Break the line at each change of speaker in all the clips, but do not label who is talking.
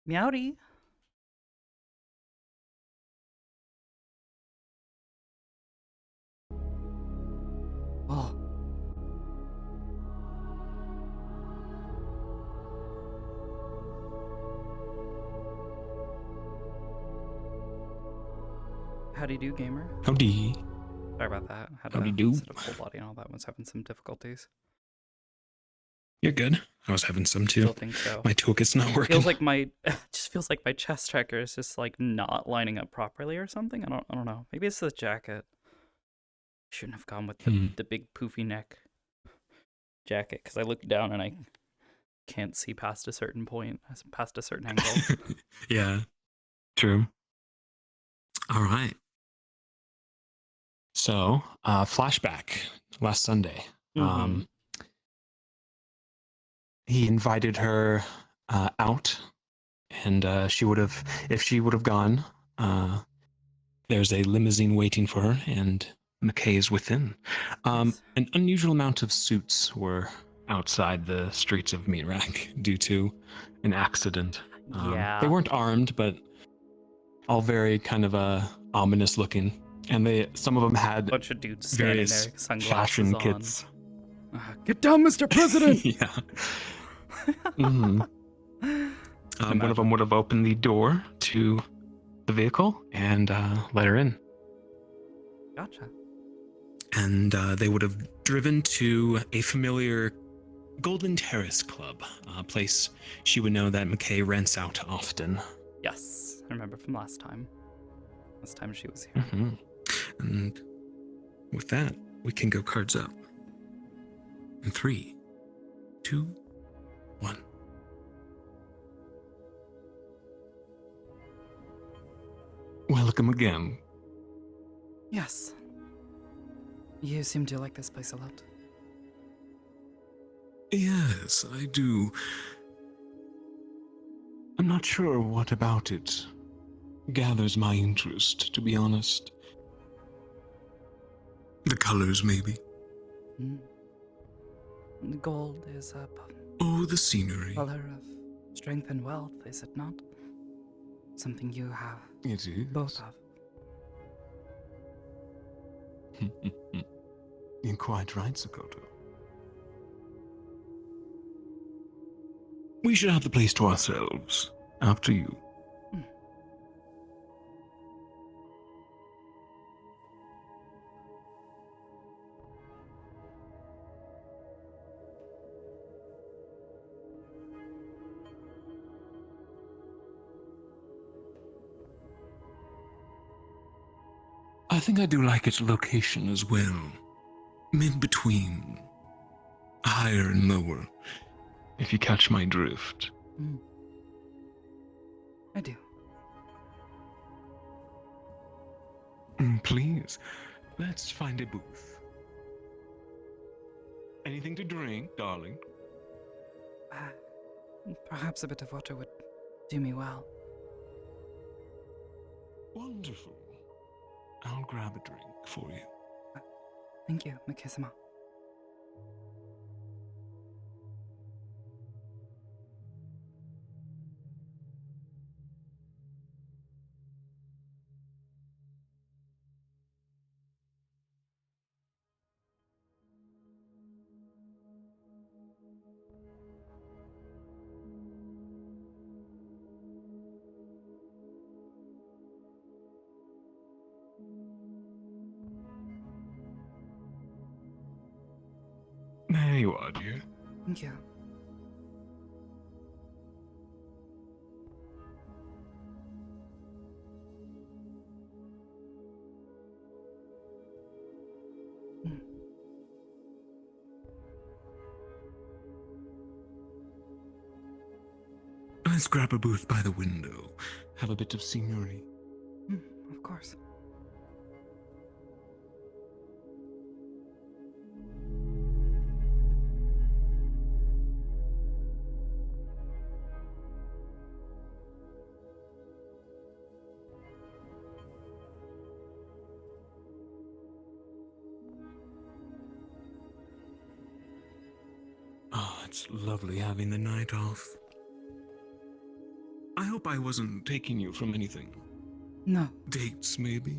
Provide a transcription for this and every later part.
Meowdy. Oh. How do you do, gamer?
Howdy.
Sorry about that. Had
Howdy
to
do.
set up full body and all that. Was having some difficulties.
You're good. I was having some too.
Still think so.
My toolkit's not working.
Feels like my just feels like my chest tracker is just like not lining up properly or something. I don't know. Maybe it's the jacket. Shouldn't have gone with the big poofy neck jacket because I look down and I can't see past a certain point, past a certain angle.
Yeah, true. All right. So, flashback last Sunday.
Mm-hmm.
He invited her out, and she would have, if she would have gone, there's a limousine waiting for her, and McKay is within.
Yes.
An unusual amount of suits were outside the streets of Mirak due to an accident.
Yeah.
They weren't armed, but all very kind of ominous looking. And some of them had
a bunch of dudes standing
various
there, sunglasses
fashion
on.
kits.
Get down, Mr. President!
Yeah. Mm-hmm. One of them would have opened the door to the vehicle and let her in.
Gotcha.
And they would have driven to a familiar Golden Terrace Club, a place she would know that McKay rents out often.
Yes, I remember from last time. Last time she was here.
Mm-hmm. And with that, we can go cards up. In 3, 2, 1. Welcome again.
Yes. You seem to like this place a lot.
Yes, I do. I'm not sure what about it gathers my interest, to be honest. The colors, maybe.
The gold is a
the scenery.
color of strength and wealth, is it not? Something you have.
It is.
Both of.
You're quite right, Sakoto. We should have the place to ourselves, after you. I think I do like its location as well. Mid-between. Higher and lower, if you catch my drift.
I do.
Please, let's find a booth. Anything to drink, darling?
Perhaps a bit of water would do me well.
Wonderful. I'll grab a drink for you.
Thank you, Mikisama.
There you are, dear.
Thank you.
Let's grab a booth by the window. Have a bit of scenery.
Of course.
Oh, it's lovely having the night off. I hope I wasn't taking you from anything.
No,
Dates, maybe?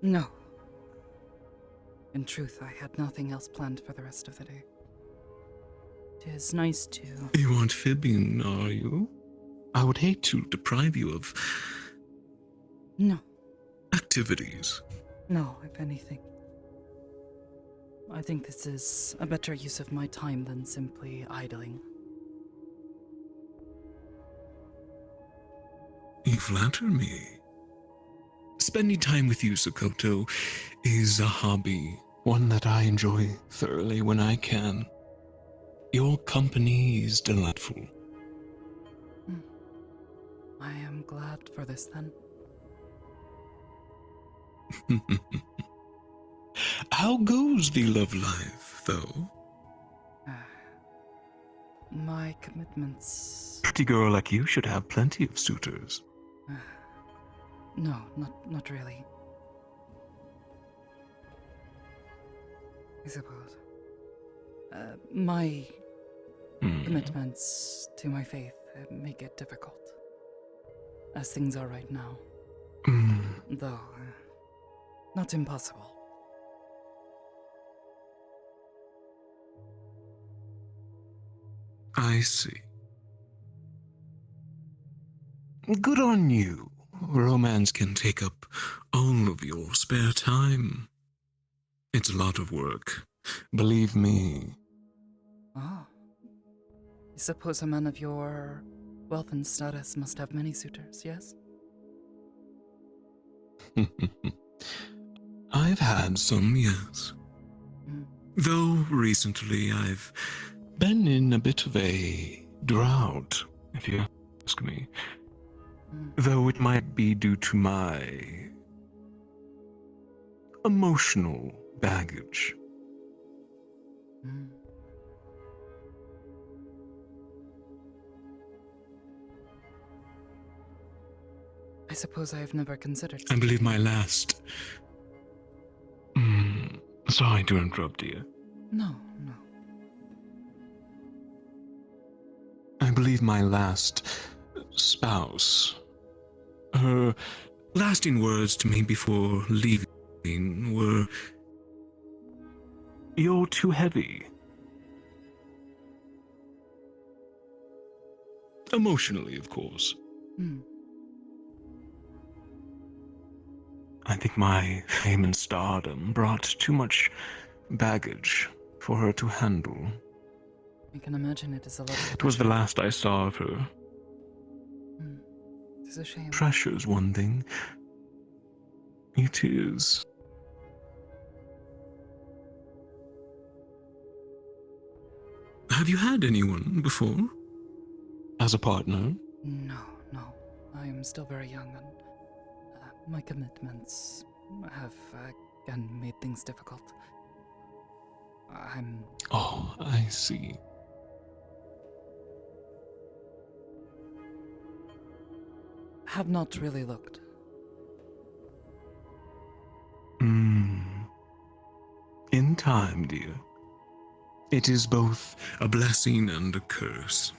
no. In truth, I had nothing else planned for the rest of the day. It is nice to...
You aren't fibbing, are you? I would hate to deprive you of
No,
activities.
no, if anything. I think this is a better use of my time than simply idling.
You flatter me. Spending time with you, Sakoto, is a hobby, one that I enjoy thoroughly when I can. Your company is delightful.
I am glad for this, then.
How goes the love life, though?
My commitments...
Pretty girl like you should have plenty of suitors.
No, not really. I suppose. My commitments to my faith make it difficult. As things are right now. Though, not impossible.
I see. Good on you. Romance can take up all of your spare time. It's a lot of work. Believe me.
Ah. I suppose a man of your wealth and status must have many suitors, yes?
I've had some, yes. Though recently I've been in a bit of a drought, if you ask me. Though it might be due to my emotional baggage.
I suppose I have never considered...
I believe my last... Sorry to interrupt you.
No.
I believe my last spouse... Her lasting words to me before leaving were... You're too heavy. Emotionally, of course. I think my fame and stardom brought too much baggage for her to handle.
I can imagine it is a lot of
It was the last I saw of her.
It's a shame.
Pressure's one thing. It is. Have you had anyone before? As a partner?
No. I am still very young, and my commitments have again made things difficult.
Oh, I see.
Have not really looked.
In time, dear. It is both a blessing and a curse.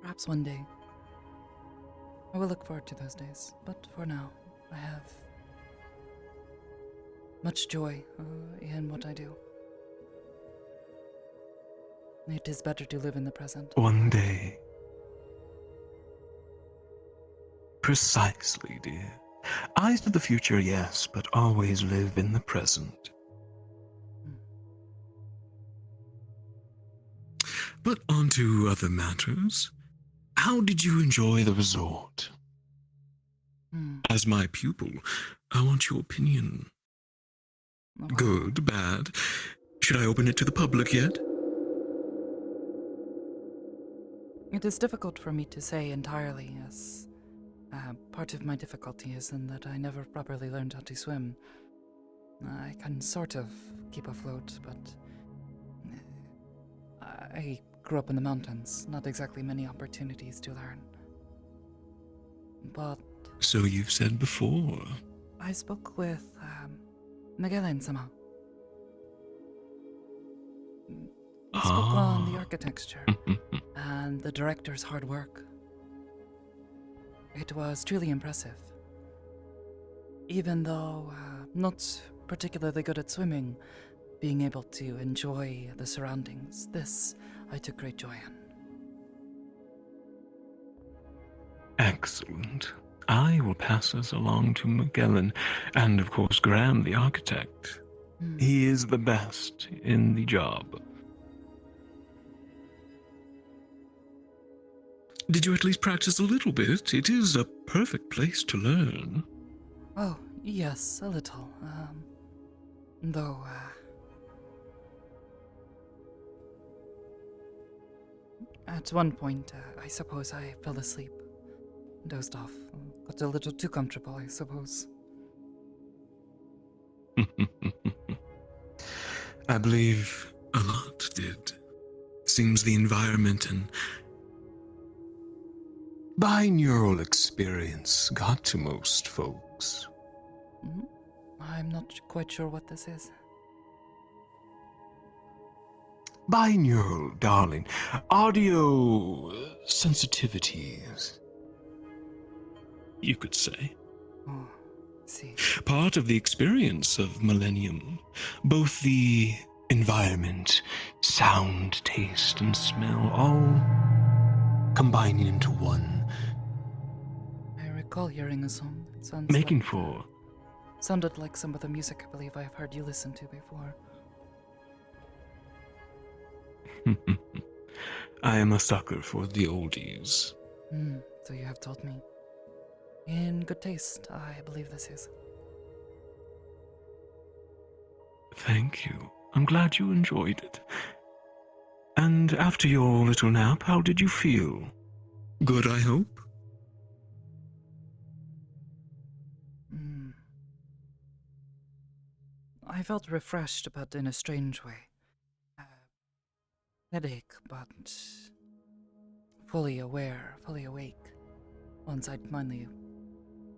Perhaps one day. I will look forward to those days, but for now, I have much joy in what I do. It is better to live in the present.
One day. Precisely, dear. Eyes to the future, yes, but always live in the present. But on to other matters. How did you enjoy the resort? As my pupil, I want your opinion.
Well,
Good, bad. Should I open it to the public yet?
it is difficult for me to say entirely, as part of my difficulty is in that I never properly learned how to swim. I can sort of keep afloat, but I grew up in the mountains, not exactly many opportunities to learn. But...
So you've said before.
I spoke with Magellan-sama. He spoke on the architecture and the director's hard work. It was truly impressive. Even though not particularly good at swimming, being able to enjoy the surroundings, this I took great joy in.
Excellent. I will pass this along to Magellan and, of course, Graham, the architect. He is the best in the job. Did you at least practice a little bit? It is a perfect place to learn.
Oh, yes, a little. Though, at one point, I suppose I fell asleep. Dozed off. Got a little too comfortable, I suppose.
I believe a lot did. Seems the environment and binaural experience got to most folks.
I'm not quite sure what this is.
Binaural, darling. Audio sensitivities, you could say.
Oh, see.
Part of the experience of Millennium. Both the environment, sound, taste, and smell, all combining into one.
I recall hearing a song. It sounds
Making
like,
for...
Sounded like some of the music I believe I've heard you listen to before.
I am a sucker for the oldies.
So you have told me. In good taste, I believe this is.
Thank you. I'm glad you enjoyed it. And after your little nap, how did you feel? Good, I hope?
I felt refreshed, but in a strange way. Headache, but fully aware, fully awake, once I'd finally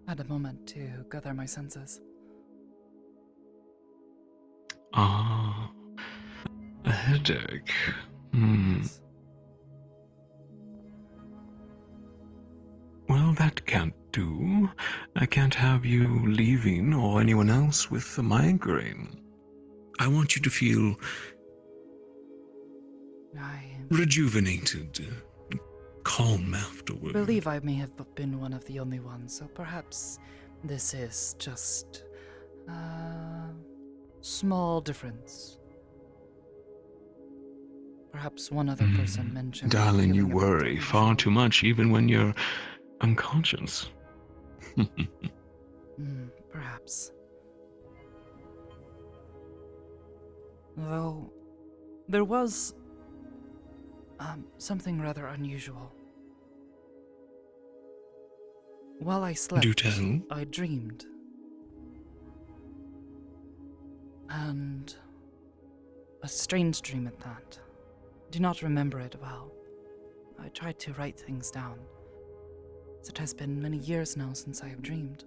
had a moment to gather my senses.
Ah, a headache.
Yes.
Well, that can't do. I can't have you leaving or anyone else with a migraine. I want you to feel rejuvenated, calm afterward.
I believe I may have been one of the only ones, so perhaps this is just a small difference. Perhaps one other person mentioned...
Darling, you worry far too much even when you're unconscious.
Perhaps. Though, there was something rather unusual. While I slept,
Do tell.
I dreamed. And a strange dream at that. Do not remember it well. I tried to write things down. It has been many years now since I have dreamed.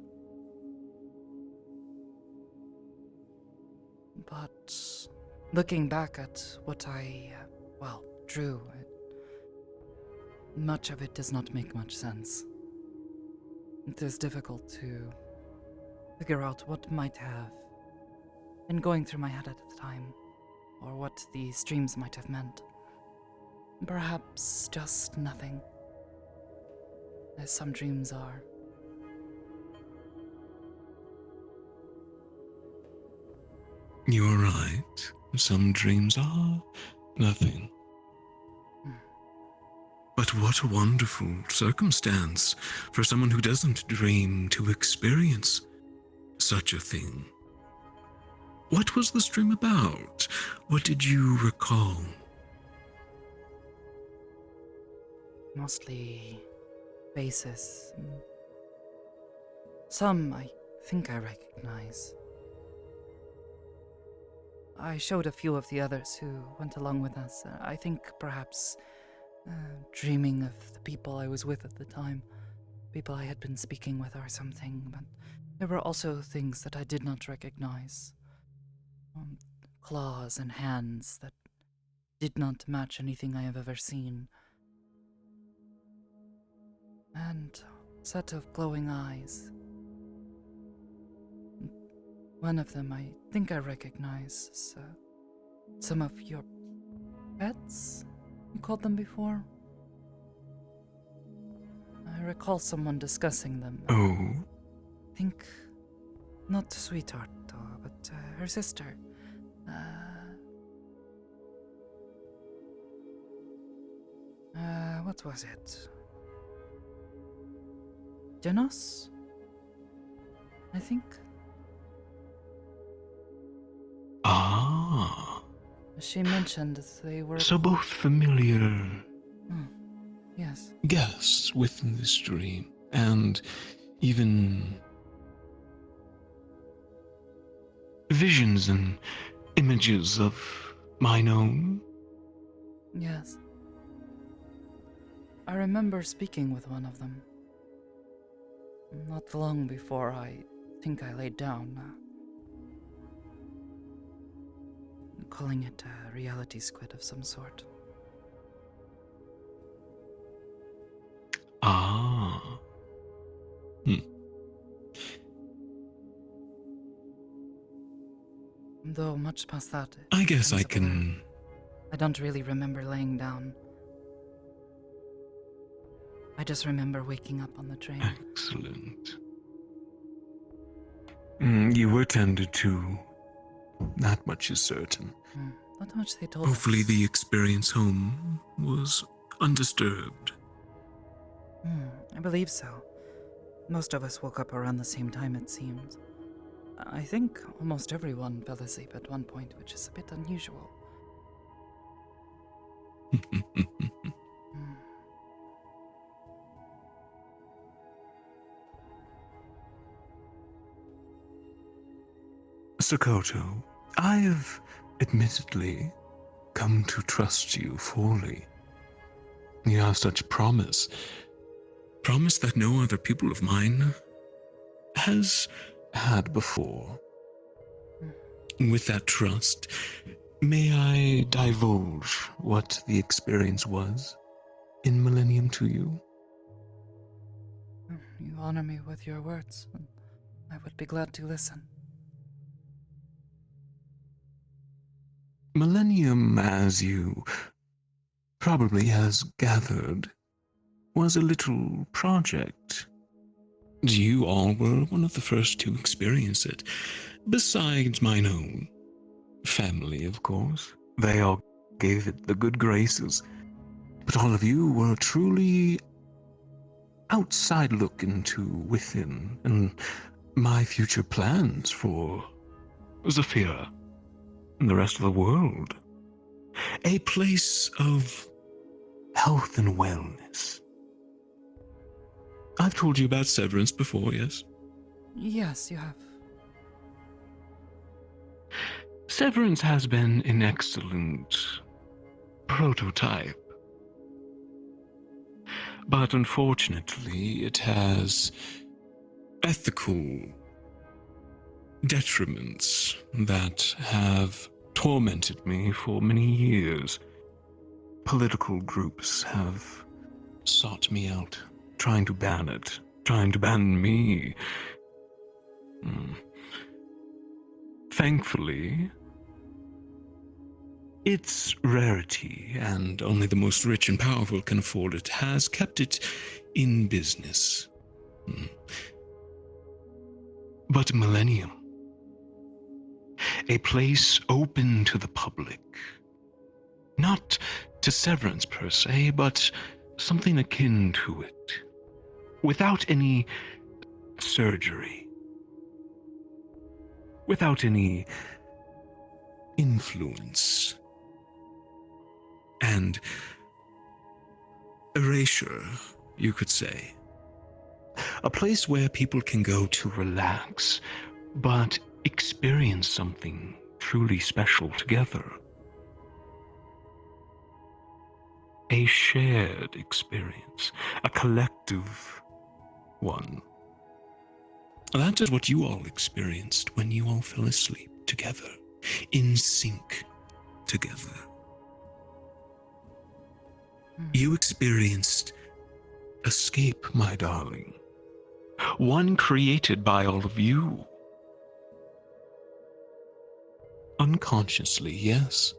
But looking back at what I, drew, much of it does not make much sense. It is difficult to figure out what might have been going through my head at the time, or what these dreams might have meant. Perhaps just nothing, as some dreams are.
You are right. Some dreams are nothing. But what a wonderful circumstance for someone who doesn't dream to experience such a thing. What was the dream about? What did you recall?
Mostly faces. Some I think I recognize. I showed a few of the others who went along with us. I think perhaps dreaming of the people I was with at the time, people I had been speaking with or something, but there were also things that I did not recognize. Claws and hands that did not match anything I have ever seen. And a set of glowing eyes. One of them I think I recognize as some of your pets, you called them before? I recall someone discussing them.
Oh?
I think, not Sweetheart, though, but her sister. What was it? Genos? I think.
Ah.
She mentioned they were...
So both familiar...
Yes.
Guests within this dream, and even... visions and images of mine own?
Yes. I remember speaking with one of them. Not long before I think I laid down. Calling it a reality squid of some sort.
Ah.
Though much past that...
I guess I can...
I don't really remember laying down. I just remember waking up on the train.
Excellent. You were tended to. That much is certain.
Not much they told
Hopefully
us.
the experience home was undisturbed.
I believe so. Most of us woke up around the same time, it seems. I think almost everyone fell asleep at one point, which is a bit unusual.
Sakoto, I've admittedly come to trust you fully. You have such promise. Promise that no other people of mine has had before. With that trust, may I divulge what the experience was in Millennium to you?
You honor me with your words, and I would be glad to listen.
Millennium, as you probably has gathered, was a little project. You all were one of the first to experience it, besides mine own family, of course. They all gave it the good graces, but all of you were truly outside look into within, and my future plans for Zafira and the rest of the world. A place of health and wellness. I've told you about Severance before, yes?
Yes, you have.
Severance has been an excellent prototype. But unfortunately, it has ethical detriments that have tormented me for many years. Political groups have sought me out, trying to ban it, trying to ban me. Thankfully, its rarity, and only the most rich and powerful can afford it, has kept it in business. But Millennium, a place open to the public, not to Severance per se, but something akin to it, without any surgery, without any influence and erasure, you could say. A place where people can go to relax, but experience something truly special together. A shared experience, a collective one. That is what you all experienced when you all fell asleep together, in sync together. You experienced escape, my darling. One created by all of you. Unconsciously, yes.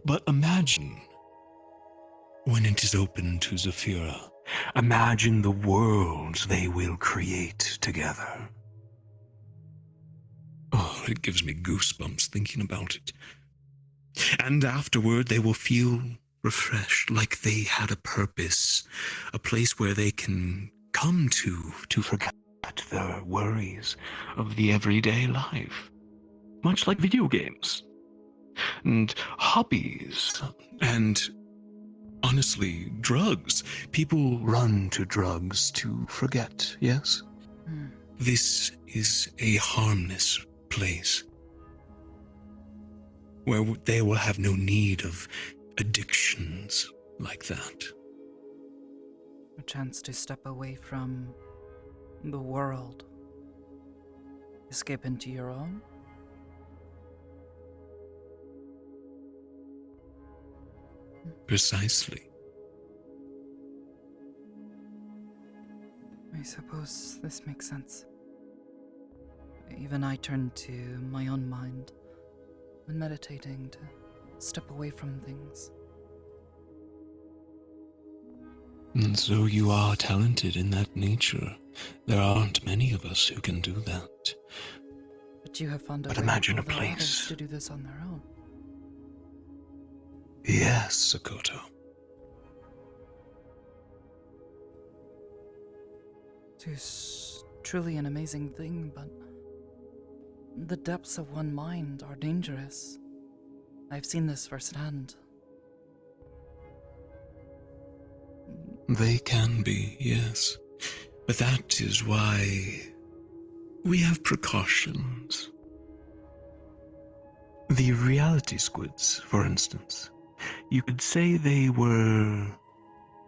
But imagine when it is open to Zafira. Imagine the worlds they will create together. Oh, it gives me goosebumps thinking about it. And afterward, they will feel refreshed, like they had a purpose, a place where they can come to forget the worries of the everyday life. Much like video games, and hobbies, and honestly, drugs. People run to drugs to forget, yes? This is a harmless place where they will have no need of addictions like that.
A chance to step away from the world. Escape into your own?
Precisely.
I suppose this makes sense. Even I turn to my own mind when meditating to step away from things.
And so you are talented in that nature. There aren't many of us who can do that.
But you have found a way
imagine
for
a place.
others to do this on their own.
Yes, Sakoto.
It is truly an amazing thing, but the depths of one mind are dangerous. I've seen this firsthand.
They can be, yes. But that is why we have precautions. The reality squids, for instance. You could say they were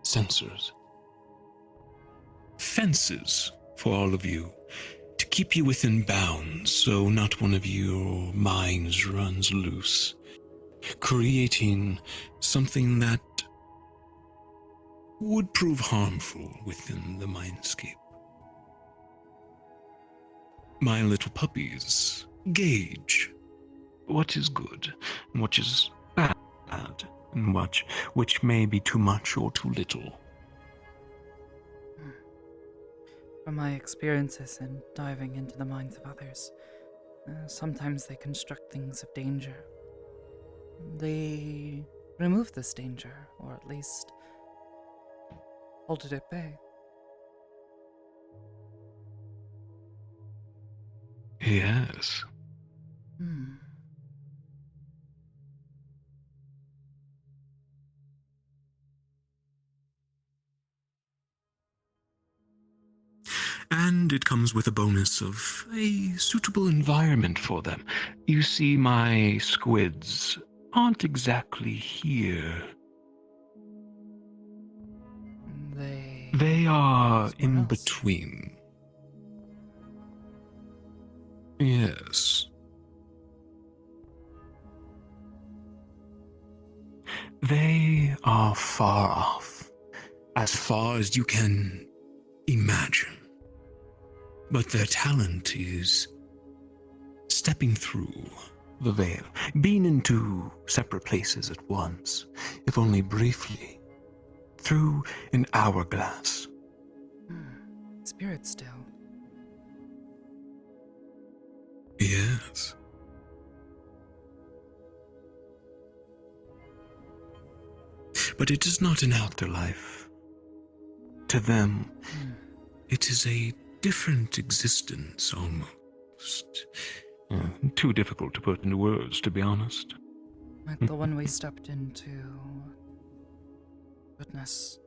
sensors. Fences for all of you, to keep you within bounds so not one of your minds runs loose, creating something that would prove harmful within the mindscape. My little puppies gauge what is good and what is bad, and which may be too much or too little.
From my experiences in diving into the minds of others, sometimes they construct things of danger. They remove this danger, or at least hold it at bay.
Yes. And it comes with a bonus of a suitable environment for them. You see, my squids aren't exactly here. They are in between. Yes. They are far off, as far as you can imagine. But their talent is stepping through the veil, being into separate places at once, if only briefly, through an hourglass.
Spirit still.
Yes. But it is not an afterlife. To them, it is a different existence, almost. Too difficult to put into words, to be honest.
Like the one we stepped into. Goodness.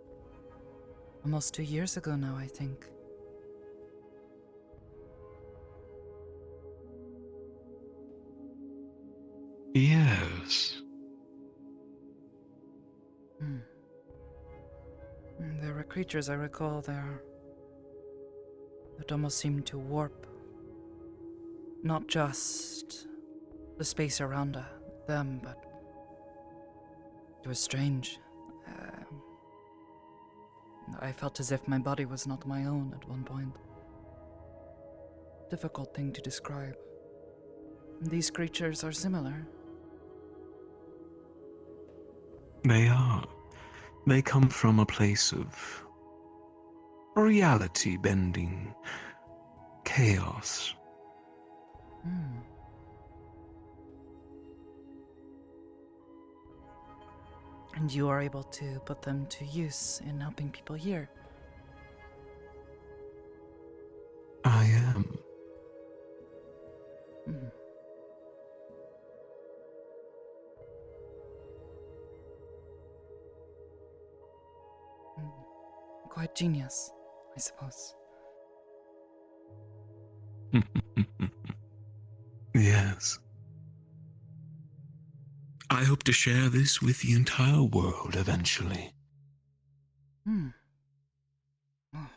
Almost 2 years ago now, I think.
Yes.
There were creatures I recall there that almost seemed to warp not just the space around them, but it was strange. I felt as if my body was not my own at one point. Difficult thing to describe. These creatures are similar.
They are. They come from a place of reality bending, chaos.
And you are able to put them to use in helping people here.
I am.
Quite genius, I suppose.
Yes. I hope to share this with the entire world eventually.
Oh, I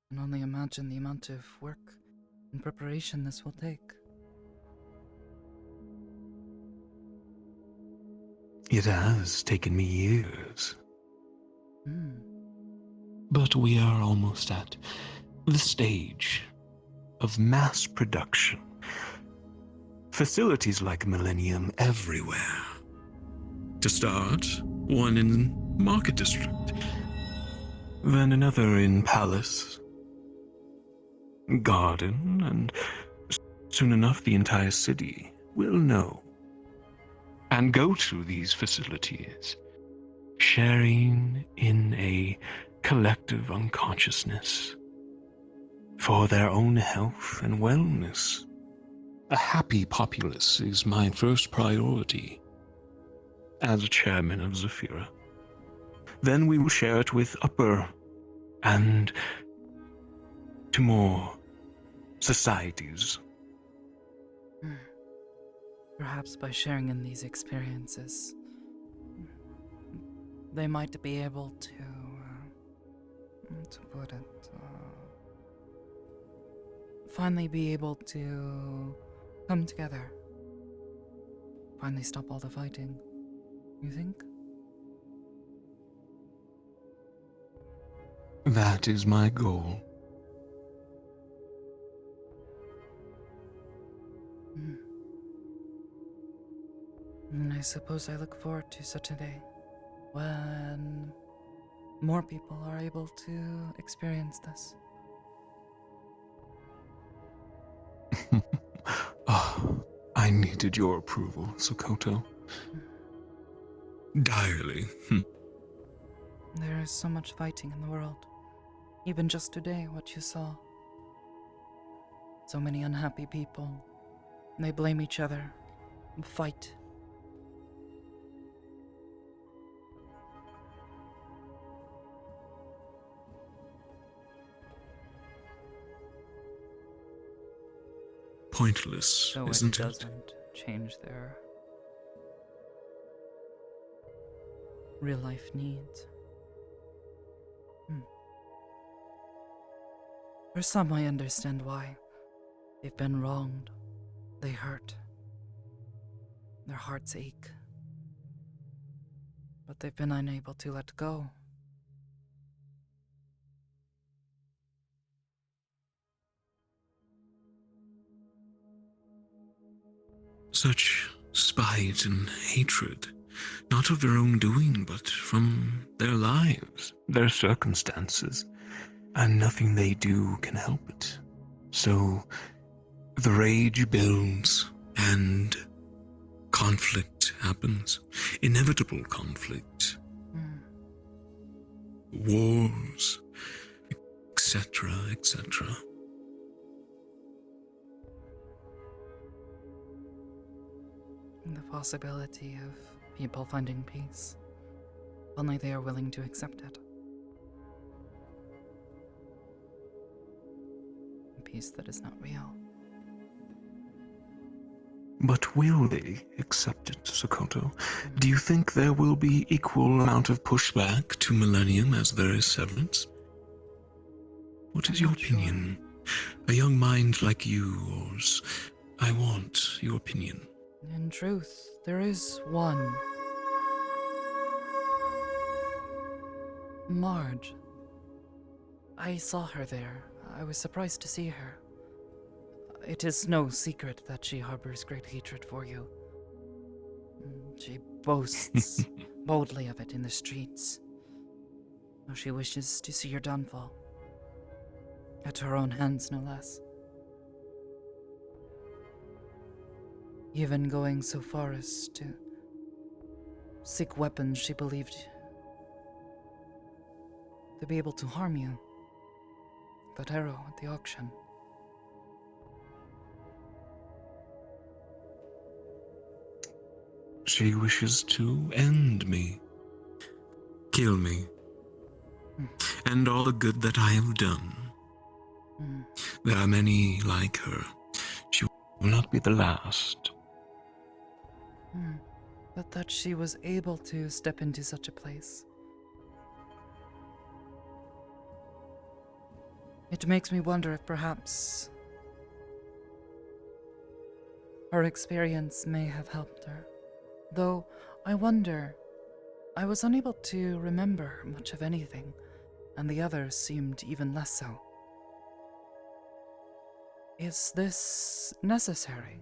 can only imagine the amount of work and preparation this will take.
It has taken me years. But we are almost at the stage of mass production. Facilities like Millennium everywhere. To start, one in Market District. Then another in Palace, Garden, and soon enough the entire city will know and go to these facilities, sharing in a collective unconsciousness for their own health and wellness. A happy populace is my first priority as chairman of Zafira. Then we will share it with upper and to more societies.
Perhaps by sharing in these experiences, they might be able to put it, finally be able to come together. Finally stop all the fighting. You think?
That is my goal.
And I suppose I look forward to such a day when more people are able to experience this.
Oh, I needed your approval, Sakoto. Direly.
There is so much fighting in the world. Even just today, what you saw. So many unhappy people. They blame each other and fight.
Pointless,
So
isn't
it
it?
doesn't change their real life needs. For some, I understand why. They've been wronged. They hurt. Their hearts ache. But they've been unable to let go.
Such spite and hatred, not of their own doing, but from their lives, their circumstances, and nothing they do can help it. So, the rage builds, and conflict happens. Inevitable conflict. Wars, etc., etc.
The possibility of people finding peace. Only they are willing to accept it. A peace that is not real.
But will they accept it, Sakoto? Do you think there will be equal amount of pushback to Millennium as there is severance? What is your opinion? A young mind like yours. I want your opinion.
In truth, there is one Marge. I saw her there. I was surprised to see her. It is no secret that she harbors great hatred for you. She boasts boldly of it in the streets. How she wishes to see your downfall. At her own hands, no less. Even going so far as to seek weapons she believed to be able to harm you. That arrow at the auction.
She wishes to end me. Kill me. And all the good that I have done. There are many like her. She will not be the last.
But that she was able to step into such a place. It makes me wonder if perhaps her experience may have helped her. Though, I wonder, I was unable to remember much of anything, and the others seemed even less so. Is this necessary?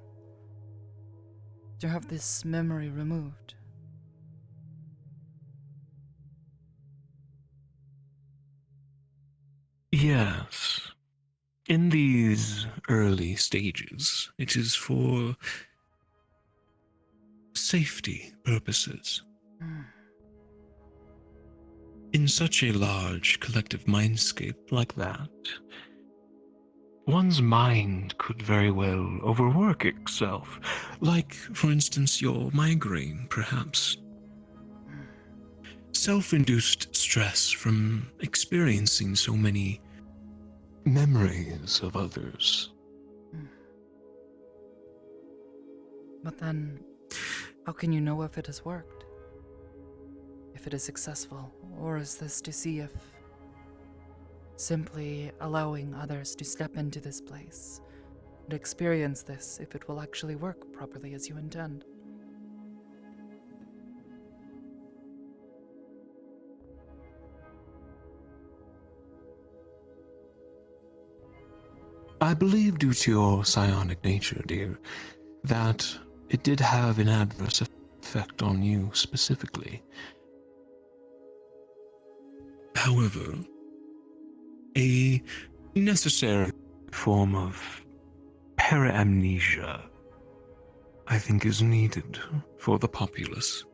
To have this memory removed?
Yes. In these early stages, it is for safety purposes. In such a large collective mindscape like that, one's mind could very well overwork itself. Like, for instance, your migraine, perhaps. Self-induced stress from experiencing so many memories of others.
But then, how can you know if it has worked? If it is successful? Or is this to see if simply allowing others to step into this place and experience this, if it will actually work properly as you intend?
I believe due to your psionic nature, dear, that it did have an adverse effect on you specifically. However, a necessary form of paramnesia, I think, is needed for the populace.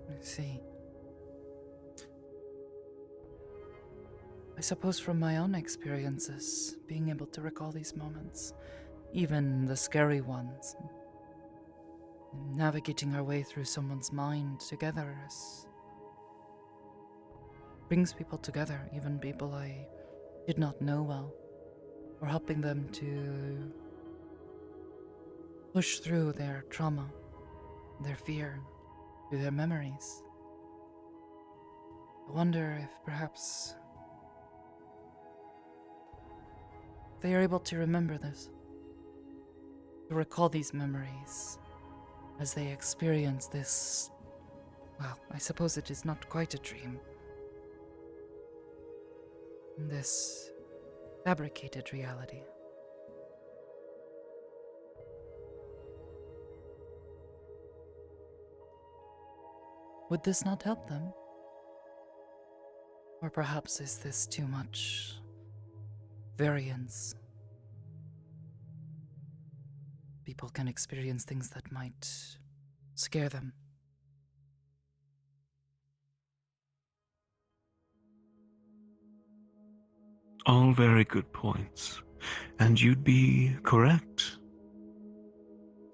I see. I suppose from my own experiences, being able to recall these moments, even the scary ones, navigating our way through someone's mind together brings people together, even people I did not know well, or helping them to push through their trauma, their fear, through their memories. I wonder if perhaps they are able to remember this, to recall these memories as they experience this, well, I suppose it is not quite a dream, this fabricated reality. Would this not help them? Or perhaps is this too much variance? People can experience things that might scare them.
All very good points, and you'd be correct.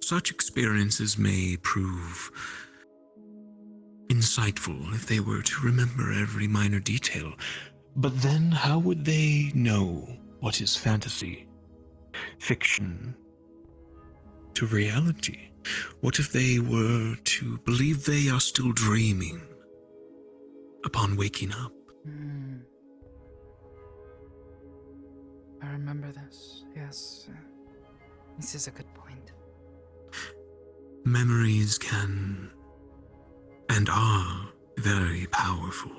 Such experiences may prove insightful if they were to remember every minor detail, but then how would they know what is fantasy, fiction, to reality? What if they were to believe they are still dreaming upon waking up?
I remember this, yes. This is a good point.
Memories can and are very powerful.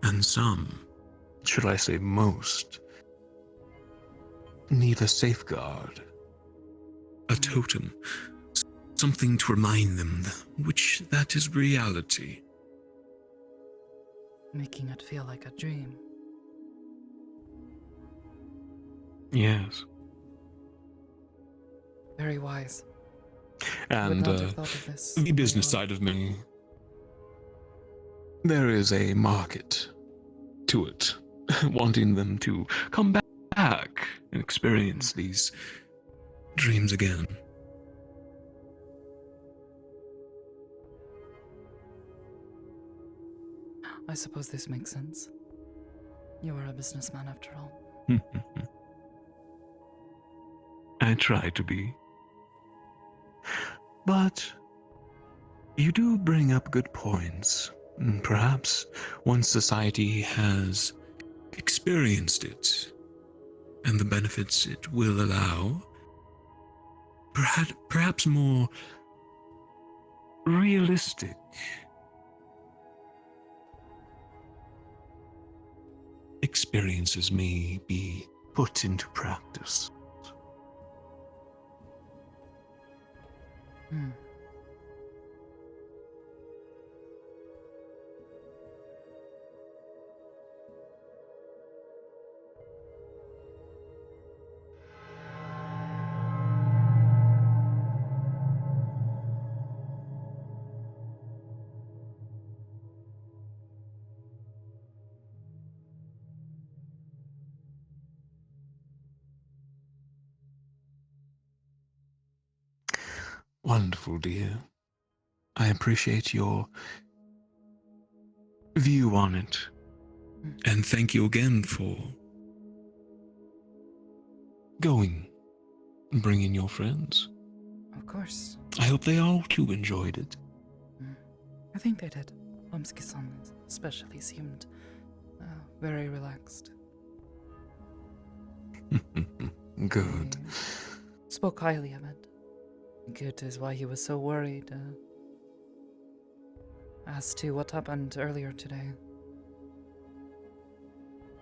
And some, should I say most, need a safeguard. A totem. Something to remind them which that is reality.
Making it feel like a dream.
Yes.
Very wise.
And
would not have thought of this.
the business side of me, there is a market to it, wanting them to come back and experience these dreams again.
I suppose this makes sense. You are a businessman after all.
I try to be. But you do bring up good points. Perhaps once society has experienced it and the benefits it will allow, perhaps more realistic experiences may be put into practice. Wonderful, dear. I appreciate your view on it. And thank you again for going and bringing your friends.
Of course.
I hope they all too enjoyed it.
I think they did. Omski-san especially seemed very relaxed.
Good.
He spoke highly of it. Good is why he was so worried as to what happened earlier today.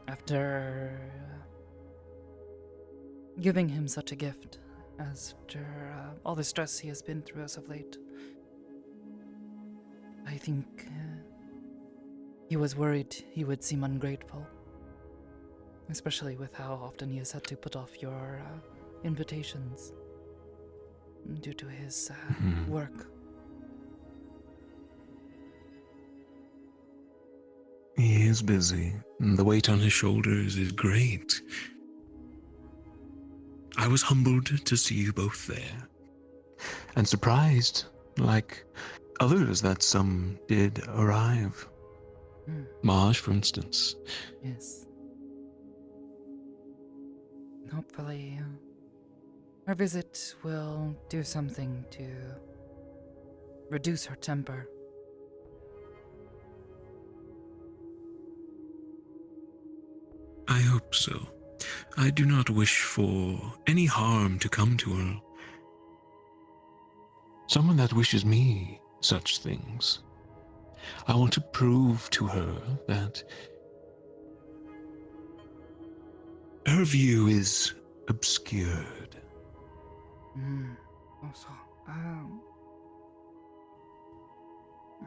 After giving him such a gift, after all the stress he has been through as of late, I think he was worried he would seem ungrateful, especially with how often he has had to put off your invitations due to his work.
He is busy, and the weight on his shoulders is great. I was humbled to see you both there, and surprised, like others, that some did arrive. Marsh, for instance.
Yes. Hopefully, her visit will do something to reduce her temper.
I hope so. I do not wish for any harm to come to her. Someone that wishes me such things. I want to prove to her that her view is obscured.
Also,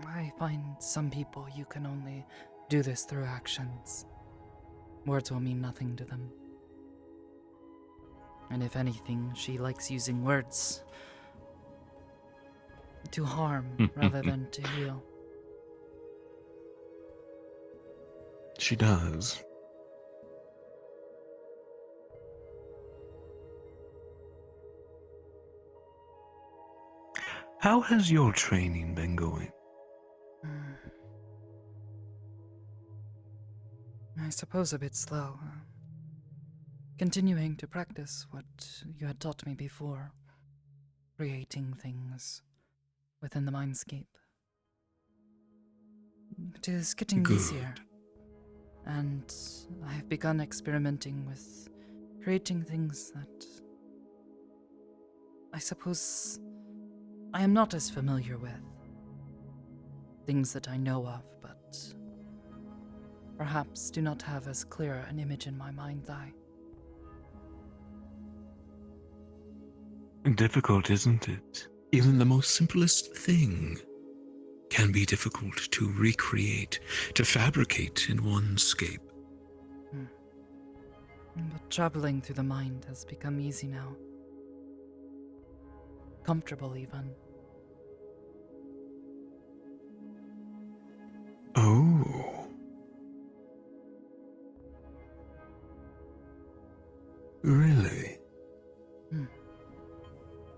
I find some people you can only do this through actions. Words will mean nothing to them. And if anything, she likes using words to harm rather than to heal.
She does. How has your training been going?
I suppose a bit slow. Continuing to practice what you had taught me before. Creating things within the mindscape. It is getting
Good.
easier. And I have begun experimenting with creating things that I suppose I am not as familiar with. Things that I know of, but perhaps do not have as clear an image in my mind's eye.
Difficult, isn't it? Even the most simplest thing can be difficult to recreate, to fabricate in one scape.
But traveling through the mind has become easy now. Comfortable, even.
Oh. Really?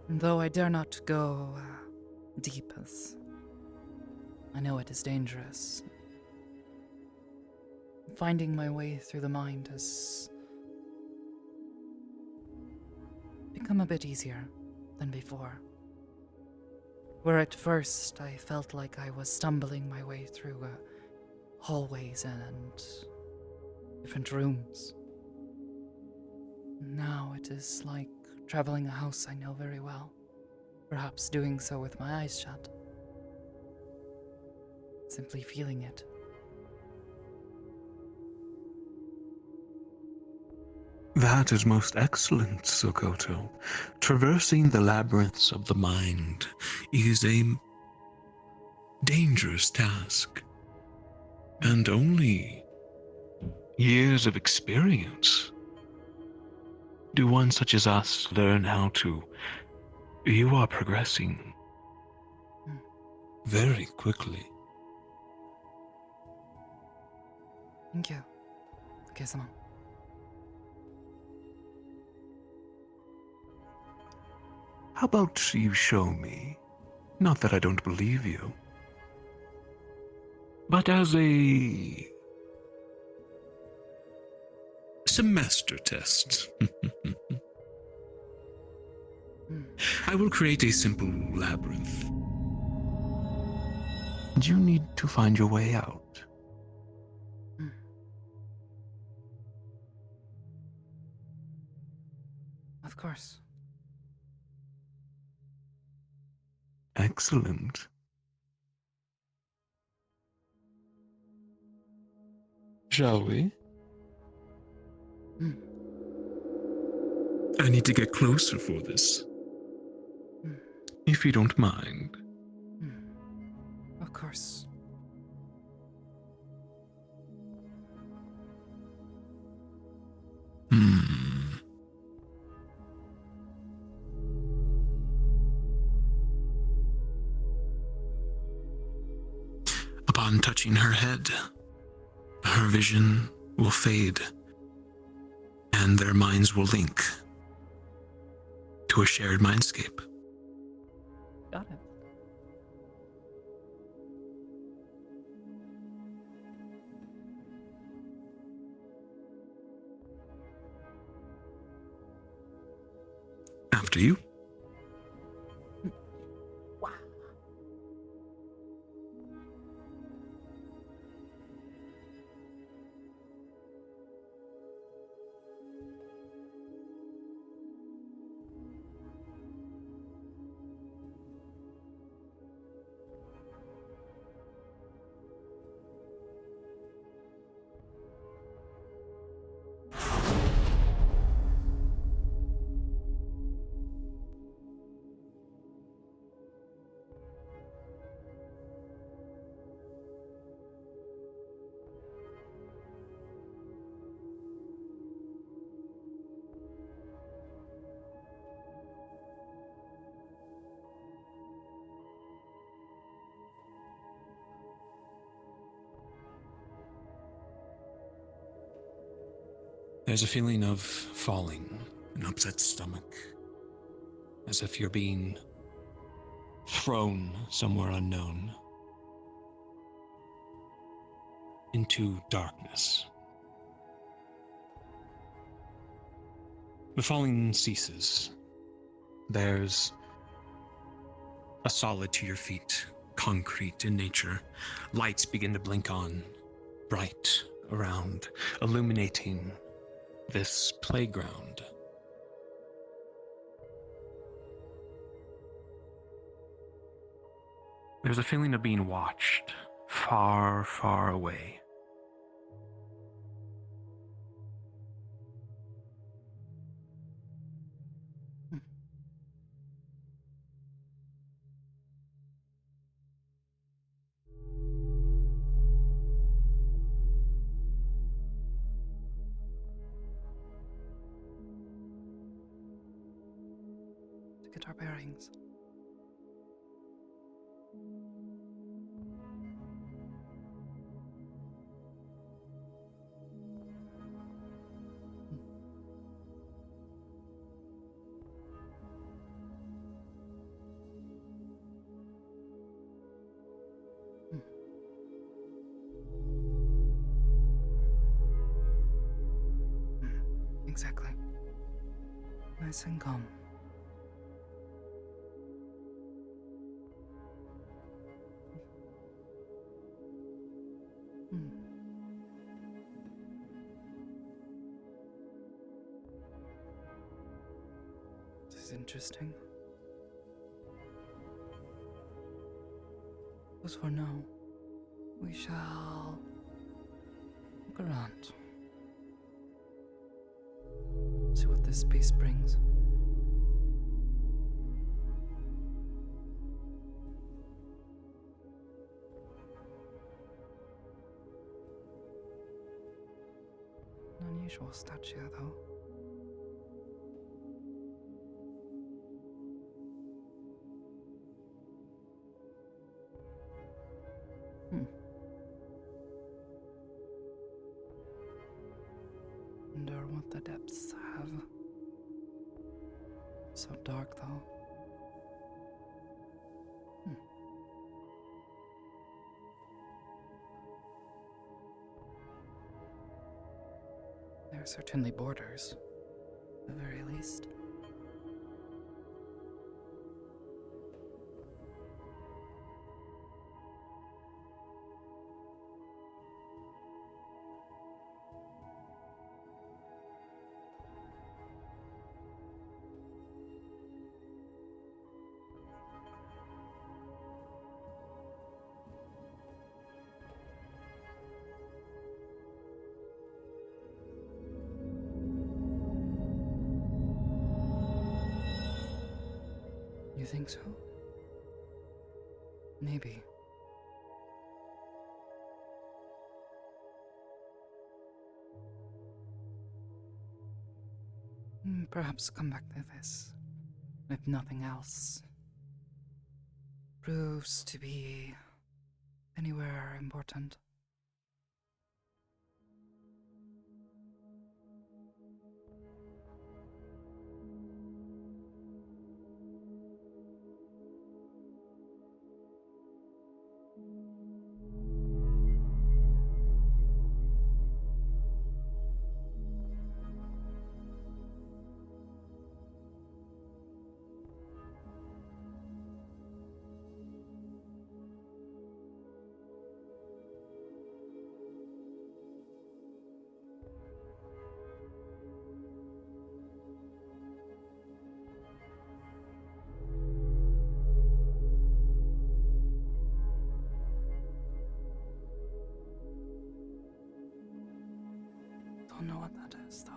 Though I dare not go deep, as I know it is dangerous. Finding my way through the mind has become a bit easier than before. Where at first I felt like I was stumbling my way through hallways and different rooms. Now it is like traveling a house I know very well, perhaps doing so with my eyes shut. Simply feeling it.
That is most excellent, Sakoto. Traversing the labyrinths of the mind is a dangerous task. And only years of experience do one such as us learn how to. You are progressing very quickly.
Thank you, Suke-sama.
How about you show me? Not that I don't believe you, but as a semester test. I will create a simple labyrinth. And you need to find your way out.
Of course.
Excellent. Shall we? I need to get closer for this. If you don't mind.
Of course.
Upon touching her head, her vision will fade, and their minds will link to a shared mindscape.
Got it.
After you.
Wow.
There's a feeling of falling, an upset stomach, as if you're being thrown somewhere unknown into darkness. The falling ceases. There's a solid to your feet, concrete in nature. Lights begin to blink on, bright around, illuminating this playground. There's a feeling of being watched, far, far away.
To get our bearings. Exactly. Nice and calm. This is interesting. As for now, we shall look around. See what this space brings. An unusual statue, though. Wonder what the depths have. So dark, though. There are certainly borders, at the very least. You think so? Maybe. Perhaps come back to this, if nothing else proves to be anywhere important. Don't know what that is, though.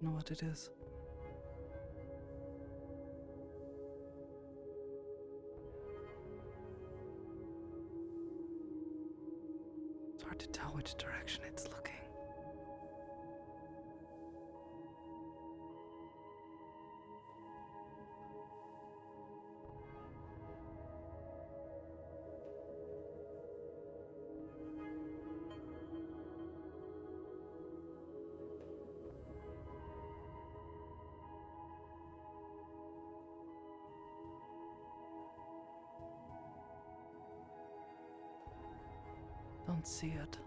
Know what it is. It's hard to tell which direction it's looking. don't see it.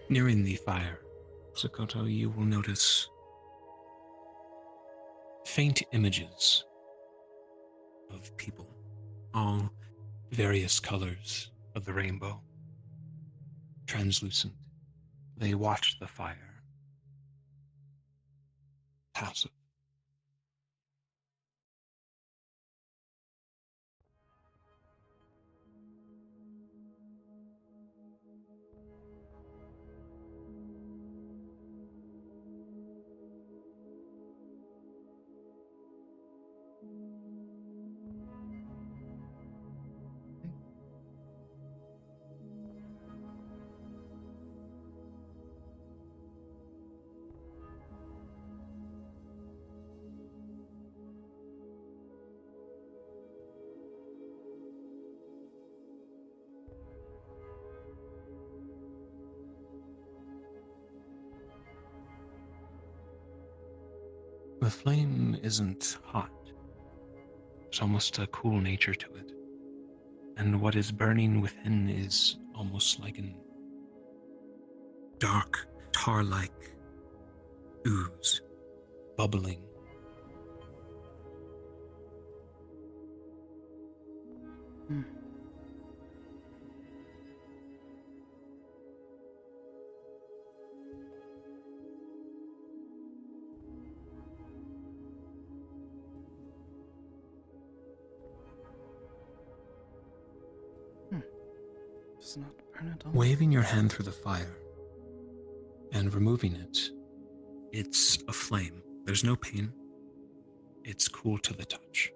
Nearing the fire, Sakoto, you will notice faint images of people, all various colors of the rainbow, translucent. They watch the fire, passive. The flame isn't hot. There's almost a cool nature to it. And what is burning within is almost like an dark, tar-like ooze, bubbling.
Does not burn it on.
Waving your hand through the fire and removing it, it's a flame. There's no pain. It's cool to the touch.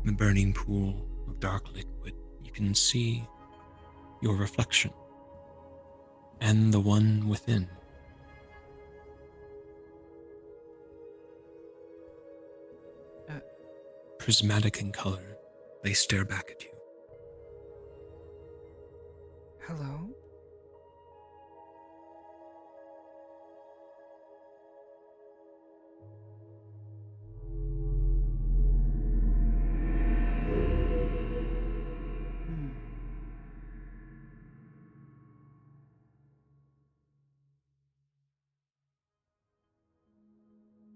the burning pool of dark liquid, you can see your reflection and the one within. Prismatic in color, they stare back at you.
Hello?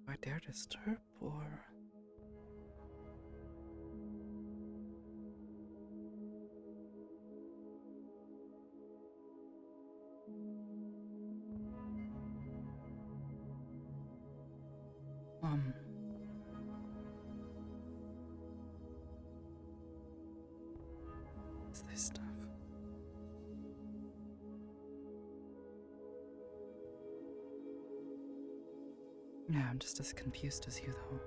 I dare disturb or... What's this stuff? Yeah, I'm just as confused as you, though.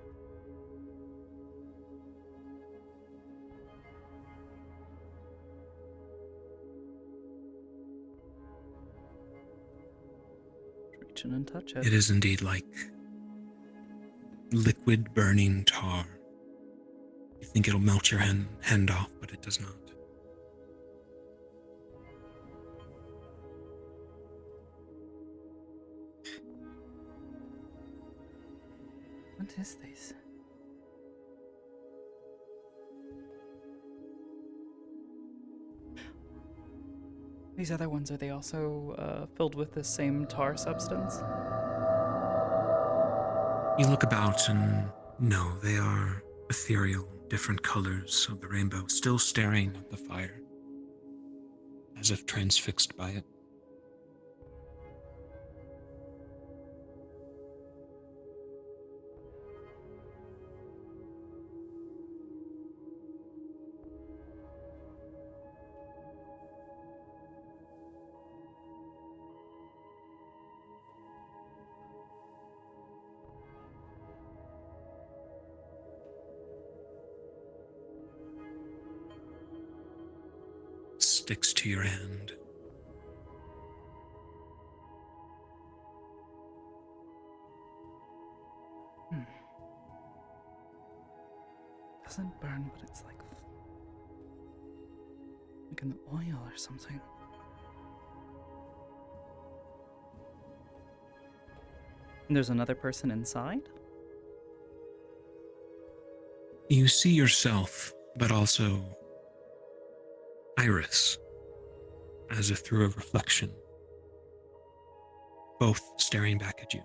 Reach in and touch it.
It is indeed like liquid burning tar. You think it'll melt your hand off, but it does not.
What is this? These other ones, are they also filled with the same tar substance?
You look about and no, they are ethereal, different colors of the rainbow, still staring at the fire, as if transfixed by it. Sticks to your hand.
Doesn't burn, but it's like an oil or something. And there's another person inside?
You see yourself, but also Iris, as if through a reflection, both staring back at you.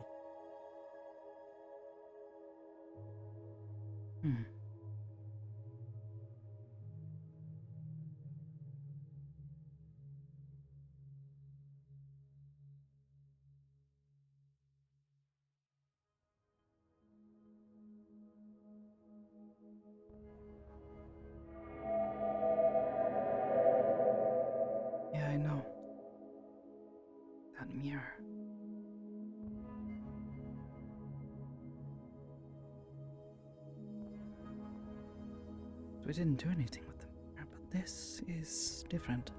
Yeah, I know. That mirror. We didn't do anything with the mirror, but this is different.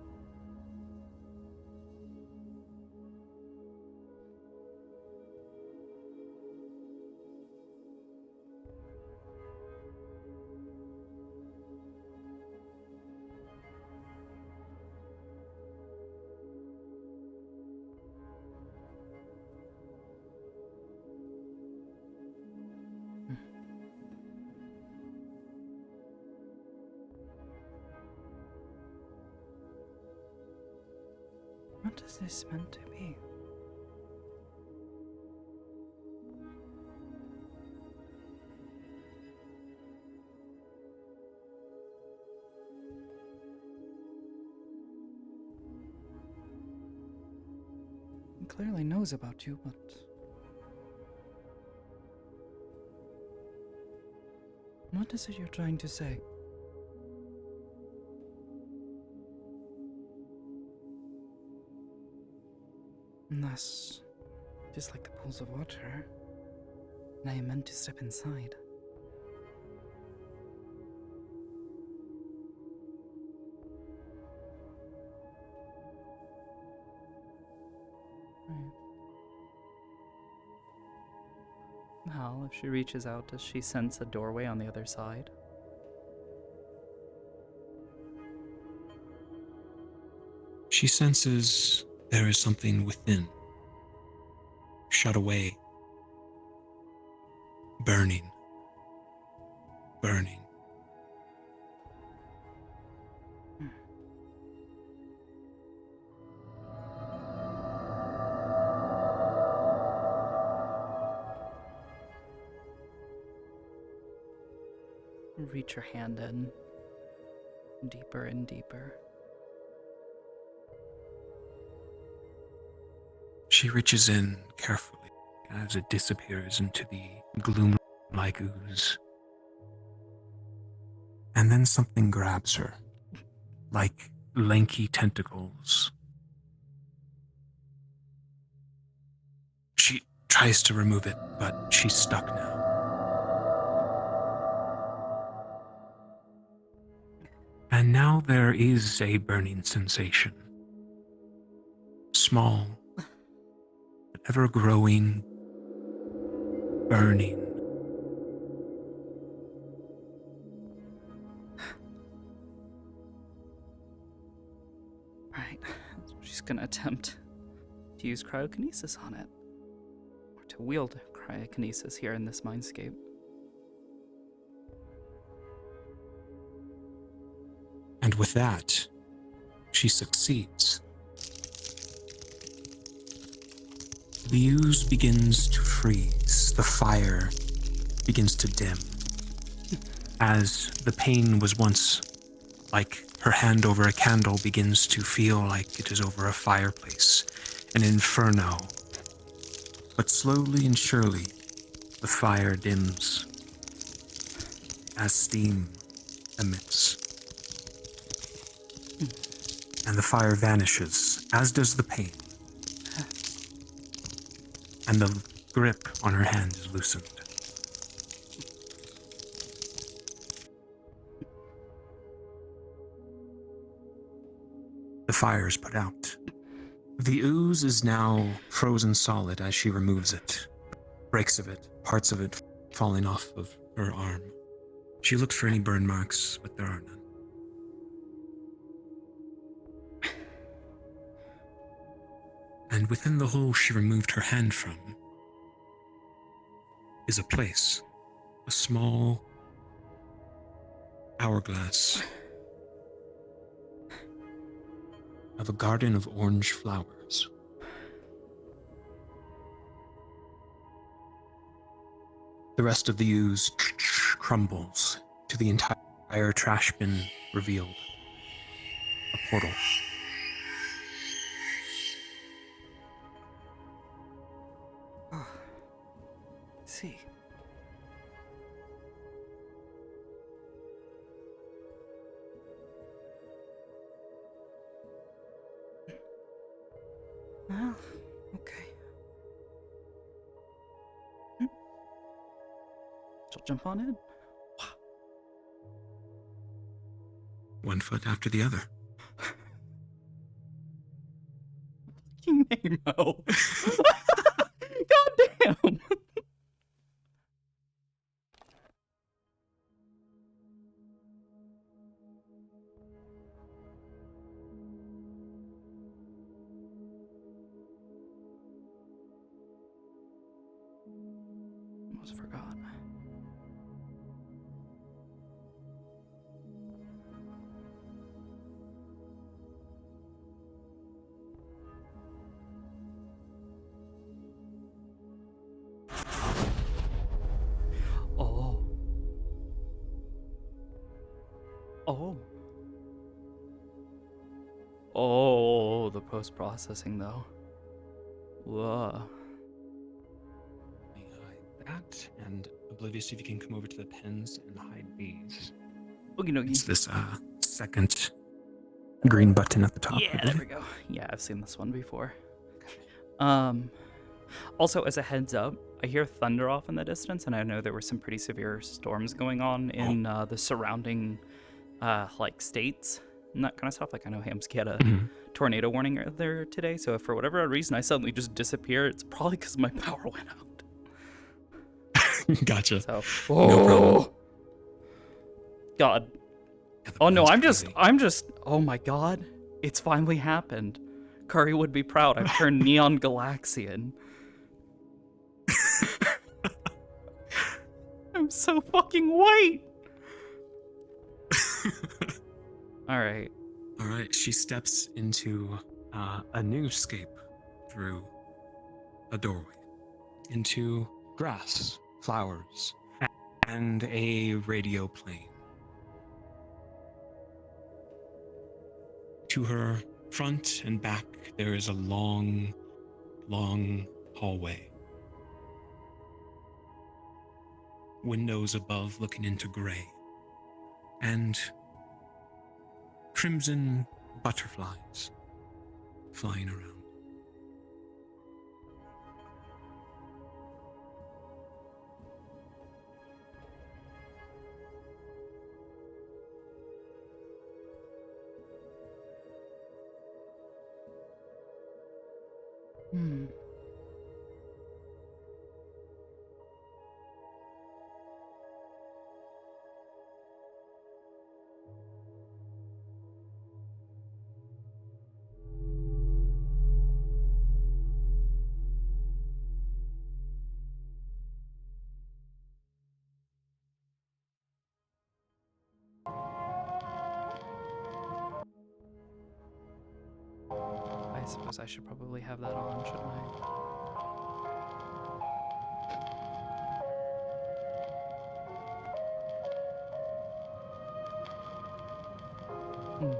What is this meant to be? It clearly knows about you, but... What is it you're trying to say? Thus, just like the pools of water, and I am meant to step inside. Right. Well, if she reaches out, does she sense a doorway on the other side?
She senses there is something within, shut away, burning.
Reach her hand in, deeper and deeper.
She reaches in carefully as it disappears into the gloom-like ooze. And then something grabs her, like lanky tentacles. She tries to remove it, but she's stuck now. And now there is a burning sensation. Small, but ever-growing, burning.
Right, she's gonna attempt to use cryokinesis on it. Or to wield cryokinesis here in this mindscape.
And with that, she succeeds. The ooze begins to freeze. The fire begins to dim. As the pain was once like her hand over a candle begins to feel like it is over a fireplace, an inferno. But slowly and surely, the fire dims as steam emits. And the fire vanishes, as does the pain. And the grip on her hand is loosened. The fire is put out. The ooze is now frozen solid as she removes it. Breaks of it, parts of it falling off of her arm. She looks for any burn marks, but there are none. And within the hole she removed her hand from is a place, a small hourglass of a garden of orange flowers. The rest of the ooze crumbles to the entire trash bin revealed. A portal.
See. Well, okay. She'll jump on in. Wow.
One foot after the other.
Nemo. God damn. Almost forgot. Oh. Oh. Oh, the post-processing though. Whoa.
That, and Oblivious, if you can come over to the pens and hide these.
Oogie noogie.
It's this second green button at the top.
Yeah, there we go. Yeah, I've seen this one before. Also, as a heads up, I hear thunder off in the distance, and I know there were some pretty severe storms going on in the surrounding, like, states. and that kind of stuff. Like I know Hamsky had a
Mhm.
tornado warning there today, so if for whatever reason I suddenly just disappear, it's probably because my power went out.
Gotcha.
So,
No problem.
God.
Yeah, the
Oh no,
plan's
I'm
crazy.
just, oh my God. It's finally happened. Curry would be proud. I've turned Neon Galaxian. I'm so fucking white. All right.
All right, she steps into a new scape through a doorway into grass, flowers, and a radio plane. To her front and back, there is a long, long hallway. Windows above looking into gray, and crimson butterflies flying around.
Hmm. I suppose I should probably have that on, shouldn't I? Hmm.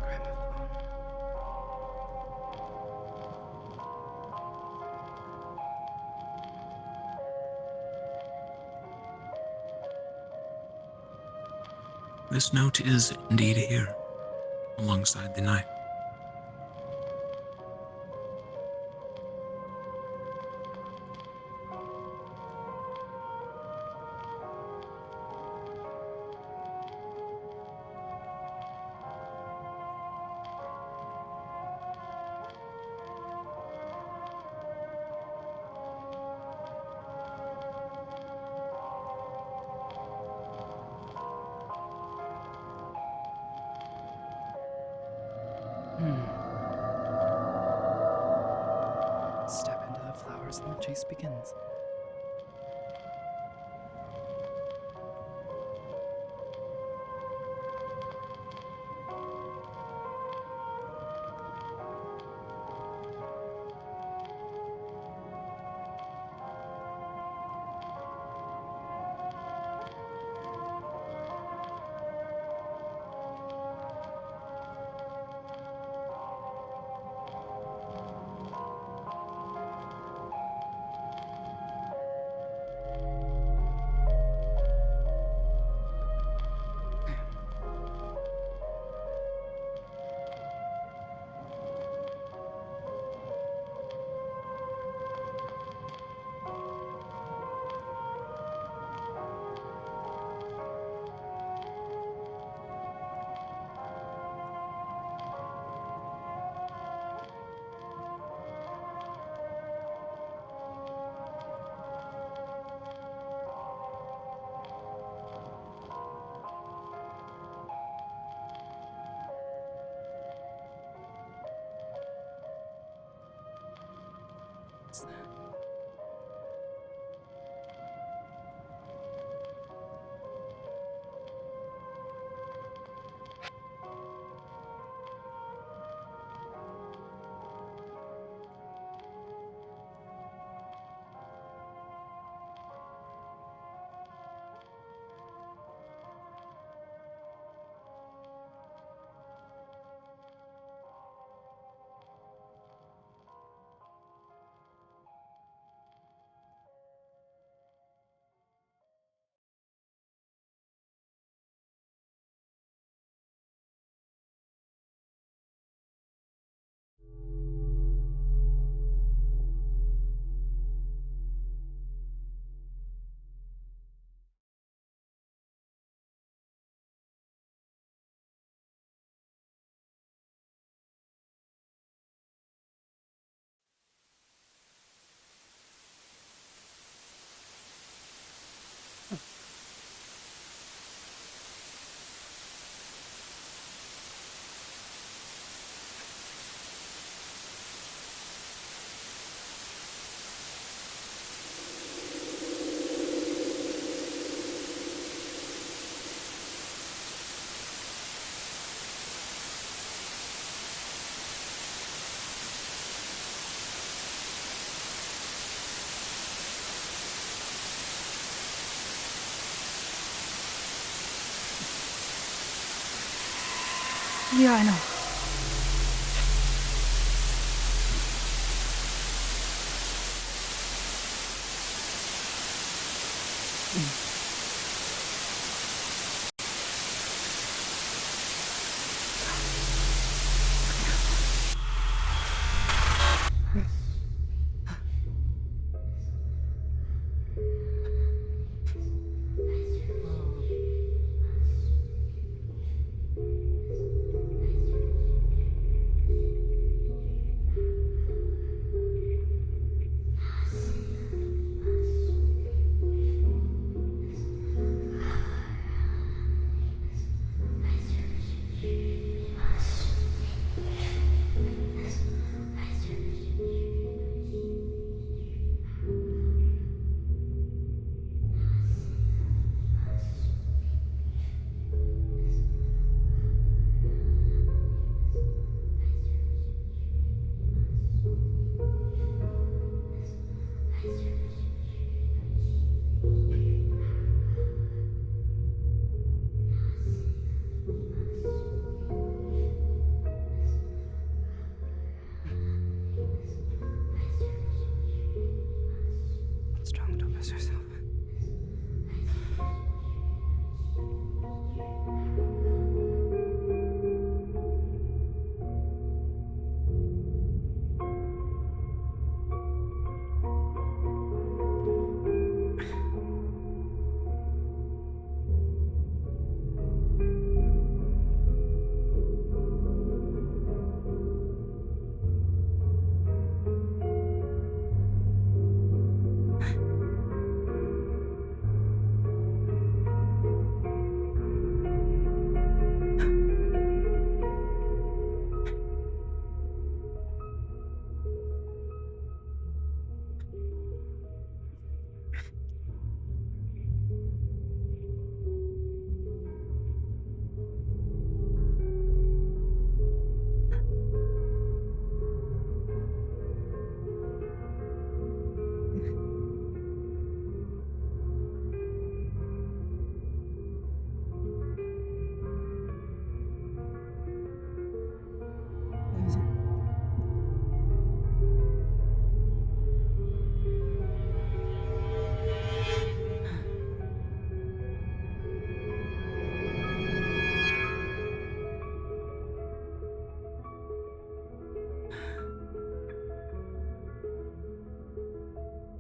Gramophone.
This note is indeed here, alongside the knife.
Step into the flowers and the chase begins. What's that? Yeah, I know. What's wrong? Don't mess yourself.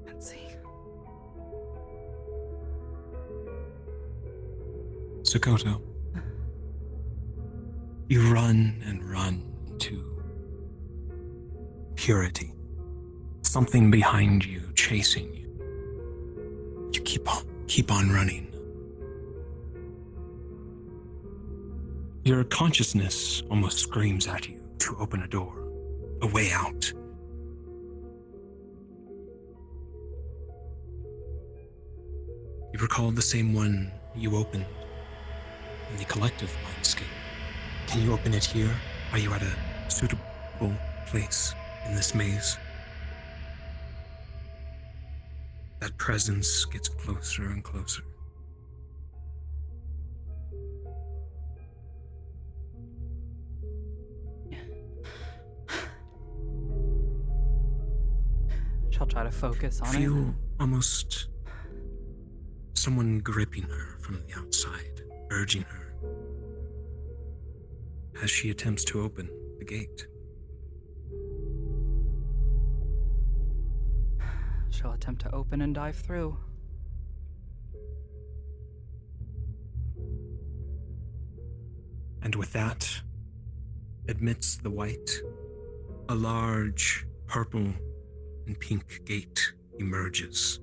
Let's see.
Sakoto, you run and run to purity. Something behind you chasing you. You keep on running. Your consciousness almost screams at you to open a door, a way out. You recall the same one you opened in the collective mindscape. Can you open it here? Are you at a suitable place in this maze? That presence gets closer and closer.
She'll try to focus on it.
Feel almost someone gripping her from the outside, urging her as she attempts to open the gate.
She'll attempt to open and dive through.
And with that, amidst the white, a large purple and pink gate emerges.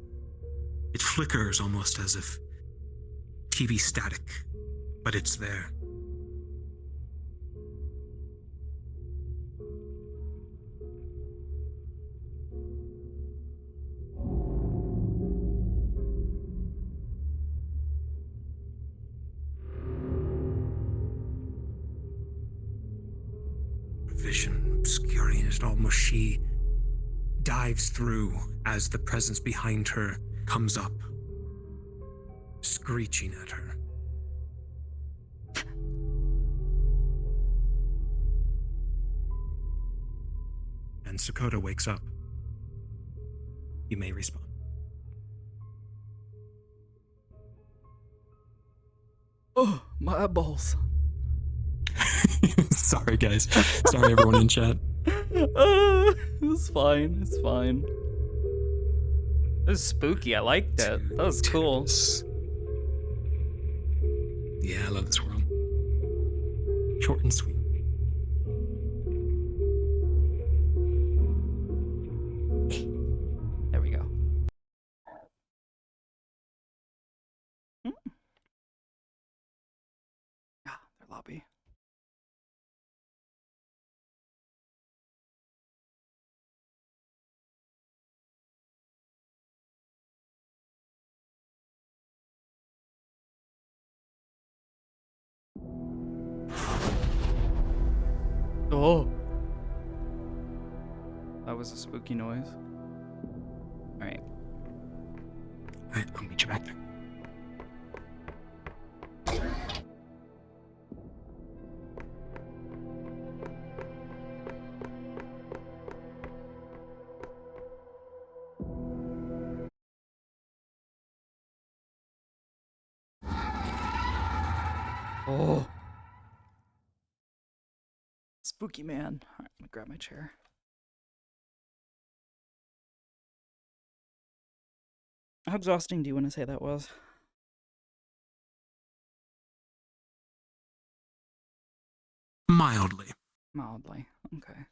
It flickers almost as if TV static, but it's there. Vision obscuring it almost, she dives through as the presence behind her comes up, screeching at her. and Sakoto wakes up, you may respawn.
Oh, my eyeballs.
Sorry, guys. Sorry, everyone in chat.
It's fine. It's fine. It was spooky. I liked it. That was cool.
Yeah, I love this world. Short and sweet.
There we go. Ah, their lobby. Oh. That was a spooky noise. Alright.
Alright, I'll meet you back there.
Oh. Spooky man. Alright, I'm gonna grab my chair. How exhausting do you want to say that was?
Mildly.
Mildly. Okay.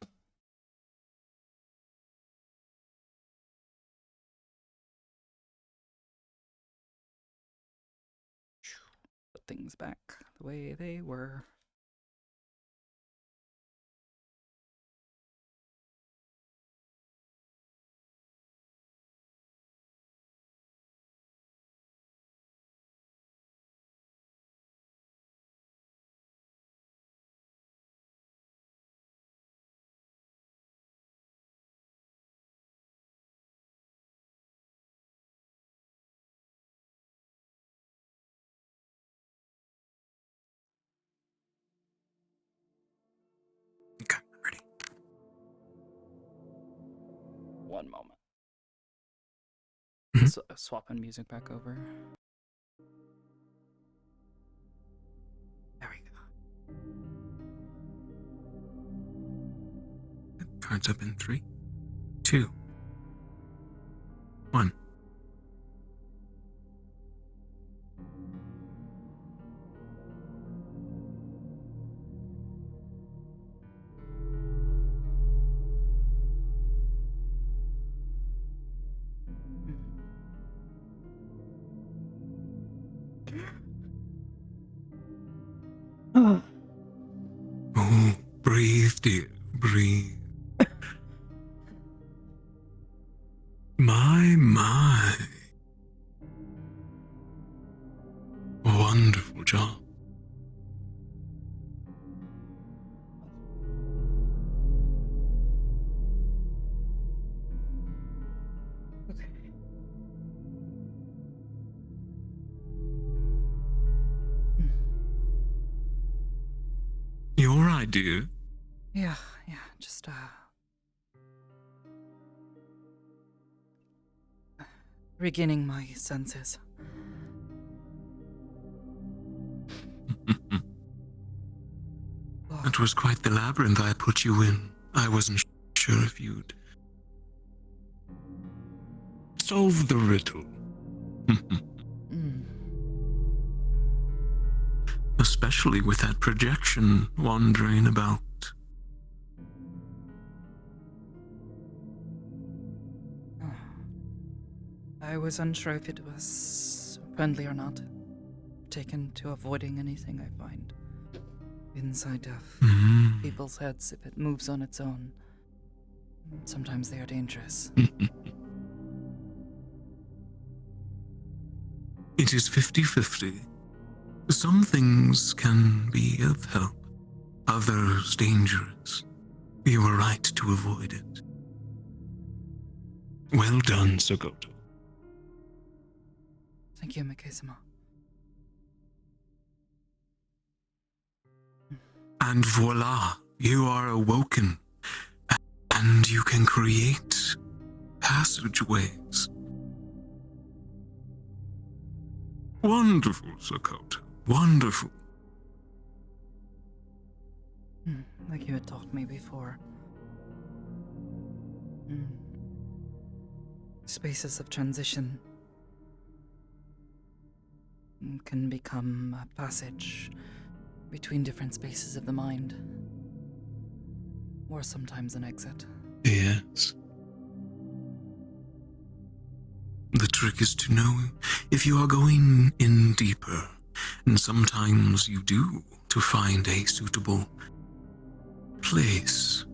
Put things back the way they were.
Okay, I'm ready.
One moment.
Mm-hmm.
Swapping music back over. There we go.
Cards up in 3, 2, 1. Oh, breathe, dear, breathe. My. Wonderful job.
Okay.
You alright, dear?
Yeah, just regaining my senses.
That was quite the labyrinth I put you in. I wasn't sure if you'd solve the riddle. Especially with that projection wandering about.
I was unsure if it was friendly or not. Taken to avoiding anything I find inside of people's heads if it moves on its own. Sometimes they are dangerous.
It is 50-50. Some things can be of help, others dangerous. You were right to avoid it. Well done, Sakoto.
Thank you, Mikesima.
And voila, you are awoken. And you can create passageways. Wonderful, Sakoto. Wonderful.
Like you had taught me before. Spaces of transition can become a passage between different spaces of the mind, or sometimes an exit.
Yes. The trick is to know if you are going in deeper, and sometimes you do, to find a suitable place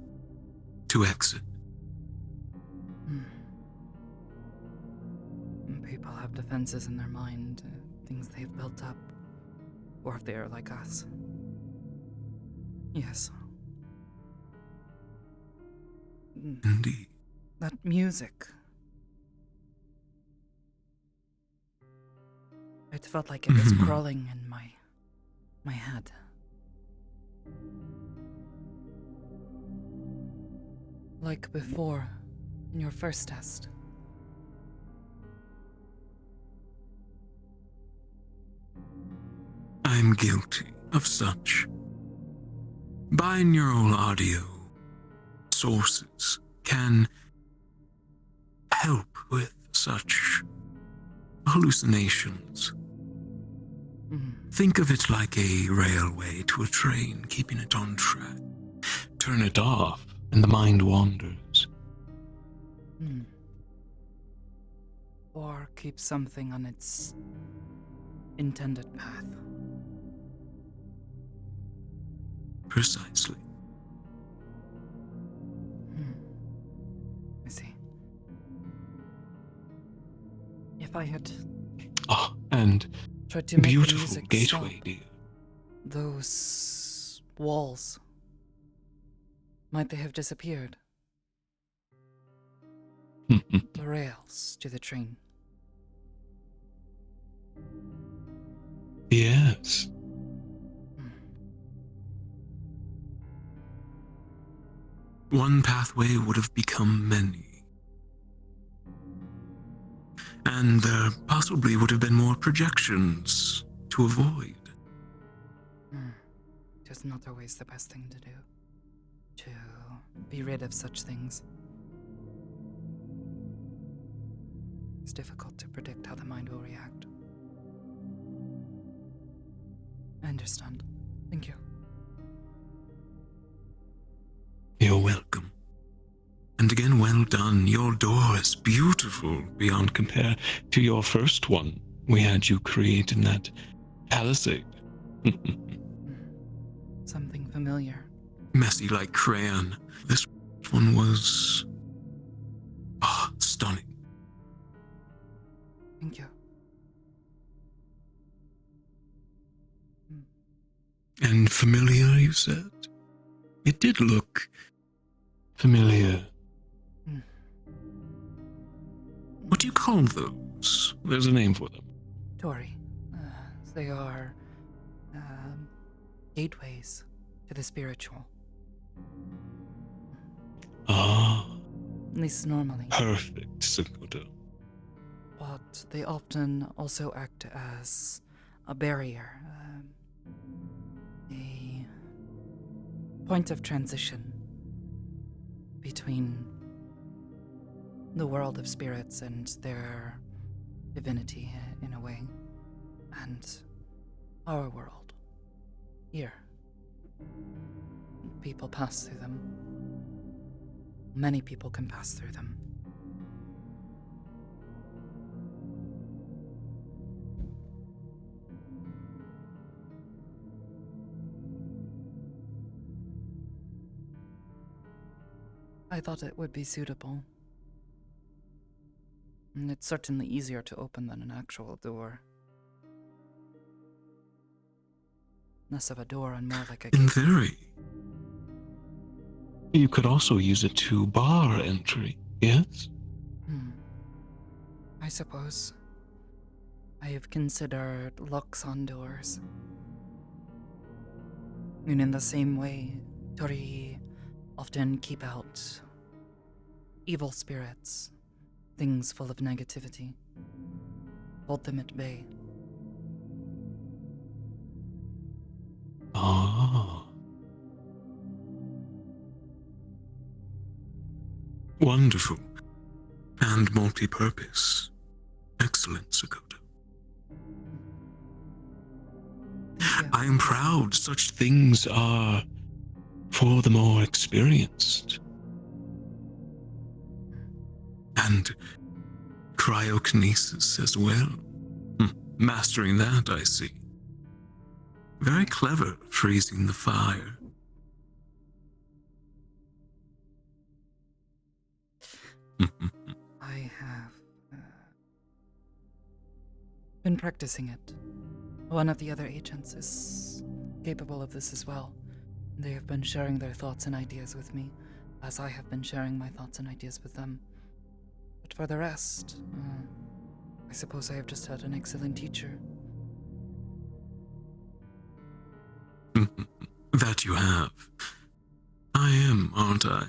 to exit.
People have defenses in their mind, things they've built up, or if they are like us. Yes.
Indeed.
That music. It felt like it was crawling in my head. Like before, in your first test.
I'm guilty of such. Binaural audio sources can help with such hallucinations. Think of it like a railway to a train, keeping it on track. Turn it off, and the mind wanders.
Or keep something on its intended path.
Precisely.
I see. If I had
And
tried to make the
beautiful
music
gateway,
stop,
dear.
those walls, might they have disappeared? The rails to the train.
Yes. One pathway would have become many. And there possibly would have been more projections to avoid.
Just not always the best thing to do. To be rid of such things. It's difficult to predict how the mind will react. I understand. Thank you.
You're welcome. And again, well done. Your door is beautiful beyond compare to your first one we had you create in that palisade.
Something familiar.
Messy like crayon. This one was stunning.
Thank you.
And familiar, you said? It did look familiar. What do you call those? There's a name for them.
Tori. They are gateways to the spiritual. At least normally.
Perfect, Sakoto.
But they often also act as a barrier, a point of transition between the world of spirits and their divinity, in a way, and our world. Here. People pass through them. Many people can pass through them. I thought it would be suitable. And it's certainly easier to open than an actual door. Less of a door and more like a gate.
In theory. You could also use it to bar entry, yes?
I suppose. I have considered locks on doors. And in the same way, Tori often keep out evil spirits, things full of negativity. Hold them at bay.
Ah. Wonderful. And multi-purpose. Excellent, Sakoto. I am proud such things are for the more experienced. And cryokinesis as well. Mastering that, I see. Very clever, freezing the fire.
I have been practicing it. One of the other agents is capable of this as well. They have been sharing their thoughts and ideas with me, as I have been sharing my thoughts and ideas with them. But for the rest, I suppose I have just had an excellent teacher.
That you have. I am, aren't I?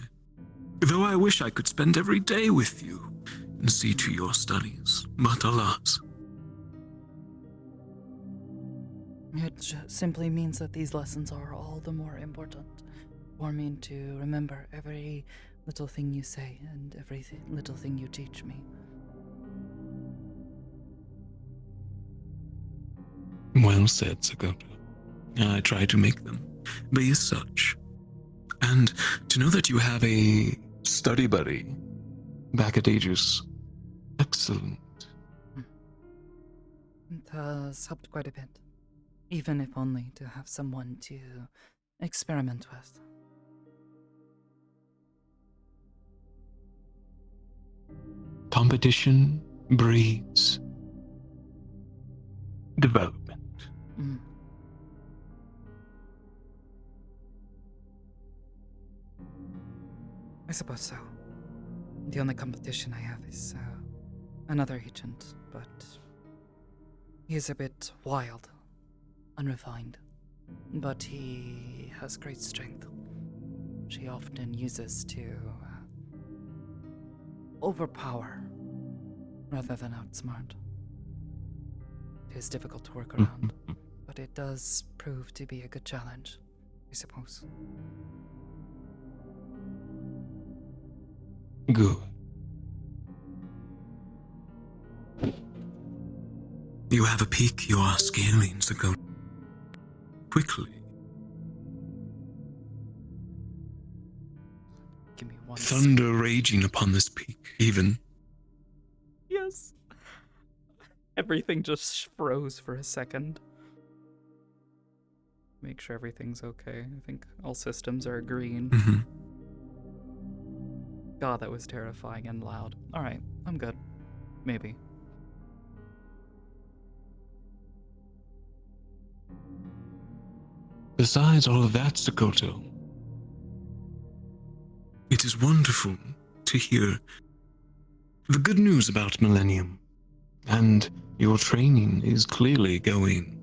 Though I wish I could spend every day with you and see to your studies, but alas.
It simply means that these lessons are all the more important for me to remember every little thing you say and every little thing you teach me.
Well said, Sakoto. I try to make them be as such. And to know that you have a study buddy back at Aegis, excellent.
It has helped quite a bit, even if only to have someone to experiment with.
Competition breeds development.
I suppose so. The only competition I have is another agent, but he is a bit wild, unrefined, but he has great strength. She often uses to overpower rather than outsmart. It is difficult to work around, but it does prove to be a good challenge, I suppose.
Good. You have a peak you are scaling, Sakoto. Quickly.
Give me one
Thunder raging upon this peak, even.
Yes. Everything just froze for a second. Make sure everything's okay. I think all systems are green. God, that was terrifying and loud. Alright, I'm good. Maybe.
Besides all of that, Sakoto, it is wonderful to hear the good news about Millennium, and your training is clearly going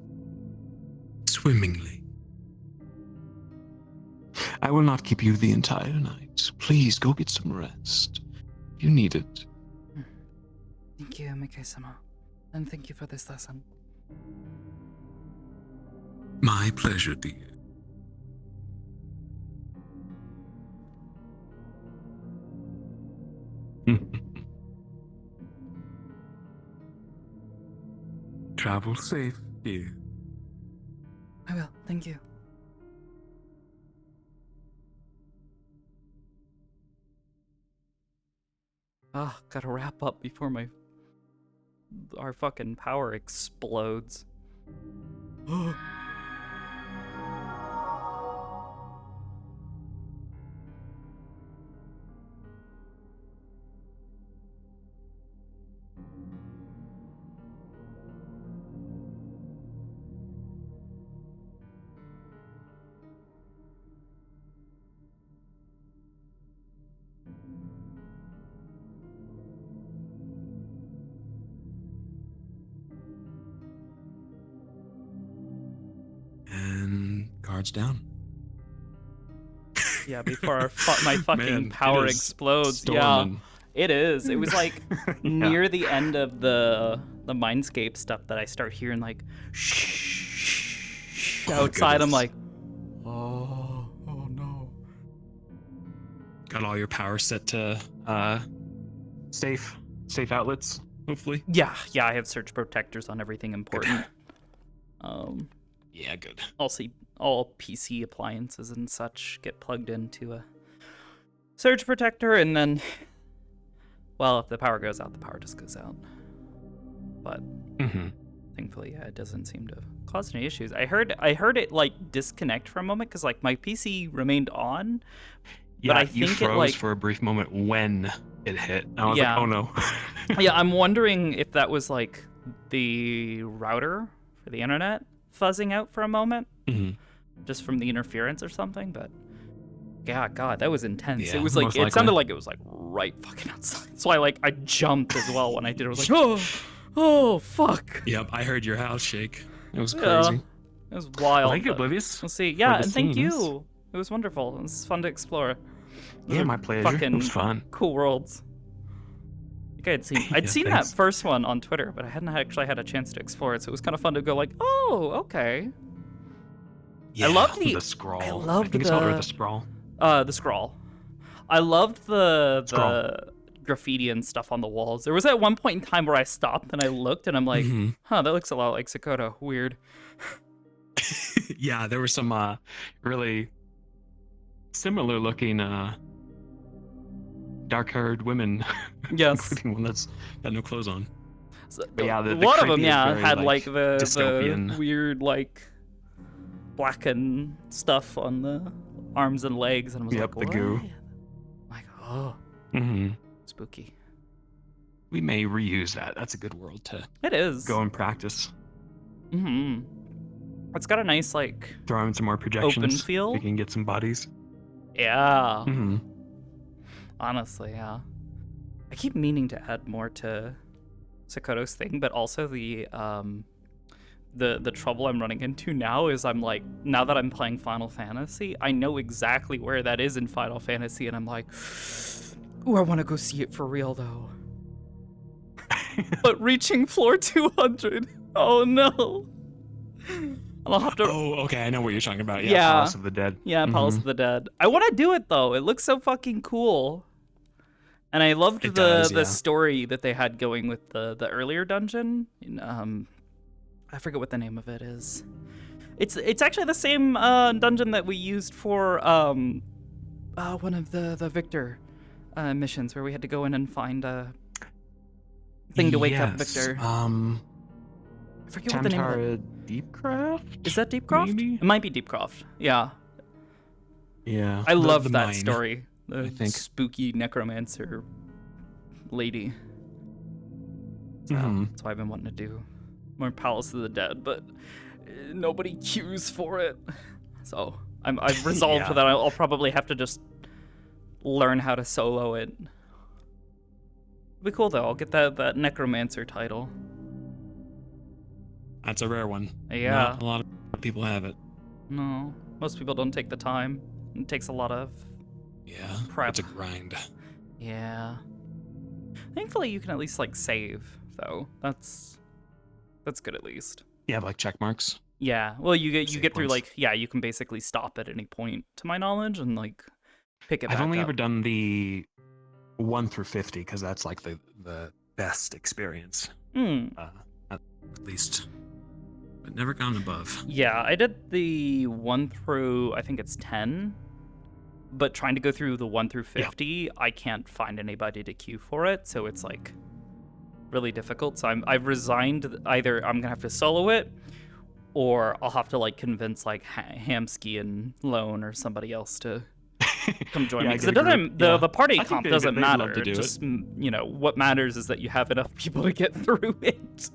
swimmingly. I will not keep you the entire night. Please go get some rest. You need it.
Thank you, Mikei-sama. And thank you for this lesson.
My pleasure, dear. Travel safe, dear.
I will, thank you. Gotta wrap up before our fucking power explodes.
And cards down.
Yeah, before my fucking
Man,
power
it is
explodes.
storming.
Yeah, it is. It was like near the end of the Mindscape stuff that I start hearing like shh outside. I'm like, oh no.
Got all your power set to safe outlets, hopefully.
Yeah, I have surge protectors on everything important.
Yeah, good.
Also, all PC appliances and such get plugged into a surge protector, and then, well, if the power goes out, the power just goes out. But thankfully, yeah, it doesn't seem to cause any issues. I heard it like disconnect for a moment because like my PC remained on.
Yeah,
but I
you
think
froze
it like
for a brief moment when it hit. I was
Yeah.
like, oh no.
Yeah, I'm wondering if that was like the router for the internet fuzzing out for a moment, just from the interference or something. But yeah, God, that was intense.
Yeah,
It was like
most
it
likely.
sounded like it was like right fucking outside. So I jumped as well when I did it. I was like, oh fuck.
Yep, I heard your house shake. It was
Yeah,
crazy.
it was wild.
Well, thank you,
but
Oblivious.
We'll see. Yeah,
the
and thank
scenes.
you. It was wonderful. It was fun to explore. Those
Yeah,
are
my pleasure.
Fucking
It was fun.
cool worlds. I think I'd
Yeah,
seen
thanks.
that first one on Twitter, but I hadn't actually had a chance to explore it, so it was kind of fun to go like, oh, okay.
Yeah,
loved
the
the-
scroll.
I loved
think it's called
the-
the sprawl.
The scroll. I loved the
Scroll.
graffiti and stuff on the walls. There was at one point in time where I stopped and I looked and I'm like, huh, that looks a lot like Sakoto. Weird.
Yeah, there were some really similar looking dark-haired women,
Yes.
including one that's got no clothes on.
So,
But yeah, the
one of them,
creepy is
yeah,
very,
had
like,
like the
dystopian.
weird like blackened stuff on the arms and legs, and I was
Yep,
like,
the goo.
"What?" Like, oh, spooky.
We may reuse that. That's a good world to
It is.
go and practice.
It's got a nice like,
Throw in some more projections.
open feel.
We can get some bodies.
Yeah.
Mm-hmm.
Honestly, yeah. I keep meaning to add more to Sakoto's thing, but also the trouble I'm running into now is I'm like, now that I'm playing Final Fantasy, I know exactly where that is in Final Fantasy, and I'm like, ooh, I want to go see it for real though. But reaching floor 200, oh no. I'll have to.
Oh, okay. I know what you're talking about. Yeah,
Yeah.
Palace of the Dead.
Yeah, Palace of the Dead. I want to do it though. It looks so fucking cool. And I loved
It
the
does, yeah.
story that they had going with the earlier dungeon. I forget what the name of it is. It's actually the same dungeon that we used for one of the Victor missions where we had to go in and find a thing to wake up Victor. I forget what the name of it.
Deepcraft?
Is that Deepcroft?
Maybe?
It might be Deepcroft. Yeah.
Yeah.
I love
the
that
mine.
story. The
I think.
spooky necromancer lady. So that's why I've been wanting to do more Palace of the Dead, but nobody queues for it. So I've resolved
Yeah.
that I'll probably have to just learn how to solo it. It'll be cool though. I'll get that necromancer title.
That's a rare one.
Yeah.
Not a lot of people have it.
No, most people don't take the time. It takes a lot of
Yeah.
prep.
It's a grind.
Yeah. Thankfully, you can at least like save though. That's good at least.
Yeah, like check marks.
Yeah. Well, you
Save
get through
points.
like, yeah, you can basically stop at any point, to my knowledge, and like pick it back
I've only
up.
ever done the 1 through 50 because that's like the best experience. At least. But never gone above.
Yeah, I did the 1 through, I think it's 10, but trying to go through the 1 through 50, I can't find anybody to queue for it, so it's like really difficult. So I've resigned. Either I'm gonna have to solo it, or I'll have to like convince like Hamsky and Lone or somebody else to come join me, because it doesn't. The party
I think
comp
they'd
doesn't
love
matter.
to do
Just what matters is that you have enough people to get through it.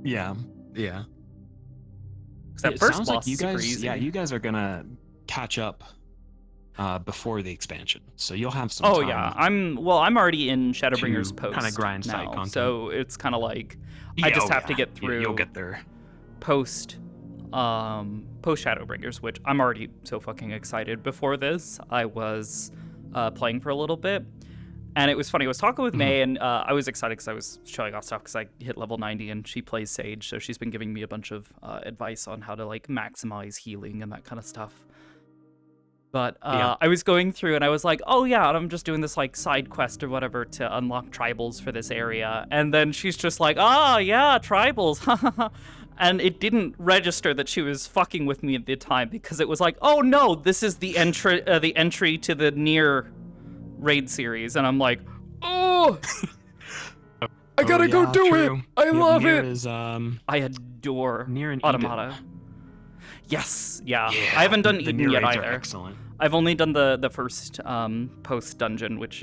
Yeah. Yeah.
'Cause that
It
first
sounds
boss
like you
is super
guys,
easy.
yeah, you guys are gonna catch up before the expansion, so you'll have some
Oh
time.
yeah, I'm already in Shadowbringer's
to
post
kinda grind side
now,
content.
so it's kind of like I just have to get through
You'll get there.
post post Shadowbringers, which I'm already so fucking excited. Before this, I was playing for a little bit, and it was funny. I was talking with May, and I was excited because I was showing off stuff because I hit level 90, and she plays Sage, so she's been giving me a bunch of advice on how to like maximize healing and that kind of stuff. But I was going through and I was like, oh yeah, I'm just doing this like side quest or whatever to unlock tribals for this area. And then she's just like, yeah, tribals. And it didn't register that she was fucking with me at the time because it was like, oh no, this is the entry to the Nier raid series. And I'm like, oh, I gotta go do it. I love it. Is, I adore Nier and Automata. Eden. Yes, yeah. I haven't done Eden yet either. Excellent. I've only done the first post dungeon, which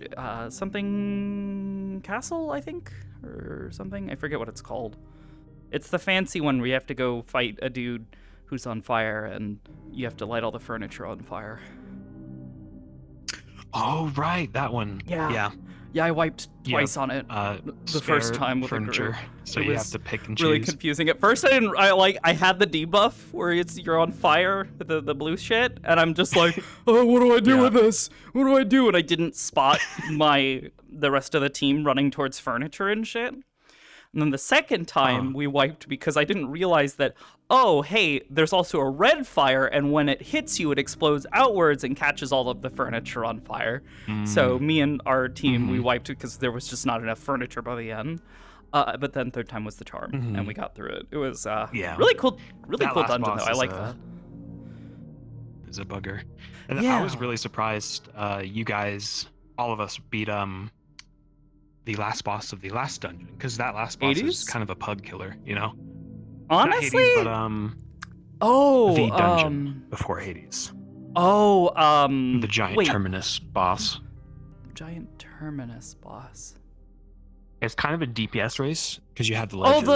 something castle, I think, or something. I forget what it's called. It's the fancy one where you have to go fight a dude who's on fire, and you have to light all the furniture on fire.
Oh right, that one.
Yeah. Yeah, I wiped twice on it. The first time with furniture, a group.
So you have to pick and choose.
Really confusing. At first, I had the debuff where you're on fire with the blue shit, and I'm just like, oh, what do I do with this? What do I do? And I didn't spot the rest of the team running towards furniture and shit. And then the second time we wiped because I didn't realize that, oh, hey, there's also a red fire, and when it hits you, it explodes outwards and catches all of the furniture on fire. So me and our team, we wiped it because there was just not enough furniture by the end. But then third time was the charm, and we got through it. It was really cool dungeon, though. I like that.
It's a bugger. And I was really surprised you guys, all of us, beat the last boss of the last dungeon, because that last boss is kind of a pug killer, you know?
Honestly?
Not Hades, but the dungeon before Hades. The giant terminus boss.
Giant terminus boss.
It's kind of a DPS race because you have the ledges.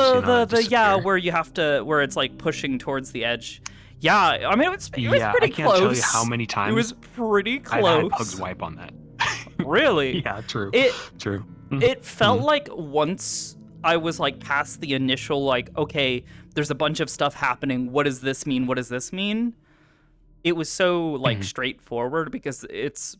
Where you have to, where it's like pushing towards the edge. Yeah, I mean it was pretty close.
I can't tell you how many times
it was pretty close.
I've had pugs wipe on that.
Really?
Yeah, true. True.
It felt like once I was like past the initial like, okay, there's a bunch of stuff happening. What does this mean? What does this mean? It was so like straightforward because it's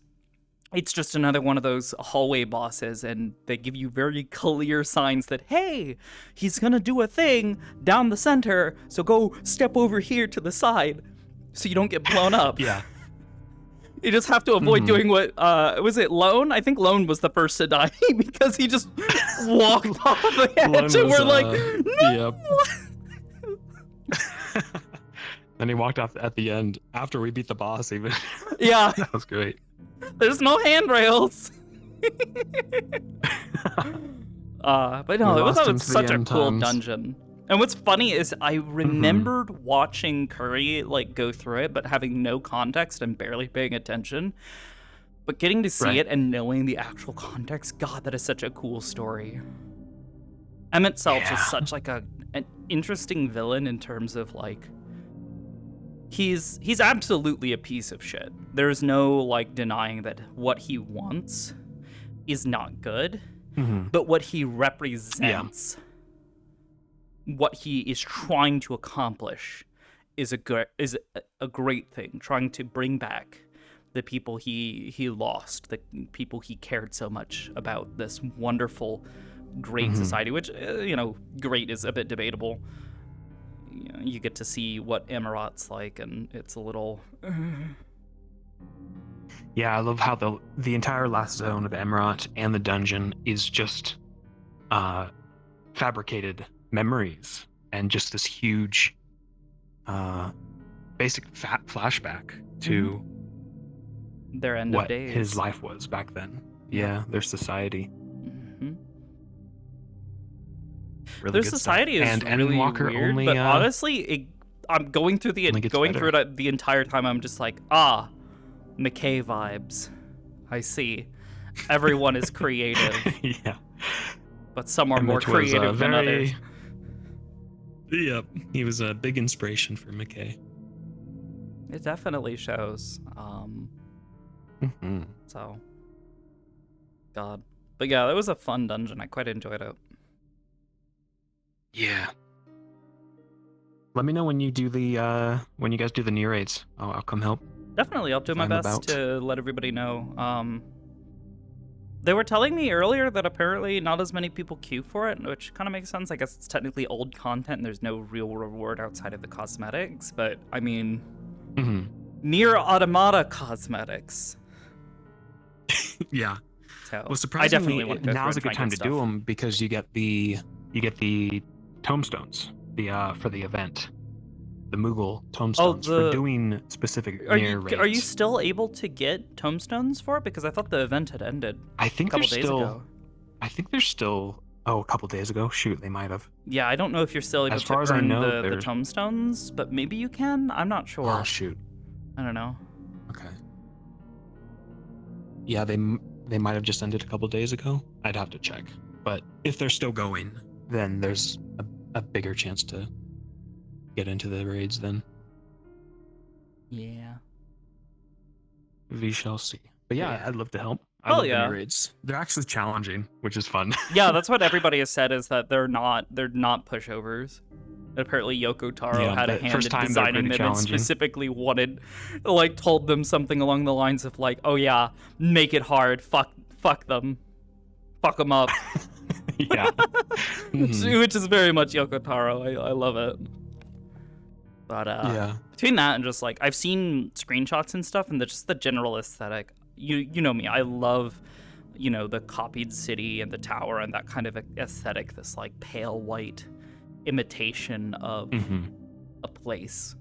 just another one of those hallway bosses, and they give you very clear signs that, hey, he's gonna do a thing down the center, so go step over here to the side so you don't get blown up.
Yeah.
You just have to avoid doing what, was it Lone? I think Lone was the first to die because he just walked off the edge and we're like, no!
Yep. Then he walked off at the end after we beat the boss even.
Yeah.
That was great.
There's no handrails. But no, it was such a cool dungeon. And what's funny is I remembered watching Curry like go through it, but having no context and barely paying attention. But getting to see it and knowing the actual context, God, that is such a cool story. Emmett Selch is such like an interesting villain in terms of like he's absolutely a piece of shit. There's no like denying that what he wants is not good, but what he represents. What he is trying to accomplish is a great thing. Trying to bring back the people he lost, the people he cared so much about. This wonderful, great society, which great is a bit debatable. You get to see what Emirat's like, and it's a little.
Yeah, I love how the entire last zone of Emirat and the dungeon is just fabricated memories and just this huge basic flashback to
their end of days,
what his life was back then. Their society. Really
their society is really weird, but honestly I'm going through it the entire time. I'm just like, McKay vibes. I see. Everyone is creative. But some are more creative than others.
Yep, he was a big inspiration for McKay.
It definitely shows. So, God. But yeah, it was a fun dungeon. I quite enjoyed it.
Yeah. Let me know when you do the when you guys do the new raids. I'll come help.
Definitely, I'll do my
I'm
best
about.
to let everybody know. They were telling me earlier that apparently not as many people queue for it, which kind of makes sense. I guess it's technically old content and there's no real reward outside of the cosmetics, but I mean, Nier Automata cosmetics.
Yeah.
So
Well, surprisingly,
I definitely want to go
now's a
through
good
and try
time to do them because you get the tomestones for the event. The Moogle tomestones for doing specific Nier raids.
Are you still able to get tomestones for it? Because I thought the event had ended.
I think
a couple days ago.
I think there's still. Oh, a couple days ago. Shoot, they might have.
Yeah, I don't know if you're still able to earn the tomestones, but maybe you can. I'm not sure.
Oh shoot.
I don't know.
Okay. Yeah, they might have just ended a couple days ago. I'd have to check. But if they're still going, then there's a bigger chance to get into the raids then.
Yeah.
We shall see. But yeah, I'd love to help. I love the raids. They're actually challenging, which is fun.
Yeah, that's what everybody has said, is that they're not pushovers. Apparently Yoko Taro had a hand in designing them and specifically told them something along the lines of like, oh yeah, make it hard, fuck them up.
Yeah.
Which is very much Yoko Taro. I love it. But between that and just like, I've seen screenshots and stuff, and just the general aesthetic. You know me, I love, the copied city and the tower and that kind of aesthetic, this like pale white imitation of a place,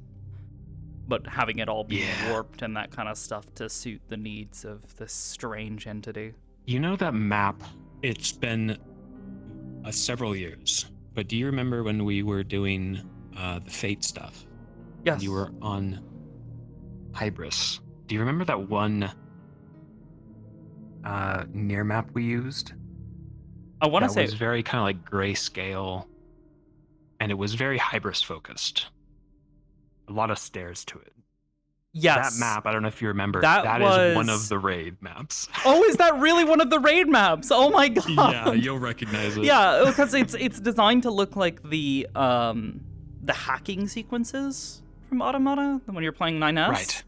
but having it all be warped and that kind of stuff to suit the needs of this strange entity.
You know that map, it's been several years, but do you remember when we were doing the Fate stuff?
Yes.
You were on Hybris. Do you remember that one Nier map we used?
I want to say
it was very kind of like grayscale, and it was very Hybris focused. A lot of stairs to it.
Yes.
That map, I don't know if you remember, that is one of the raid maps.
Oh, is that really one of the raid maps? Oh my god.
Yeah, you'll recognize it.
Yeah, because it's designed to look like the hacking sequences from Automata when you're playing 9S.
Right.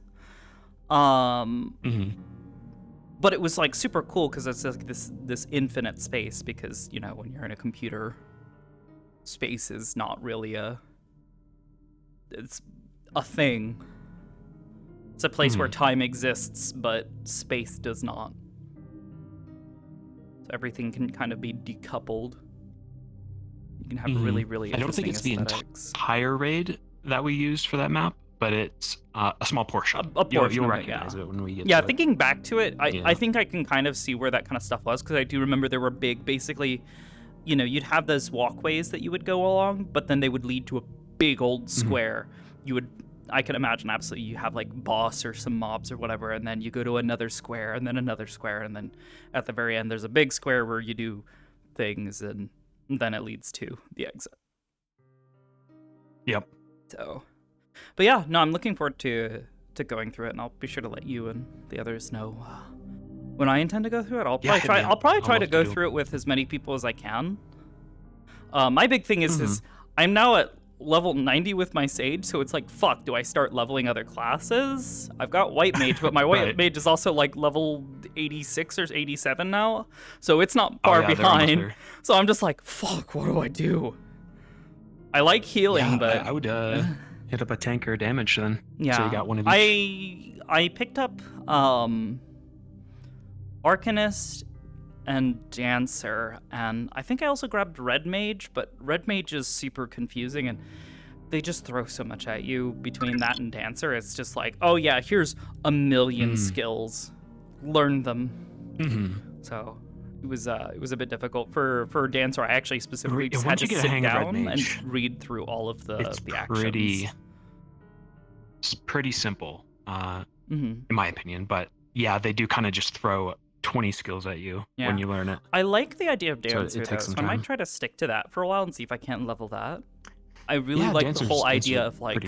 But it was like super cool because it's like this infinite space, because when you're in a computer, space is not really it's a thing. It's a place where time exists, but space does not. So everything can kind of be decoupled. You can have really, really interesting aesthetics.
I don't think it's the entire raid that we used for that map, but it's a small portion.
A portion
You'll
of
recognize it when we get to it.
Thinking back to it, I think I can kind of see where that kind of stuff was, because I do remember there were basically, you'd have those walkways that you would go along, but then they would lead to a big old square. I can imagine absolutely you have like boss or some mobs or whatever, and then you go to another square, and then another square, and then at the very end there's a big square where you do things, and then it leads to the exit.
Yep.
So, but yeah, no, I'm looking forward to going through it, and I'll be sure to let you and the others know when I intend to go through it. I'll probably try to go through it with as many people as I can. My big thing is I'm now at level 90 with my Sage, so it's like, fuck, do I start leveling other classes? I've got White Mage, but my White Mage is also like level 86 or 87 now, so it's not far behind. So I'm just like, fuck, what do I do? I like healing, but
I would hit up a tanker damage then.
Yeah.
So you got one of each.
I picked up Arcanist and Dancer, and I think I also grabbed Red Mage, but Red Mage is super confusing, and they just throw so much at you between that and Dancer. It's just like, oh yeah, here's a million skills, learn them. So it was a bit difficult for Dancer. I actually specifically just had to sit down and read through all of the actions.
It's pretty simple, in my opinion, but yeah, they do kind of just throw 20 skills at you when you learn it.
I like the idea of Dancer, so I might try to stick to that for a while and see if I can't level that. I really like the whole idea of like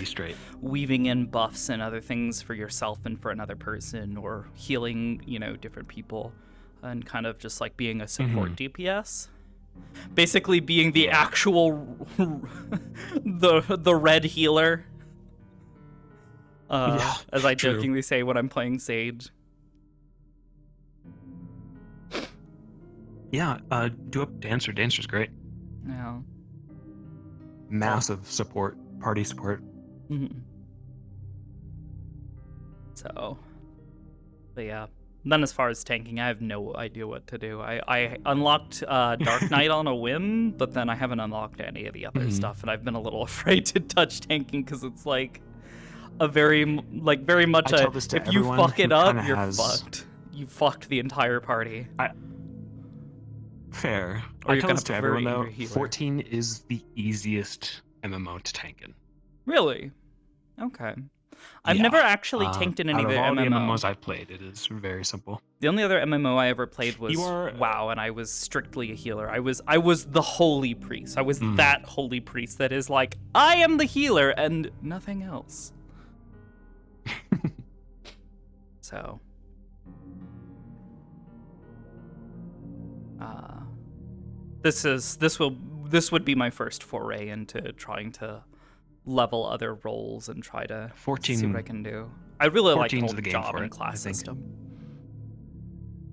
weaving in buffs and other things for yourself and for another person, or healing, different people, and kind of just like being a support DPS. Basically being the actual the red healer. As I
true.
jokingly say when I'm playing Sage.
Yeah, do up Dancer. Dancer's great.
Yeah.
Massive support, party support.
Mm-hmm. So, but yeah. Then as far as tanking, I have no idea what to do. I unlocked Dark Knight on a whim, but then I haven't unlocked any of the other stuff, and I've been a little afraid to touch tanking because it's like a very much a, if you fuck it up, you're fucked. You fucked the entire party.
Fair.
Or
I
you're
tell this to everyone though,
healer.
14 is the easiest MMO to tank in.
Really? Okay. I've never actually tanked in any
of
other
all
MMO.
the MMOs I've played, it is very simple.
The only other MMO I ever played was WoW, and I was strictly a healer. I was the holy priest. I was that holy priest that is like, I am the healer and nothing else. So, this would be my first foray into trying to level other roles and try to
14,
see what I can do. I really like the whole
the game
job
for
and
it,
class system.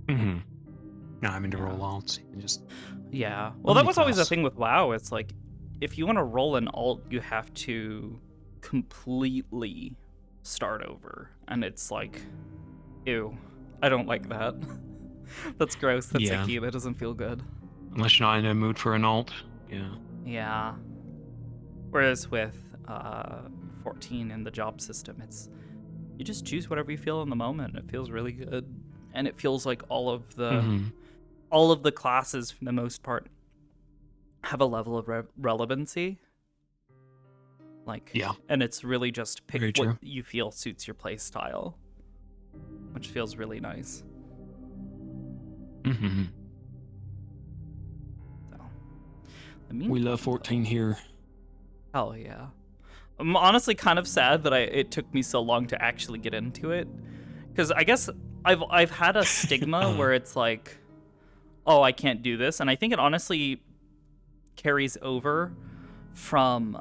Now I'm into roll alts. You can just
yeah. Well, that was always the thing with WoW. It's like, if you want to roll an alt, you have to completely start over, and it's like, ew, I don't like that. That's gross. That's icky. That doesn't feel good.
Unless you're not in a mood for an alt.
Yeah. Whereas with 14 in the job system, it's you just choose whatever you feel in the moment. It feels really good, and it feels like all of the classes, for the most part, have a level of relevancy. Like, and it's really just pick what you feel suits your play style, which feels really nice. So,
we love 14 here.
Hell yeah. I'm honestly kind of sad that it took me so long to actually get into it, because I guess I've had a stigma where it's like, oh, I can't do this, and I think it honestly carries over from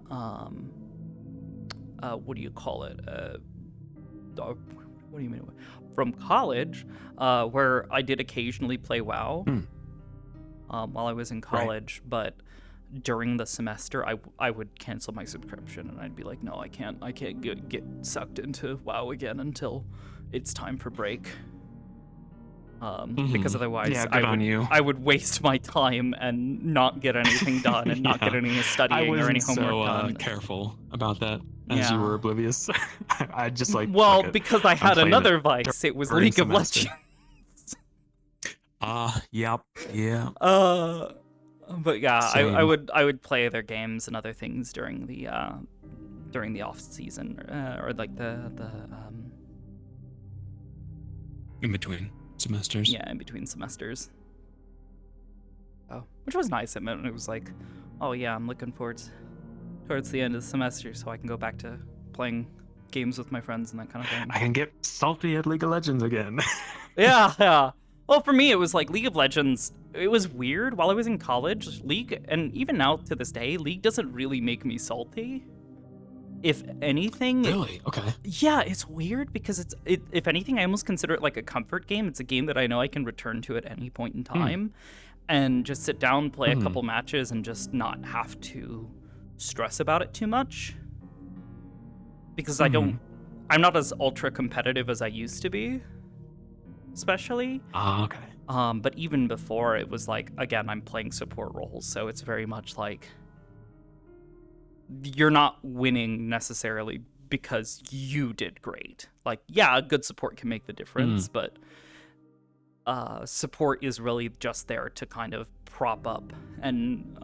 what do you call it? What do you mean? From college, where I did occasionally play WoW while I was in college, but during the semester, I would cancel my subscription, and I'd be like, no, I can't get sucked into WoW again until it's time for break. Because otherwise, I would waste my time and not get anything done, and not get any studying or any homework done.
I was so careful about that, as you were oblivious. I just like,
well, because I had another vice. It was League of Legends.
Yep.
But yeah, I would play their games and other things during the off season, or like the
in between semesters.
Yeah, in between semesters. Oh, which was nice. It was like, oh yeah, I'm looking forward towards the end of the semester so I can go back to playing games with my friends and that kind of thing.
I can get salty at League of Legends again.
Yeah. Well, for me, it was like League of Legends. It was weird. While I was in college, League, and even now to this day, League doesn't really make me salty. If anything...
Really? Okay.
Yeah, it's weird because if anything, I almost consider it like a comfort game. It's a game that I know I can return to at any point in time and just sit down, play a couple matches, and just not have to stress about it too much. Because I'm not as ultra competitive as I used to be. Especially.
Okay.
But even before, it was like, again, I'm playing support roles, so it's very much like you're not winning necessarily because you did great. Like, yeah, a good support can make the difference, but support is really just there to kind of prop up and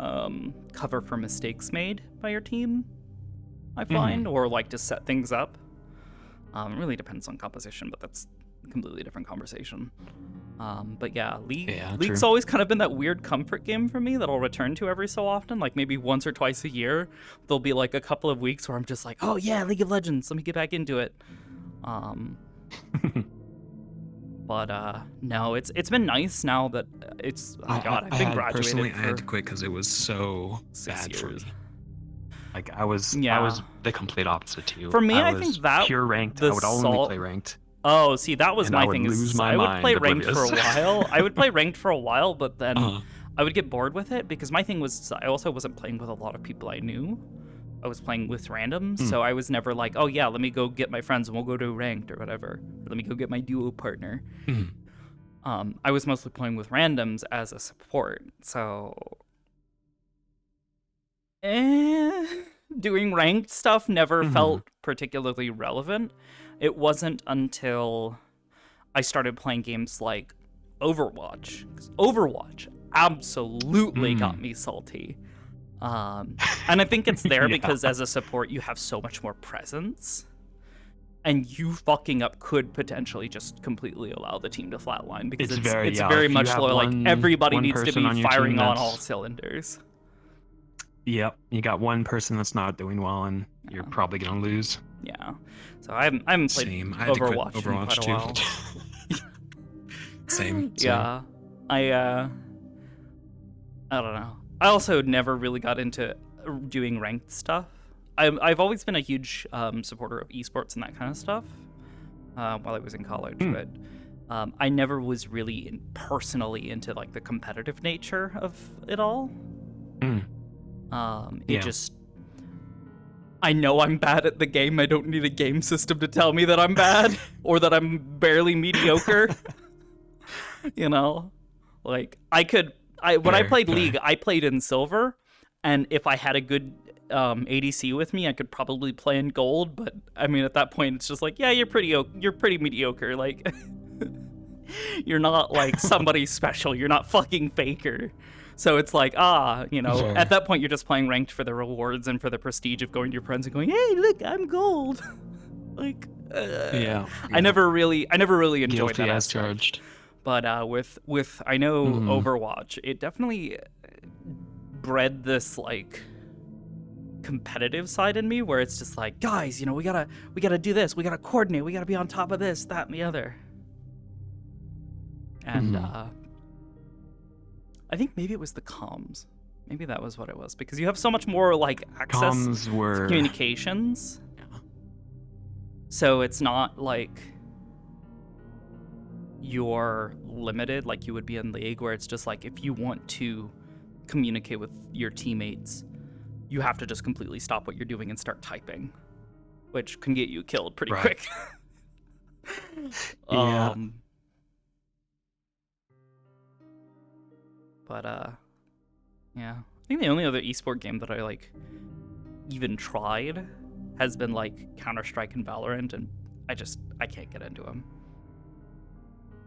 cover for mistakes made by your team, I find, or like to set things up. It really depends on composition, but that's a completely different conversation. But yeah, League's always kind of been that weird comfort game for me that I'll return to every so often. Like maybe once or twice a year, there'll be like a couple of weeks where I'm just like, oh yeah, League of Legends, let me get back into it. But no, it's been nice now that it's. Oh God, I've been graduated.
Personally, I had to quit because it was so bad for me. Like I was the complete opposite to you.
For me, I
was
think that
pure ranked. I would only play ranked.
Oh, see, that was
And
my
I would
thing.
lose my
I would
mind
play ranked for a
oblivious.
while. I would play ranked for a while, but then I would get bored with it because my thing was I also wasn't playing with a lot of people I knew. I was playing with randoms, so I was never like, oh yeah, let me go get my friends and we'll go to ranked or whatever. Or let me go get my duo partner. I was mostly playing with randoms as a support, so doing ranked stuff never felt particularly relevant. It wasn't until I started playing games like Overwatch. 'Cause Overwatch absolutely got me salty. And I think it's there because as a support, you have so much more presence. And you fucking up could potentially just completely allow the team to flatline because it's very much like everybody needs to be firing on all cylinders.
Yep, you got one person that's not doing well, and you're probably gonna lose.
Yeah, so I haven't played Overwatch in quite a while.
Same.
Yeah, I don't know. I also never really got into doing ranked stuff. I've always been a huge supporter of esports and that kind of stuff while I was in college, but I never was really personally into like the competitive nature of it all. It just, I know I'm bad at the game. I don't need a game system to tell me that I'm bad or that I'm barely mediocre. You know, like when I played League, I played in silver, and if I had a good ADC with me, I could probably play in gold. But I mean, at that point, it's just like, yeah, you're pretty mediocre. Like, you're not like somebody special. You're not fucking Faker. So it's like, at that point, you're just playing ranked for the rewards and for the prestige of going to your friends and going, hey, look, I'm gold. Like, I never really enjoyed that
as charged.
But with I know Overwatch, it definitely bred this like competitive side in me where it's just like, guys, we gotta do this, we gotta coordinate, we gotta be on top of this, that, and the other. And I think maybe it was the comms. Maybe that was what it was, because you have so much more like access to communications. Yeah. So it's not like you're limited like you would be in League, where it's just like if you want to communicate with your teammates, you have to just completely stop what you're doing and start typing, which can get you killed pretty quick.
Yeah.
But yeah, I think the only other esport game that I like even tried has been like Counter-Strike and Valorant, and I can't get into them.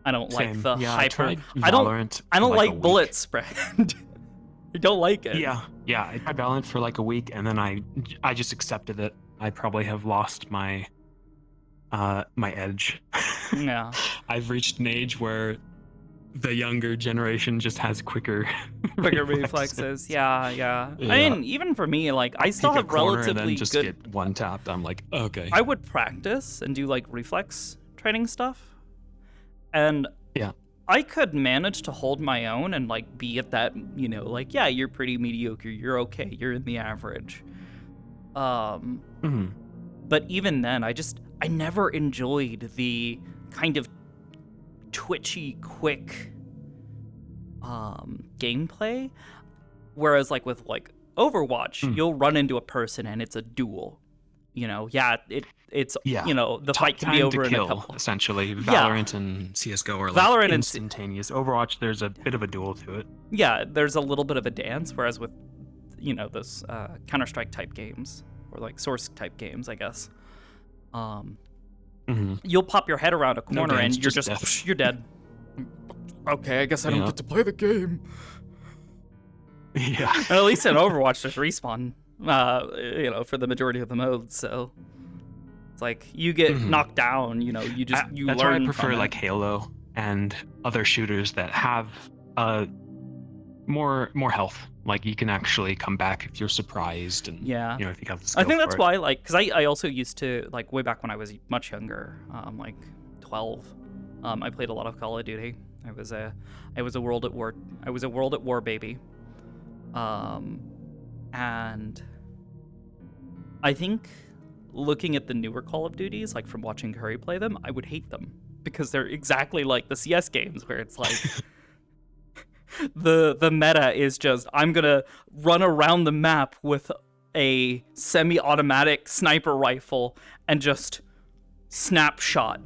I don't like the hyper. I don't like bullet spread. I don't like it.
Yeah. I tried Valorant for like a week, and then I just accepted it. I probably have lost my edge.
Yeah.
I've reached an age where the younger generation just has quicker
reflexes. Yeah. I mean, even for me, like I still have relatively
and then just
good.
Get one tapped. I'm like, okay.
I would practice and do like reflex training stuff, and I could manage to hold my own and like be at that, like, yeah, you're pretty mediocre, you're okay, you're in the average. But even then, I never enjoyed the kind of twitchy, quick gameplay. Whereas like with like Overwatch, you'll run into a person and it's a duel. The fight can be over in a couple.
Essentially, Valorant and CS:GO are like
Valorant
instantaneous. Overwatch, there's a bit of a duel to it.
Yeah, there's a little bit of a dance, whereas with those Counter-Strike type games or like Source type games, I guess, you'll pop your head around a corner and you're dead. Okay, I guess I don't get to play the game.
Yeah.
And at least in Overwatch, there's respawn. For the majority of the modes, so it's like you get knocked down. You
that's
learn.
Why I prefer like Halo and other shooters that have more health. Like you can actually come back if you're surprised, and if you have the skill.
I think that's why, like, because I also used to, like, way back when I was much younger, like 12. I played a lot of Call of Duty. I was a World at War baby. And I think looking at the newer Call of Duties, like from watching Curry play them, I would hate them because they're exactly like the CS games where it's like the meta is just I'm gonna run around the map with a semi-automatic sniper rifle and just snapshot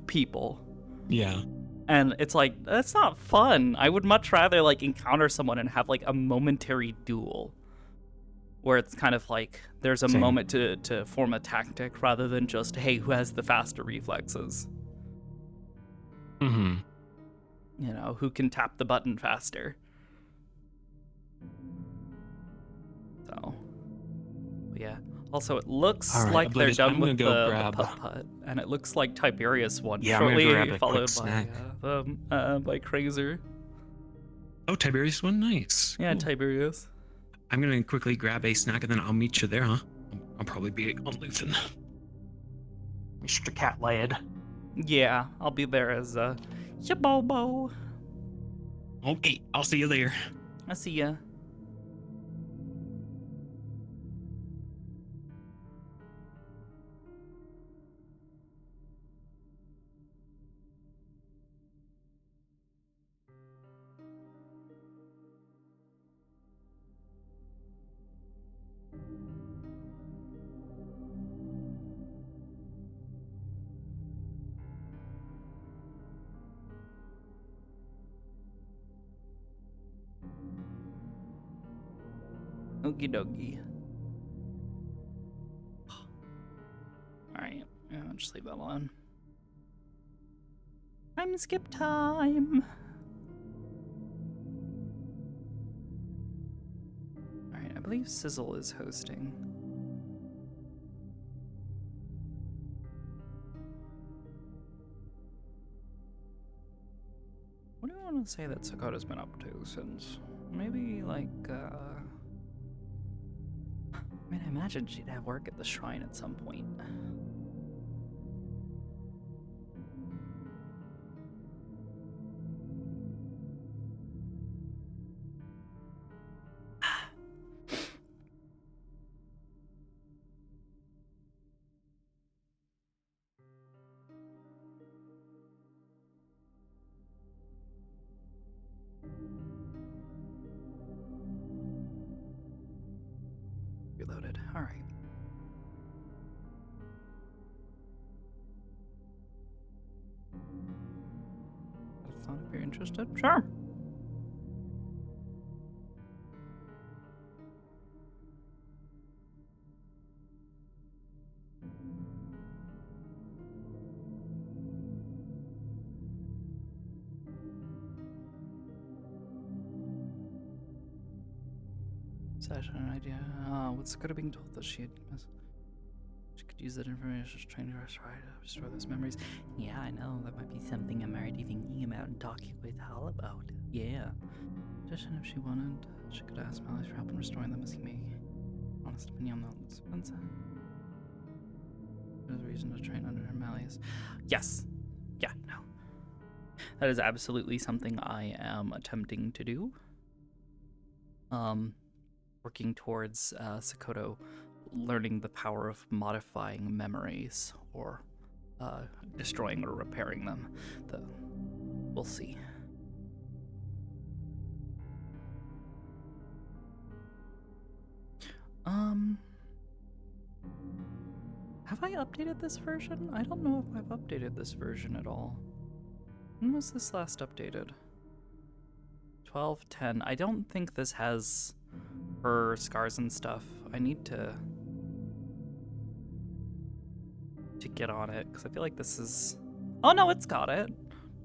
people.
Yeah.
And it's like, that's not fun. I would much rather like encounter someone and have like a momentary duel where it's kind of like there's a
Same.
moment to form a tactic rather than just, hey, who has the faster reflexes?
Mm-hmm.
You know, who can tap the button faster? So, yeah. Also, it looks
All right,
like
Oblivious,
they're done
I'm
with
gonna go
the
grab...
putt-putt, and it looks like Tiberius won,
Yeah, I'm gonna
shortly
grab a quick
followed
snack.
by Krazer.
Oh, Tiberius one? Nice.
Yeah,
Cool.
Tiberius.
I'm gonna quickly grab a snack and then I'll meet you there, huh? I'll probably be on Luthen. Mr. Cat Lad.
Yeah, I'll be there as Shabobo.
Okay, I'll see you there.
I see ya. Okie dokie. Alright, yeah, I'll just leave that alone. Time skip time. Alright, I believe Sizzle is hosting. What do I want to say that Sakoto's been up to since? Maybe, like, I mean, I imagine she'd have work at the shrine at some point. Reloaded. Alright. I thought if you're interested. Sure. Session an idea. What's Dakota being told that she could use that information to train her to restore those memories? Yeah, I know. That might be something I'm already thinking about and talking with Hal about. Yeah. Just if she wanted, she could ask Mallory for help in restoring them as he may. Honest opinion on the Spencer. There's a reason to train under Malleus. Yes. Yeah, no. That is absolutely something I am attempting to do. Working towards Sakoto learning the power of modifying memories or destroying or repairing them. We'll see. Have I updated this version? I don't know if I've updated this version at all. When was this last updated? 12:10. I don't think this has her scars and stuff. I need to get on it because I feel like this is... Oh no, it's got it.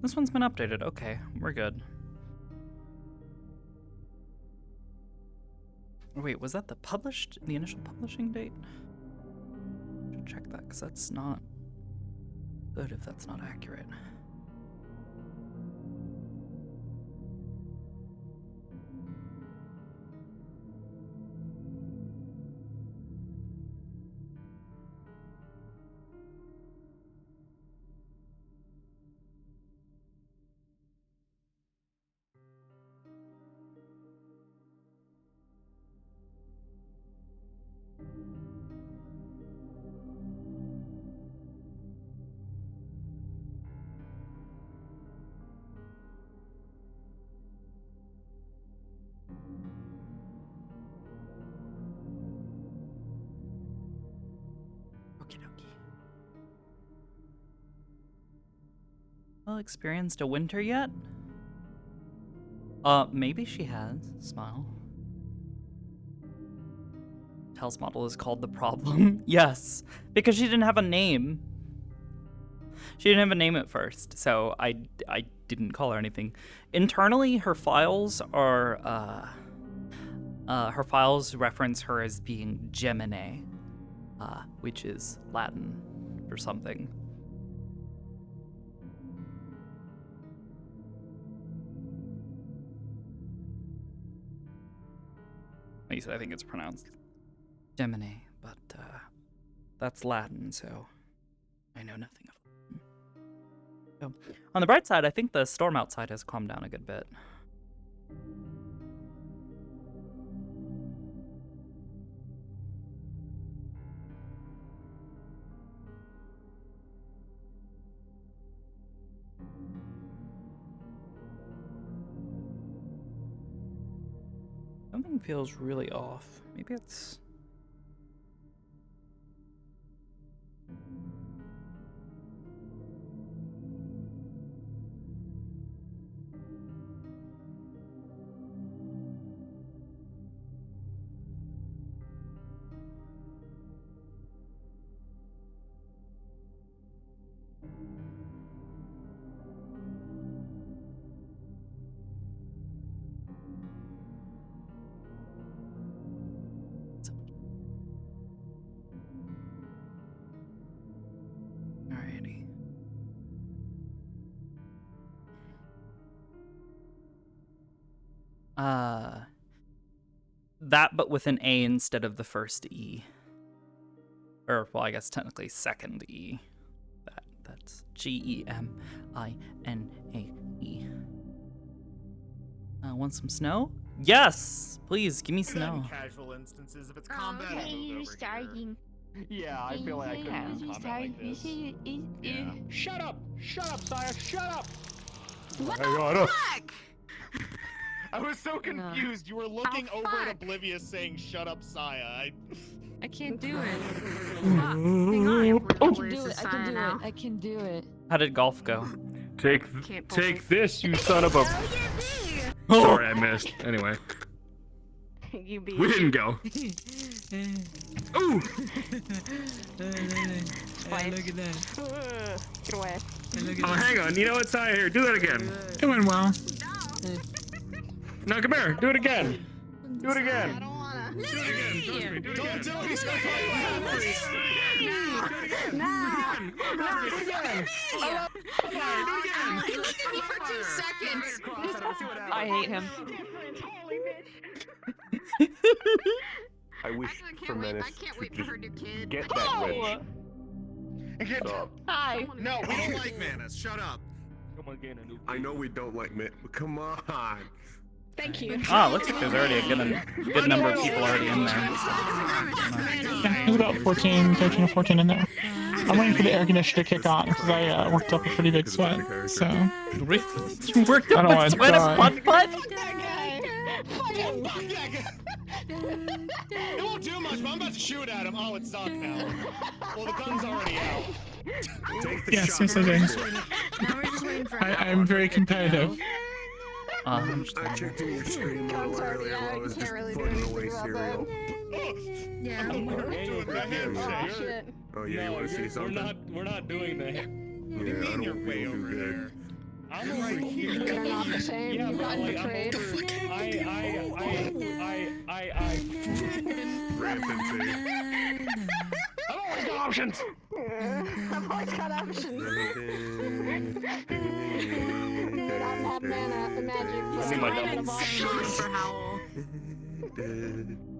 This one's been updated. Okay, we're good. Wait, was that the initial publishing date? Should check that because that's not good if that's not accurate. Okie dokie. Well, experienced a winter yet? Maybe she has. Smile. Tel's model is called the problem. Yes, because she didn't have a name. She didn't have a name at first, so I didn't call her anything. Internally, her files are reference her as being Gemini, which is Latin for something. At least I think it's pronounced Gemini, but that's Latin, so I know nothing of it. So, on the bright side, I think the storm outside has calmed down a good bit. Something feels really off. Maybe it's... Alrighty. That, but with an A instead of the first E. Or, well, I guess technically second E. That's Gemine. Want some snow? Yes! Please, give me snow.
Casual instances, if it's combat, I'll move
you're
over
starting.
Yeah, I feel like I couldn't use combat like this. Yeah. Shut up! Shut up, Saya! Shut up!
What the fuck?
I was so confused. You were looking over at Oblivious saying, "Shut up, Saya."
I can't do it.
Hang on.
I can do it. I can do it. I can do it.
How did golf go?
Take this, you son of a...
Oh!
Sorry, I missed. Anyway.
You beat.
We didn't go. Ooh!
Look at that. Get away.
Oh, hang on. You know what, Saya? Here, do that again.
It went well.
No, come here. Do it again. Do it
I
again.
don't wanna.
Do it again. Trust me. Do it again.
Don't tell me he's gonna call you a half-breed.
He looked at me for 2 seconds. I hate him.
I wish for Menace
I can't wait for her new kid.
get that witch.
Stop.
Hi.
No, we don't like Manus. Shut up.
Come on, get a new...
I know we don't like Mitt, but come on.
Thank you.
Ah, looks like there's already a good number of people already in there.
Yeah, there's about 13 or 14 in there. I'm waiting for the air conditioner to kick on because I worked up a pretty big sweat. So
You worked
I don't
up
wanna
a sweat
die.
of butt?
It won't do much, but I'm about to shoot at him. Oh, it's Zuck now. Well, the gun's already out.
Take the
yes,
shot.
yes I do.
Now we're just waiting for
I'm very competitive.
I checked in your stream a little earlier while I was just putting away cereal.
Yeah.
I'm doing that handshake.
Shit.
Oh yeah, you want to see something?
We're not doing that.
Yeah, I
You're
don't
way
feel
over
too
here.
good.
I'm right here.
They're not the same.
Yeah,
You
but
got
like, I'm
betrayed.
over... I...
Rampancy.
I've always got options!
I've always got options. Dude, I'm not mana, magic.
I need my double.
For Howl.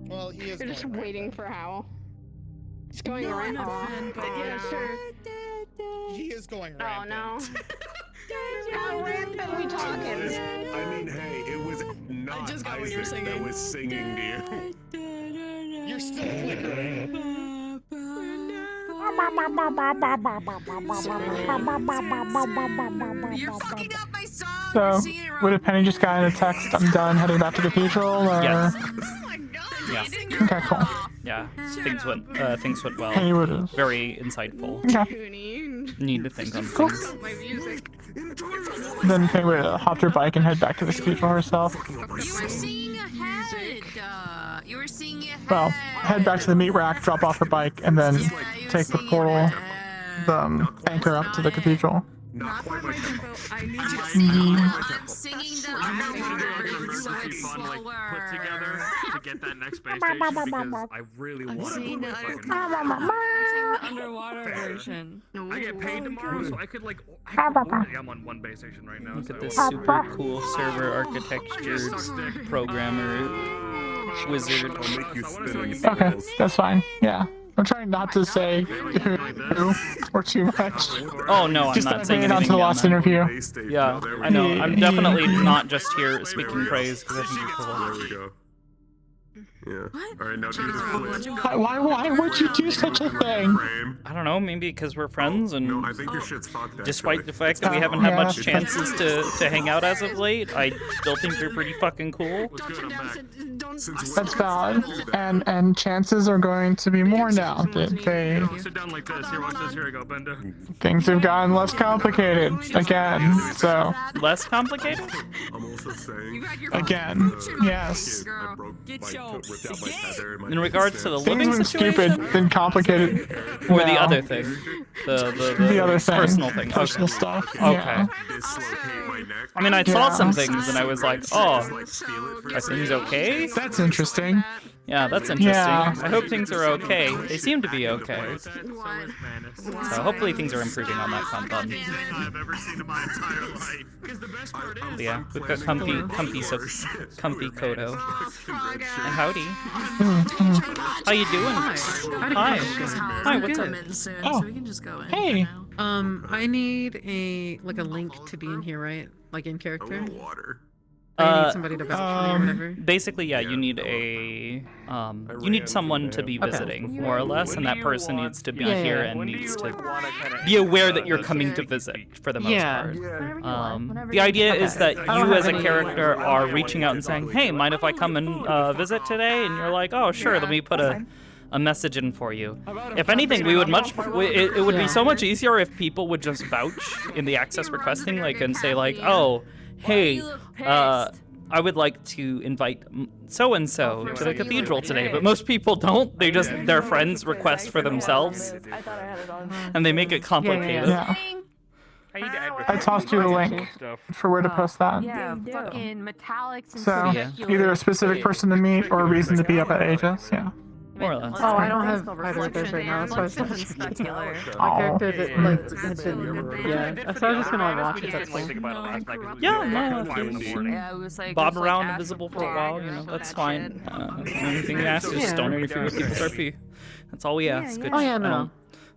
Well, he is
You're just
going
waiting for Howl. He's going
No,
right
I'm not a
off.
fan, but yeah, sure.
He is going
Oh
rampant.
no. How rampant are we talking?
I mean, hey, it was not
just got what you were
Isaac that
singing.
was singing to you.
You're still flickering.
You're fucking up my song.
So,
You're singing it
would a
wrong.
penny just got in a text, I'm done, heading back to Cathedral, or...
Yes.
Oh my god.
Yeah.
You didn't
Okay, cool.
off.
Yeah, things went well.
Hey, what is?
Very insightful.
Okay.
Need to think on
Cool.
things.
My music.
Then Penny would hop her bike and head back to the cathedral herself.
You were seeing ahead. You were seeing ahead.
Well, head back to the meat rack, drop off her bike, and then take the portal, the anchor up to the cathedral.
Not quite my tempo.
I need
Mhm.
I'm singing the so it's slower.
Put together to get that next space station because I really want to
singing
put
the
my fucking.
underwater version.
I get paid tomorrow, so I could like. I'm on one base station right now.
Look at
so-
this super cool server architectured programmer wizard.
I'll make you spin.
Okay, that's fine. Yeah. I'm trying not to say who or too much.
Oh no, I'm
Just
not
that
saying
made it onto
anything
the
beyond
last
that.
interview.
Yeah, I know. I'm definitely not just here speaking praise because I think you're cool.
There we go. Yeah. Alright, now do the flip.
Why would you do such a thing?
Frame.
I don't know, maybe because we're friends and
No, I think your shit's fucked.
despite
actually.
the fact that we haven't had
Yeah,
much
that's
chances to hang out as of late, I still think you're pretty fucking cool.
What's good? I'm back.
That's valid. And chances are going to be more now that they
Sit down like this. Here, watch this. Here I go, Bender.
things have gotten less complicated again. So
Less complicated?
I'm also saying.
again, yes.
I broke my toe, ripped out my tether and my
In regards to the
Things
living
were
situation?
stupid, then complicated.
Or the
now.
other thing? The
The other thing.
personal thing.
Personal
Okay.
stuff.
Okay.
Yeah.
dislocate my neck.
I mean, I saw
Yeah.
some things and I was like, oh,
Like, feel it for
are things okay?
That's interesting.
Yeah, that's interesting.
Yeah.
I hope things are okay. They seem to be okay.
So is Manus.
So hopefully things are improving on that front then.
I've ever seen in my entire life. Because the best part is.
Yeah, we've got comfy Kodo. Howdy. How you doing? Hi. Hi, what's up?
Oh.
So we can just go in.
Hey.
I need a link to be in here, right? Like in
A
character.
little water.
I need somebody to vouch for me or whatever.
Basically, yeah, you need someone to be visiting, more or less, and that person needs to be
Yeah,
here
yeah.
and needs to be aware that you're coming to visit for the most
Yeah.
part.
Yeah.
The idea is that
I don't
you
have
as a
any-
character are reaching out and saying, hey, mind if I come and visit today? And you're like, oh, sure, let me put a message in for you. If anything, we would it would be so much easier if people would just vouch in the access request thing, like, and say like, oh, hey, I would like to invite so-and-so to the cathedral today, but most people don't. They just, their friends request for themselves, and they make it complicated.
Yeah. I tossed you a link for where to post that.
Yeah, fucking metallics and
So
Yeah.
either a specific person to meet or a reason to be up at Aegis. Yeah.
More or less.
Oh, I don't have either of those right now. That's why I was checking. My character that had been yeah. So I was just gonna watch it. That's fine.
Yeah, no, if you
Yeah, it was like
bob
just, like,
around
acid
invisible for a while, you know,
for
that's
that
fine.
shit.
Anything you ask, just
Yeah.
don't interfere with people's RP. That's all we ask.
yeah.
Which
Oh yeah,
I
no.
don't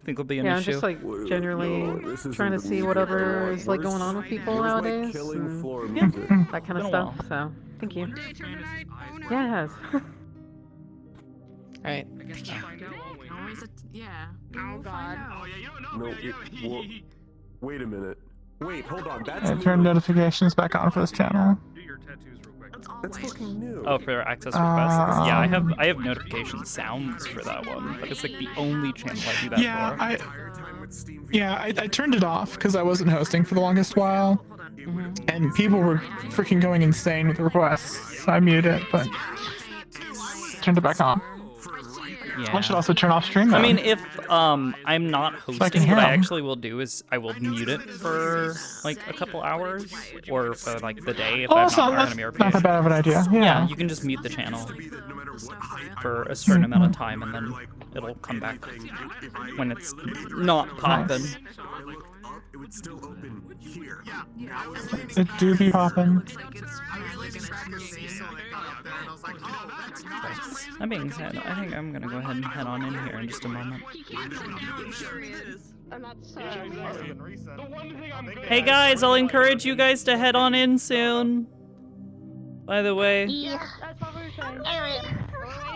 think will be an
Yeah, I'm
issue.
just like generally trying to see whatever is like going on with people nowadays, and that kind of
Been a while.
stuff. So thank you. Yeah, it has. All right.
Yeah.
Oh god.
Oh, yeah, you don't know.
No,
man.
well, wait a minute. Wait, hold on.
I
That's
turned
new.
notifications back on for this channel.
Do your tattoos real quick.
That's fucking new.
Oh, for access requests? Yeah, I have notification sounds for that one, but it's like the only channel I do that
Yeah,
for.
Entire time with Steam
I turned it off because I wasn't hosting for the longest while, and people were freaking going insane with requests. So I muted it, but turned it back on.
Yeah.
I should also turn off stream mode.
I mean, if I'm not
I can
hosting,
hear
what I
'em.
actually will do is I will mute it for like a couple hours or for like the day if
oh,
I'm
it's
not
not,
going to
that's
be
not that
RP.
bad of an idea. Yeah.
Yeah, you can just mute the channel
that no matter what height I
for a
was,
certain amount of
Mm-hmm.
time, and then
like,
it'll come back
if I
when it's not popping.
Nice.
if I looked up, it would still open here.
It do be poppin'.
That being said, I think I'm gonna go ahead and head on in here in just a moment.
And that's
The one thing I'm good
Hey
at-
guys, I'll encourage you guys to head on in soon. By the way.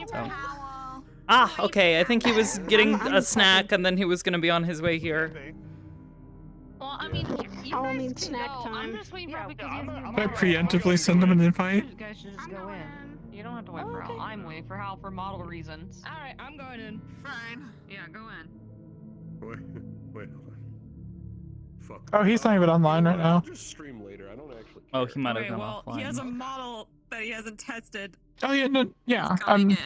So. Ah, okay. I think he was getting a snack and then he was gonna be on his way here.
Well, I mean, you
I'll
guys
need
can
snack
go.
time.
I'm just waiting for because
Should I preemptively send them an invite?
you guys should just go in. You don't have to wait for Hal. I'm waiting for Hal for model reasons.
All right, I'm going in. Fine. Yeah, go in.
Wait, hold on. Fuck.
Oh, he's not even online right now.
I'll just stream later. I don't actually care.
Oh, he might have
Okay,
gone
well,
offline.
he has a model that he hasn't tested.
Oh yeah, no, yeah.
Coming in.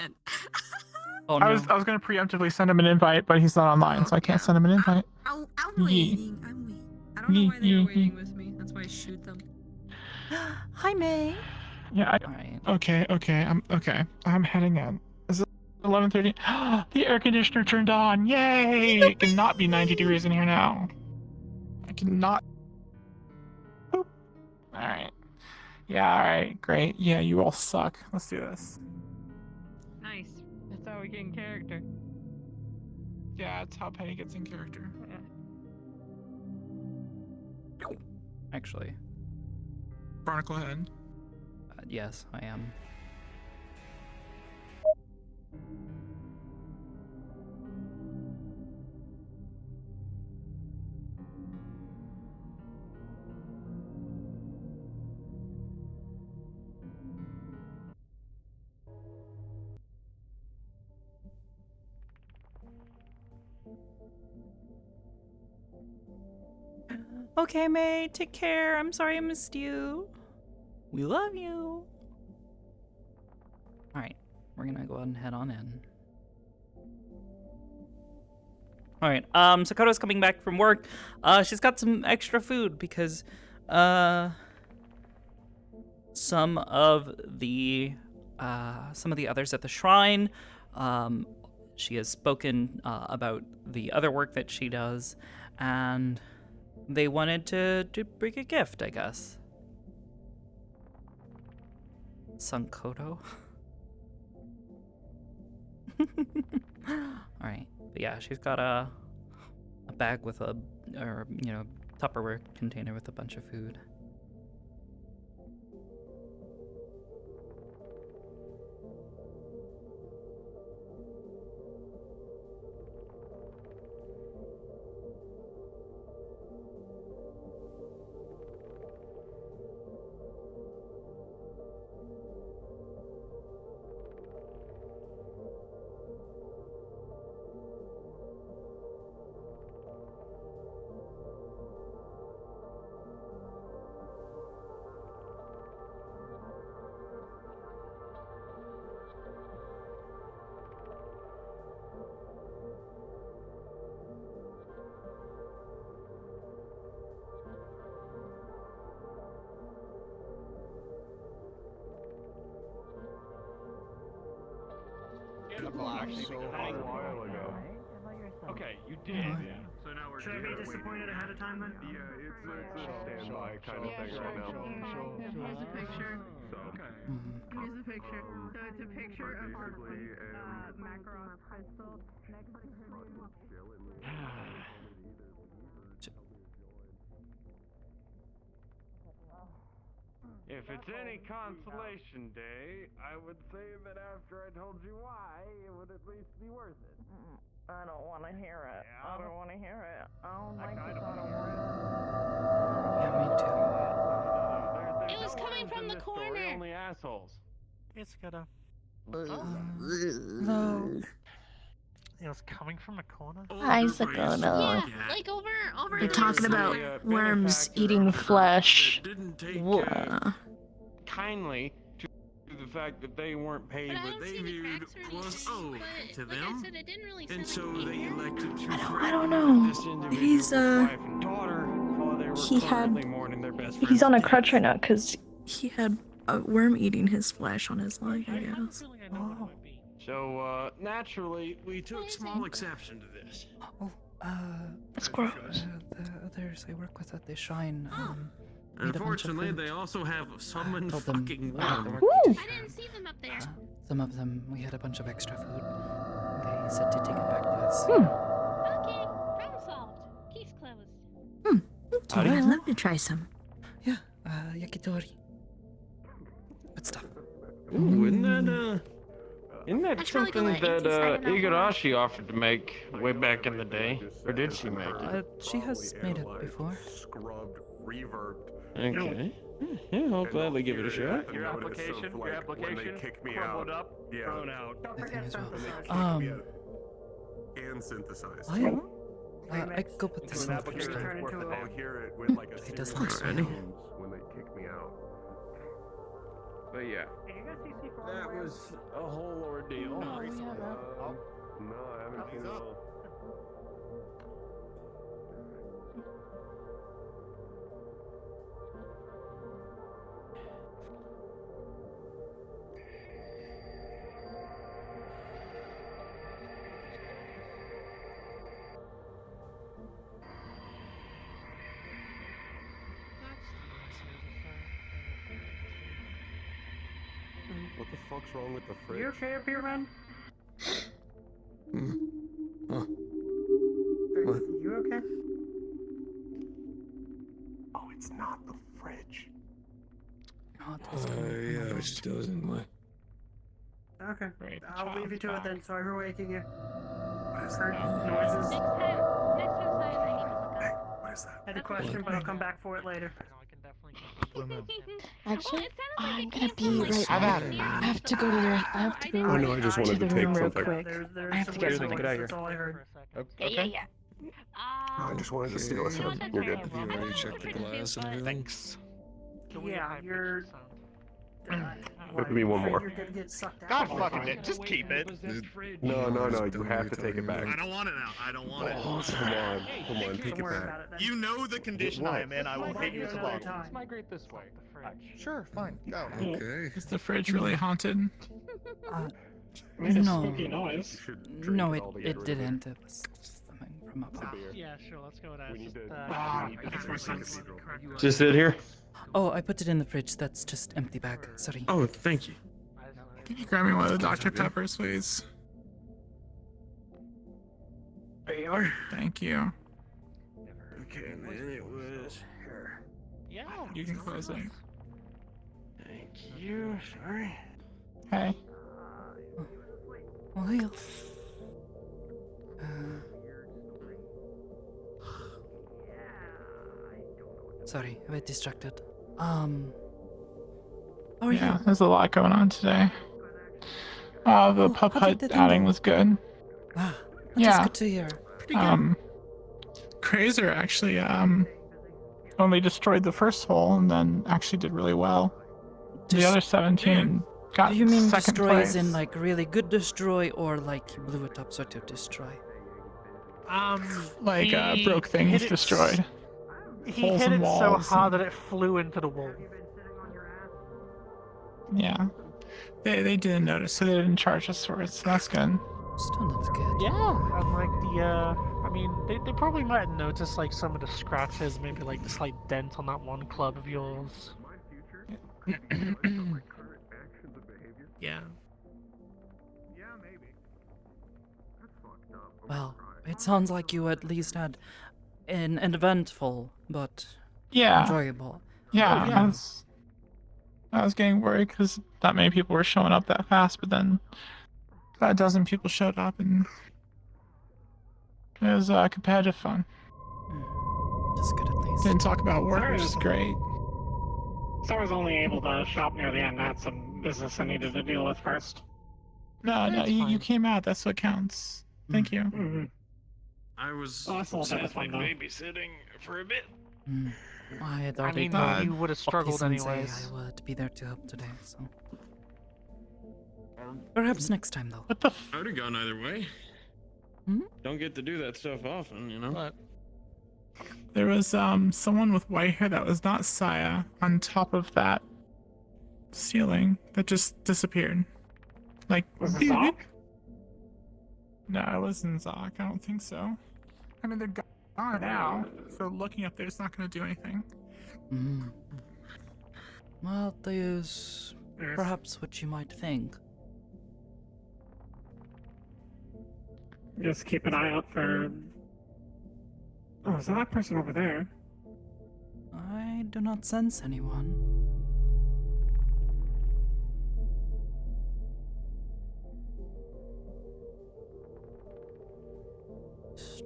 Oh,
I
no.
was gonna preemptively send him an invite, but he's not online, so I can't send him an invite.
I'm
Yeah.
waiting. I'm waiting. I don't know why they were waiting with me. That's why I shoot them.
Hi, May.
Yeah.
All right.
Okay. I'm heading in. Is it 11:30? The air conditioner turned on. Yay! It cannot be 90 degrees in here now. I cannot. Boop. All right. Yeah. All right. Great. Yeah. You all suck. Let's do this.
Nice. That's how we get in character.
Yeah. That's how Penny gets in character.
Actually,
Barnacle head.
yes, I am. Okay, May, take care. I'm sorry I missed you. We love you. All right, we're gonna go ahead and head on in. All right, Sakoto's coming back from work. She's got some extra food because, some of the others at the shrine, she has spoken about the other work that she does, and they wanted to bring a gift, I guess. Sakoto. All right, but yeah, she's got a bag with Tupperware container with a bunch of food.
Okay, you did. So now we're. Should I be disappointed ahead of time then?
Yeah, it's a standby kind of thing right now.
Here's a picture.
So,
Here's a picture. So it's a picture of our
basically,
Macaron high school next to
If it's any consolation day, I would say that after I told you why, it would at least be worth it.
I don't want to hear it.
Yeah.
I don't want to hear it. I don't like
I
this.
kinda
I don't
wanna
want it.
It
was coming from the corner.
Only assholes.
It's gonna.
No.
It was coming from a corner.
Hi, Sakoto.
Yeah, like over.
They're talking about worms eating flesh.
Kindly to the fact that they weren't paid
But I
what
don't
they
see the
viewed
cracks or
was
anything,
owed
but
to
like
them,
I said, it didn't really
and so
sound like
they
me.
elected to
I don't know.
this individual's
He's
wife and daughter while they were
he had-
currently mourning their best
He's
friend's
on a
death.
crutch right now because he had a worm eating his flesh on his leg, I guess.
So, naturally, we took small exception to this.
Oh,
That's gross.
The others I work with at the shrine.
Unfortunately, they also have summoned
told them
fucking
I had to
worms.
work
I
with
didn't see them up there.
some of them. We had a bunch of extra food. They said to take it back to us.
Okay, problem solved. Case closed.
Okay, I'd love to try some.
Yeah, yakitori. Good stuff.
Ooh, isn't that
That's really
something
good.
that
It's inside an
Igarashi offered to make way back in the day? Or did she make it?
She has made it before.
Scrubbed, reverbed.
Okay.
Yeah, I'll gladly give it a shot.
Your application
when they kick me
crumbled
out.
up,
Yeah.
thrown out.
Don't
I
forget
think as well.
synthesizer.
And synthesized.
I go put this
An
in the
application
fridge.
turned into
I'll hear it with like a
It does
series
look
of
ready.
tones when they kick me out.
But yeah, that was a whole ordeal.
No, I haven't seen it all. What the fuck's wrong with the fridge?
You okay up here, man?
Huh.
What? You okay?
Oh, it's not the fridge.
Yeah, it still isn't my.
Okay.
Great.
I'll leave you to it then. Sorry for waking you.
What is
Heard
that?
noises.
What is that?
I had a question, but I'll come back for it later.
Actually, I'm gonna be right
Have
back.
at it.
I have to go to the. I have to go
Oh no, I just wanted
to the
to take
room real
something.
quick.
There's
I have to
some
get
weird
something.
noises, that's all I heard.
Okay.
I just wanted to steal it. You're good.
You already checked the glass and everything?
Thanks.
Yeah, you're.
Give me one more.
You're gonna get sucked out.
God fucking it. Just keep it.
No, you have to take it back.
I don't want it now. I don't want it.
Oh, come on, take
Don't
it
worry
back.
about it then.
You know the condition I am in. I will hit you with a
Another
bottle.
time.
Migrate this way.
Sure, fine, go.
Okay.
Is the fridge really haunted?
No,
noise.
no, it didn't. It was just something from above.
Yeah, sure. Let's go with that.
We need
Just,
to.
makes more sense.
Just sit here.
Oh, I put it in the fridge. That's just empty bag. Sorry.
Oh, thank you.
Can you grab me one of the Dr. Peppers, please?
There you are.
Thank you.
Okay, and then it was here.
Yeah.
You can close it.
Thank you. Sorry.
Hey.
Well. Sorry, a bit distracted. How are
Yeah,
you?
there's a lot going on today. The pup
how did
hut
the thing
outing
go?
was good.
That's
Yeah.
good to hear.
Crazer actually only destroyed the first hole and then actually did really well. The other 17 got
Do you mean
second
destroy
place.
as in like really good destroy or like you blew it up sort of destroy?
Like
he
broke things
hit it
destroyed.
He
Holes
hit
in
it so
walls
hard
and-
that it flew into the wall.
Yeah. They didn't notice, so they didn't charge us for it, so that's good.
Still not good.
Yeah, and like I mean, they probably might have noticed like some of the scratches, maybe like the slight dent on that one club of yours. Yeah.
Well, it sounds like you at least had an eventful but
Yeah.
enjoyable.
Yeah,
yeah.
I was getting worried because not many people were showing up that fast, but then about a dozen people showed up and it was competitive fun.
Just good at least.
Didn't talk about work, which is great.
So I was only able to shop near the end. I had some business I needed to deal with first.
No,
That's
you
fine.
came out. That's what counts. Thank you.
Mm-hmm.
I was
Oh, that's a little bit
sadly
fun, though.
babysitting for a bit.
I had
I
already
mean, you would have struggled
Sensei
anyways.
I would be there to help today, so. Perhaps next time though.
What the
I would have gone either way.
Hmm?
Don't get to do that stuff often, you know.
But
There was someone with white hair that was not Saya on top of that ceiling that just disappeared. Like,
Was it
dude.
Zoc?
No, it wasn't Zoc. I don't think so. I mean, they're gone now, so looking up there's not going to do anything.
Well, that is perhaps what you might think.
just keep an eye out for. Oh, so that person over there.
I do not sense anyone.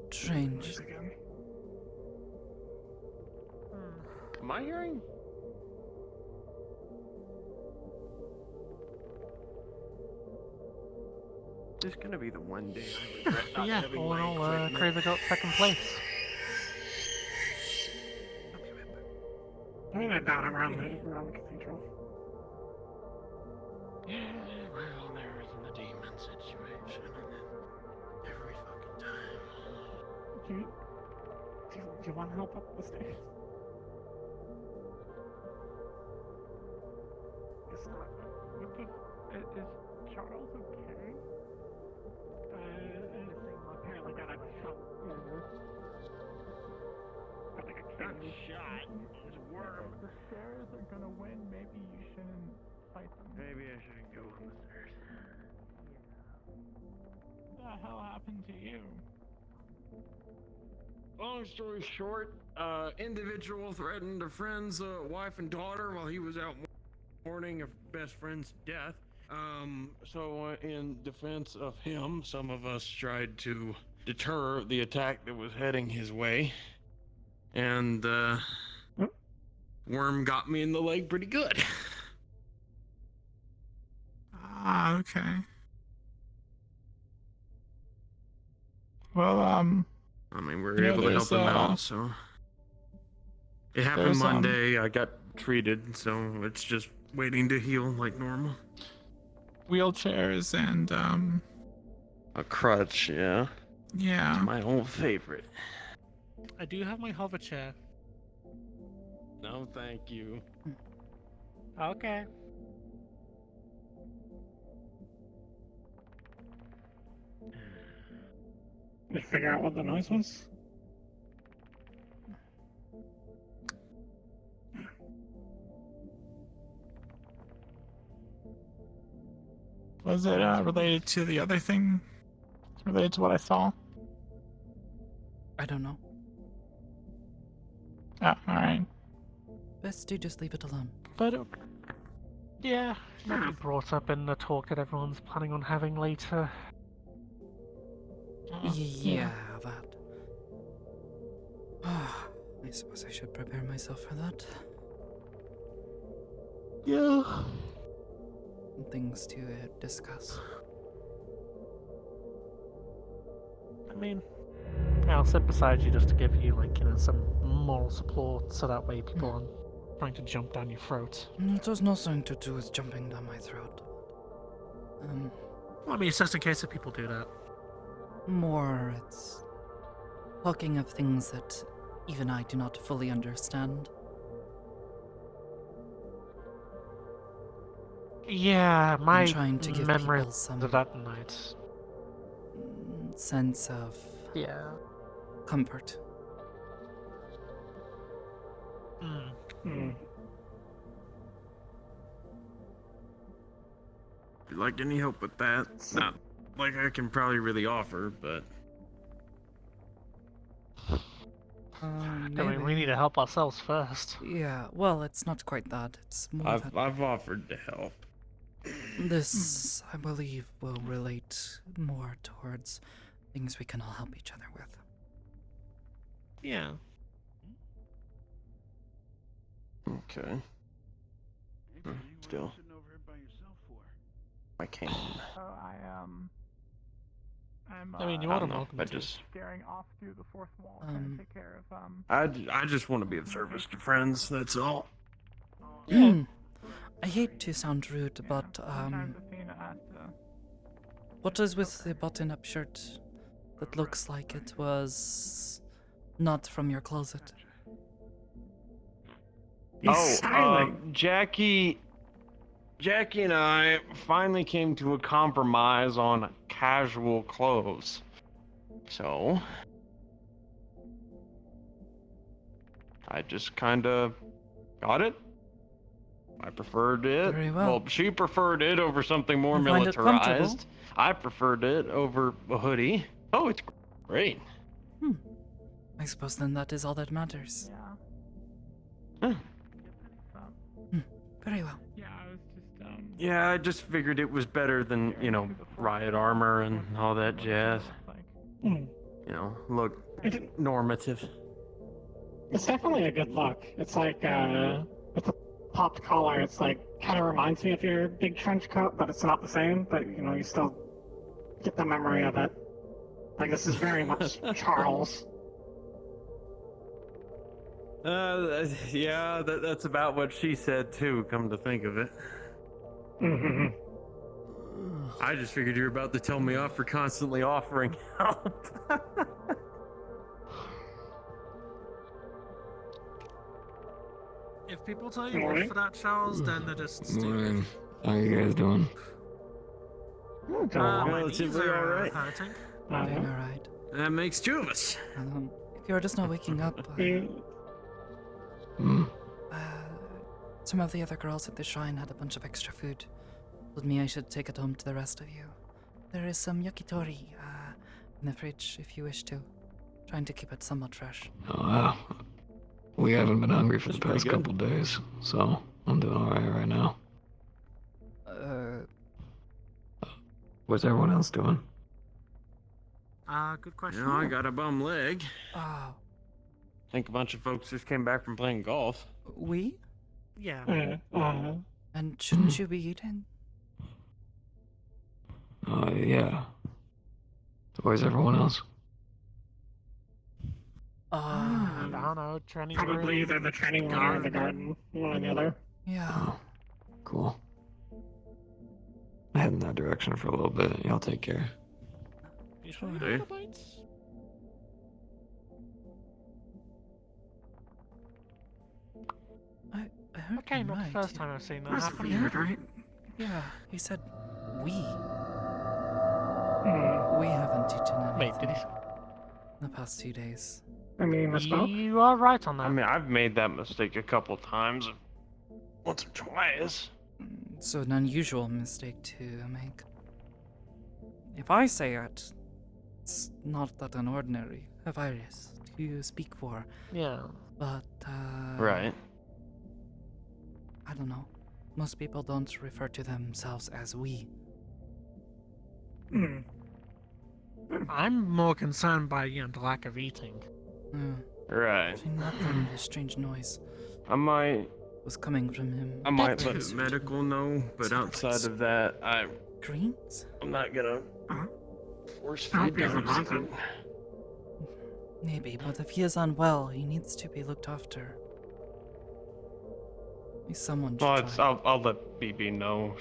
Strange.
Am I hearing
There's gonna be the one day I regret
But
not
yeah,
having
all in
my
all,
equipment.
Crazy got second place.
I mean, I doubt around the cathedral.
Well, there isn't a demon situation every fucking time.
Do you want to help up the stairs? It's not. Is Charles okay? Apparently got a shot. Got shot. It's a worm. The stairs are gonna win. Maybe you shouldn't fight them.
Maybe I shouldn't go on the stairs.
What the hell happened to you?
Long story short, individual threatened a friend's wife and daughter while he was out mourning a best friend's death. So in defense of him, some of us tried to deter the attack that was heading his way. And, worm got me in the leg pretty good.
Ah, okay. Well,
I mean, we were
Yeah,
able to help
there's,
him out, so. It happened
there's,
Monday, I got treated, so it's just waiting to heal like normal.
wheelchairs and,
A crutch, yeah.
yeah.
It's my old favorite.
I do have my hover chair.
No, thank you.
Okay.
Did you figure out what the noise was? Was it related to the other thing? Related to what I saw?
I don't know.
Oh, alright.
Best to just leave it alone.
But
Yeah, might be brought up in the talk that everyone's planning on having later.
Yeah, that. I suppose I should prepare myself for that.
Yeah.
Things to discuss.
I mean, I'll sit beside you just to give you, like, some moral support, so that way people aren't trying to jump down your throat.
It has nothing to do with jumping down my throat.
Well, I mean, it's just in case if people do that.
More, it's talking of things that even I do not fully understand.
Yeah, my
trying to give
memory
people some
of that night.
sense of comfort.
If you'd like any help with that, not like I can probably really offer, but.
I mean, we need to help ourselves first.
Yeah, well, it's not quite that. It's more that
I've offered to help.
this, I believe, will relate more towards things we can all help each other with.
Yeah.
Okay. Still. I can't.
I mean, you
I
are
don't know.
welcome
I
to.
just.
staring off through the fourth wall trying to take care of
I just want to be of service to friends. That's all.
I hate to sound rude, but what is with the button-up shirt that looks like it was not from your closet?
Jackie and I finally came to a compromise on casual clothes. So I just kind of got it. I preferred it.
Very well.
She preferred it over something more
You find it comfortable?
militarized. I preferred it over a hoodie. Oh, it's great.
I suppose then that is all that matters.
Huh.
Very well.
Yeah, I just figured it was better than, riot armor and all that jazz. Look normative.
It's definitely a good look. It's like, with the popped collar, it's like, kind of reminds me of your big trench coat, but it's not the same, but, you still get the memory of it. Like, this is very much Charles.
Yeah, that's about what she said too, come to think of it.
Mm-hmm.
I just figured you were about to tell me off for constantly offering help.
If people tell you off for that, Charles, then they're just stupid.
Morning. How you guys doing?
My knees
Relatively
are
alright.
hurting.
Doing alright.
That makes two of us.
If you're just not waking up, some of the other girls at the shrine had a bunch of extra food. Told me I should take it home to the rest of you. There is some yakitori in the fridge if you wish to. Trying to keep it somewhat fresh.
Oh, wow. We haven't been hungry for the past couple days, so I'm doing alright right now. What's everyone else doing?
Good question.
You know, I got a bum leg.
Oh.
I think a bunch of folks just came back from playing golf.
We?
Yeah.
And shouldn't you be eating?
Yeah. Where's everyone else?
I don't know, training
Probably
room,
either the training room or the garden, one or the other.
Yeah.
Oh, cool. I'm heading that direction for a little bit. Y'all take care.
You sure you
Hey.
got bites?
I heard
Okay,
him
not
right.
the first time I've seen that
That's
happen.
weird, right?
Yeah, he said we.
Hmm.
We haven't eaten anything
Wait, did he?
in the past 2 days.
I mean, misspoke.
You are right on that.
I mean, I've made that mistake a couple times. Once or twice.
It's an unusual mistake to make. If I say it, it's not that an ordinary a virus to speak for.
Yeah.
But,
Right.
I don't know. Most people don't refer to themselves as we.
Hmm.
I'm more concerned by, the lack of eating.
Right.
Actually, not from the strange noise
I might
was coming from him.
let the medical know, but outside of that,
Greens?
I'm not gonna force
I'll
feed
be
them.
reminded.
Maybe, but if he is unwell, he needs to be looked after. Someone should
Well,
try.
I'll let BB know.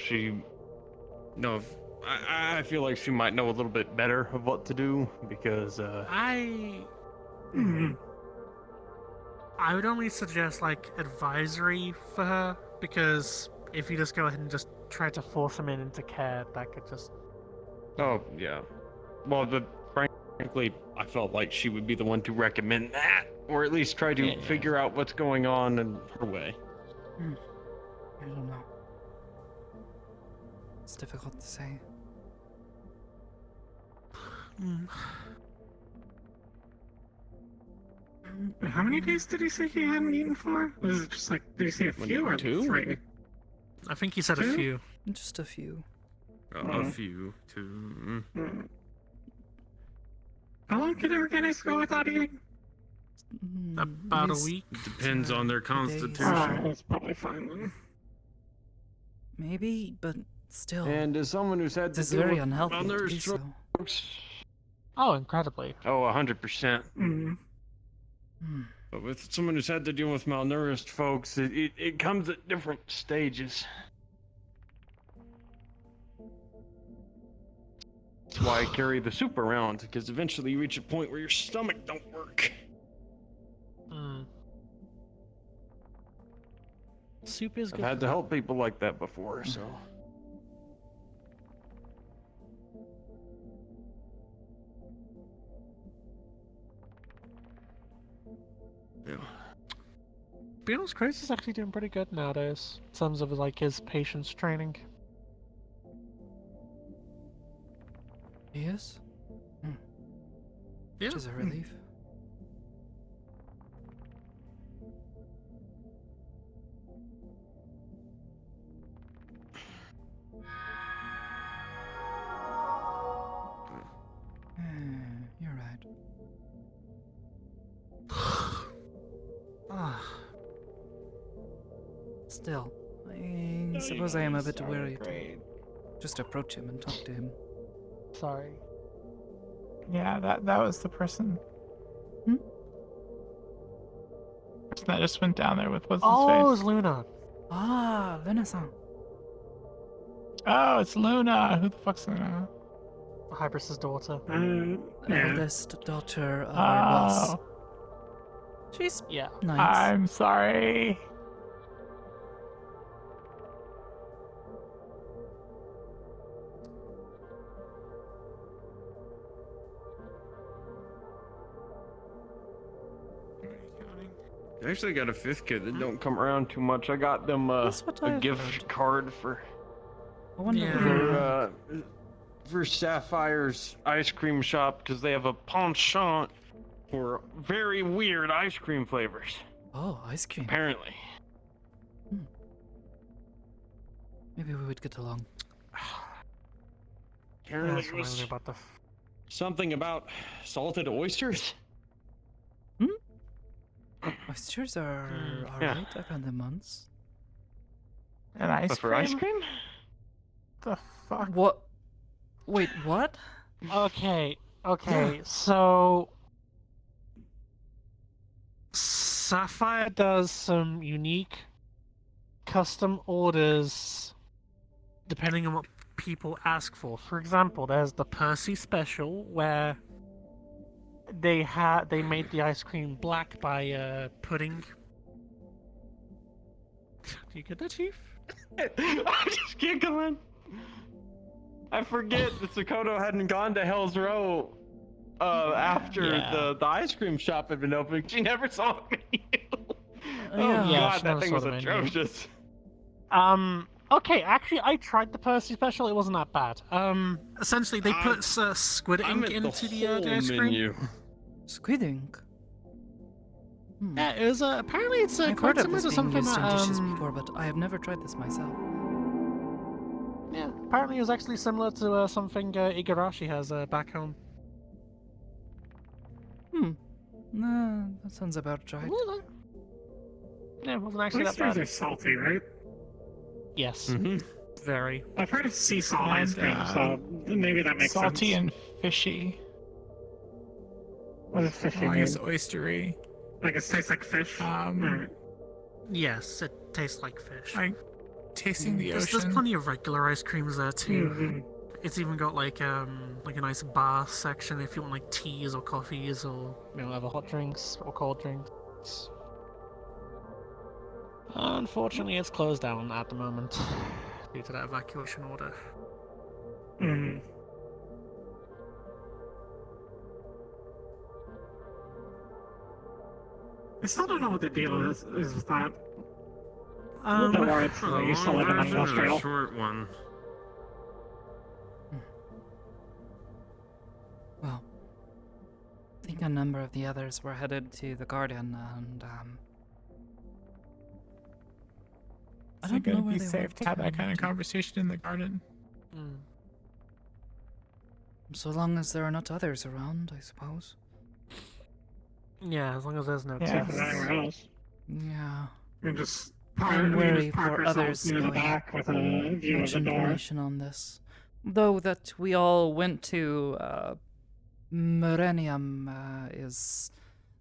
I feel like she might know a little bit better of what to do because
I
Hmm.
would only suggest advisory for her, because if you just go ahead and just try to force him into care, that could just.
Oh yeah. Well, frankly, I felt like she would be the one to recommend that, or at least try to figure out what's going on in her way.
I don't know. It's difficult to say.
How many days did he say he hadn't eaten for? Was it just did he say a few or
2?
3?
I think he said a
Two?
few.
Just a few.
A few, 2.
Hmm. How long can organics go without eating?
About a
Least
week.
Depends on their
2 days.
constitution.
It's probably fine then.
Maybe, but still.
And as someone who's had to
It's
deal
very
with
unhealthy to do
malnourished
so.
folks,
Oh, incredibly.
100%.
Hmm.
But with someone who's had to deal with malnourished folks, it comes at different stages. That's why I carry the soup around, because eventually you reach a point where your stomach don't work.
Soup is
I've
good.
had to help people like that before, so. Yeah.
Bill's Chris is actually doing pretty good nowadays in terms of his patience training.
He is?
Yeah.
Which is a relief. You're right. Still, I suppose I am a bit wary to just approach him and talk to him.
Sorry.
Yeah, that was the person. Person that just went down there with what's his face?
Oh, it was Luna.
Ah, Luna-san.
Oh, it's Luna. Who the fuck's Luna?
Hybris's daughter.
Eldest daughter of our boss.
Oh,
She's
Yeah.
nice.
I'm sorry.
I actually got a 5th kid that don't come around too much. I got them
That's what
a
I've
gift
heard.
card for
I wonder
Yeah.
for Sapphire's ice cream shop because they have a penchant for very weird ice cream flavors.
Oh, ice cream.
Apparently.
Maybe we would get along.
Apparently
That's
it
what I
was
was about the.
something about salted oysters.
Oysters are
Yeah.
alright. I've had them once.
An ice
But for
cream?
ice cream?
The fuck?
What? Wait, what?
Okay. So Sapphire does some unique custom orders depending on what people ask for. For example, there's the Percy special where they made the ice cream black by pudding. Do you get that, Chief?
I'm just giggling. I forget that Sakoto hadn't gone to Hell's Row after
Yeah.
the ice cream shop had been open. She never saw the menu. Oh
Yeah.
Yeah,
god,
she
that
never
thing
saw
was
the menu.
atrocious.
Okay, actually, I tried the Percy special. It wasn't that bad. Essentially, they put squid
I
ink
meant
into the
whole
ice cream.
menu.
Squid ink.
Yeah, it was apparently it's
I've
quite
heard of
similar
this
to
being
something
used in
that
dishes before, but I have never tried this myself.
yeah, apparently it was actually similar to something Igarashi has back home.
Nah, that sounds about right.
Yeah, it wasn't actually that
Oysters
bad.
are salty, right?
Yes,
Mm-hmm.
very.
I've heard of sea salt ice cream,
And,
so maybe that makes
salty
sense.
and fishy.
What does fishy
I
mean?
guess oystery.
Like it tastes like fish? Alright.
Yes, it tastes like fish.
Like tasting the
There's
ocean.
plenty of regular ice creams there too.
Mhm.
It's even got like a nice bar section if you want like teas or coffees or other hot drinks or cold drinks. Unfortunately, it's closed down at the moment due to that evacuation order.
Mhm. I still don't know what the deal is with that. Don't worry, it's I used to live in industrial.
Short one.
Well, I think a number of the others were headed to the garden, and I
Is
don't
it going
know
to
where
be
they
safe
went
to have that kind of
to.
conversation in the garden?
So long as there are not others around, I suppose.
Yeah, as long as there's no
Yeah.
kids.
Anywhere else.
Yeah.
You just
I'm
we
wary
just park
for
ourselves
others
near the
knowing
back with a view of
much
the door.
information on this. Though that we all went to Millennium is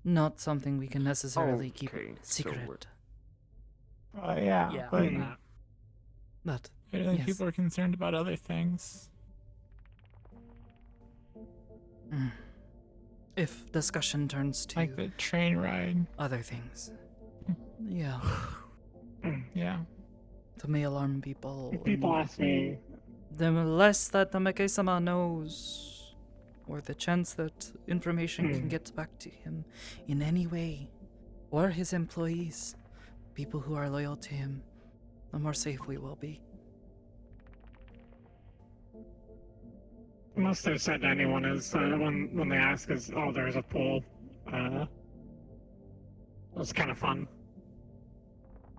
not something we can necessarily keep
Okay, so
secret.
Yeah,
Yeah.
but
But
I think
yes.
people are concerned about other things.
If discussion turns to
Like the train ride.
other things, yeah,
Yeah.
to may alarm people.
If people
and
ask me,
the less that the Mekesama knows, or the chance that information can get back to him in any way, or his employees, people who are loyal to him, the more safe we will be.
most they've said to anyone is when they ask is, oh, there's a pool. It's kind of fun.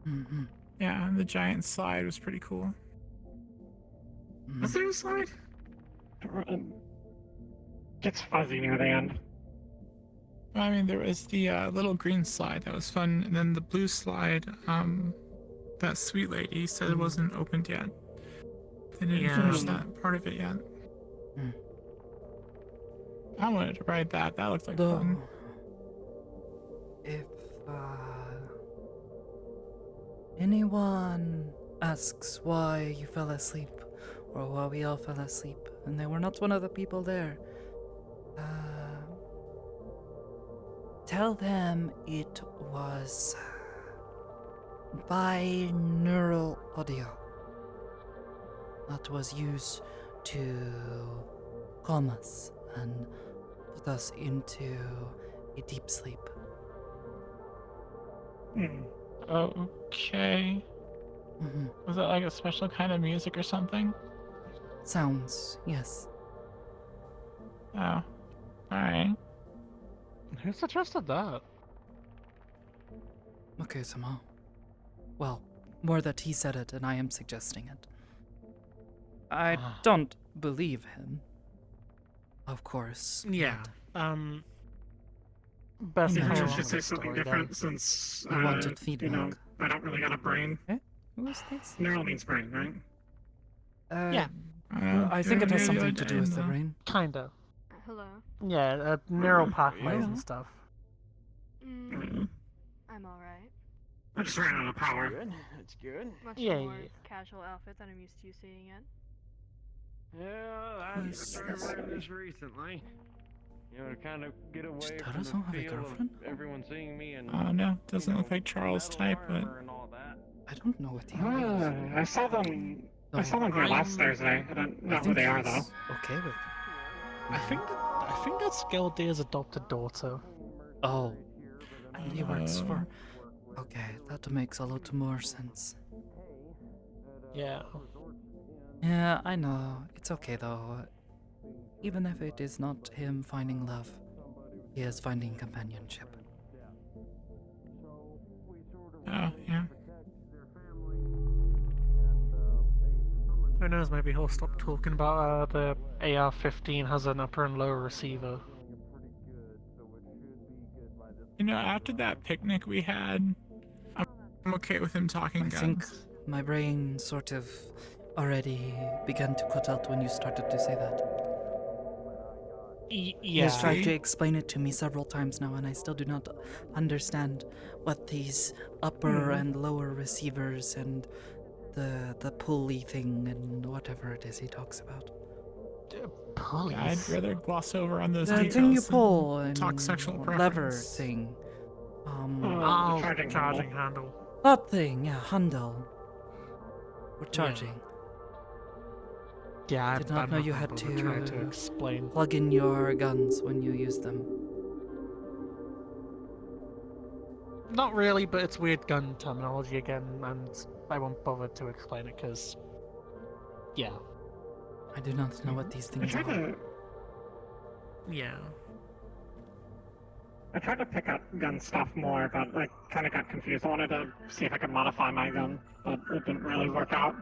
Mm-hmm.
Yeah, and the giant slide was pretty cool.
Was there a slide? Gets fuzzy near the end.
I mean, there was the little green slide that was fun, and then the blue slide. That sweet lady said it wasn't opened yet. They didn't finish that part of it yet. I wanted to ride that. That looks like
Though,
fun.
if anyone asks why you fell asleep, or why we all fell asleep, and they were not one of the people there, tell them it was binaural audio that was used to calm us and put us into a deep sleep.
Okay. Was it like a special kind of music or something?
Sounds, yes.
Oh. Alright.
Who suggested that?
Okay, somehow. Well, more that he said it and I am suggesting it. I don't believe him. Of course.
Yeah.
Best
You
I
mentioned
should say
the
something
story,
different
though.
since,
You wanted
you know,
feedback.
I don't really got a brain.
Who is this?
Neural means brain, right?
Yeah.
I think it has something to do with the brain.
Kinda.
Hello.
Yeah, neural pathways and stuff.
I'm alright.
I just ran out of power.
Good. That's good.
Much
Yeah,
more
yeah.
casual outfit than I'm used to seeing it.
Yeah, I started wearing this recently. You know, to kind of get away
Does
from
Tato have
the
a
feel
girlfriend?
of everyone seeing me and
Oh no, doesn't look like Charles' type, but
I don't know what he is.
I saw them. I saw them here last Thursday. I don't know who they are though.
Okay with.
I think that's Geldeer's adopted daughter.
Oh. And he works for. Okay, that makes a lot more sense.
Yeah.
Yeah, I know. It's okay though. Even if it is not him finding love, he is finding companionship.
oh yeah.
Who knows, maybe he'll stop talking about the AR-15 has an upper and lower receiver.
You know, after that picnic we had, I'm okay with him talking
I
guns.
think my brain sort of already began to cut out when you started to say that. He
Yeah.
has tried to explain it to me several times now, and I still do not understand what these upper and lower receivers and the pulley thing and whatever it is he talks about.
Pulleys?
I'd rather gloss over on those
The
details
thing you
than
pull and
talk sexual
lever
preference.
thing.
Oh,
charging
handle.
That thing, yeah, handle. We're charging.
Yeah,
Did not know you had
try to
to
explain.
plug in your guns when you use them.
Not really, but it's weird gun terminology again, and I won't bother to explain it because, yeah.
I do not know what these things are.
Yeah.
I tried to pick up gun stuff more, but I kind of got confused. I wanted to see if I could modify my gun, but it didn't really work out.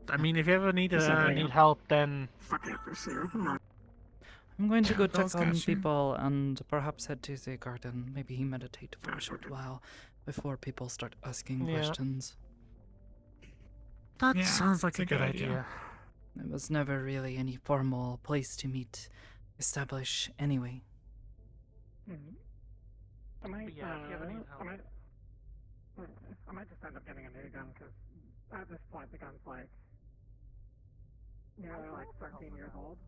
I mean, if you ever need
Something
need
else.
help, then
Fuck it, let's see.
I'm going to go
Girls
check on
got you.
people and perhaps head to the garden. Maybe meditate for a short while before people start asking
Yeah.
questions.
that
Yeah,
sounds like
it's
a good idea.
There was never really any formal place to meet, establish anyway.
I might,
But yeah, if you ever need help.
I might just end up getting a new gun, because at this point the gun's like, nearly like 13 years old.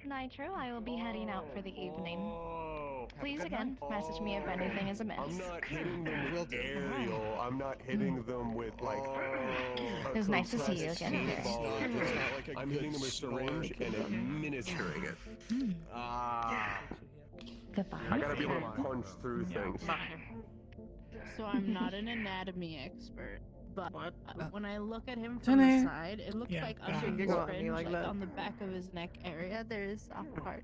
Nitro, I will be heading out for the evening. Please again, message me if anything is amiss.
I'm not hitting them with aerial. I'm not hitting them with like.
It was nice to see you again, Pierce.
I'm hitting them with syringe and administering it.
Goodbye.
I gotta be able to punch through things.
So I'm not an anatomy expert, but when I look at him from
Jenny.
the side, it looks like under
Shouldn't
his
go at me
fringe,
like
like
that.
on the back of his neck area, there is a soft part.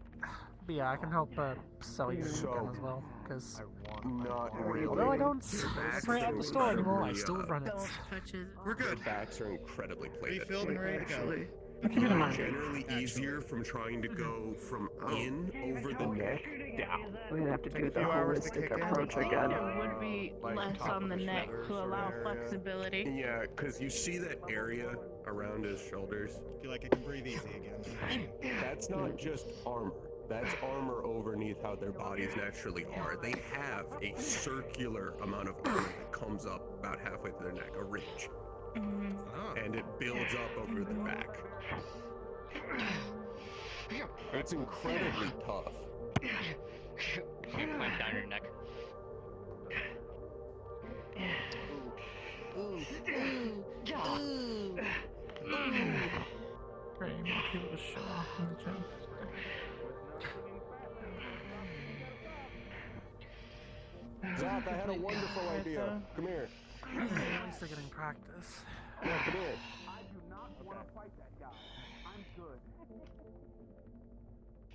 But yeah, I can help sell you a gun as well, because
Not really.
although I don't spray it at the store anymore, I still run it.
We're good. Backs are incredibly plated.
Refilled and ready to go.
generally easier from trying to go from in over the neck down.
We're gonna have to do the holistic approach again.
It would be less on the neck to allow flexibility.
Yeah, because you see that area around his shoulders.
I feel like I can breathe easy again.
That's not just armor. That's armor underneath how their bodies naturally are. They have a circular amount of armor that comes up about halfway to their neck, a ridge. And it builds up over their back. It's incredibly tough.
Climb down your neck.
Great, more people to show off in the gym.
Zach, I had a wonderful idea. Come here.
At least they're getting practice.
Yeah, come here.
I do not want to fight that guy. I'm good.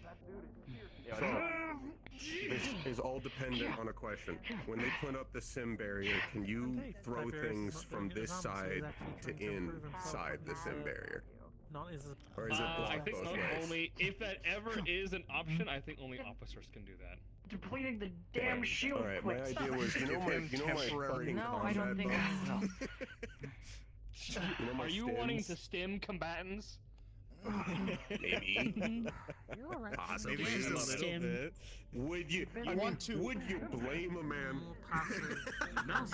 That dude is
So, this is all dependent on a question. When they put up the sim barrier, can you throw things from this side to inside the sim barrier?
Not as
Or is it
I
blocked
think
both ways?
only if that ever is an option. I think only officers can do that.
Depleting the damn shield.
All right, my idea was, you know my fucking
No, I don't think
combat
so.
You know my
Are you wanting to
stims?
stim combatants?
Maybe.
You're right.
Possibly.
Maybe just a little bit.
Would you?
You want to?
Would you blame a man?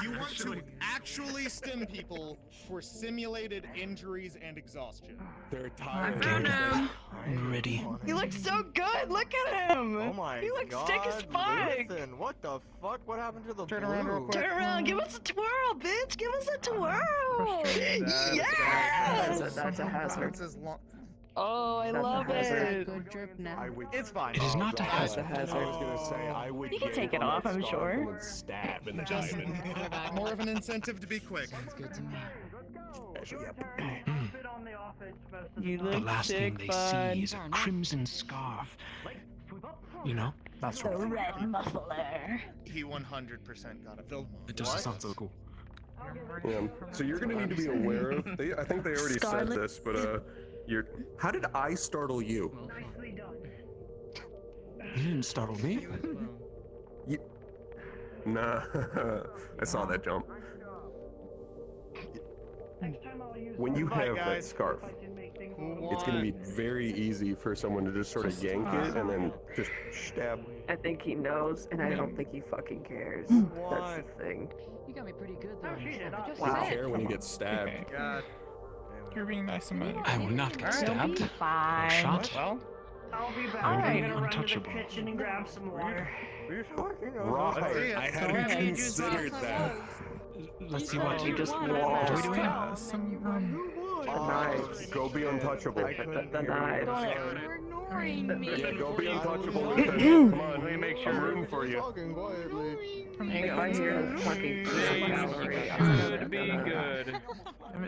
You want to actually stim people for simulated injuries and exhaustion.
They're tired.
I'm ready.
He looks so good. Look at him.
Oh my
He looks
god,
sick as fuck.
Listen, what the fuck? What happened to the
Turn around real quick.
Turn around. Give us a twirl, bitch. Give us a twirl. Yes. That's a hazard. Oh, I love it.
Good drip now.
It's fine.
It is not a hazard.
I was gonna say I would.
You can
get
take it
on
off,
that
I'm
scarf
sure.
and then stab in the diamond.
More of an incentive to be quick.
Sounds good to me.
Actually,
You
The
look
last
sick,
thing they
bud.
see is a crimson scarf. You know? That
The
sort of thing.
red muffler.
He 100% got a film.
It doesn't sound so cool.
Yeah. So you're gonna need to be aware of. I think they already said this, but How did I startle you?
You didn't startle me.
Nah, I saw that jump. When you have that scarf, it's going to be very easy for someone to just sort of yank it and then just stab.
I think he knows, and I don't think he fucking cares. That's the thing.
You got me pretty good though.
I don't care when you get stabbed.
God. You're being nice to me.
I will not get stabbed.
Fine.
Shot.
Well, I'll be back.
I
I'm
remain
gonna run to the
untouchable.
kitchen and grab some water.
Right, I hadn't considered that.
Let's see what
You just
What are we
walked.
doing?
Some
The knives. Go be untouchable.
The knives.
You're ignoring me.
Yeah, go be untouchable. Come on, let me make sure I'm rooting for you.
If I hear the fucking gallery,
Good, be good.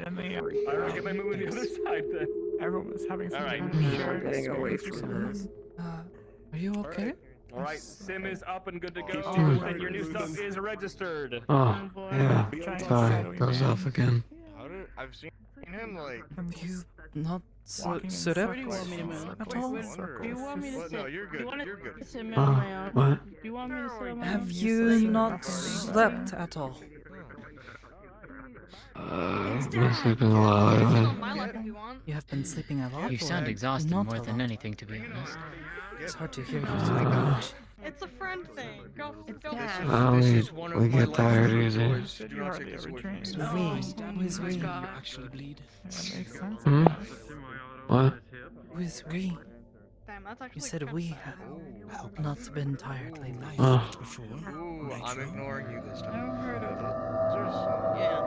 and they,
Alright, get my move on the other side then.
everyone was having some
Alright.
kind of shared
Getting away
experience or
from
something.
Are you okay?
Alright, sim is up and good to go,
doing
and your new stuff is registered.
Oh, yeah.
Giant
Sorry,
shadowy
goes
man.
off again.
How did I've seen him like
And
You
he's
not
walking in
stood up
Where do you want me to move?
at all?
Do you want me to
Well,
sit?
no, you're
Do
good,
you want
you're
to
good.
sit me on my own?
What?
Do you want me to sit on my
Have
own?
you not slept at all?
I've been sleeping a lot lately.
My luck if you want.
You have been sleeping a lot.
You sound
or
exhausted
not
more
a
than
lot?
anything, to be honest.
It's hard to hear you so much.
It's a friend thing. Go.
We get tired easy.
said you hardly ever drink.
Who is we?
Actually bleed.
That makes sense.
Hmm? What?
Who is we?
Damn, that's actually
You said
kinda
we
sad.
have not been tired lately.
Oh.
Ooh, I'm ignoring you this time.
I've heard of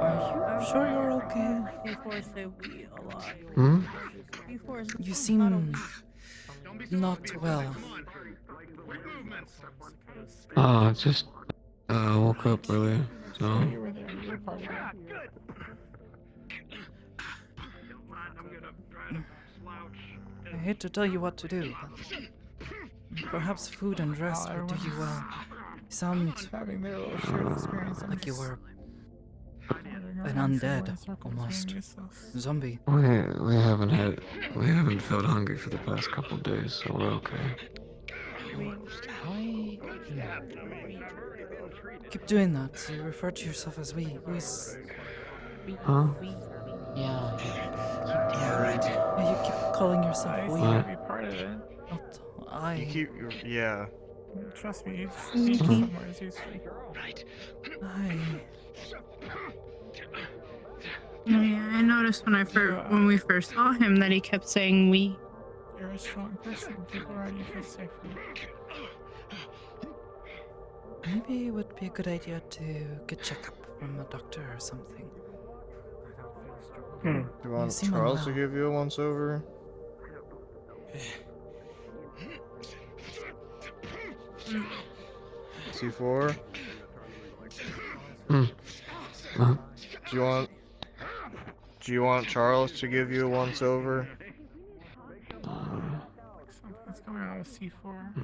Are you sure you're okay?
Before say we a lot.
Hmm?
Before
You seem not well.
Oh, just woke up earlier, so.
You were there. You were part of it.
I hate to tell you what to do, but perhaps food and rest would do you well. You sound
Having their little shared experience.
like you were an undead, almost. Zombie.
We haven't felt hungry for the past couple days, so we're okay.
Keep doing that. You refer to yourself as we. Who is...
Huh?
Yeah.
Yeah, you keep calling yourself we.
I be part of it.
Not I.
You keep, yeah.
Trust me, you just need somewhere as useful.
Yeah, I noticed when we first saw him that he kept saying we.
You're a strong person. People already feel safe.
Maybe it would be a good idea to get checkup from a doctor or something.
Do you want Charles to give you a once over? C4?
Huh?
Do you want Charles to give you a once over?
Something's going on with C4.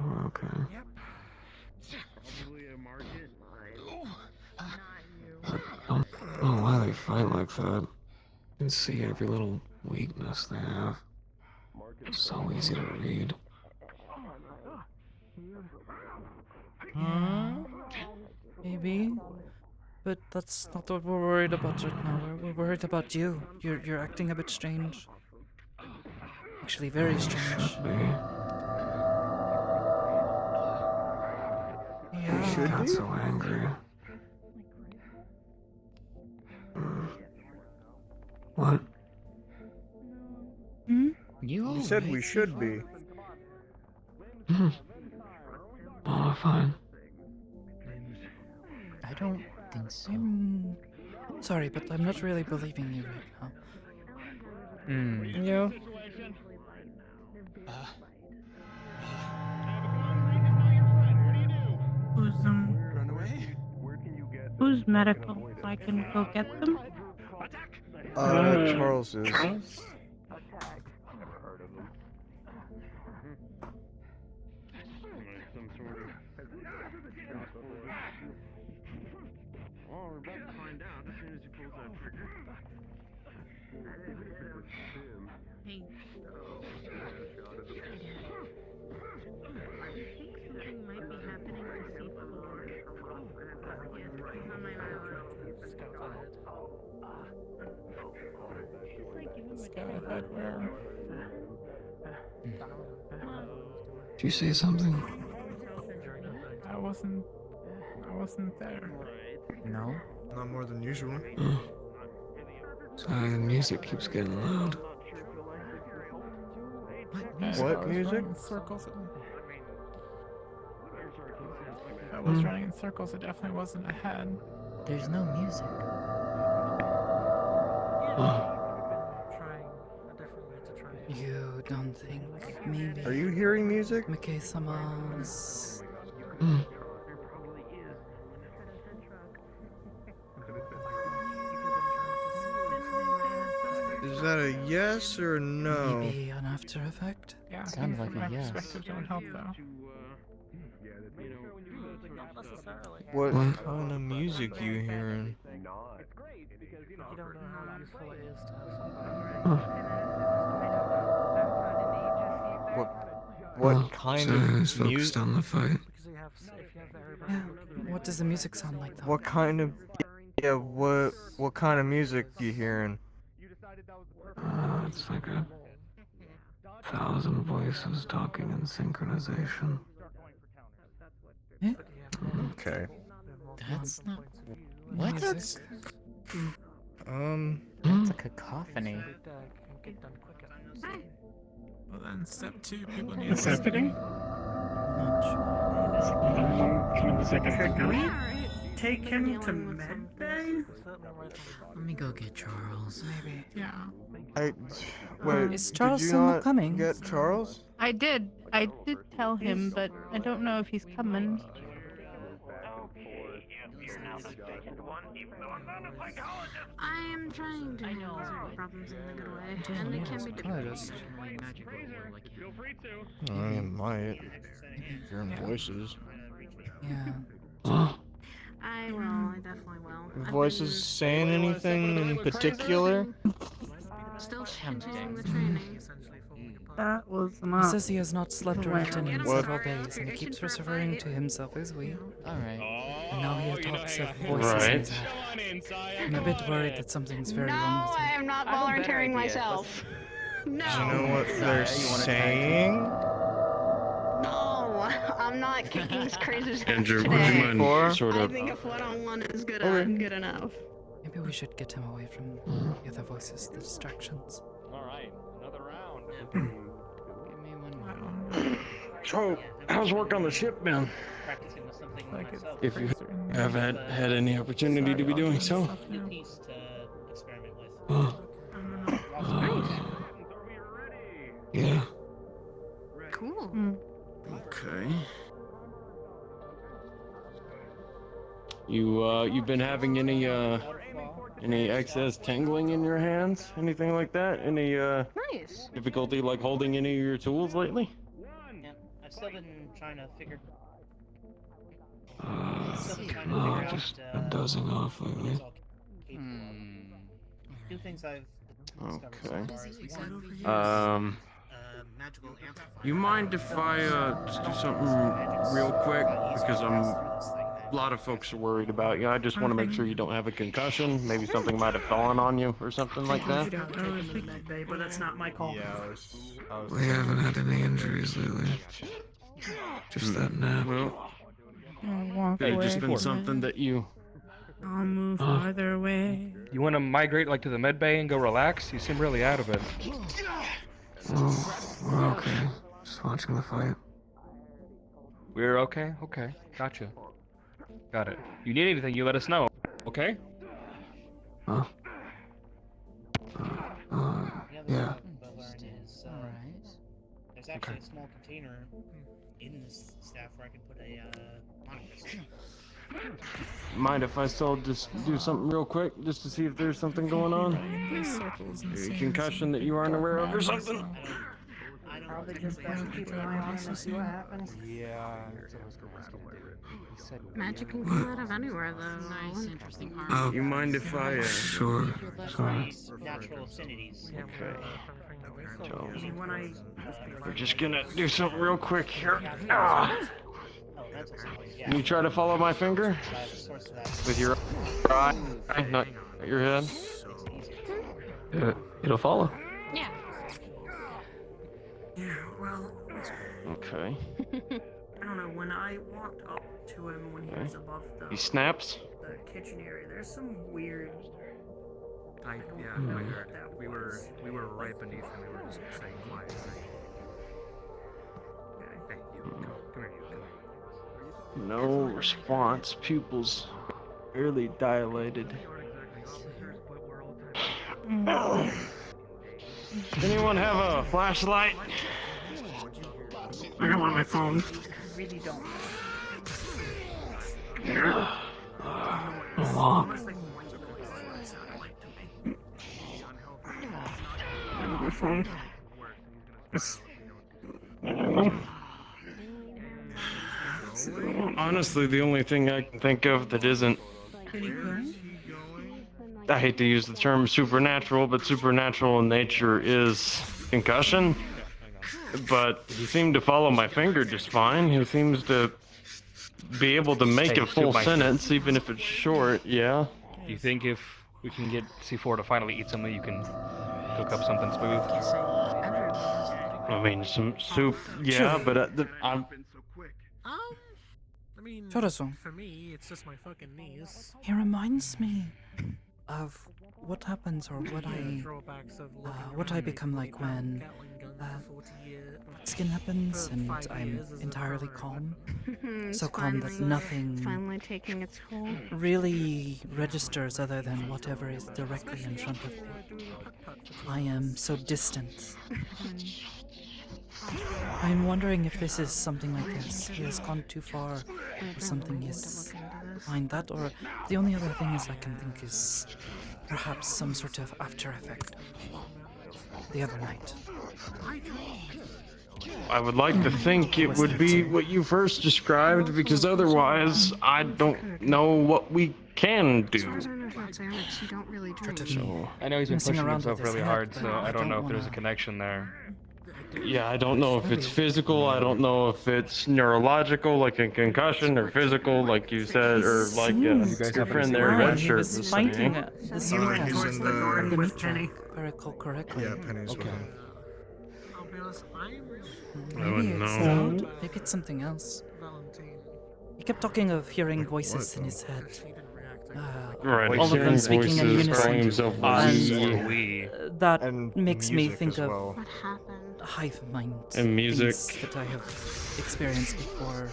We're okay.
Yep.
I don't know why they fight like that. You can see every little weakness they have. It's so easy to read.
Maybe. But that's not what we're worried about right now. We're worried about you. You're acting a bit strange. Actually, very strange.
Yeah. She got so angry. What?
You said we should be.
Oh, fine.
I don't think so.
Sorry, but I'm not really believing you right now.
Yeah.
Who's medical? So I can go get them.
Charles is.
Oh, we're about to find out as soon as he pulls that trigger.
Hey. Something might be happening with C4. Yes, he's on my radar. He's like giving me
Did you say something?
I wasn't there.
No?
Not more than usual.
Oh. Sorry, the music keeps getting loud.
What music?
I was running in circles. It definitely wasn't ahead.
There's no music.
You don't think maybe...
Are you hearing music?
Mikey-sama's...
Is that a yes or a no?
Maybe an after effect?
Yeah,
sounds like a yes.
Perspective don't help though.
What kind of music you hearing? What kind of music?
On the fight.
Yeah. What does the music sound like though?
What kind of what kind of music you hearing?
It's like 1,000 voices talking in synchronization.
Yeah.
Okay.
That's not... What?
Music.
That's a cacophony.
Well then, step 2, people need
What's happening? Can we
take him to medbay?
Let me go get Charles.
Maybe.
Yeah.
Wait,
is Charles
did you
still
not
not coming?
Get Charles?
I did tell him, but I don't know if he's coming. I am trying to solve problems in a good way, and it can be difficult.
I might. Hearing voices.
Yeah.
Oh.
I will.
definitely will.
The voices saying anything in particular?
Still continuing the training.
That was
He
not.
says he has not slept or eaten in
What?
several days, and he keeps referring to himself as we.
Alright.
And now he talks of voices in his head. I'm a bit worried that something's very wrong with him.
I am not volunteering myself. No.
Do you know what they're saying?
No, I'm not kicking this crazy
Andrew, would
today.
you mind sort
I
of...
think a one-on-one is good, good enough.
Maybe we should get him away from the other voices, the distractions.
Alright, another round.
Give me one more.
So, how's work on the ship been?
Practicing with something myself.
If you have had any opportunity to be doing so.
New piece to experiment with.
Yeah.
Cool.
Okay. You've been having any excess tingling in your hands? Anything like that? Any
Nice.
difficulty like holding any of your tools lately?
Yeah, I've still been trying to figure.
No, just been dozing off lately.
Two things I've discovered so far is
Um,
magical amplifier.
you mind if I just do something real quick? Because a lot of folks are worried about you. I just want to make sure you don't have a concussion. Maybe something might have fallen on you or something like that.
But that's not my call.
Yeah,
We haven't had any injuries lately. Just that nap.
Well,
I'll walk
it's
away.
just been something that you...
I'll move farther away.
You want to migrate like to the med bay and go relax? You seem really out of it.
Oh, we're okay. Just watching the fight.
We're okay? Okay. Gotcha. Got it. You need anything, you let us know. Okay?
Huh? Yeah.
There's actually a small container in this staff where I can put a monitor.
Mind if I still just do something real quick, just to see if there's something going on? A concussion that you aren't aware of or something?
Probably just best to keep an eye on and see what happens.
Yeah, that's what I was gonna do. He said
Magic can come out of anywhere, though.
Nice, interesting art.
Oh,
You mind if I...
Sure. Sorry.
Natural affinities.
Okay. So, we're just gonna do something real quick here. Can you try to follow my finger? With your eye, not your head?
Yeah, it'll follow.
Yeah.
Yeah, well,
Okay.
I don't know, when I walked up to him when he was above
He snaps?
the kitchen area, there's some weird...
I heard. We were right beneath him. We were just saying quiet. Hey, you, come here, you, come here.
No response. Pupils barely dilated. Anyone have a flashlight?
I got one on my phone.
Really don't.
Walk.
My phone.
Honestly, the only thing I can think of that isn't... I hate to use the term supernatural, but supernatural in nature is concussion. But he seemed to follow my finger just fine. He seems to be able to make a full sentence, even if it's short, yeah.
Do you think if we can get C4 to finally eat something, you can cook up something smooth?
I mean, some soup, yeah,
Sure.
but I'm...
I mean,
Chorizo.
for me, it's just my fucking knees.
He reminds me of what happens or what I become like when skin happens and I'm entirely calm. So calm that nothing
finally taking its toll.
really registers other than whatever is directly in front of me. I am so distant. I'm wondering if this is something like this. He has gone too far, or something is behind that, or the only other thing is I can think is perhaps some sort of after effect of the other night.
I would like to think it would be what you first described, because otherwise I don't know what we can
As far as
do.
I know about psionics, you don't really drink.
So,
I know he's been
Messing
pushing
around
himself
with his
really
head,
hard,
but
so I don't know if there's a
wanna-
connection there.
yeah, I don't know if it's physical, I don't know if it's neurological, like a concussion, or physical, like you said, or like your friend there,
Fine,
Red
he
Shirt,
was
was
fighting
saying.
this
He's
weekend
in the-
at the
with
meat track, if I recall correctly.
Yeah, Penny's with him.
I'll be honest,
I wouldn't
Maybe it's
know.
not. Maybe it's something else. He kept talking of hearing voices in his head.
Right,
all of them
hearing
speaking in
voices,
unison.
claims of
And
we.
that
And
makes me
music
think
as
of
well.
What happened?
hive mind
And music.
things that I have experienced before.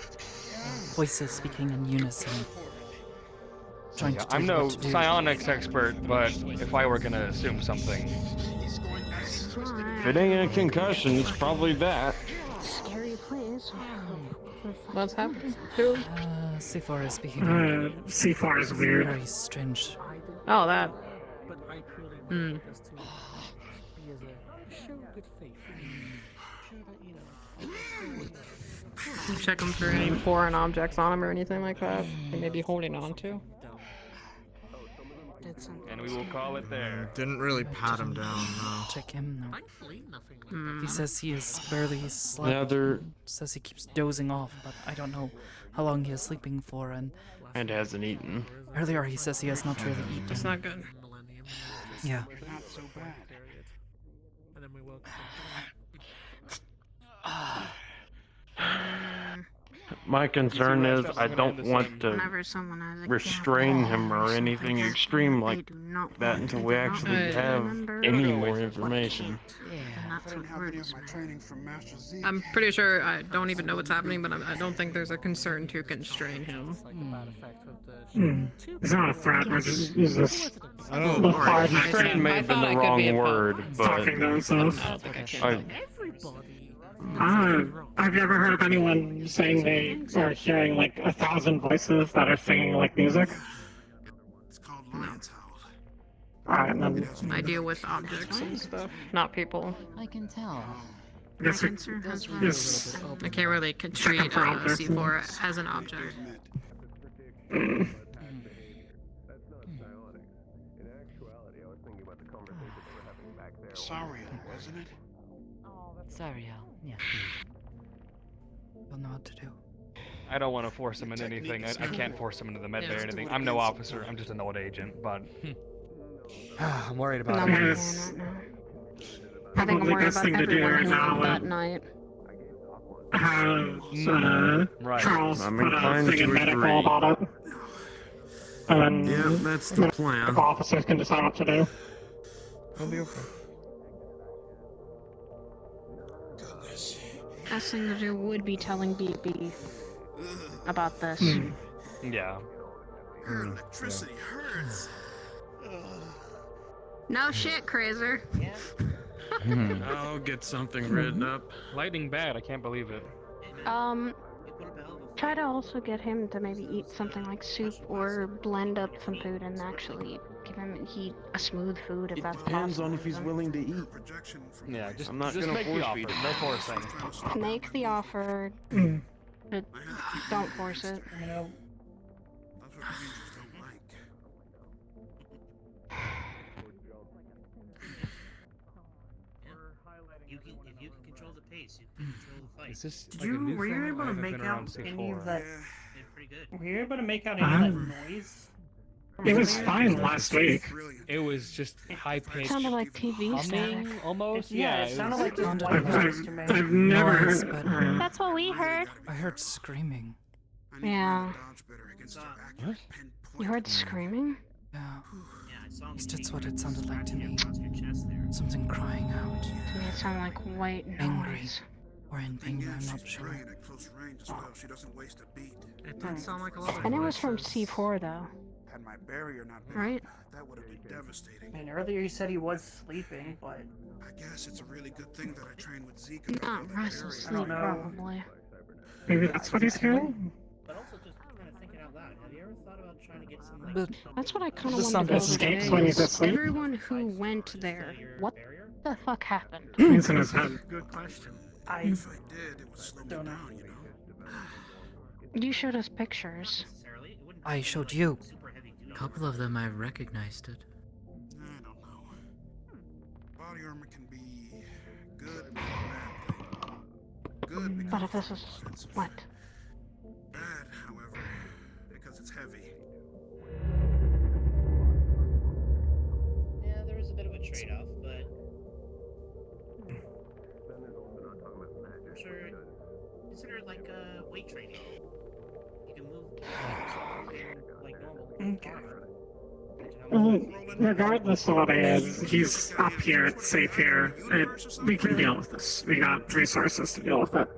Voices speaking in unison. Trying to tell
I'm
you
no
what to do.
psionics expert, but if I were gonna assume something,
If it ain't a concussion, it's probably that.
Scary place.
What's happening?
C4 is speaking.
C4 is weird.
Very strange.
Oh, that. Hmm. You check him for any foreign objects on him or anything like that. He may be holding on to.
and we will call it there.
Didn't really pat him down, no.
Check him now. He says he is barely slept.
Yeah, they're-
Says he keeps dozing off, but I don't know how long he is sleeping for. And
hasn't eaten.
earlier he says he has not really eaten.
It's not good.
Yeah.
Not so bad.
My concern is I don't want to
Whenever someone has a
restrain him or anything extreme like that until we actually have any more information.
I'm
pretty sure I don't even know what's happening, but I don't think there's a concern to constrain him.
It's not a threat, we're just, he's just
I don't know. Restrain may have been the wrong word, but
talking to himself. Have you ever heard of anyone saying they are hearing like 1,000 voices that are singing like music?
It's called Lion's Howl.
Alright, then.
I deal with objects and stuff, not people.
I can tell.
Yes,
Yes. I can't really treat C4 as an object.
Sorry, wasn't it?
Sorry, Al. Yeah.
Don't know what to do.
I don't want to force him into anything. I can't force him into the med bay or anything. I'm no officer. I'm just an old agent, but I'm worried about him.
I think I'm worried about everyone who
now,
that night.
Right.
Charles
I'm
put a
inclined
thing in
to
medical
agree.
about it. And
Yeah, that's the plan.
medical officers can decide what to do.
I'll be okay.
Best thing to do would be telling BB about this.
Yeah.
Her electricity hurts.
No shit, Crazer.
I'll get something written up.
Lightning bad. I can't believe it.
Try to also get him to maybe eat something like soup or blend up some food and actually give him a smooth food if that's
Depends
possible.
on if he's willing to eat.
Yeah,
I'm not
just
gonna
make the
force
offer.
feed him.
No forcing.
Make the offer, but don't force it.
That's what Rangers don't like.
If you can control the pace, you can control the fight.
Is this
Did
like a new
were you
thing?
able
I
to
haven't
make
been
out
around
any of
C4.
that?
They're pretty good.
Were you able to make out any of that noise?
It was fine last week.
It was just high pitched.
Sounded like TV
humming,
static.
almost.
Yeah, it sounded like just white
I've,
noise to me.
I've never
Noise,
heard.
but
That's what we heard.
I heard screaming.
Yeah.
Dodge better against their accurate pinpoint.
You heard screaming?
Yeah.
Yeah, I saw
At
him
least
when
that's
he
what it sounded like to me.
across your chest there.
Something crying out.
To me, it sounded like white
Angry.
noise.
Or in pain,
Yeah,
I'm
she's
not sure.
brilliant at close range as well. She doesn't waste a beat.
It did sound like a lot of
And it was from
voices.
C4 though,
Had my barrier not been
right?
that would have been devastating.
And earlier you said he was sleeping, but
I guess it's a really good thing that I trained with Zeke.
Not restless
I don't
sleep,
know.
probably.
Maybe that's what he's hearing?
But also just kind of thinking out loud. Have you ever thought about trying to get some like?
But
That's what I kind
The
of
sound
wanted to
doesn't
know
escape
today.
when he's
is
asleep.
Everyone who went there, what the fuck happened?
He's in his head.
good question.
If I did, it would slow me down, you know?
You showed us pictures.
I showed you. A couple of them I recognized it.
I don't know. Body armor can be good or a bad thing. Good because
But if this
it's
is
expensive.
what?
Bad, however, because it's heavy.
Yeah, there is a bit of a trade-off, but consider it like weight training. You can move like normal.
Regardless of what it is, he's up here, it's safe here. We can deal with this. We got resources to deal with it.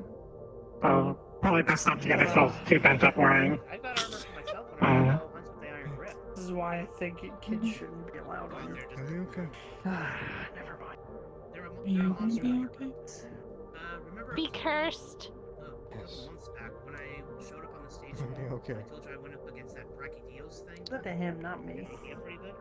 So, probably best not to get yourself too bent up worrying.
I've got armor for myself when I go hunt with the iron grip.
This is why I think kids shouldn't be allowed on
They're just
okay?
never mind. They're a
You
monster.
be okay?
Remember
Be cursed.
a couple months back when I showed up on the station?
Okay.
I told you I went up against that Brachydios thing.
Look at him, not me.
Yeah, pretty good.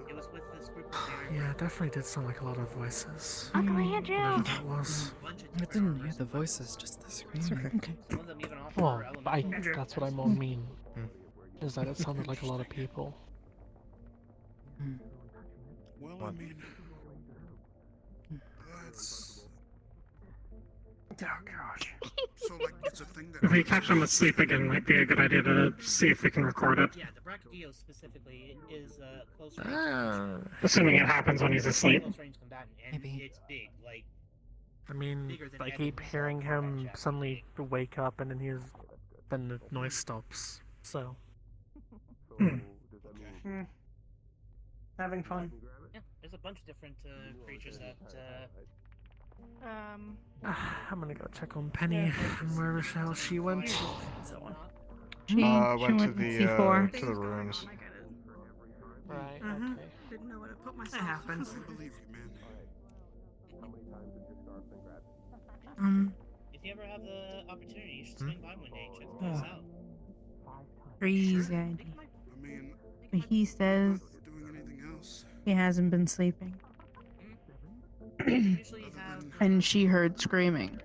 It was with this group of
Yeah, it definitely did sound like a lot of voices.
Uncle Andrew.
Whatever that was.
I didn't hear the voices, just the screaming.
Okay.
Well, that's what I more mean. Is that it sounded like a lot of people.
Well, I mean, that's...
Oh gosh.
So, like, it's a thing that...
If we catch him asleep again, might be a good idea to see if we can record it.
Yeah, the Brachydios specifically is close range.
Assuming it happens when he's asleep.
Close range combatant, and it's big, like.
I mean,
Bigger than
I
Eddie
keep
himself,
hearing him
Jack.
suddenly wake up and then the noise stops. So.
Having fun.
Yeah, there's a bunch of different creatures that.
I'm gonna go check on Penny and wherever the hell she went.
She went to
C4.
the rooms.
Right.
Mhm.
Okay.
Didn't know what to put myself. That happens.
I believe you, man.
If you ever have the opportunity, you should swing by one day and check the place out.
Crazy idea.
I mean,
But he says
doing anything else?
he hasn't been sleeping.
Usually have.
And she heard screaming.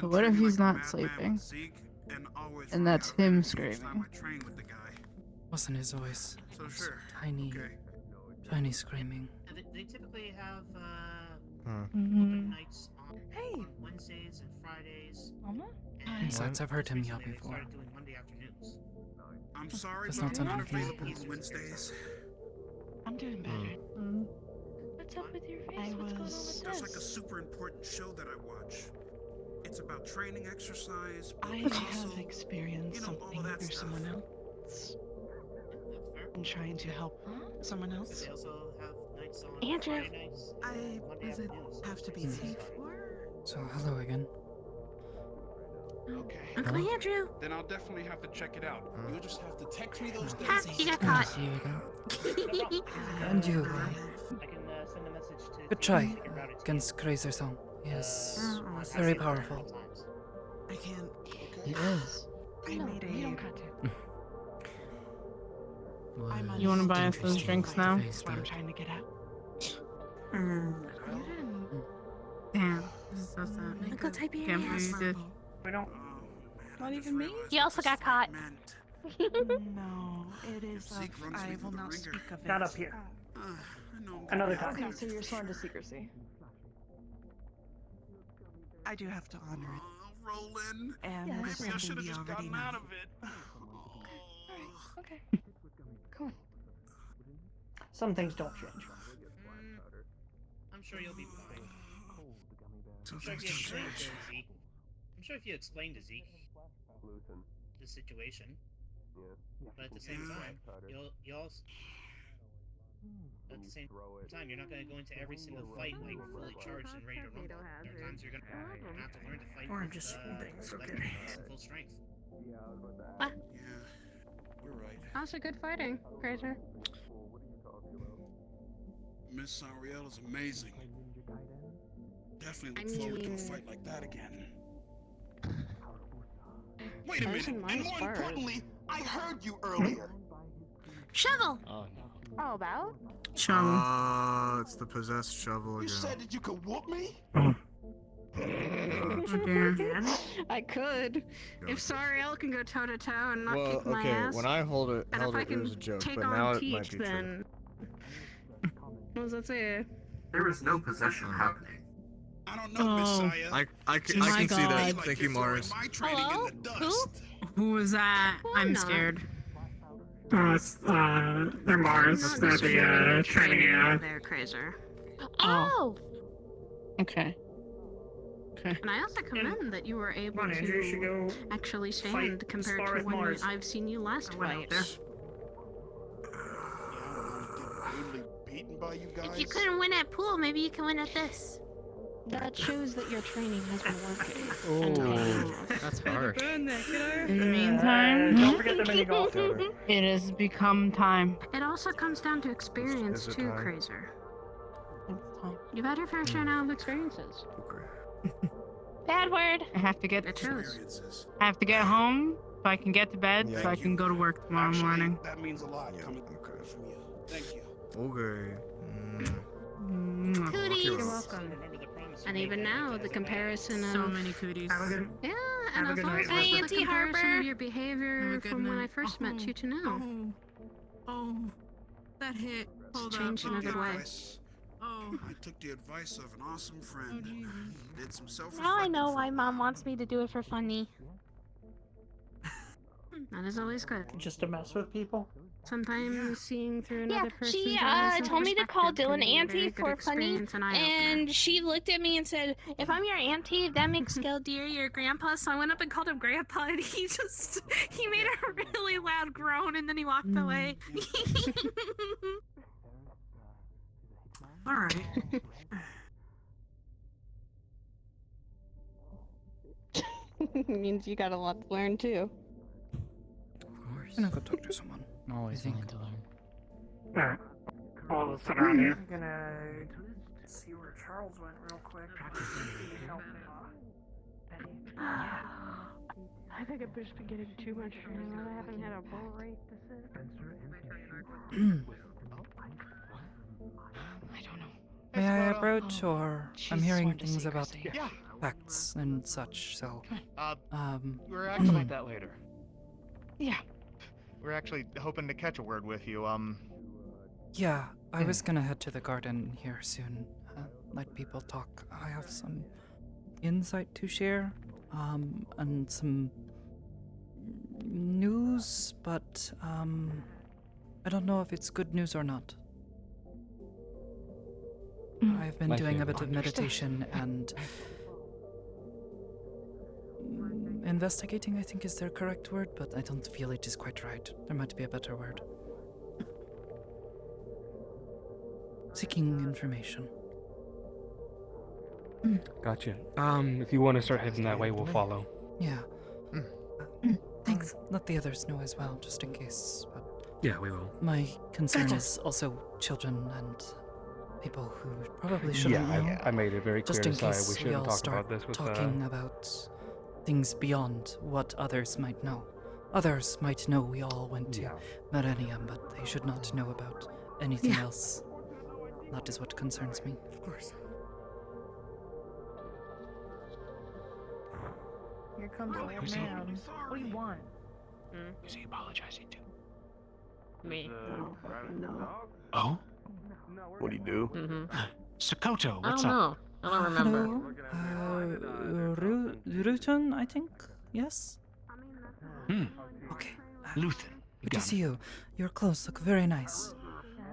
So what if he's not sleeping? And that's him screaming.
Wasn't his voice.
So sure.
Tiny, tiny screaming.
They typically have
Mm-hmm.
open nights on Wednesdays and Fridays.
Besides, I've heard him
Recently,
yell
they
before.
started doing Monday afternoons.
I'm sorry,
That's
but
not
I'm not
something he
available
does.
on Wednesdays.
I'm doing better. What's up with your face? What's going on with
There's
this?
like a super important show that I watch. It's about training exercise.
I
but
have
also,
experienced
you know, all
something
of that
through
stuff.
someone else. I'm trying to help someone else.
They also have nights on
Andrew.
Friday nights.
Does it have to be
Hmm. So, hello again.
Okay.
Uncle Andrew.
Then I'll definitely have to check it out. You'll just have to text me those
Ha,
things.
you got
Good
caught.
to see you again.
No
And you.
I can send a message to.
Good try against Crazer Song. Yes, very powerful.
I can't.
He is.
I made a.
You don't got to.
You want to buy us those drinks now?
That's what I'm trying to get at.
Damn, this is so sad.
Uncle, type your
Can't believe
ass.
you did.
We don't.
Not even me?
He also got caught.
No, it is. I will not speak of it.
Not up here. Another time.
Okay, so you're sworn to secrecy. I do have to honor it.
Roland.
And
Maybe
it is
I should
something
have
we
just
already
gotten
know.
out of it.
Okay. Cool.
Some things don't change.
I'm sure you'll be fine.
Some
I'm sure if
things
you
don't
explain to
change.
Zeke. I'm sure if you explain to Zeke the situation, but at the same time, you'll also. At the same time, you're not going to go into every single fight like fully charged and ready to rumble. There are times you're going to have to learn to fight
Or I'm
with
just things,
less
okay.
weapons and full strength.
Yeah, you're right.
Also good fighting, Crazer.
Miss Sariel is amazing. Definitely
I
look forward to a
mean-
fight like that again. Wait a
Those are
minute,
my
and more
spurs.
importantly, I heard you earlier.
Shovel.
Oh no.
All about?
Shovel. It's the possessed shovel
You
again.
said that you could whoop me?
I could. If Sariel can go toe to toe and not
Well,
kick my
okay,
ass.
when I held it,
and if I can
was a joke,
take
but
on
now it
Teach,
might be true.
then. What does that say?
There was no possession happening.
I don't know, Messiah.
I can see that. Thank you, Mars.
Hello? Who?
Who was that? I'm
not?
scared.
They're Mars. They're the training AI.
They're Crazer.
Oh!
Okay.
And I also commend that you were able
Come on, Andrew, you should
to
go
actually
fight,
stand compared
spar
to
with
when
Mars.
I've seen you last
I went out
fight.
there.
Brutally beaten by you guys.
If you couldn't win at pool, maybe you can win at this.
That shows that your training has been working.
Oh, that's harsh.
In the meantime,
Don't forget the mini golf.
it has become time.
It also comes down to experience
Is it
too,
time?
Crazer.
It's time.
You've had your fair share now of experiences.
Bad word.
I have to get.
It shows.
Experiences.
I have to get home so I can get to bed so I
Thank
can
you.
go to work tomorrow
Actually,
morning.
that means a lot coming from you. Thank you.
Okay.
Cooties.
You're welcome. And even now, the comparison of
So many cooties.
yeah, and
Have a
as
good
well
night.
as
Bye,
also the
Auntie
comparison
Harper.
of your behavior
Have a good
from when I
night.
first met you to now.
Oh, that hit.
It's changed in a good way.
Oh.
I took the advice of an awesome friend. Did some self-reflecting.
Now I know why Mom wants me to do it for funny.
That is always good.
Just to mess with people?
Sometimes seeing through
Yeah,
another person's
she
eyes and
told me to call
perspective can
Dylan
be a very
Auntie
good
for funny,
experience and eye-opener.
and she looked at me and said, "If I'm your auntie, that makes Skeldeer your grandpa." So I went up and called him Grandpa, and he made a really loud groan, and then he walked away.
All right.
Means you got a lot to learn too.
I'm gonna go talk to someone.
Always
think.
willing to learn.
Alright. I'll sit around here.
I'm gonna see where Charles went real quick.
I think I've just been getting too much I haven't had a bull rate to sit.
I don't know. May I approach, or I'm hearing things about facts and such, so...
We're
actually-
about that later.
Yeah.
We're actually hoping to catch a word with you.
Yeah, I was gonna head to the garden here soon. Let people talk. I have some insight to share, and some news, but, I don't know if it's good news or not. I've been
My
doing a
favorite.
bit of meditation and investigating, I think is the correct word, but I don't feel it is quite right. There might be a better word. Seeking information.
Gotcha. If you want to start heading that way, we'll follow.
Yeah. Thanks. Let the others know as well, just in case. But
Yeah, we will.
my concern is also children and people who probably shouldn't know.
I made it very clear
Just
to
in
Saya
case
we
we
shouldn't
all
talk
start
about this with
talking about things beyond what others might know. Others might know we all went to Millennium, but they should not know about anything else. That is what concerns me. Of course.
Here comes old man. What do you want?
Is he apologizing to?
Me.
Oh?
What do you do?
Sakoto,
I
what's
don't
up?
know. I don't remember.
Hello? Rutan, I think? Yes?
Okay. Luthen.
Good to see you. Your clothes look very nice.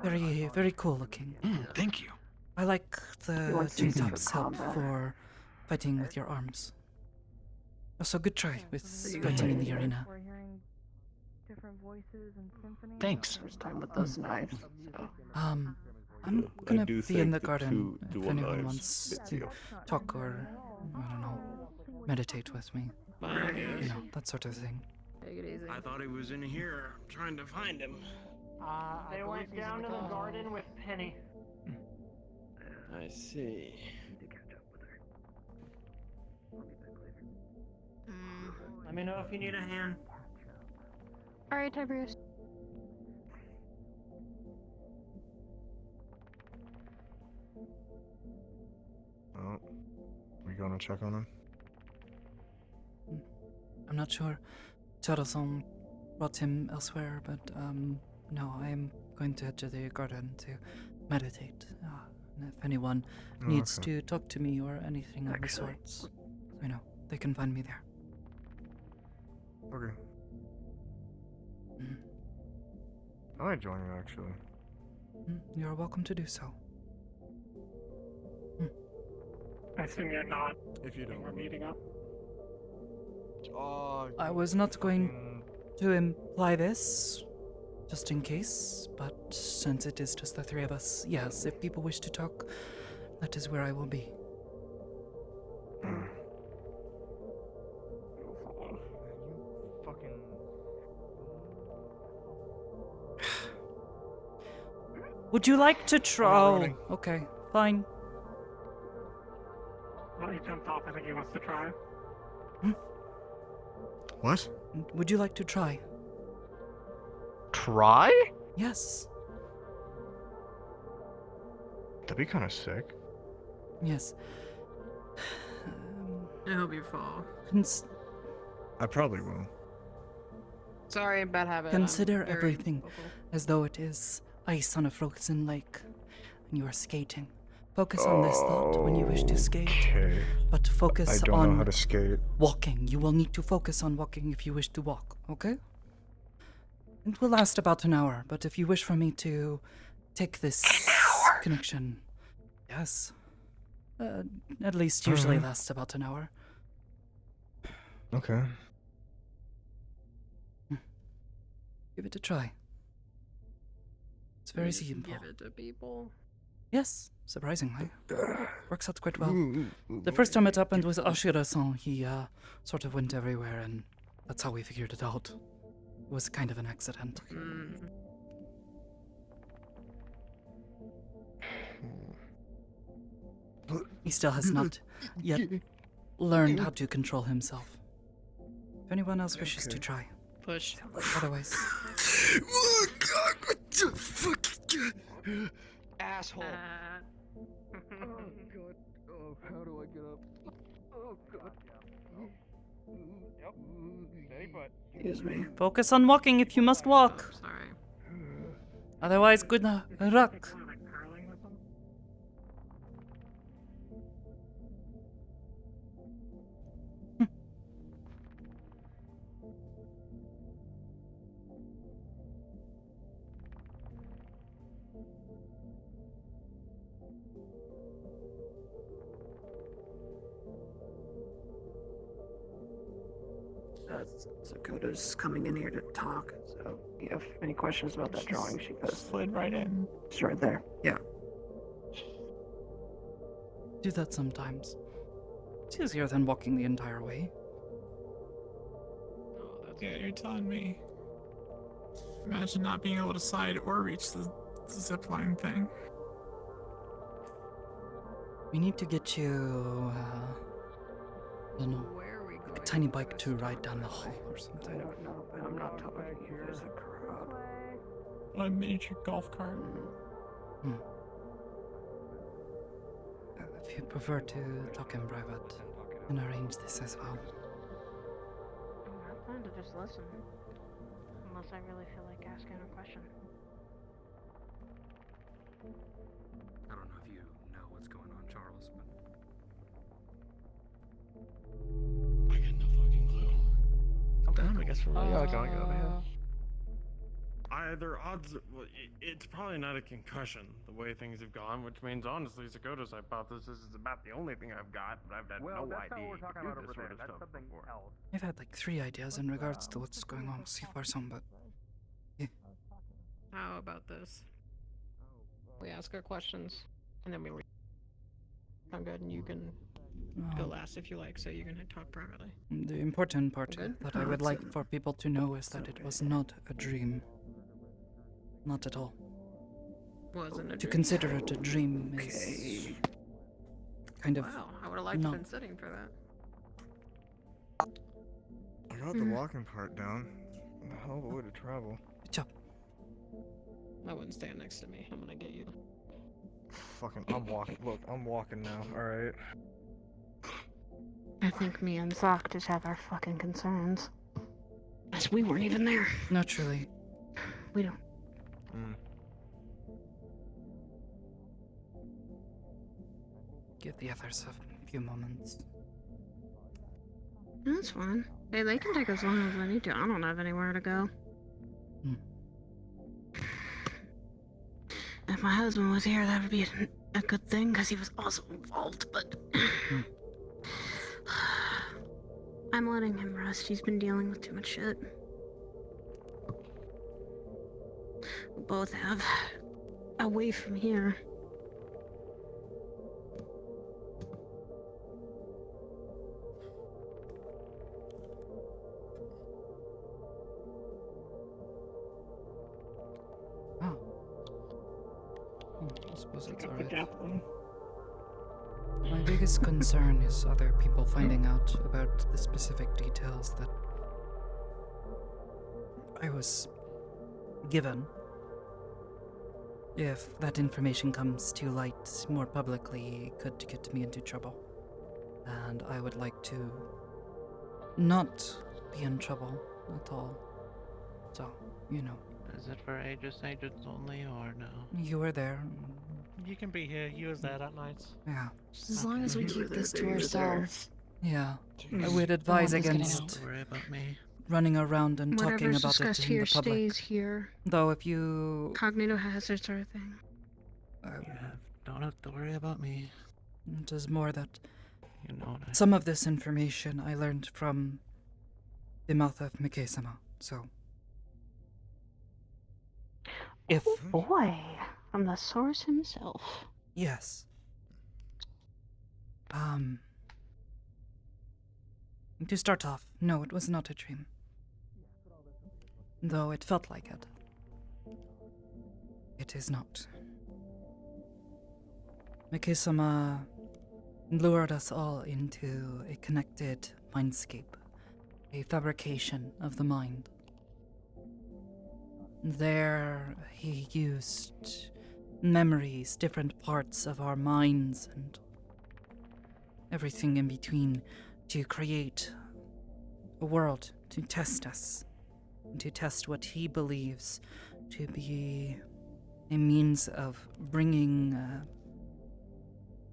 Very, very cool looking.
Thank you.
I like the tops help for fighting with your arms. Also, good try with fighting in the arena.
We're hearing different voices and symphonies.
Thanks.
First time with those knives.
I'm gonna
do
be in
think
the
the
garden
two
if
dual
anyone
knives
wants
fit
to
you.
talk or, I don't know, meditate with me. You know, that sort of thing.
Take it easy.
I thought he was in here. I'm trying to find him.
They went down to the garden with Penny.
I see.
Let me know if you need a hand.
Alright, Tiberius.
Oh, we
going to check on him?
I'm not sure. Charo-san brought him elsewhere, but no, I am going to head to the garden to meditate. And if anyone needs to talk to me or anything of the sorts, they can find me there.
Okay. I might join you, actually.
You're welcome to do so.
I assume you're not.
If you don't.
We're meeting up.
I was not going to imply this, just in case, but since it is just the three of us, yes, if people wish to talk, that is where I will be. Would you like to try? Oh, okay, fine.
Well, he jumped off. I think he wants to try.
What?
Would you like to try?
Try?
Yes.
That'd be kind of sick.
Yes.
I hope you fall.
I probably will.
Sorry, bad habit.
Consider everything as though it is ice on a frozen lake, and you are skating. Focus on this thought when you wish to skate, but focus on...
I don't know how to skate.
Walking. You will need to focus on walking if you wish to walk, okay? It will last about an hour, but if you wish for me to take this connection, yes. At least usually lasts about an hour.
Okay.
Give it a try. It's very simple.
Give it to people.
Yes, surprisingly. Works out quite well. The first time it happened was Ashira-san. He sort of went everywhere, and that's how we figured it out. It was kind of an accident. He still has not yet learned how to control himself. If anyone else wishes to try.
Push.
Otherwise.
Oh god, what the fuck?
Asshole.
Oh god. Oh, how do I get up? Oh god. Yep. Steady butt.
Excuse me.
Focus on walking if you must walk.
Sorry.
Otherwise, good luck.
Sakoto's coming in here to talk, so if you have any questions about that drawing, she goes.
Slid right in.
It's right there. Yeah.
Do that sometimes. It's easier than walking the entire way.
Yeah, you're telling me. Imagine not being able to slide or reach the zip line thing.
We need to get you, I don't know, like a tiny bike to ride down the hall or something.
I don't know, but I'm not talking here. There's a crowd.
A miniature golf cart.
If you prefer to talk in private, we can arrange this as well.
I'm fine to just listen. Unless I really feel like asking a question.
I don't know if you know what's going on, Charles, but
I got no fucking clue.
Damn, I guess we're really all going over here.
Either odds, well, it's probably not a concussion the way things have gone, which means honestly, Sakoto's hypothesis is about the only thing I've got, but I've had no idea you could do this sort of stuff before.
I've had like 3 ideas in regards to what's going on with C4-san, but yeah.
How about this? We ask our questions, and then we leave. I'm good, and you can go last if you like, so you can talk privately.
The important part
Okay.
that I would like for people to know is that it was not a dream. Not at all.
Wasn't a
To
dream.
consider it a dream is kind of
Wow, I would have liked to
not.
have been sitting for that.
I got the walking part down. A hell of a way to travel.
Good job.
I wouldn't stand next to me. I'm gonna get you.
Fucking, I'm walking. Look, I'm walking now, alright?
I think me and Zoc just have our fucking concerns. As we weren't even there.
Naturally.
We don't.
Give the others a few moments.
That's fine. Hey, they can take as long as they need to. I don't have anywhere to go. If my husband was here, that would be a good thing, because he was also involved, but... I'm letting him rest. He's been dealing with too much shit. We both have. Away from here.
I suppose it's alright. My biggest concern is other people finding out about the specific details that I was given. If that information comes to light more publicly, it could get me into trouble. And I would like to not be in trouble at all. So, you know.
Is it for agents only, or no?
You were there.
You can be here. You was there that night.
Yeah.
Just as long as we keep this to ourselves.
Yeah. I would advise against
Don't worry about me.
running around and talking
Whatever's
about it
discussed
in
here
the public.
stays here.
Though if you...
Cognito hazard sort of thing.
Don't have to worry about me.
It is more that
You know that.
some of this information I learned from the mouth of Mikei-sama, so... If...
Oh boy, from the source himself.
Yes. To start off, no, it was not a dream. Though it felt like it. It is not. Mikei-sama lured us all into a connected mindscape, a fabrication of the mind. There, he used memories, different parts of our minds, and everything in between to create a world to test us, to test what he believes to be a means of bringing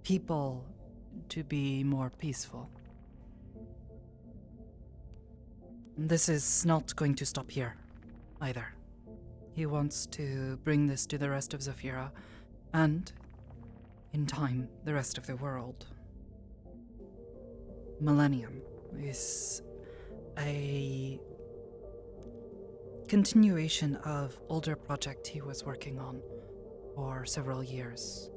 people to be more peaceful. This is not going to stop here, either. He wants to bring this to the rest of Zafira, and, in time, the rest of the world. Millennium is a continuation of older project he was working on for several years.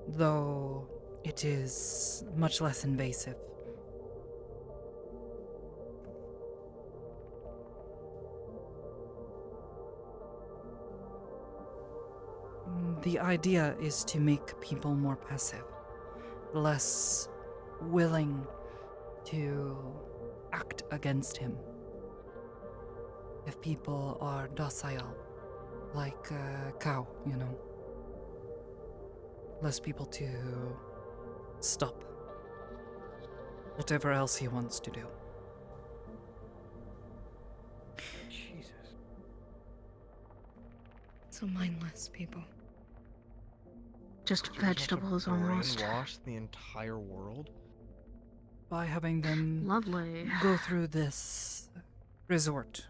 Though it is much less invasive. The idea is to make people more passive, less willing to act against him. If people are docile, like a cow, you know. Less people to stop whatever else he wants to do.
Jesus.
So mindless people.
Just vegetables almost.
Brainwash the entire world?
By having them
Lovely.
go through this resort,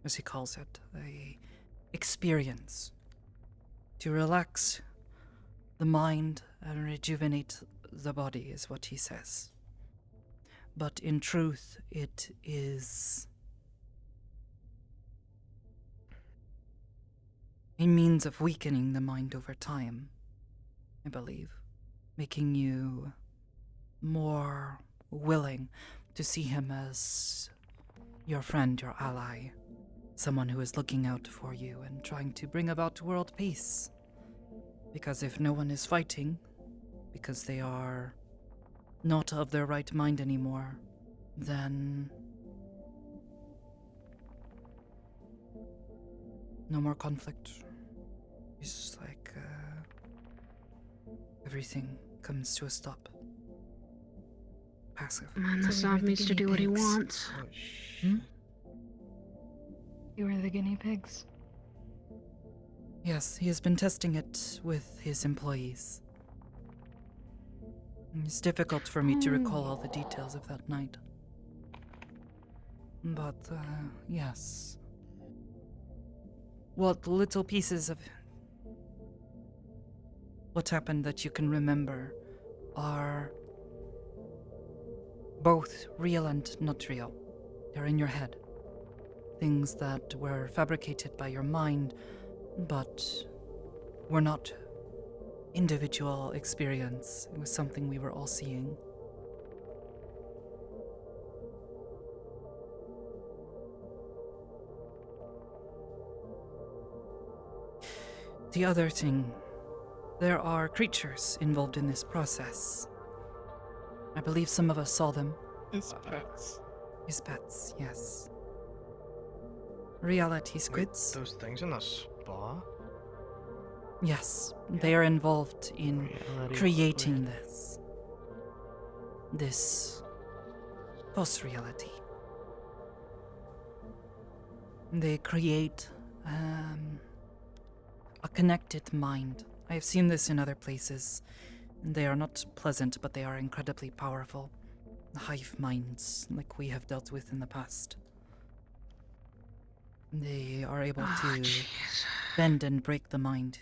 as he calls it, a experience to relax the mind and rejuvenate the body is what he says. But in truth, it is a means of weakening the mind over time, I believe, making you more willing to see him as your friend, your ally, someone who is looking out for you and trying to bring about world peace. Because if no one is fighting, because they are not of their right mind anymore, then no more conflict. It's like everything comes to a stop. Passive.
And the Sav needs to do what he wants.
Hmm?
You were the guinea pigs.
Yes, he has been testing it with his employees. It's difficult for me to recall all the details of that night. But, yes. What little pieces of what happened that you can remember are both real and not real. They're in your head. Things that were fabricated by your mind, but were not individual experience. It was something we were all seeing. The other thing, there are creatures involved in this process. I believe some of us saw them.
His pets.
His pets, yes. Reality squids.
Wait, those things in the spa?
Yes, they are involved in creating this false reality. They create a connected mind. I have seen this in other places. They are not pleasant, but they are incredibly powerful. Hive minds, like we have dealt with in the past. They are able to bend and break the mind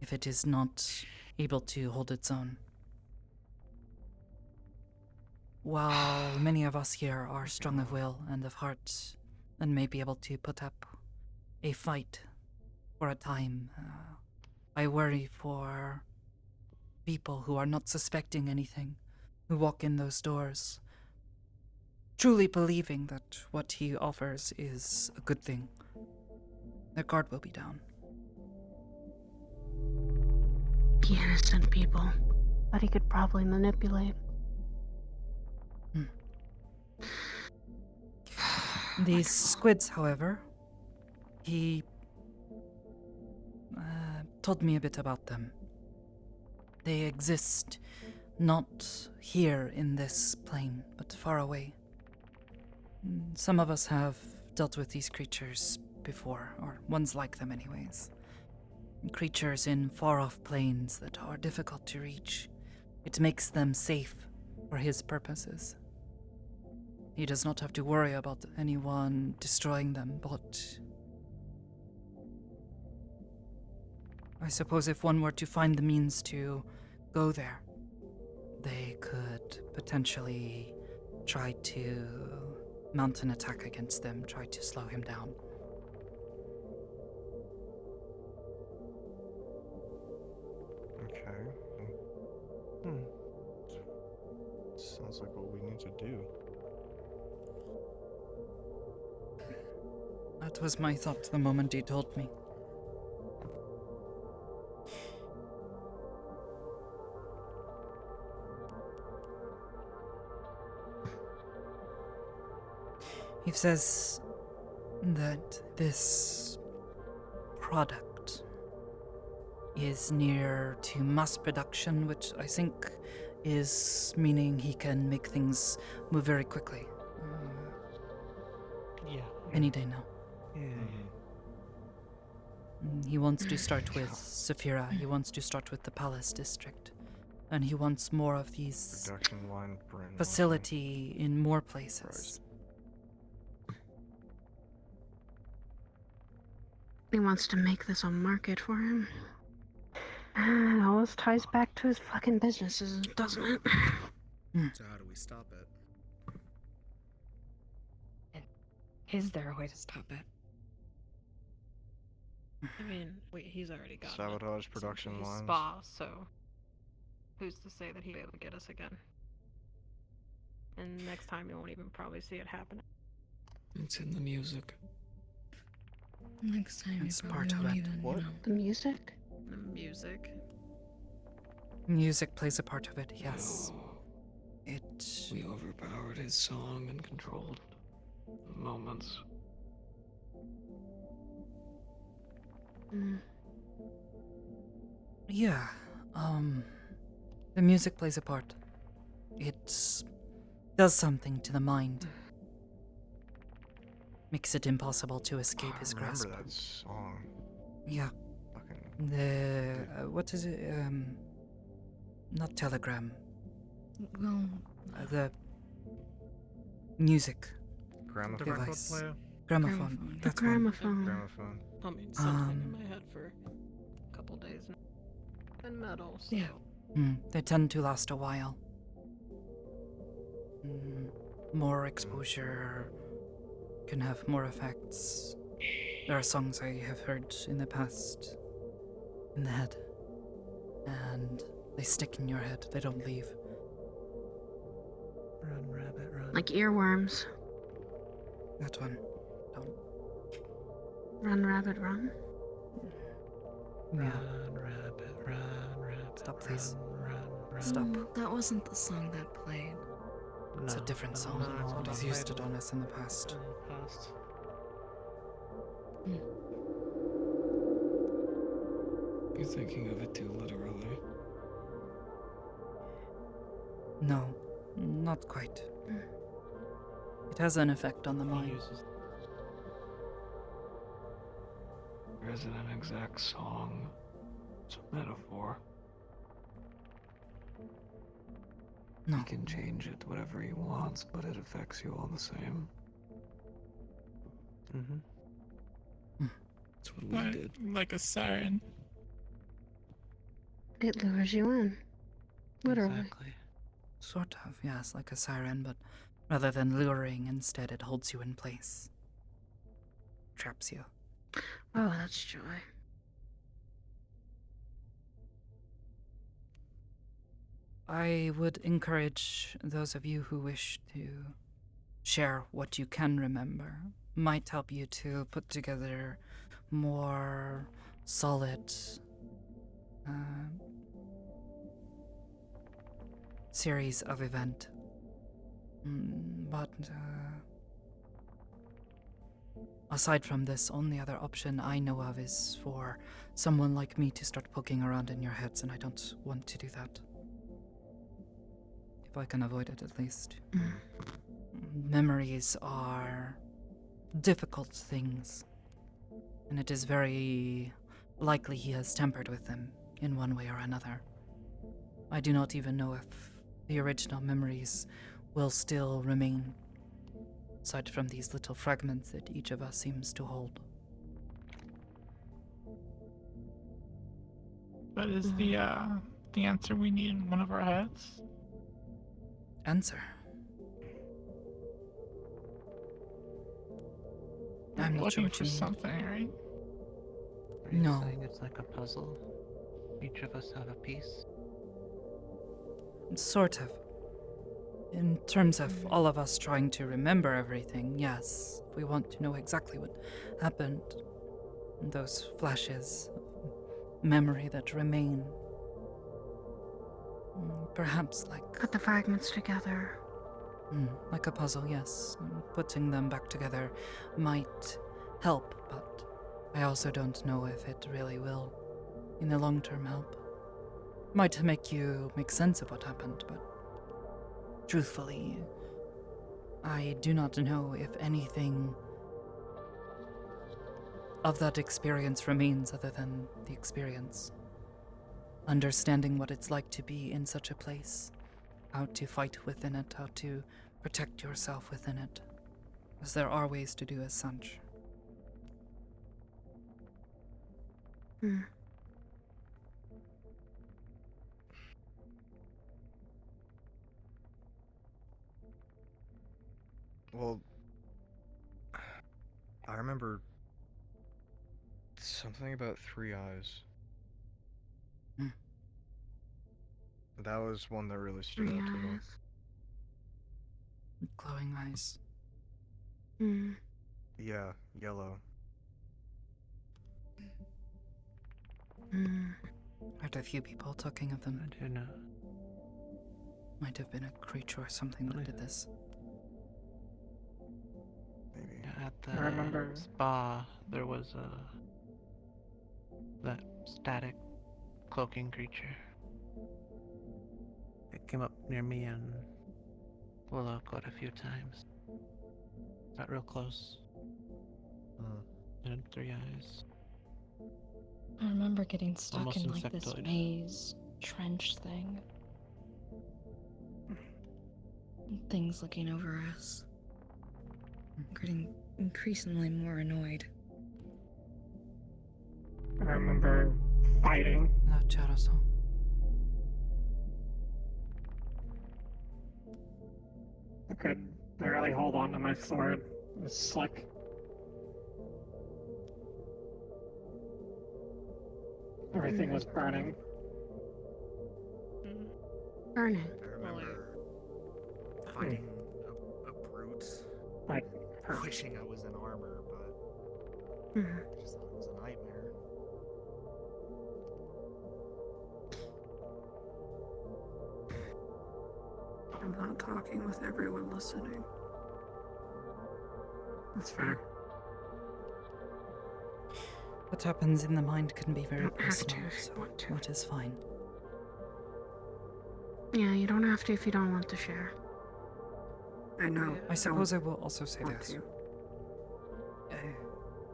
if it is not able to hold its own. While many of us here are strong of will and of heart and may be able to put up a fight for a time, I worry for people who are not suspecting anything, who walk in those doors, truly believing that what he offers is a good thing. Their guard will be down.
The innocent people that he could probably manipulate.
These squids, however, he told me a bit about them. They exist not here in this plane, but far away. Some of us have dealt with these creatures before, or ones like them anyways. Creatures in far-off planes that are difficult to reach. It makes them safe for his purposes. He does not have to worry about anyone destroying them, but I suppose if one were to find the means to go there, they could potentially try to mount an attack against them, try to slow him down.
Okay. Sounds like what we need to do.
That was my thought the moment he told me. He says that this product is near to mass production, which I think is meaning he can make things move very quickly.
Yeah.
Any day now. He wants to start with Saphira, he wants to start with the Palace District, and he wants more of these
Production line brainwashing.
facility in more places.
He wants to make this a market for him. And it always ties back to his fucking businesses, doesn't it?
So how do we stop it?
Is there a way to stop it? I mean, he's already got
Sabotage production lines.
Spa, so who's to say that he'll be able to get us again? And next time you won't even probably see it happen.
It's in the music.
Next time
It's
you
part
probably
of
won't
it.
even,
What?
you know.
The music?
The music.
Music plays a part of it, yes. It...
We overpowered his song and controlled moments.
Yeah,
The music plays a part. It does something to the mind. Makes it impossible to escape his grasp.
I remember that song.
Yeah.
Fucking.
The what is it? Not telegram.
Well,
The music
Gramophone.
device.
player.
Gramophone. That's one.
Gramophone.
Gramophone.
I mean, something in my head for a couple days now. And metal, so.
Yeah.
They tend to last a while. More exposure can have more effects. There are songs I have heard in the past in the head, and they stick in your head. They don't leave.
Run, rabbit, run.
Like earworms.
That one. Don't.
Run, rabbit, run.
Yeah.
Run, rabbit, run, rabbit.
Stop, please.
Run.
Stop.
That wasn't the song that played.
It's a different song. Somebody's used it on us in the past.
You're thinking of it too literally.
No, not quite. It has an effect on the mind.
There isn't an exact song. It's a metaphor.
No.
He can change it to whatever he wants, but it affects you all the same. That's what we did.
Like a siren.
It lures you in. Literally.
Exactly. Sort of, yes, like a siren, but rather than luring, instead it holds you in place. Traps you.
Oh, that's joy.
I would encourage those of you who wish to share what you can remember. Might help you to put together more solid series of event. But aside from this, only other option I know of is for someone like me to start poking around in your heads, and I don't want to do that. If I can avoid it, at least. Memories are difficult things, and it is very likely he has tampered with them in one way or another. I do not even know if the original memories will still remain, aside from these little fragments that each of us seems to hold.
That is the answer we need in one of our heads.
Answer. I'm not sure
looking
what
for
you mean.
something, right?
Are you
No.
saying it's like a puzzle? Each of us have a piece?
Sort of. In terms of all of us trying to remember everything, yes. We want to know exactly what happened. Those flashes of memory that remain. Perhaps like...
Put the fragments together.
Like a puzzle, yes. Putting them back together might help, but I also don't know if it really will, in the long term, help. Might make you make sense of what happened, but truthfully, I do not know if anything of that experience remains other than the experience. Understanding what it's like to be in such a place, how to fight within it, how to protect yourself within it, as there are ways to do as such.
Well, I remember something about 3 eyes. That was one that really stood out to me.
Glowing eyes.
Yeah, yellow.
Heard a few people talking of them.
I do know.
Might have been a creature or something that did this.
Maybe.
At the
I remember.
spa, there was that static cloaking creature. came up near me and Willow quite a few times. Got real close. It had 3 eyes.
I remember getting stuck
Almost
in like this
insectoid.
maze trench thing. And things looking over us. I'm getting increasingly more annoyed.
I remember fighting.
La Charaso.
I could barely hold on to my sword. It was slick. Everything was burning.
Burning.
I remember fighting a brute.
Like,
wishing I was in armor, but I just thought it was a nightmare.
I'm not talking with everyone listening.
That's fair.
What happens in the mind can be very
Don't have to
personal,
if you
so
want to.
that is fine.
Yeah, you don't have to if you don't want to share.
I know.
I suppose I will also say this.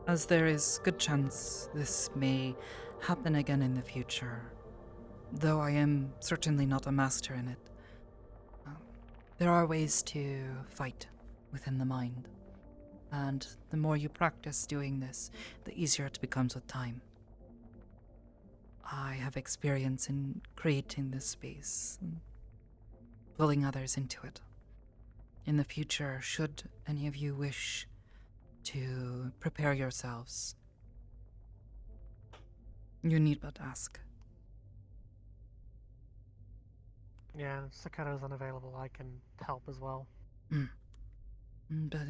As there is good chance this may happen again in the future, though I am certainly not a master in it, there are ways to fight within the mind. And the more you practice doing this, the easier it becomes with time. I have experience in creating this space, and pulling others into it. In the future, should any of you wish to prepare yourselves, you need but ask.
Yeah, if Sakoto's unavailable, I can help as well.
But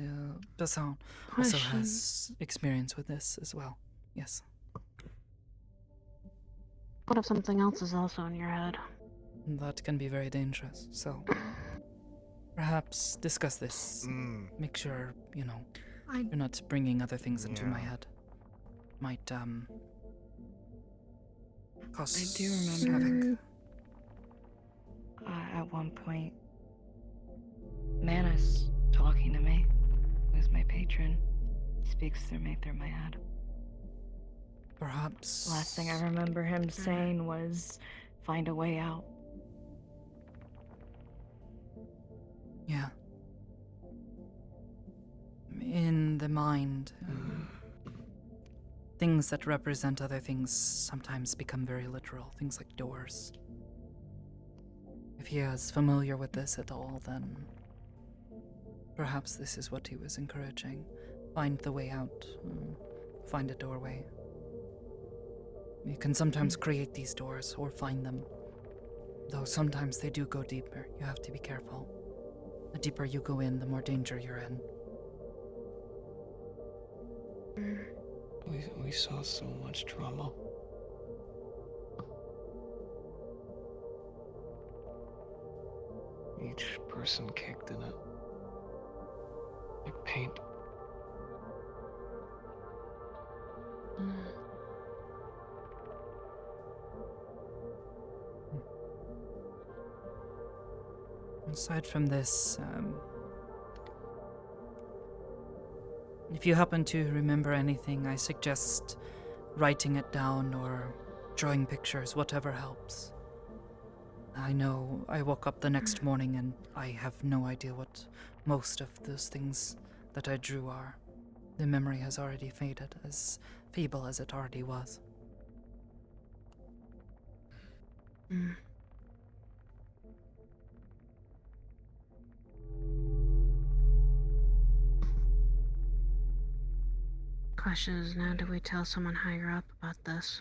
Bassan also has experience with this as well. Yes.
What if something else is also in your head?
That can be very dangerous, so perhaps discuss this. Make sure, you're not bringing other things into my head. Might, cause
I do remember at one point Manus talking to me, who's my patron, speaks through me through my head.
Perhaps.
Last thing I remember him saying was, find a way out.
Yeah. In the mind, things that represent other things sometimes become very literal, things like doors. If he is familiar with this at all, then perhaps this is what he was encouraging. Find the way out, find a doorway. You can sometimes create these doors or find them, though sometimes they do go deeper. You have to be careful. The deeper you go in, the more danger you're in.
We saw so much drama. Each person kicked in it. Like paint.
Aside from this, if you happen to remember anything, I suggest writing it down or drawing pictures, whatever helps. I know I woke up the next morning and I have no idea what most of those things that I drew are. The memory has already faded, as feeble as it already was.
Question is now, do we tell someone higher up about this?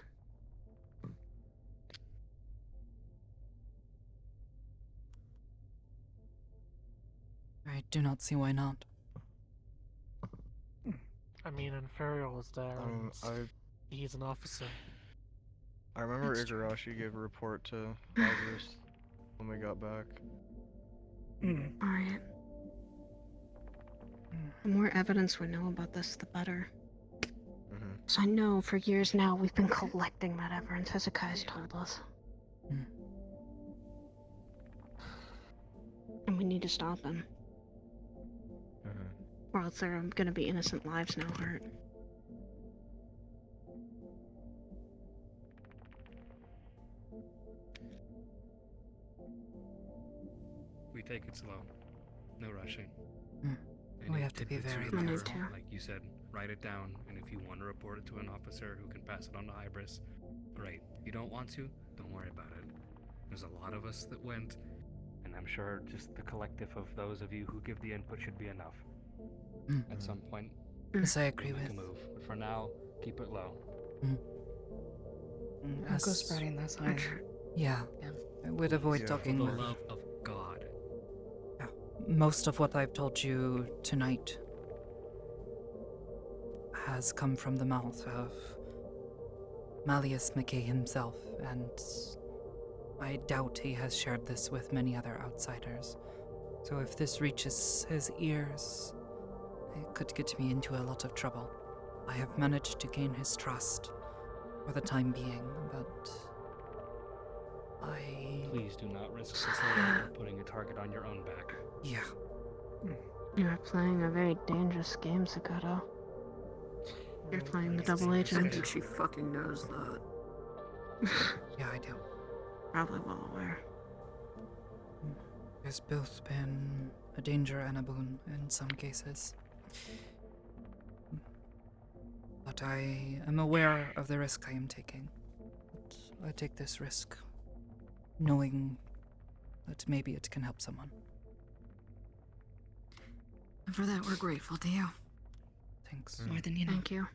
I do not see why not.
I mean, Inferior was there, and he's an officer.
I remember Igarashi gave a report to Lazarus when we got back.
Alright. The more evidence we know about this, the better. So I know for years now we've been collecting that evidence, Hezekiah's told us. need to stop him. Or else there are gonna be innocent lives now hurt.
We take it slow. No rushing.
We have to be very
remember,
careful.
like you said, write it down, and if you want to report it to an officer who can pass it on to Hybris, great. If you don't want to, don't worry about it. There's a lot of us that went, and I'm sure just the collective of those of you who give the input should be enough. At some point,
Yes, I agree
we'll make
with.
a move. But for now, keep it low.
I'll go spreading this higher.
Yeah, I would avoid talking
For the
with.
love of God.
Most of what I've told you tonight has come from the mouth of Malleus McKay himself, and I doubt he has shared this with many other outsiders. So if this reaches his ears, it could get me into a lot of trouble. I have managed to gain his trust for the time being, but
Please do not risk society or putting a target on your own back.
Yeah.
You're playing a very dangerous game, Sakoto. You're playing the double agent.
I think she fucking knows that.
Yeah, I do.
Probably well aware.
There's both been a danger and a boon in some cases. But I am aware of the risk I am taking. I take this risk knowing that maybe it can help someone.
And for that, we're grateful to you.
Thanks.
More than you know.
Thank you.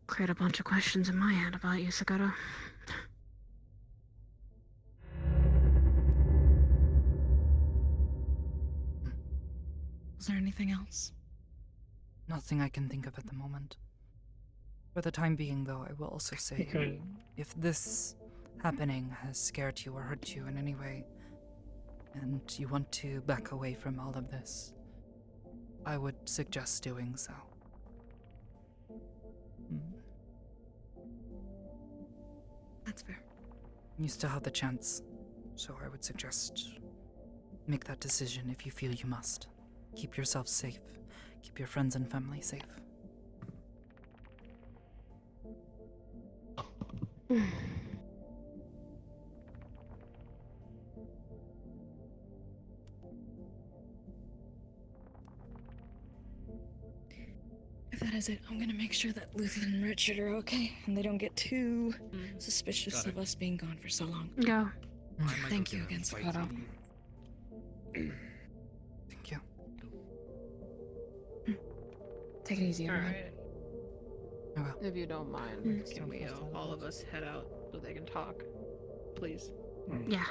Create a bunch of questions in my head about you, Sakoto.
Is there anything else?
Nothing I can think of at the moment. For the time being, though, I will also say,
Okay.
if this happening has scared you or hurt you in any way, and you want to back away from all of this, I would suggest doing so.
That's fair.
You still have the chance, so I would suggest make that decision if you feel you must. Keep yourself safe. Keep your friends and family safe.
If that is it, I'm gonna make sure that Luther and Richard are okay, and they don't get too suspicious
Got
of
it.
us being gone for so long.
Go.
Thank you again, Sakoto.
Thank you.
Take it easy, everyone.
Alright. If you don't mind, can we all of us head out so they can talk? Please.
Yeah.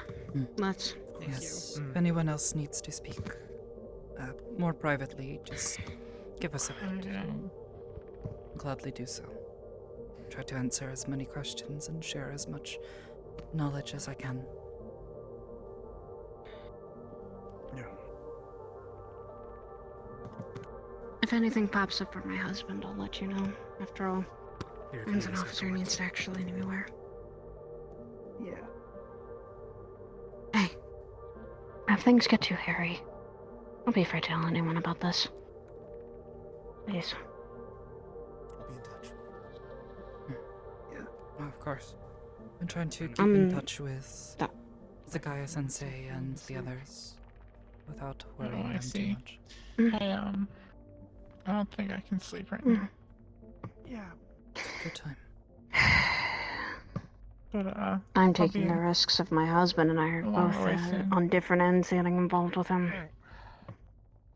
Let's.
Thank
Yes.
you.
If anyone else needs to speak more privately, just give us a bit. Gladly do so. Try to answer as many questions and share as much knowledge as I can.
If anything pops up for my husband, I'll let you know. After all, as an officer needs to actually be aware.
Yeah.
Hey, if things get too hairy, don't be afraid to tell anyone about this. Please.
I'll be in touch.
Oh, of course. I'm trying to keep in touch with Zakaya Sensei and the others without worrying
I
them
see.
too much.
I don't think I can sleep right now.
Yeah.
Good time.
But
I'm
I'll
taking
be
the risks of my husband and I are
along
both
the way soon.
on different ends getting involved with him.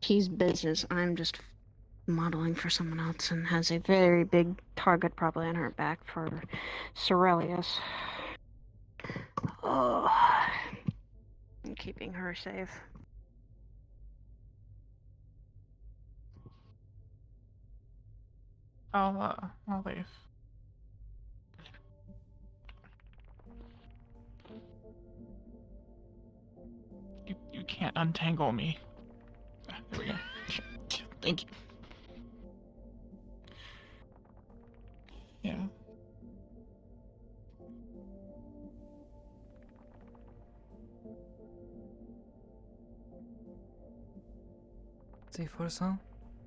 He's business. I'm just modeling for someone else and has a very big target probably on her back for Cerelius. Oh, I'm keeping her safe.
I'll leave. You can't untangle me. There we go. Thank you. Yeah.
Forza?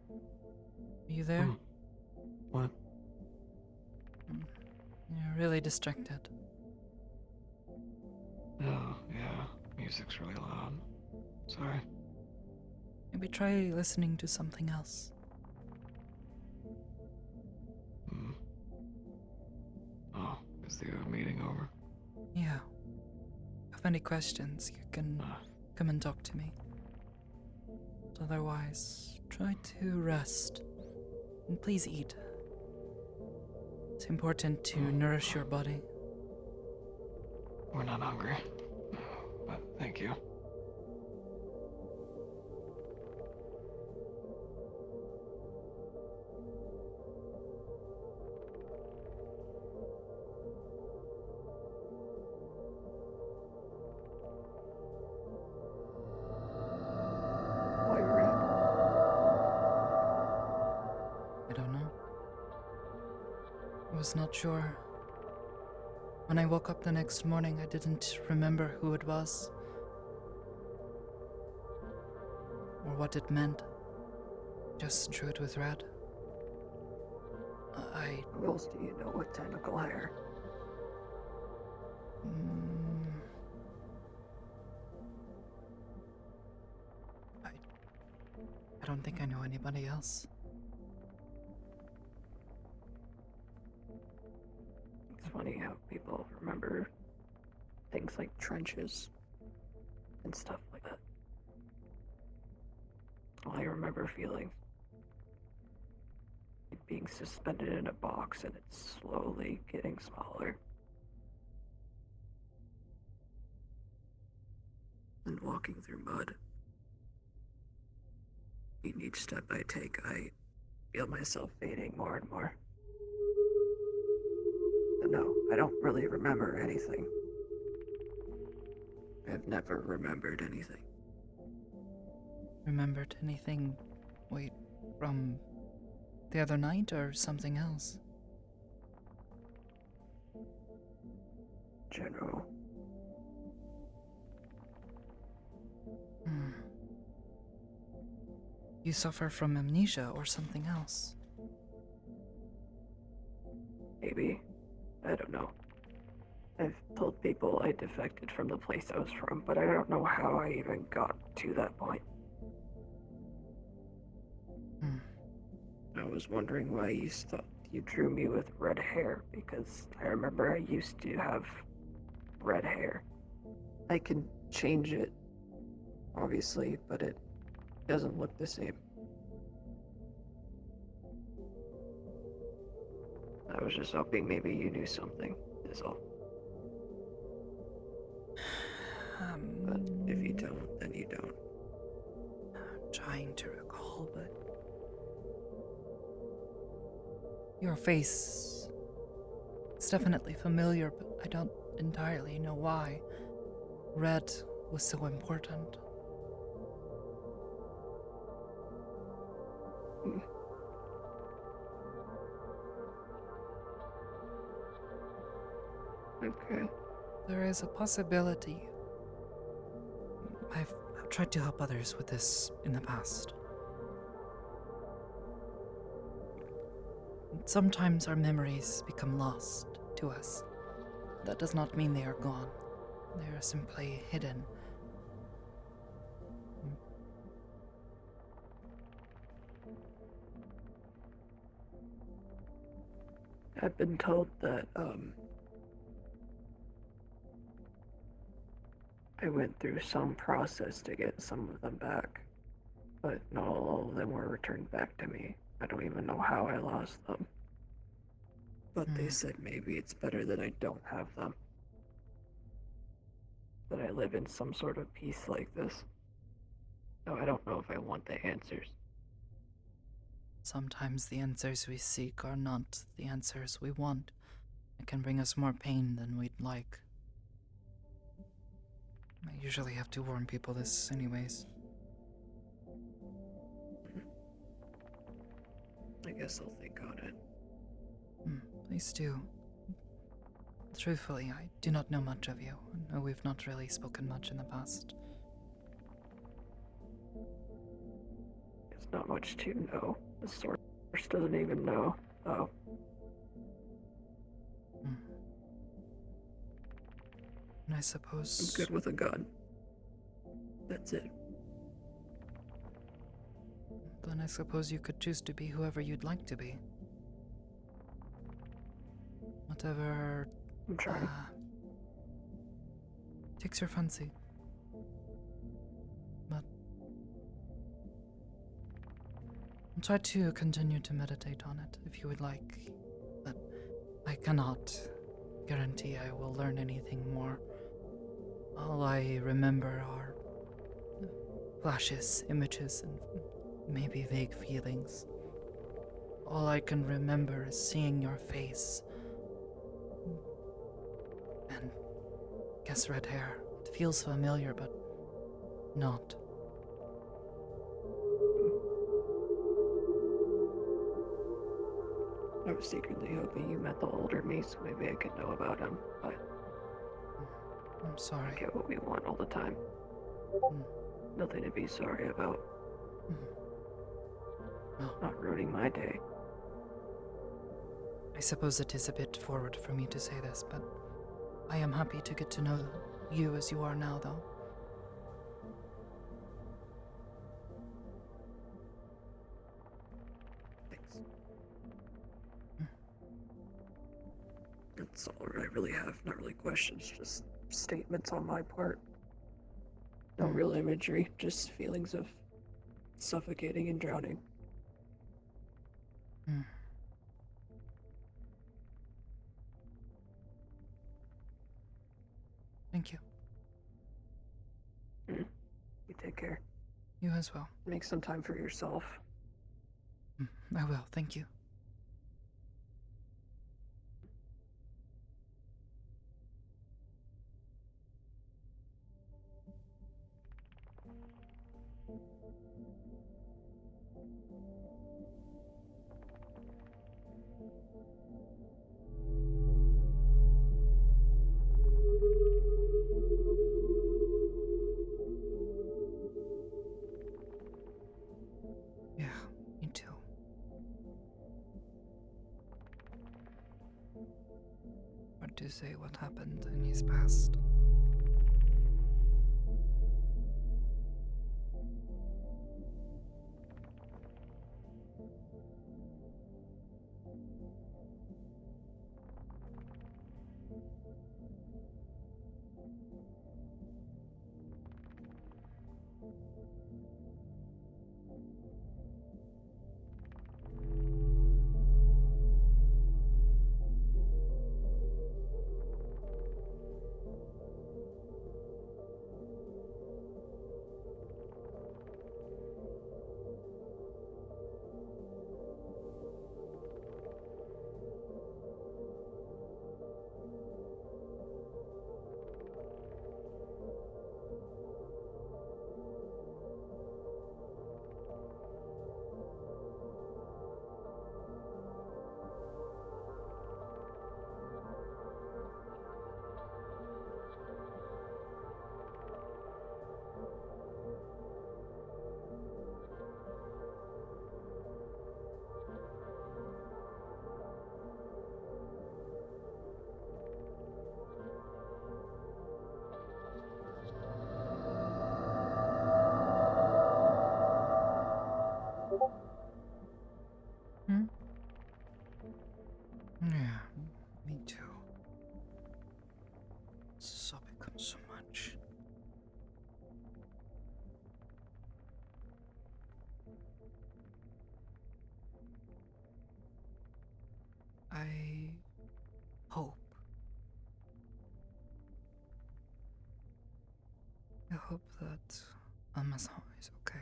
Are you there?
What?
You're really distracted.
Oh, yeah. Music's really loud. Sorry.
Maybe try listening to something else.
Oh, is the meeting over?
Yeah. If you have any questions, you can come and talk to me. But otherwise, try to rest. And please eat. It's important to nourish your body.
We're not hungry. But thank you.
I don't know. I was not sure. When I woke up the next morning, I didn't remember who it was. Or what it meant. Just drew it with red.
Who else do you know with tentacle hair?
I don't think I know anybody else.
It's funny how people remember things like trenches and stuff like that. All I remember feeling like being suspended in a box and it's slowly getting smaller. And walking through mud. In each step I take, I feel myself fading more and more. But no, I don't really remember anything. I've never remembered anything.
Remembered anything, wait, from the other night or something else?
General.
You suffer from amnesia or something else?
Maybe. I don't know. I've told people I defected from the place I was from, but I don't know how I even got to that point. I was wondering why you thought you drew me with red hair, because I remember I used to have red hair. I can change it, obviously, but it doesn't look the same. I was just hoping maybe you knew something, is all. But if you don't, then you don't.
I'm trying to recall, but your face is definitely familiar, but I don't entirely know why red was so important.
Okay.
There is a possibility. I've tried to help others with this in the past. Sometimes our memories become lost to us. That does not mean they are gone. They are simply hidden.
I've been told that, I went through some process to get some of them back, but not all of them were returned back to me. I don't even know how I lost them. But they said maybe it's better that I don't have them. That I live in some sort of peace like this. So I don't know if I want the answers.
Sometimes the answers we seek are not the answers we want. It can bring us more pain than we'd like. I usually have to warn people this anyways.
I guess I'll think on it.
Please do. Truthfully, I do not know much of you. I know we've not really spoken much in the past.
It's not much to know. The source doesn't even know. Oh.
And I suppose...
I'm good with a gun. That's it.
Then I suppose you could choose to be whoever you'd like to be. Whatever...
I'm trying.
Takes your fancy. But... try to continue to meditate on it, if you would like. But I cannot guarantee I will learn anything more. All I remember are flashes, images, and maybe vague feelings. All I can remember is seeing your face. And guess red hair. It feels familiar, but not.
I was secretly hoping you met the older me, so maybe I could know about him, but...
I'm sorry.
We get what we want all the time. Nothing to be sorry about. Not ruining my day.
I suppose it is a bit forward for me to say this, but I am happy to get to know you as you are now, though.
Thanks. That's all I really have. Not really questions, just statements on my part. No real imagery, just feelings of suffocating and drowning.
Thank you.
You take care.
You as well.
Make some time for yourself.
I will, thank you. Yeah, me too. Hard to say what happened in his past. Yeah, me too. This has all become so much. I hope. I hope that Amazon is okay.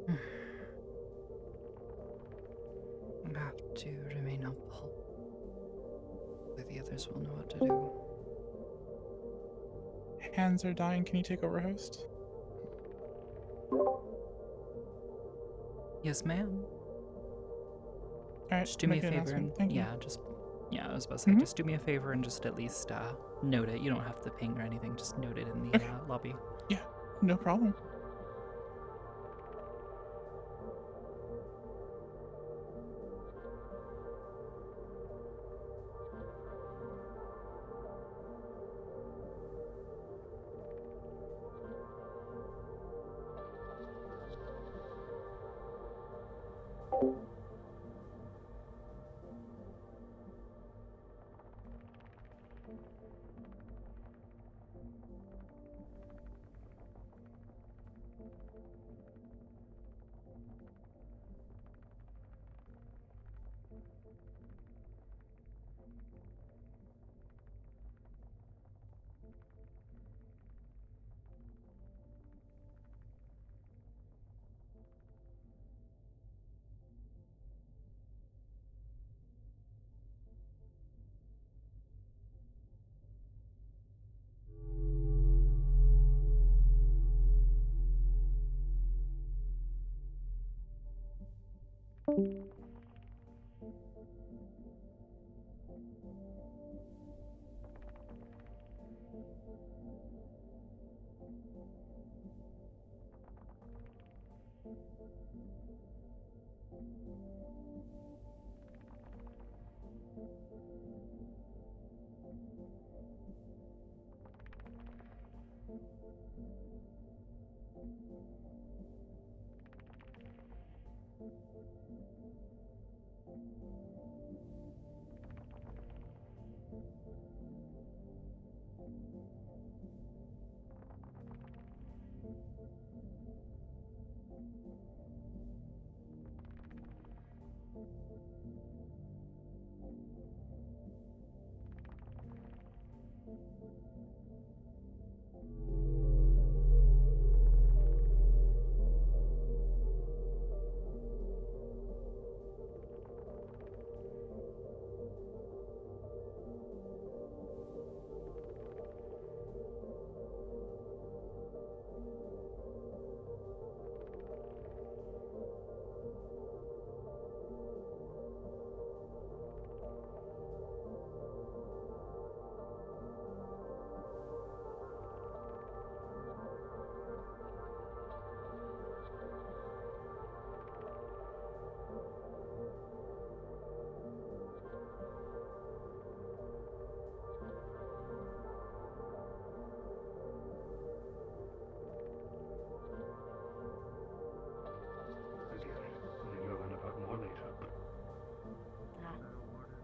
I have to remain hopeful. The others will know what to do.
Hands are dying. Can you take over host?
Yes, ma'am.
Alright,
Just do me a
make an
favor and
announcement. Thank you.
I was about to say, just do me a favor and just at least note it. You don't have to ping or anything. Just note it in the lobby.
Yeah, no problem.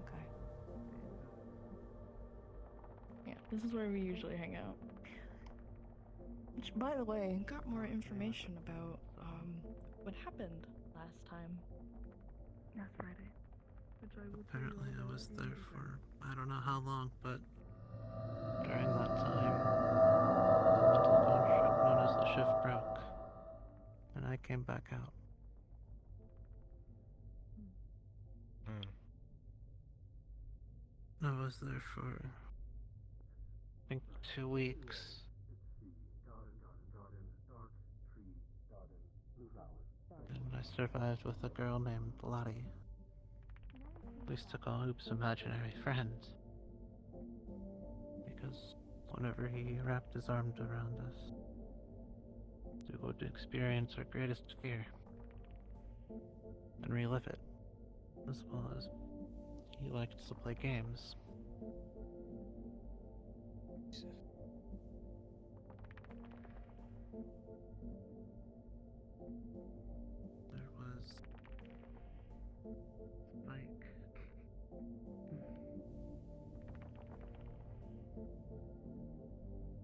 Okay. Yeah, this is where we usually hang out. Which, by the way, got more information about what happened last time. Last Friday. Which I will tell you
Apparently,
all
I
about
was
in
there
the
for I don't know how long, but during that time, the mental construct known as the shift broke, and I came back out. I was there for, I think, 2 weeks. And I survived with a girl named Lottie. We used to call Hoops imaginary friend. Because whenever he wrapped his arms around us, we would experience our greatest fear and relive it, as well as he liked to play games. There was Spike.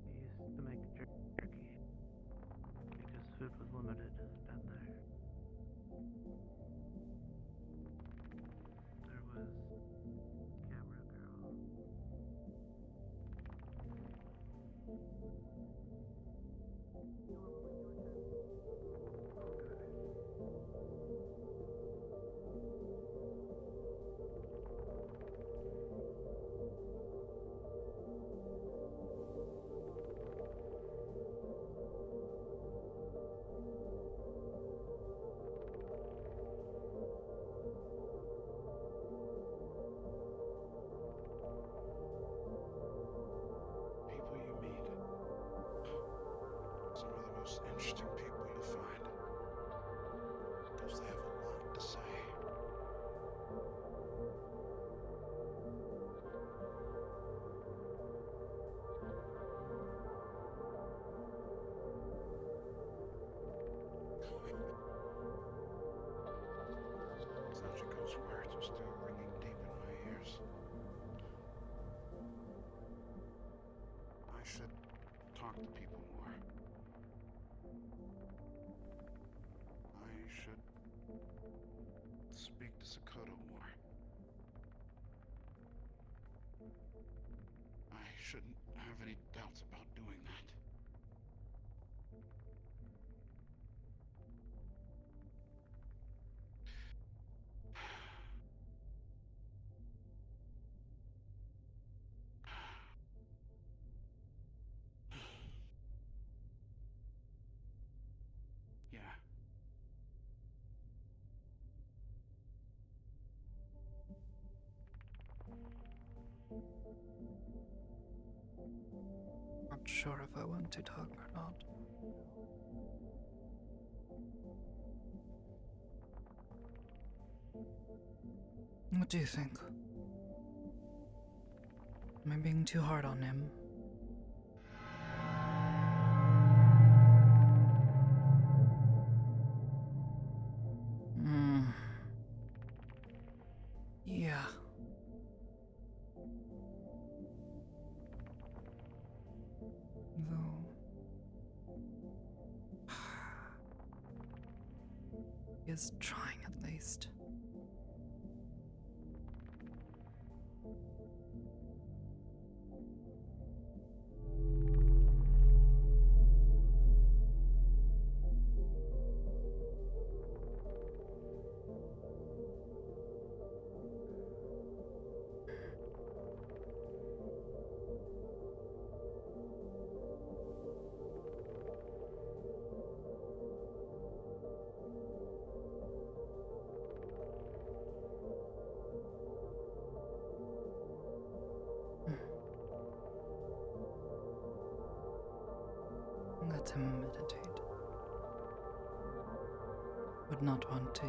He used to make jerky because food was limited down there. There was Camera Girl.
interesting people you'll find. Because they have a lot to say. Sachiko's words are still ringing deep in my ears. I should talk to people more. I should speak to Sakoto more. I shouldn't have any doubts about doing that. Yeah.
Not sure if I want to talk or not. What do you think? Am I being too hard on him? Yeah. Though... he is trying at least. Let him meditate. Would not want to.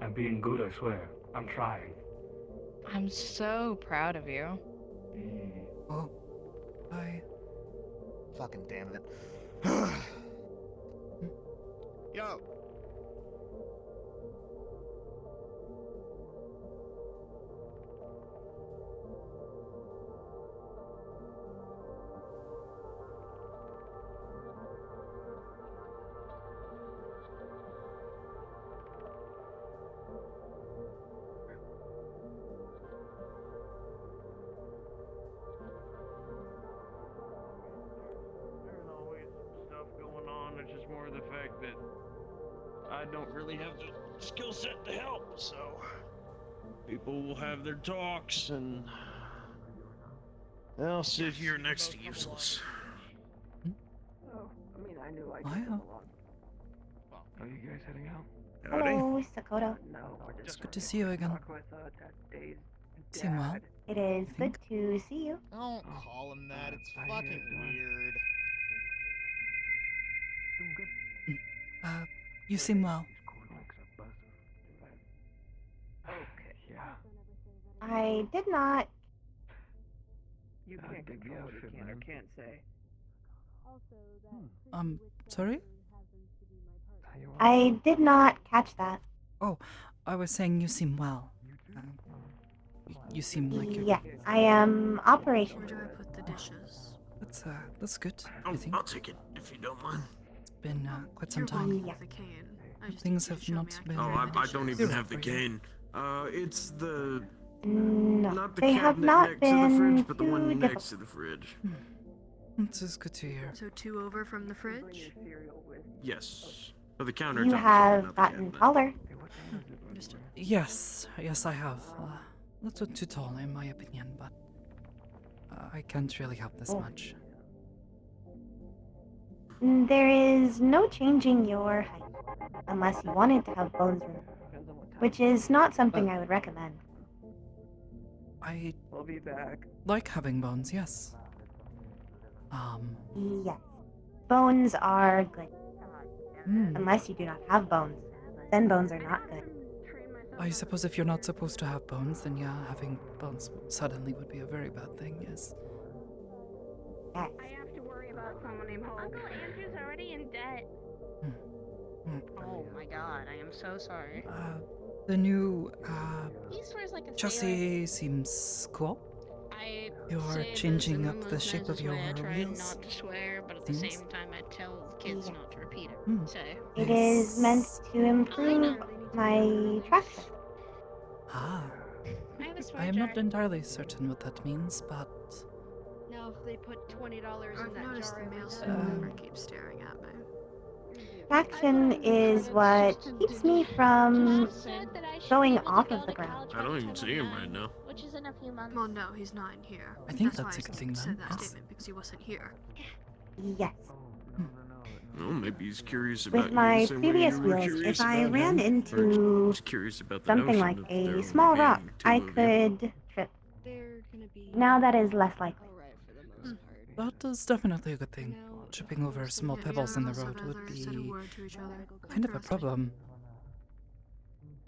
I'm being good, I swear. I'm trying.
I'm so proud of you.
Oh, I...
Fucking damn it.
Yo!
more the fact that I don't really have the skill set to help, so people will have their talks and I'll sit here next to useless.
Oh, I mean, I knew I
Oh,
could
yeah.
come along.
Are you guys heading out?
Hello, Sakoto.
No, we're
It's
just
good to see you again.
talk with that day's
Seem well.
dad.
It is good to see you.
Don't call him that. It's fucking weird.
You seem well.
Okay.
Yeah.
I did not.
You can't control what you can or can't say.
Sorry?
I did not catch that.
Oh, I was saying you seem well. You seem like you're...
Yes, I am operational.
Where do I put the dishes?
That's good, I think.
I'll take it, if you don't mind.
It's been quite some
You're
time.
welcome with the cane. I just
Things
need you
have
to show
not
me I
been...
can
Oh,
carry the
I don't
dishes.
even have the cane. It's the...
No,
Not the
they
cabinet
have not
next to the
been
fridge, but the
too
one
difficult.
next to the fridge.
This is good to hear.
So 2 over from the fridge?
Yes. But the countertop.
You have gotten taller.
Yes, I have. Not too tall, in my opinion, but I can't really help this much.
There is no changing your height, unless you wanted to have bones removed, which is not something I would recommend.
We'll be back.
Like having bones, yes.
Yes. Bones are good.
Hmm.
Unless you do not have bones. Then bones are not good.
I suppose if you're not supposed to have bones, then yeah, having bones suddenly would be a very bad thing, yes.
Yes.
I have to worry about someone named Hope. Uncle Andrew's already in debt. Oh my god, I am so sorry.
The new,
He swears like a
chassis seems cool.
I
You're
say
changing
the
up the
most
shape of
nicest
your
way. I try
wheels.
not to swear, but at the
Seems.
same time I tell the kids not to repeat it.
Hmm.
So
It is meant to improve my traction.
Ah.
I have a swear
I am
jar.
not entirely certain what that means, but
Now, if they put $20 in
I've
that
noticed
jar,
the mail
every
server
time-
member keeps staring at me.
Traction is what keeps me from going off of the ground.
I don't even see him right now.
Which is in a few months.
Well, no, he's not in here.
I think
that's
that's a
why
good
I
thing
said
then,
that
yes.
statement because he wasn't here.
Yes.
Well, maybe he's curious about
With my
you the same way
previous
you were
wheels,
curious
if I
about
ran
him. Or
into
just curious about the
something
notion
like
of there
a
only
small
being
rock,
2
I
of you.
could trip.
They're gonna be
Now that is less likely.
alright for the most part.
that is definitely a good thing. Tripping over small pebbles in the
None of us
road
have
would
ever
be
said a word to each other.
kind of a problem.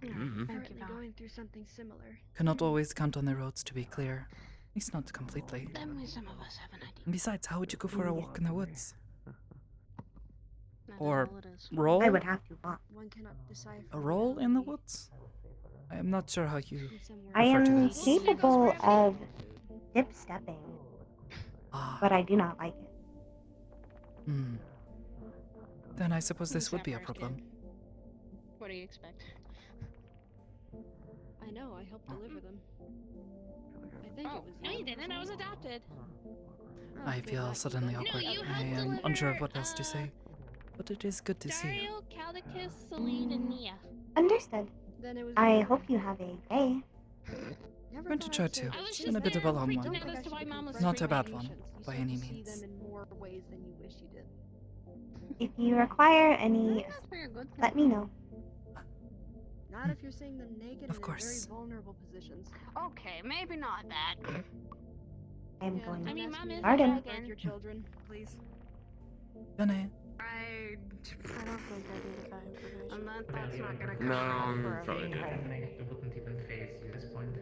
Currently going through something similar.
Cannot always count on the roads to be clear. At least not completely.
Then some of us have an idea.
And besides, how would you go for a walk in the woods?
That's
Or
all it is.
roll?
I would have to walk.
One cannot decipher.
A roll in the woods? I am not sure how you
I
refer to
am
this.
capable of dip stepping,
Ah,
but I do not like it.
hmm. Then I suppose this would be a problem.
What do you expect?
I know, I helped deliver them. I think it was
No, you didn't. I was adopted.
I feel suddenly awkward.
you
I
helped
am
deliver,
unsure of what else to say. But it is good to see you.
Dario, Caldicus, Celine, and Nia.
Understood.
Then it was
I hope you have a day.
I'm going to try to.
I was
It's
just
been a bit of a long
freaking
one.
out as to why Mom was
Not a bad
screaming.
one, by any means.
see them in more ways than you wish you did.
If you require any, let me know.
Not if you're seeing them naked
Of
and
course.
in very vulnerable positions.
Okay, maybe not that.
I'm
Yeah,
going
I mean,
to
Mom is
garden.
a
Guard your children, please.
Bene.
I
don't think I need that information.
And that's not gonna come
No,
out for a
probably
week.
didn't.
It wouldn't even phase you at this point.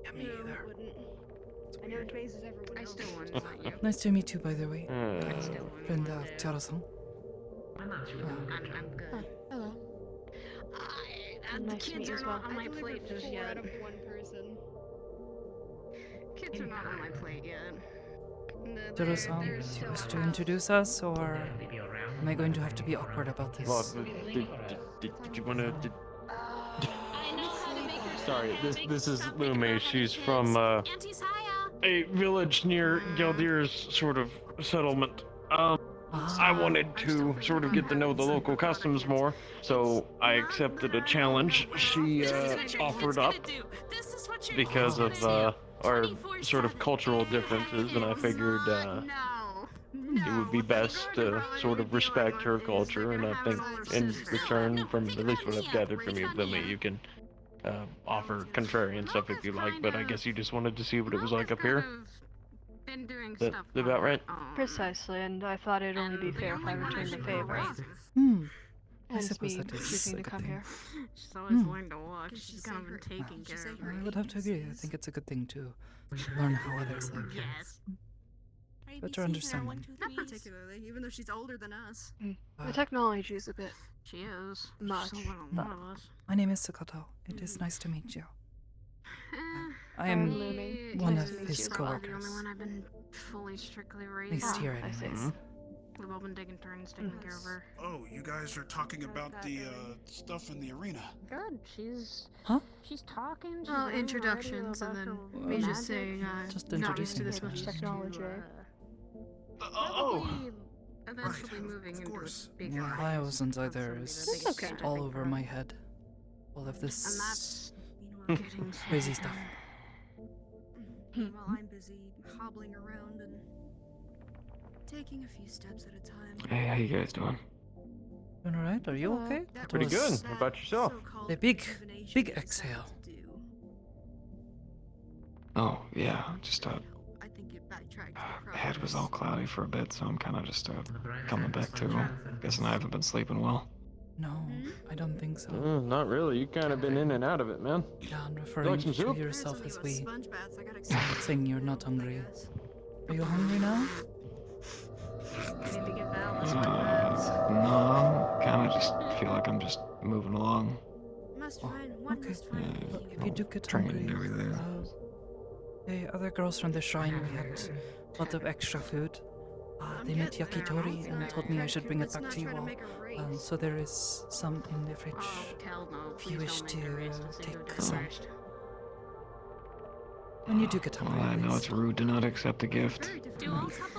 Yeah, me
No,
either.
it wouldn't. I know it phases everyone
I
else.
still wouldn't let you.
Nice to meet you, by the way.
I still wouldn't
Friend
want to.
Taro-san.
Why not? You would do a good job.
I'm good.
Hello.
The
Nice to meet
kids
you
are
as well.
not on my
I delivered
plate just
4
yet.
out of 1 person.
Kids are not on my plate yet.
Taro-san, do you wish to introduce us, or am I going to have to be awkward about this?
Well, did you want to? Sorry, this is Lume. She's from a village near Galdir's sort of settlement.
I wanted to sort of get to know the local customs more, so I accepted a challenge she offered up because of our sort of cultural differences, and I figured it would be best to sort of respect her culture, and I think in return, from at least what I've gathered from you, Lily, you can offer contrarian stuff if you like, but I guess you just wanted to see what it was like up here.
Been doing
That
stuff
about right?
Precisely, and I thought it'd only be fair if I returned the favor.
I
Hence
suppose
me
that is
choosing
a
to
good
come
thing.
here.
She's always learned to walk. She's kind of been taking care of her.
I would have to agree. I think it's a good thing to learn how others live.
Yes.
Better understand them.
Not particularly, even though she's older than us.
The technology is a bit
She is.
much.
She's older than one of us.
My name is Sakoto. It is nice to meet you. I am one of his
The
coworkers.
only one I've been fully strictly raised.
At least here,
I see.
anyways.
We've all been taking turns taking care of her.
Oh, you guys are talking about the stuff in the arena.
Good. She's talking. She's
Well,
getting
introductions
ready
and
about
then
the
me just
magic.
saying
Just
not used to
introducing
this much
yourself.
technology.
Probably eventually moving into a bigger.
Yeah, I wasn't either.
It's
It's
okay.
all over my head. All of this
And that's getting
crazy stuff.
While I'm busy hobbling around and taking a few steps at a time.
Hey, how you guys doing?
Doing alright? Are you okay? That
Pretty good.
was
How about yourself?
A big exhale.
Oh, yeah, just
I think it backtracked.
my head was all cloudy for a bit, so I'm kind of just coming back to. Guessing I haven't been sleeping well.
No, I don't think so.
Not really. You kind of been in and out of it, man.
Yeah, I'm
You
referring
like some
to
soup?
yourself as we.
Sponge baths, I got excited.
Saying you're not hungry. Are you hungry now?
I need to give Alice
No, kind of just feel like I'm just moving along.
Must find one must find
Well, if you do get
Trained
hungry,
everything.
hey, other girls from the shrine, we had a lot of extra food. They made yakitori and told me I should bring it back to you all. So there is some in the fridge. If you wish to take some. When you do get hungry,
Well, I know it's rude to not accept a gift.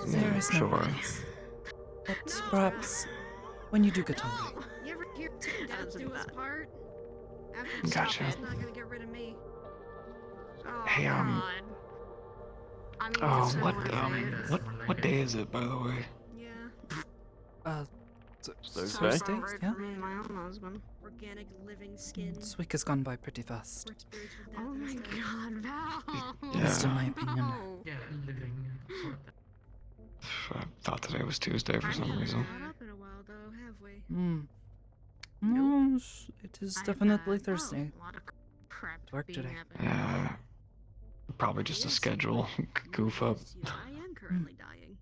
there is no
Sure.
worries. But perhaps when you do get hungry,
You ever hear death do us part? After
Gotcha.
it's not gonna get rid of me.
Hey,
I mean,
Oh,
it's
what day is it, by the way?
Thursday? Yeah.
My own husband.
Organic living skin.
This week has gone by pretty fast.
Oh my god, Val.
Yeah.
Just in my opinion.
Yeah, living.
I thought today was Tuesday for some reason.
Not up in a while though, have we?
No, it is definitely Thursday. Work today.
Yeah. Probably just a schedule goof up.
I am currently dying.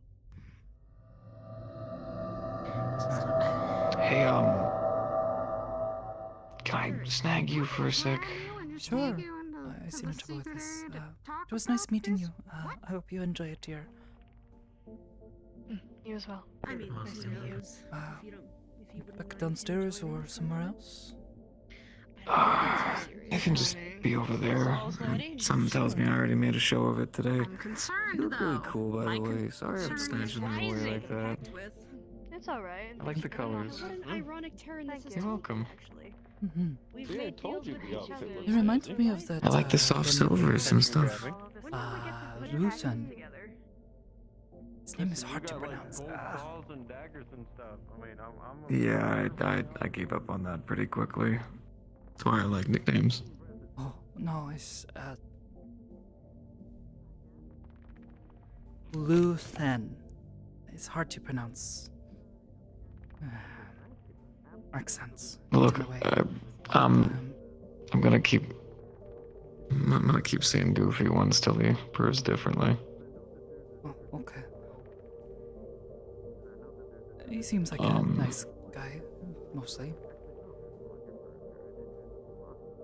Hey, can I snag you for a sec?
Sure. I see no trouble with this. It was nice meeting you. I hope you enjoy it here.
You as well.
I mean,
Nice to meet you.
Back downstairs or somewhere else?
I can just be over there. Something tells me I already made a show of it today. You look really cool, by the way. Sorry I'm snatching them away like that.
It's alright.
I like the colors.
What an ironic turn this is.
You're welcome.
Actually.
We've
See, I
made
told
deals
you
with
the
each
outfit
other.
was
It reminded me of that.
I like the soft silvers and stuff.
Ruthen. His name is hard to pronounce.
Claws and daggers and stuff. I mean,
Yeah, I gave up on that pretty quickly. That's why I like nicknames.
Oh, no, it's, Luthen. It's hard to pronounce. Accents.
Look,
Get away.
I'm gonna keep saying goofy ones till he proves differently.
Oh, okay. He seems like a nice guy, mostly.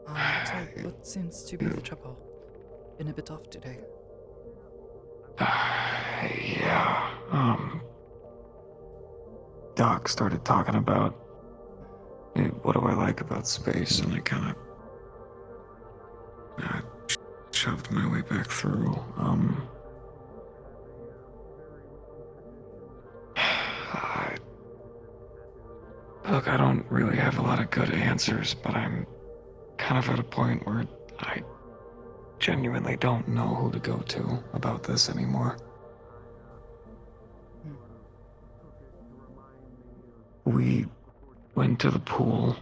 So what seems to be the trouble? Been a bit off today.
Yeah, Doc started talking about what do I like about space, and I kind of shoved my way back through. I Look, I don't really have a lot of good answers, but I'm kind of at a point where I genuinely don't know who to go to about this anymore. We went to the pool.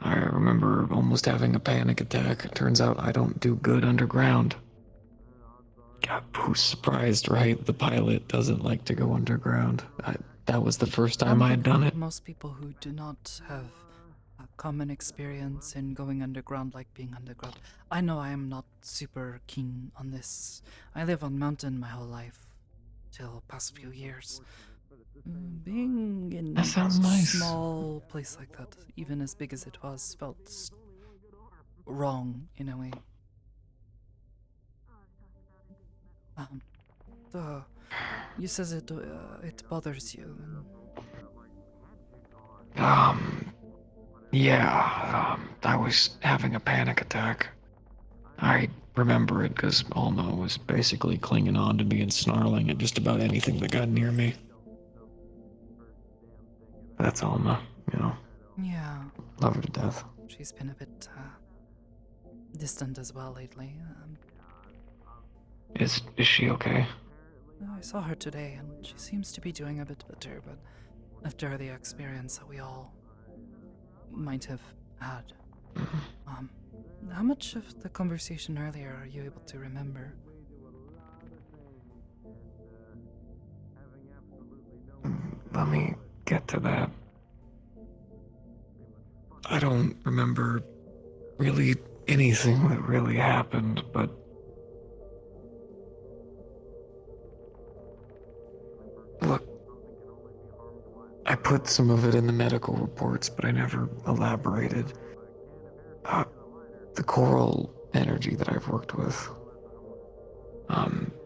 I remember almost having a panic attack. It turns out I don't do good underground. God, who's surprised, right? The pilot doesn't like to go underground. That was the first time I had done it.
Most people who do not have a common experience in going underground like being underground. I know I am not super keen on this. I live on mountain my whole life, till past few years. Being in
That sounds
a
nice.
small place like that, even as big as it was, felt wrong in a way. You says it bothers you.
Yeah, I was having a panic attack. I remember it because Alma was basically clinging on to me and snarling at just about anything that got near me. That's Alma, you know.
Yeah.
Love her to death.
She's been a bit distant as well lately.
Is she okay?
I saw her today, and she seems to be doing a bit better, but after the experience that we all might have had. How much of the conversation earlier are you able to remember?
Let me get to that. I don't remember really anything that really happened, but look, I put some of it in the medical reports, but I never elaborated. The coral energy that I've worked with,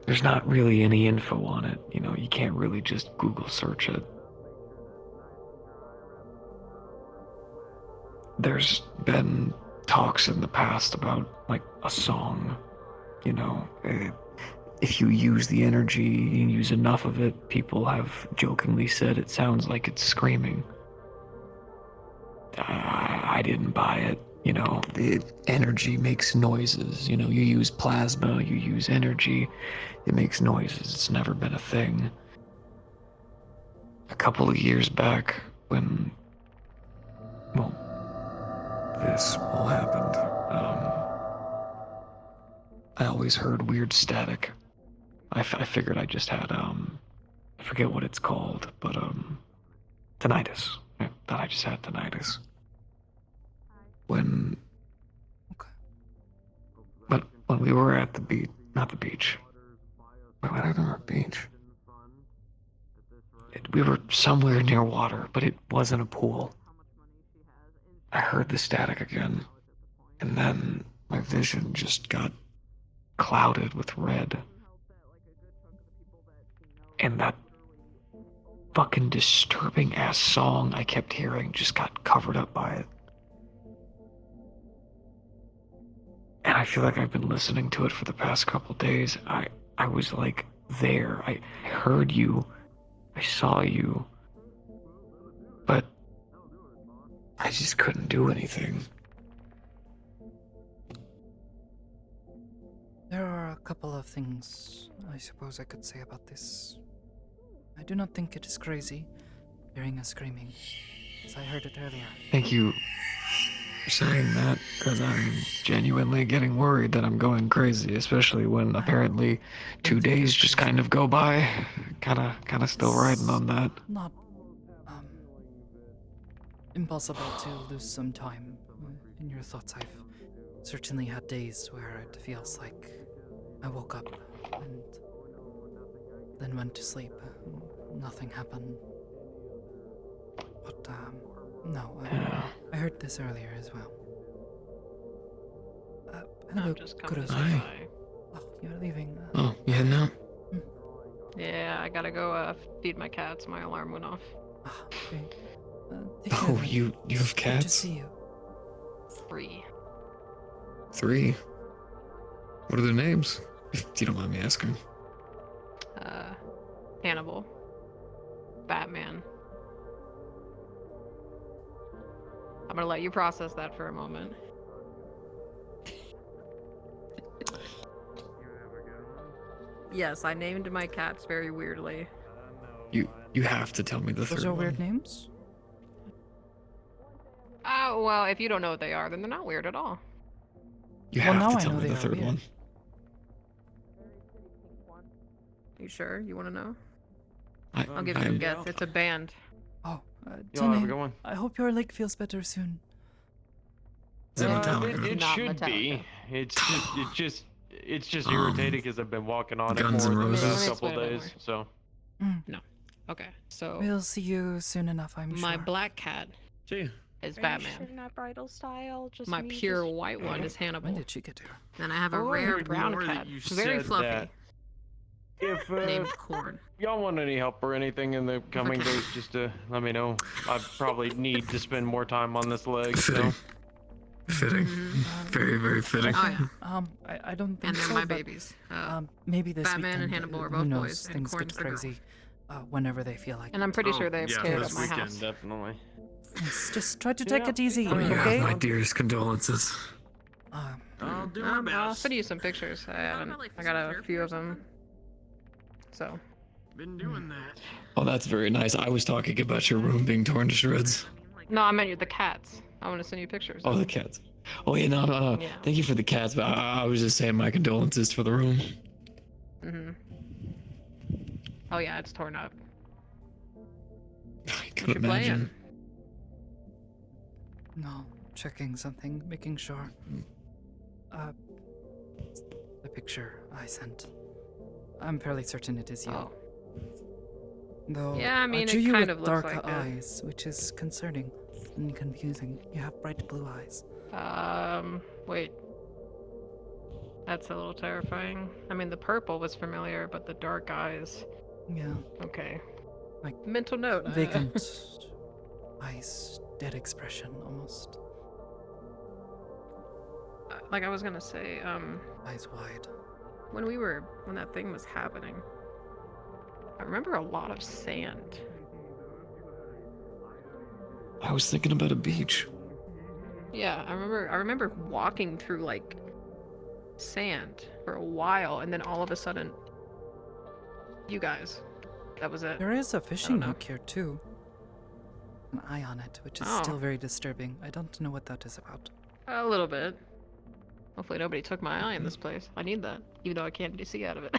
there's not really any info on it. You know, you can't really just Google search it. There's been talks in the past about, like, a song, you know, if you use the energy, you use enough of it, people have jokingly said it sounds like it's screaming. I didn't buy it. You know, the energy makes noises. You know, you use plasma, you use energy, it makes noises. It's never been a thing. A couple of years back, when, well, this all happened, I always heard weird static. I figured I just had, I forget what it's called, but, tinnitus. I thought I just had tinnitus. When we were at the beach, not the beach. Why did I remember beach? We were somewhere near water, but it wasn't a pool. I heard the static again, and then my vision just got clouded with red. And that fucking disturbing ass song I kept hearing just got covered up by it. And I feel like I've been listening to it for the past couple days. I was like there. I heard you. I saw you. But I just couldn't do anything.
There are a couple of things I suppose I could say about this. I do not think it is crazy, hearing a screaming, as I heard it earlier.
Thank you for saying that, because I'm genuinely getting worried that I'm going crazy, especially when apparently 2 days just kind of go by. Kinda still riding on that.
Not, impossible to lose some time in your thoughts. I've certainly had days where it feels like I woke up and then went to sleep. Nothing happened. But, no, I heard this earlier as well. Hello, Kudos.
Hi.
Oh, you're leaving.
Oh, you heading out?
Yeah, I gotta go feed my cats. My alarm went off.
Okay.
Oh, you have cats?
Good to see you.
3.
3? What are their names? If you don't mind me asking.
Hannibal. Batman. I'm gonna let you process that for a moment. Yes, I named my cats very weirdly.
You have to tell me the
Those
third
are
one.
weird names?
Oh, well, if you don't know what they are, then they're not weird at all.
You
Well,
have
now
to
I
tell
know
me
they
the
are
third
weird.
one.
You sure? You want to know?
I-
I'll give you a
I'm-
guess. It's a band.
Oh,
Y'all have a
Jenny,
good one.
I hope your leg feels better soon.
Is it Metallica?
It
Not
should be.
Metallica.
It's just irritating because I've been walking on
Guns
it
N'
more the
Roses.
past
Let me
couple
explain a bit
days. So
No. Okay, so
We'll see you soon enough, I'm
my
sure.
black cat
see.
is
Are
Batman.
you sure not bridal style? Just
My
me
pure
just-
white one is Hannibal.
When did she get here?
Then I have a
Oh, I
rare
heard
brown
more that
cat,
you
very
said
fluffy,
that. If
named Corn.
y'all want any help or anything in the coming
Okay.
days, just let me know. I probably need to spend more time on this leg. So.
Fitting. Very, very fitting.
Oh yeah,
I don't think
and they're
so,
my
but,
babies.
maybe this
Batman
weekend.
and Hannibal are
who
both
knows,
boys, and
things
Corn's
get
the girl.
crazy whenever they feel like
And
it.
I'm pretty sure they've
Yeah,
scared
this
up my
weekend,
house.
definitely.
Yes, just try to take it easy,
Oh, you
okay?
have my dearest condolences.
I'll do my
I'll
best.
send you some pictures. I haven't. I got a few of them. So.
Been doing that.
Oh, that's very nice. I was talking about your room being torn to shreds.
No, I meant the cats. I want to send you pictures.
Oh, the cats. Oh, yeah, no.
Yeah.
Thank you for the cats, but I was just saying my condolences for the room.
Mhm. Oh yeah, it's torn up.
I
What
could
you
imagine.
No, checking something, making sure. The picture I sent. I'm fairly certain it is you.
Oh.
Though
Yeah, I mean,
drew
it
you
kind
with
of looks
darker
like it.
eyes, which is concerning and confusing. You have bright blue eyes.
Wait. That's a little terrifying. I mean, the purple was familiar, but the dark eyes.
Yeah.
Okay.
Like
Mental note.
vacant eyes, dead expression almost.
Like I was gonna say,
Eyes wide.
when that thing was happening, I remember a lot of sand.
I was thinking about a beach.
Yeah, I remember walking through like sand for a while, and then all of a sudden, you guys. That was it.
There is a
I don't
fishing
know.
hook here too. An eye on it, which is
Oh.
still very disturbing. I don't know what that is about.
A little bit. Hopefully nobody took my eye in this place. I need that, even though I can't see out of it.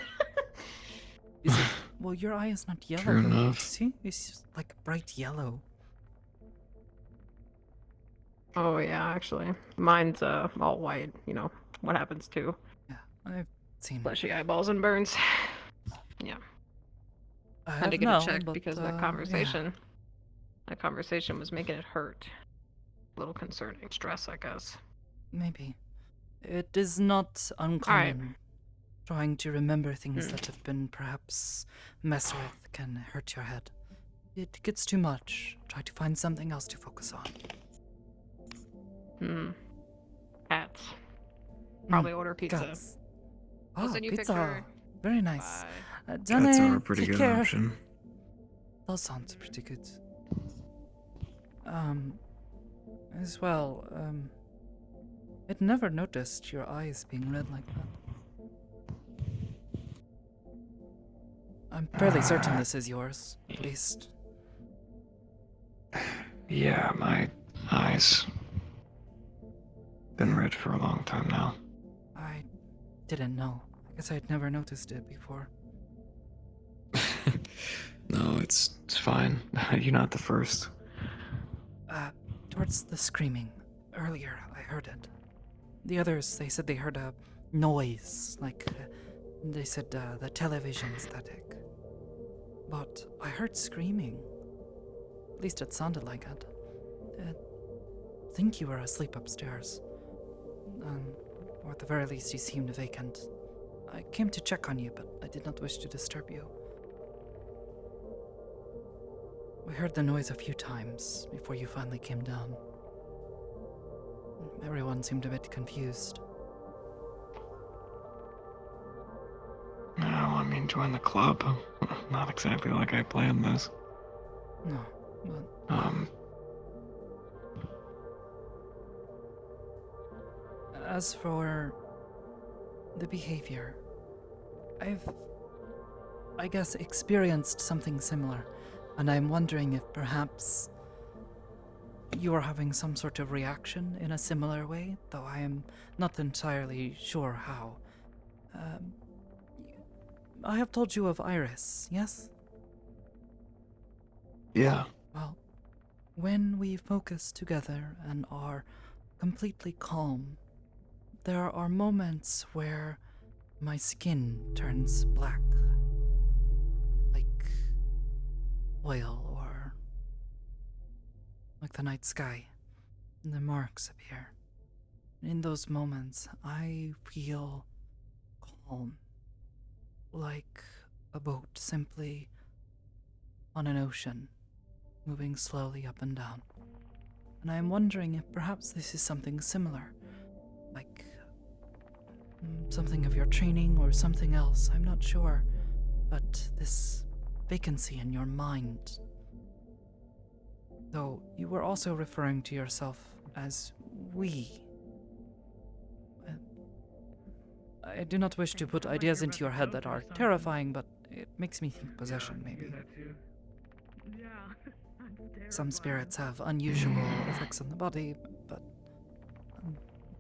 Is it? Well, your eye is not yellow.
True
though.
enough.
See, it's just like bright yellow.
Oh yeah, actually, mine's all white. You know what happens to
Yeah, I've seen.
fleshy eyeballs and burns. Yeah,
I
had to
have
get
now,
it checked
but,
because
yeah.
that conversation was making it hurt. A little concerning. Stress, I guess.
Maybe. It is not uncommon. Trying to remember things that have been perhaps messed with can hurt your head. It gets too much. Try to find something else to focus on.
Cats. Probably order pizza.
Cats.
I'll
Ah,
send you a
pizza.
picture.
Very nice.
Cats
Johnny,
are a pretty
take
good
care.
option.
That sounds pretty good. As well, I'd never noticed your eyes being red like that. I'm fairly certain this is yours, at least.
Yeah, my eyes. Been red for a long time now.
I didn't know. I guess I'd never noticed it before.
No, it's fine. You're not the first.
Towards the screaming. Earlier, I heard it. The others, they said they heard a noise, like, they said the television static. But I heard screaming. At least it sounded like it. I think you were asleep upstairs. Or at the very least, you seemed vacant. I came to check on you, but I did not wish to disturb you. We heard the noise a few times before you finally came down. Everyone seemed a bit confused.
No, I mean, join the club. Not exactly like I planned this.
No, but as for the behavior, I guess, experienced something similar, and I'm wondering if perhaps you are having some sort of reaction in a similar way, though I am not entirely sure how. I have told you of Iris, yes?
Yeah.
Well, when we focus together and are completely calm, there are moments where my skin turns black, like oil or like the night sky, and the marks appear. In those moments, I feel calm, like a boat simply on an ocean, moving slowly up and down. And I am wondering if perhaps this is something similar, like something of your training or something else, I'm not sure, but this vacancy in your mind. Though you were also referring to yourself as we. I do not wish to put ideas into your head that are terrifying, but it makes me think possession, maybe. Some spirits have unusual effects on the body, but I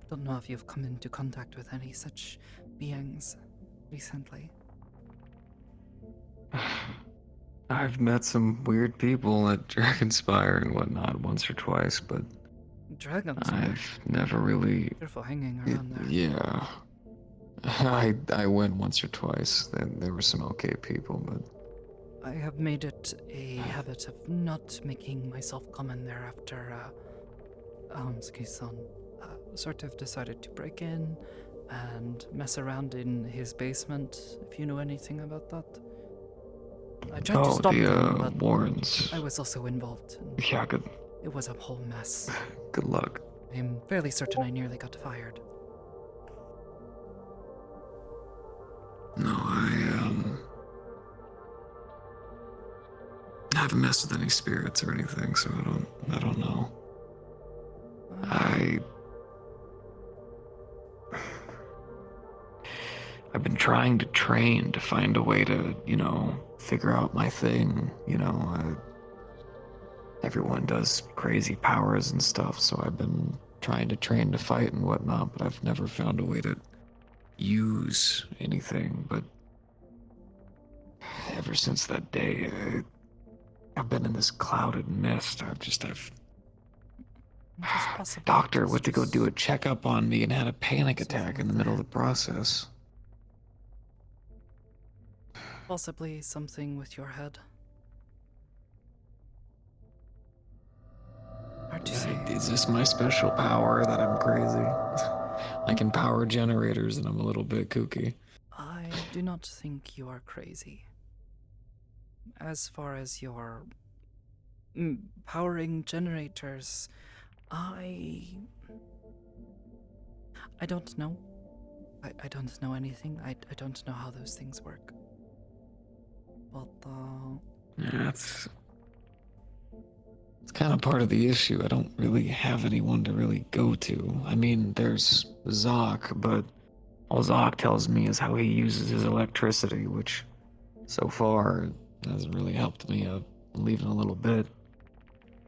don't know if you've come into contact with any such beings recently.
I've met some weird people at Dragonspire and whatnot once or twice, but I've never really.
Careful hanging around there.
Yeah, I went once or twice. There were some okay people, but
I have made it a habit of not making myself common there after Hamsuki-san sort of decided to break in and mess around in his basement, if you know anything about that. I tried to stop them, but
Warrens.
I was also involved.
Yeah, good.
It was a whole mess.
Good luck.
I'm fairly certain I nearly got fired.
No, I haven't messed with any spirits or anything, so I don't know. I've been trying to train to find a way to, figure out my thing, everyone does crazy powers and stuff, so I've been trying to train to fight and whatnot, but I've never found a way to use anything. But ever since that day, I've been in this clouded mist. Doctor went to go do a checkup on me and had a panic attack in the middle of the process.
Possibly something with your head. Hard to say.
Is this my special power that I'm crazy? I can power generators and I'm a little bit kooky.
I do not think you are crazy. As far as your powering generators, I don't know. I don't know anything. I don't know how those things work. But,
yeah, it's kind of part of the issue. I don't really have anyone to really go to. I mean, there's Zoc, but all Zoc tells me is how he uses his electricity, which so far hasn't really helped me. I'm leaving a little bit.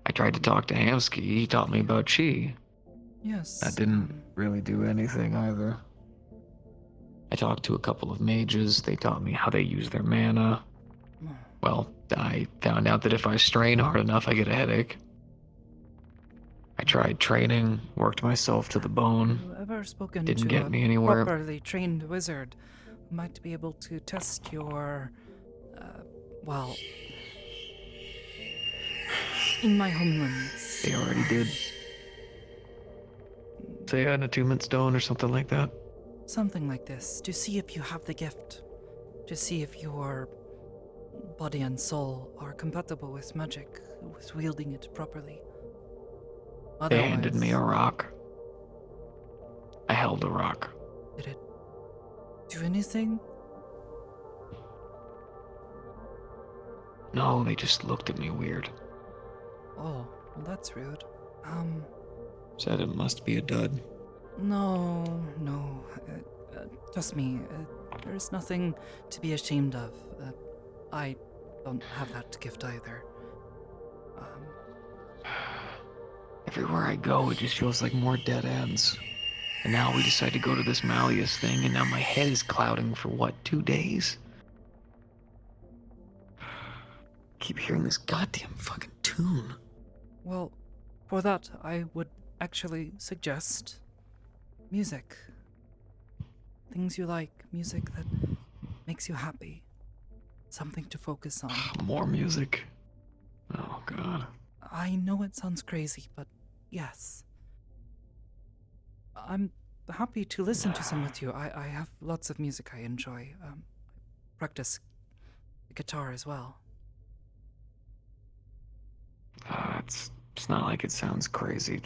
I tried to talk to Hamsky. He taught me about Chi.
Yes.
That didn't really do anything either. I talked to a couple of mages. They taught me how they use their mana. Well, I found out that if I strain hard enough, I get a headache. I tried training, worked myself to the bone.
Have you ever spoken
Didn't
to
get
a
me anywhere.
properly trained wizard who might be able to test your, well, in my homelands?
They already did. Say an attunement stone or something like that.
Something like this, to see if you have the gift, to see if your body and soul are compatible with magic, with wielding it properly.
They handed me a rock. I held a rock.
Did it do anything?
No, they just looked at me weird.
Oh, well, that's rude.
Said it must be a dud.
No, no. Trust me, there's nothing to be ashamed of. I don't have that gift either.
Everywhere I go, it just feels like more dead ends. And now we decide to go to this Malleus thing, and now my head is clouding for what, 2 days? Keep hearing this goddamn fucking tune.
Well, for that, I would actually suggest music. Things you like, music that makes you happy. Something to focus on.
More music. Oh, God.
I know it sounds crazy, but yes. I'm happy to listen to some with you. I have lots of music I enjoy. Practice the guitar as well.
It's not like it sounds crazy,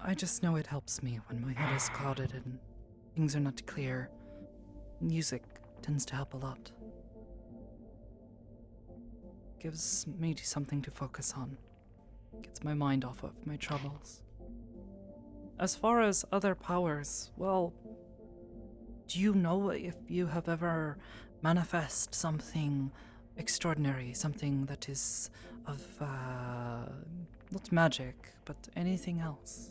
I just know it helps me when my head is clouded and things are not clear. Music tends to help a lot. Gives me something to focus on. Gets my mind off of my troubles. As far as other powers, well, do you know if you have ever manifest something extraordinary, something that is of, not magic, but anything else?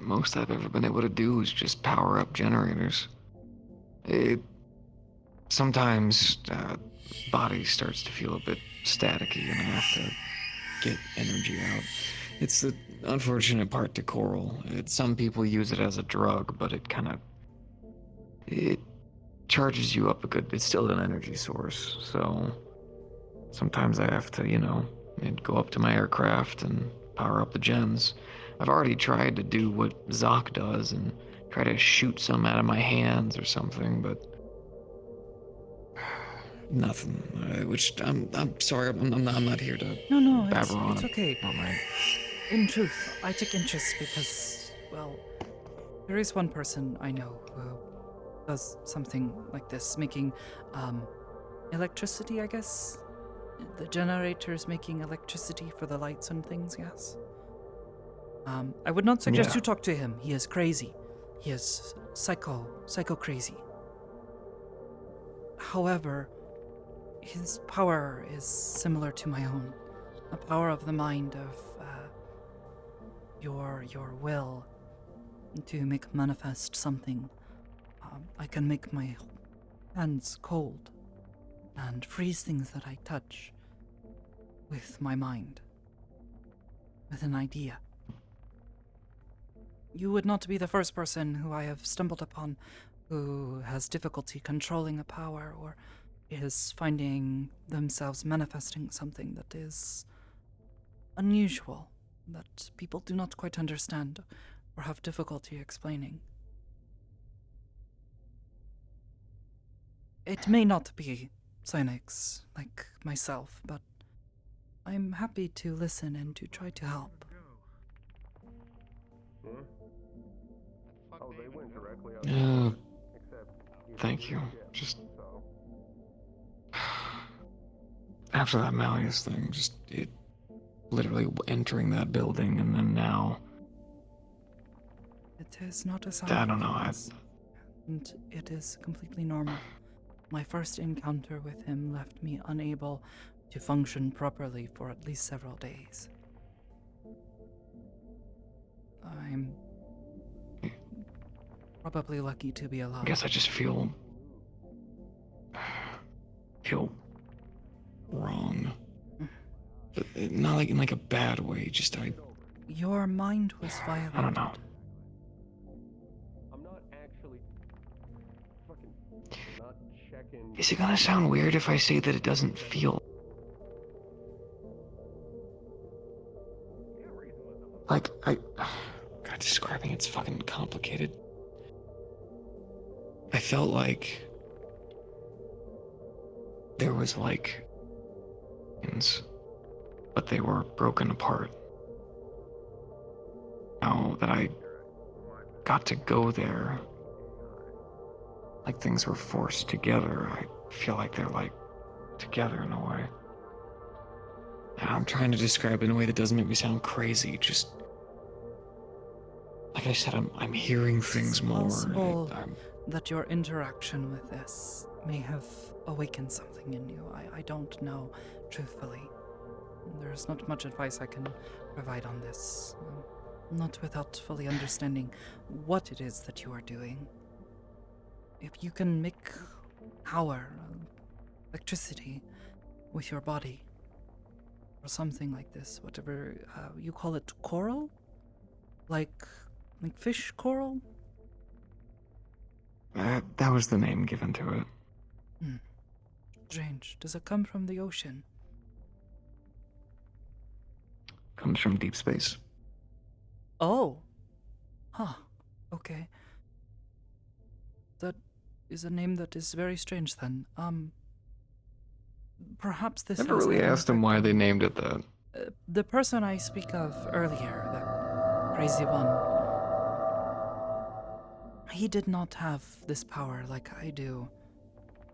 most I've ever been able to do is just power up generators. Sometimes body starts to feel a bit staticky and I have to get energy out. It's the unfortunate part to Coral. Some people use it as a drug, but it charges you up a good. It's still an energy source, so sometimes I have to, go up to my aircraft and power up the gens. I've already tried to do what Zoc does and try to shoot some out of my hands or something, but nothing. Which I'm sorry. I'm not here to babble on.
It's okay.
All right.
In truth, I take interest because, well, there is one person I know who does something like this, making electricity, I guess. The generators making electricity for the lights and things, yes. I would not suggest you talk to him. He is crazy. He is psycho crazy. However, his power is similar to my own. A power of the mind, of your will to make manifest something. I can make my hands cold and freeze things that I touch with my mind, with an idea. You would not be the first person who I have stumbled upon who has difficulty controlling a power or is finding themselves manifesting something that is unusual, that people do not quite understand or have difficulty explaining. It may not be psionics like myself, but I'm happy to listen and to try to help.
Thank you. Just after that Malleus thing, it literally entering that building, and then now.
It is not a sign.
I don't know.
And it is completely normal. My first encounter with him left me unable to function properly for at least several days. I'm probably lucky to be alive.
I guess I just feel wrong. But not like in a bad way, just
Your mind was violated.
I don't know.
I'm not actually fucking not checking.
Is it gonna sound weird if I say that it doesn't feel like God, describing it's fucking complicated. I felt like there was but they were broken apart. Now that I got to go there, like things were forced together, I feel like they're together in a way. And I'm trying to describe it in a way that doesn't make me sound crazy, just like I said, I'm hearing things more.
Possible that your interaction with this may have awakened something in you. I don't know, truthfully. There's not much advice I can provide on this. Not without fully understanding what it is that you are doing. If you can make power, electricity, with your body, or something like this, whatever you call it, coral? Like fish coral?
That was the name given to it.
Strange. Does it come from the ocean?
Comes from deep space.
Oh. Huh. Okay. That is a name that is very strange then. Perhaps this
Never
has
really
had an
asked them why they named it that.
The person I speak of earlier, that crazy one, he did not have this power like I do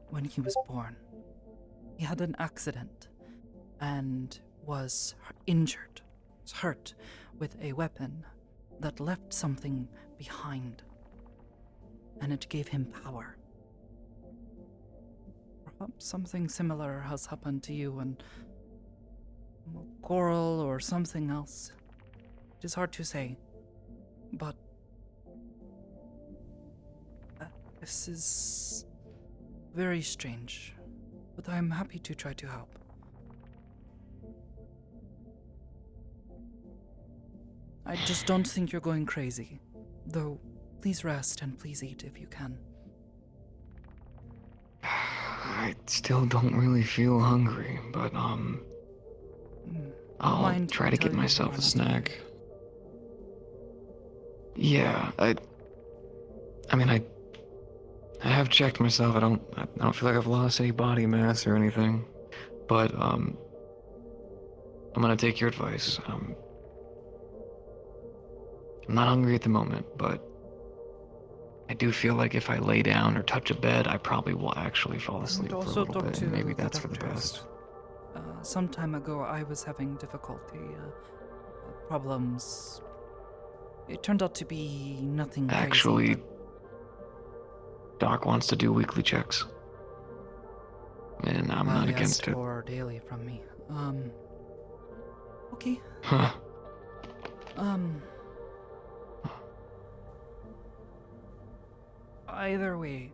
when he was born. He had an accident and was injured, was hurt with a weapon that left something behind, and it gave him power. Perhaps something similar has happened to you and coral or something else. It is hard to say, but this is very strange, but I'm happy to try to help. I just don't think you're going crazy, though please rest and please eat if you can.
I still don't really feel hungry, but I'll try to get myself a snack. Yeah, I have checked myself. I don't feel like I've lost any body mass or anything, but I'm gonna take your advice. I'm not hungry at the moment, but I do feel like if I lay down or touch a bed, I probably will actually fall asleep for a little bit, and maybe that's for the best.
Some time ago, I was having difficulty, problems. It turned out to be nothing crazy.
Actually, Doc wants to do weekly checks, and I'm not against it.
For daily from me. Okay.
Huh.
Either way,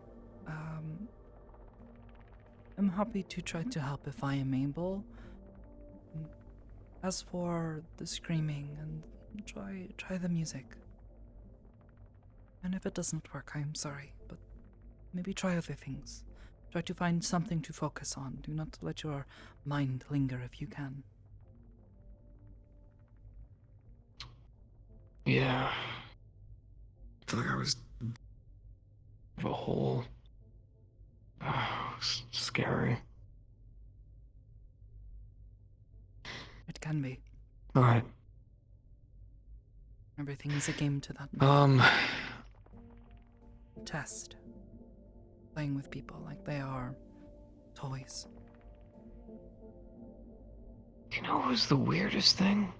I'm happy to try to help if I am able. As for the screaming, and try the music. And if it doesn't work, I'm sorry, but maybe try other things. Try to find something to focus on. Do not let your mind linger if you can.
Yeah. I feel like I was a hole. Scary.
It can be.
Alright.
Everything is a game to that. Test. Playing with people like they are toys.
You know what was the weirdest thing?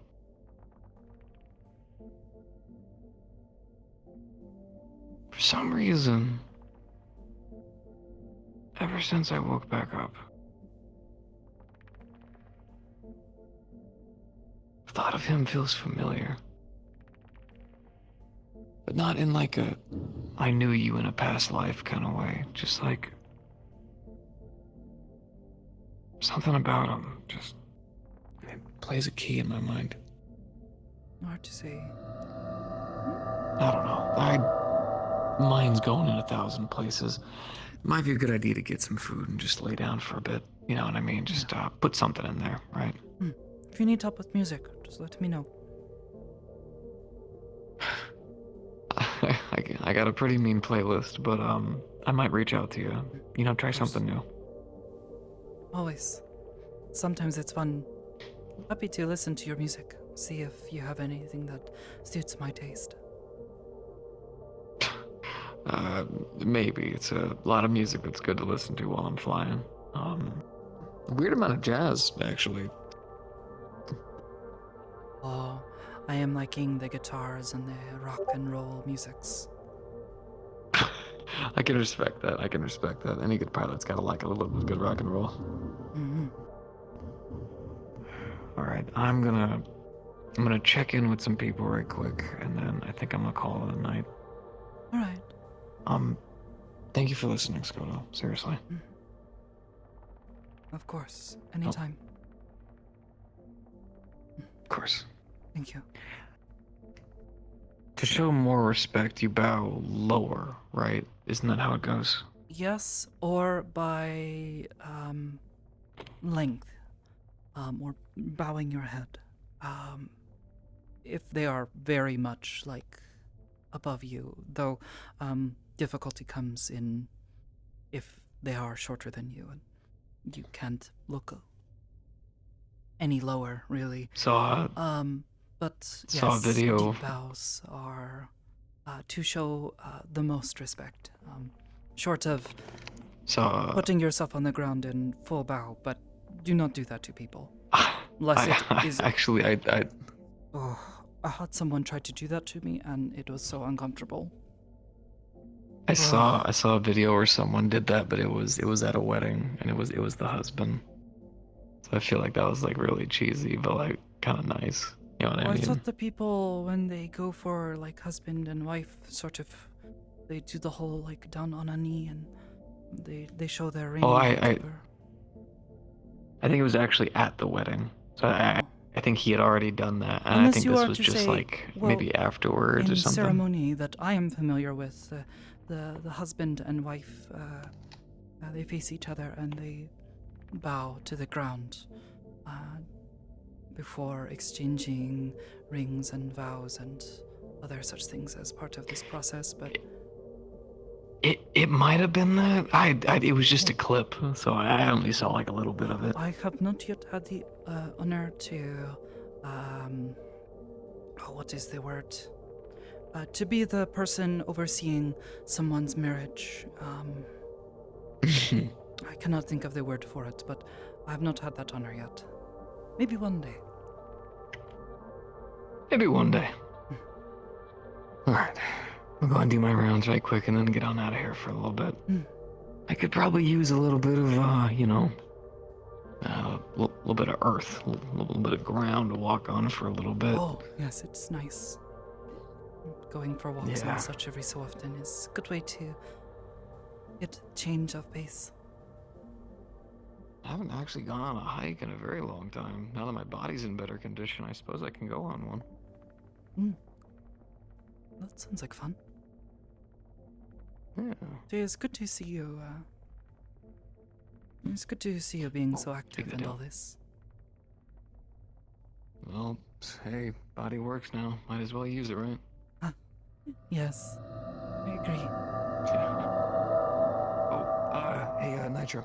For some reason, ever since I woke back up, the thought of him feels familiar. But not in like a I knew you in a past life kind of way. Just like something about him just it plays a key in my mind.
Hard to say.
I don't know. Mine's going in 1,000 places. Might be a good idea to get some food and just lay down for a bit. You know what I mean? Just put something in there, right?
If you need help with music, just let me know.
I got a pretty mean playlist, but I might reach out to you. You know, try something new.
Always. Sometimes it's fun. Happy to listen to your music. See if you have anything that suits my taste.
Maybe. It's a lot of music that's good to listen to while I'm flying. Weird amount of jazz, actually.
Oh, I am liking the guitars and the rock and roll musics.
I can respect that. I can respect that. Any good pilot's gotta like a little bit of good rock and roll.
Mm-hmm.
All right, I'm gonna check in with some people right quick, and then I think I'm gonna call it a night.
All right.
Thank you for listening, Sakoto. Seriously.
Of course. Anytime.
Of course.
Thank you.
To show more respect, you bow lower, right? Isn't that how it goes?
Yes, or by length, or bowing your head. If they are very much like above you, though difficulty comes in if they are shorter than you and you can't look any lower, really. But
saw a
yes,
video.
deep bows are to show the most respect. Short of putting yourself on the ground in full bow, but do not do that to people. Unless it is.
Actually, I.
Oh, I had someone try to do that to me, and it was so uncomfortable.
I saw a video where someone did that, but it was at a wedding, and it was the husband. So I feel like that was like really cheesy, but like kind of nice. You know what I mean?
I thought the people, when they go for like husband and wife, sort of, they do the whole like down on a knee and they show their ring.
Oh, I think it was actually at the wedding. So I think he had already done that, and
Unless
I think
you
this
are
was
to
just
say,
like
well,
maybe afterwards or
in
something.
ceremony that I am familiar with, the husband and wife, they face each other and they bow to the ground before exchanging rings and vows and other such things as part of this process. But
it might have been that. It was just a clip, so I only saw like a little bit of it.
I have not yet had the honor to, what is the word? To be the person overseeing someone's marriage. I cannot think of the word for it, but I have not had that honor yet. Maybe one day.
Maybe one day. Alright. I'll go and do my rounds right quick and then get on out of here for a little bit. I could probably use a little bit of, a little bit of earth, a little bit of ground to walk on for a little bit.
Oh, yes, it's nice. Going for walks
Yeah.
and such every so often is a good way to get change of pace.
I haven't actually gone on a hike in a very long time. Now that my body's in better condition, I suppose I can go on one.
That sounds like fun.
Yeah.
It's good to see you. It's good to see you being so active and all this.
Well, hey, body works now. Might as well use it, right?
Yes, I agree.
Hey, Nitro.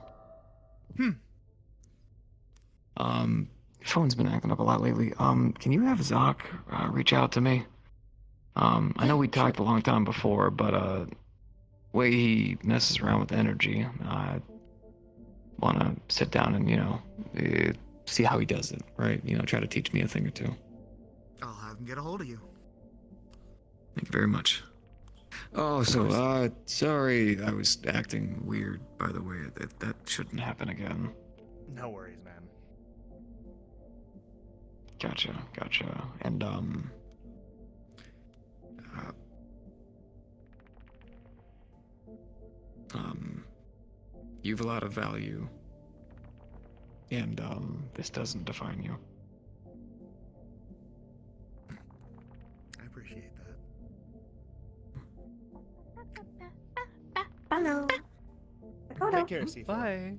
Phone's been acting up a lot lately. Can you have Zoc reach out to me? I know we talked a long time before, but way he messes around with energy, I want to sit down and see how he does it, right? Try to teach me a thing or two.
I'll have him get a hold of you.
Thank you very much. Oh, so sorry, I was acting weird. By the way, that shouldn't happen again.
No worries, man.
Gotcha. And you've a lot of value, and this doesn't define you.
I appreciate that.
Hello. Sakoto.
Take care, C4.
Bye.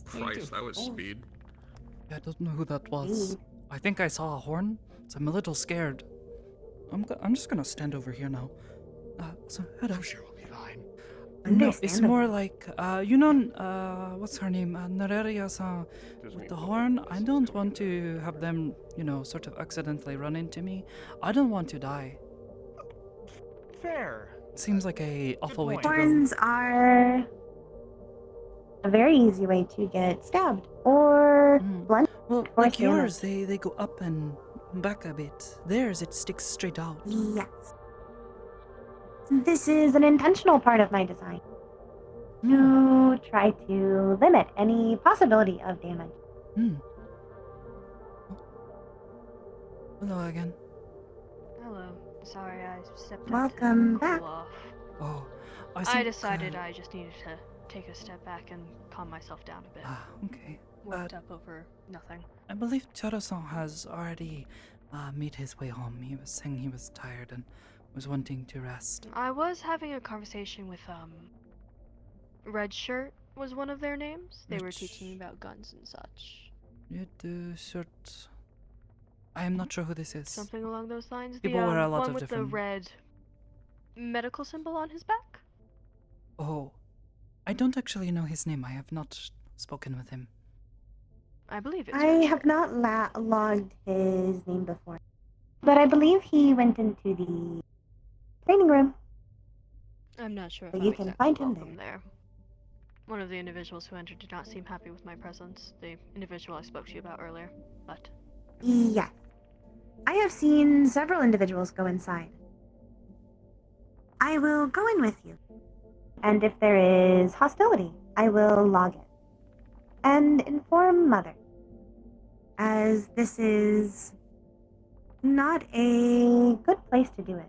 Christ, that was speed.
I don't know who that was. I think I saw a horn, so I'm a little scared. I'm just gonna stand over here now. So head up.
I'm sure we'll be fine.
No, it's more like, what's her name? Nereria-san with the horn. I don't want to have them, sort of accidentally run into me. I don't want to die.
Fair.
Seems like a awful way to go.
Horns are a very easy way to get stabbed or blunt.
Well, like yours, they go up and back a bit. There's it sticks straight out.
Yes. This is an intentional part of my design. To try to limit any possibility of damage.
Hello again.
Hello. Sorry, I stepped
Welcome
out to
back.
cool off.
Oh, I
I
think,
decided I just needed to take a step back and calm myself down a bit.
Okay.
Worked up over nothing.
I believe Choro-san has already made his way home. He was saying he was tired and was wanting to rest.
I was having a conversation with, Red Shirt was one of their names. They were teaching me about guns and such.
Red shirt. I am not sure who this is.
Something along those lines.
People
the
wear a lot
one
of
with
different.
the red medical symbol on his back.
Oh, I don't actually know his name. I have not spoken with him.
I believe it's
I
Red
have
Shirt.
not logged his name before. But I believe he went into the training room.
I'm not sure if
So
I'm
you can
exactly
find him
welcome there. One of the individuals who entered did not seem happy with my presence. The individual I spoke to you about earlier, but
Yes. I have seen several individuals go inside. I will go in with you. And if there is hostility, I will log it. And inform Mother. As this is not a good place to do it.